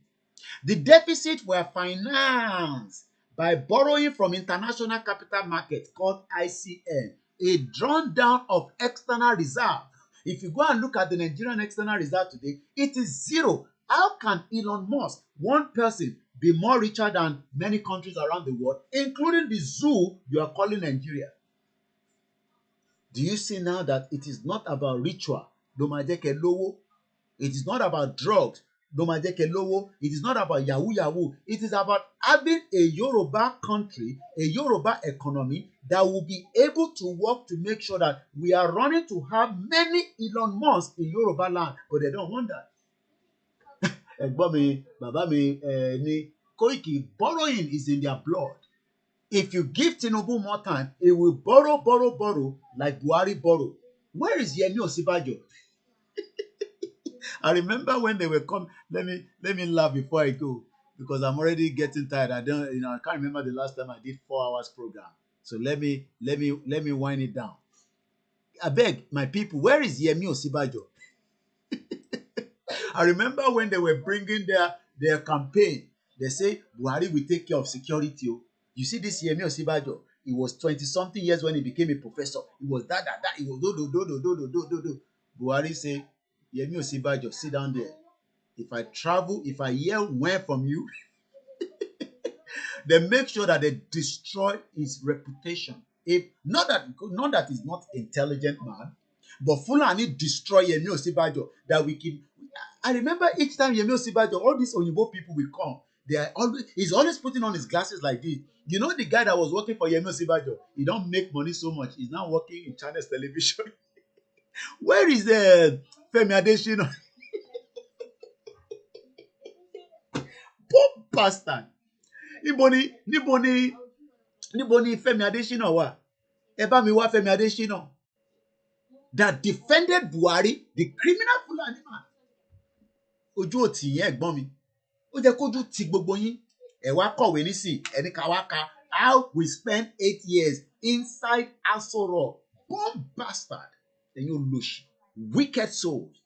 The deficit were financed by borrowing from international capital market called ICN, a drawn down of external reserve. If you go and look at the Nigerian external reserve today, it is zero. How can Elon Musk, one person, be more richer than many countries around the world, including the zoo you are calling Nigeria? Do you see now that it is not about ritual? It is not about drugs. It is not about yahoo. It is about having a Yoruba country, a Yoruba economy that will be able to work to make sure that we are running to have many Elon Musk in Yoruba land, but they don't want that. Ni Koiki, borrowing is in their blood. If you give Tinubu more time, he will borrow like Buhari borrow. Where is Yemi Osibajo? I remember when they were coming. Let me laugh before I go, because I'm already getting tired. I can't remember the last time I did 4 hours program. So let me wind it down. I beg my people, where is Yemi Osibajo? I remember when they were bringing their campaign. They say Buhari will take care of security. You see this Yemi Osibajo. He was 20-something years when he became a professor. He was that. He was do. Buhari say, Yemi Osibajo, sit down there. If I hear word from you, they make sure that they destroy his reputation. Not that he's not intelligent man, but Fulani destroy Yemi Osibajo. That we can. I remember each time Yemi Osibajo, all these Oyinbo people will come. He's always putting on his glasses like this. You know the guy that was working for Yemi Osibajo, he don't make money so much. He's now working in China's television. Where is Femi Adesina? Poor bastard. Níbo ni Femi Adesina wà? Ẹ bá mi wá Femi Adesina. That defended Buhari, the criminal Fulani man. Ojú ò tì yín ẹ̀gbọ́n mi. Ó jẹ́ kójú ti gbogbo yín. Ẹ wá kọ̀wé nísì, ẹni ká wá ka how we spent 8 years inside Aso Rock. Poor bastard. Ẹ̀yin olóṣì. Wicked souls.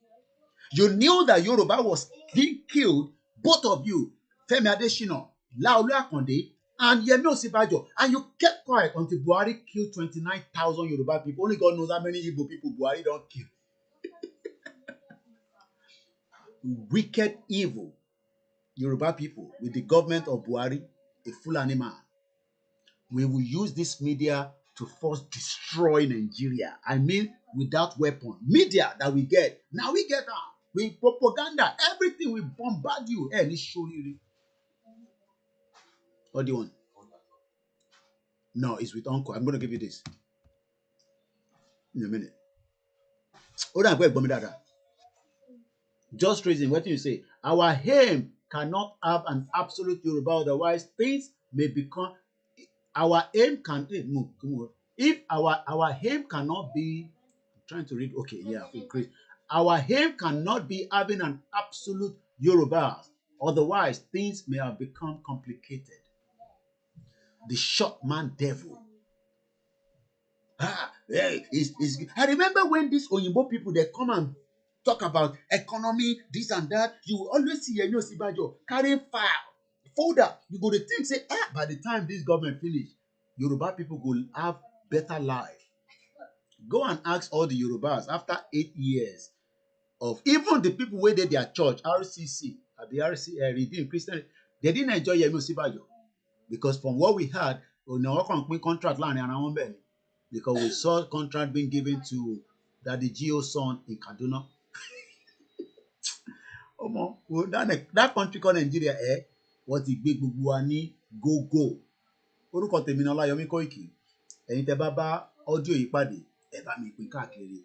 You knew that Yoruba was being killed, both of you, Femi Adesina, Laolu Akande, and Yemi Osibajo, and you kept quiet until Buhari killed 29,000 Yoruba people. Only God knows how many Igbo people Buhari don't kill. Wicked, evil Yoruba people with the government of Buhari, a Fulani man. We will use this media to first destroy Nigeria. I mean, without weapon. Media that we get. Now we get out. We propaganda. Everything we bombard you. Let's show you. What do you want? No, it's with Uncle. I'm going to give you this. In a minute. Hold on, wait, Bomidada. Just reason, what do you say? Our aim cannot have an absolute Yoruba, otherwise things may become. Our aim can if our aim cannot be. I'm trying to read. Okay, yeah, increase. Our aim cannot be having an absolute Yoruba, otherwise things may have become complicated. The short man devil. I remember when these Oyinbo people they come and talk about economy, this and that. You will always see Yemi Osibajo carrying file, folder. You go to think say, by the time this government finish, Yoruba people will have better life. Go and ask all the Yorubas after 8 years of even the people where they their church, RCC, at the RCC, Redeemed Christian, they didn't enjoy Yemi Osibajo because from what we heard, contract land and because we saw contract being given to Daddy Gio son in Kaduna. That country called Nigeria, wọ́n ti gbé gbogbo wa ní gógó. Orúkọ tèmi ni Ọláyọmí Koiki. Ẹ̀yin tẹ́ bá audio yìí pàdé, ẹ bá mi pín káàkiri.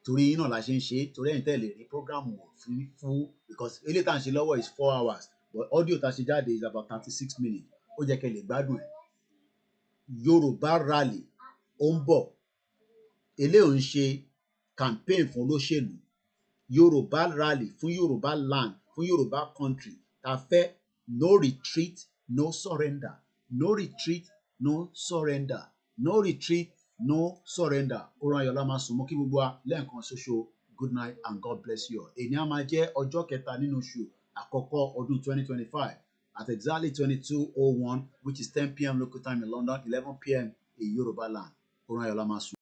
Torí yín náà la ṣe ń ṣe, torí ẹ̀yin tẹ́ lè rí program wọ̀ fún because eléyìí tá à ń ṣe lọ́wọ́ is 4 hours but audio tá a ṣe jáde is about 36 minutes. Ó jẹ́ kẹ́ lè gbádùn ẹ̀. Yorùbá rally ó ń bọ̀. Eléyìí ò ń ṣe campaign fún olóṣèlú. Yorùbá rally fún Yorùbá land, fún Yorùbá country. Ta fẹ́ no retreat, no surrender. No retreat, no surrender. No retreat, no surrender. Oran Ayọ̀lá máa sùn mọ́ kí gbogbo wa lẹ́ẹ̀kan ṣoṣo. Good night and God bless you all. Èní á máa jẹ́ ọjọ́ kẹta nínú oṣù àkọ́kọ́ ọdún 2025 at exactly 22:01 which is 10 p.m. local time in London, 11 p.m. in Yoruba land. Oran Ayọ̀lá máa sùn.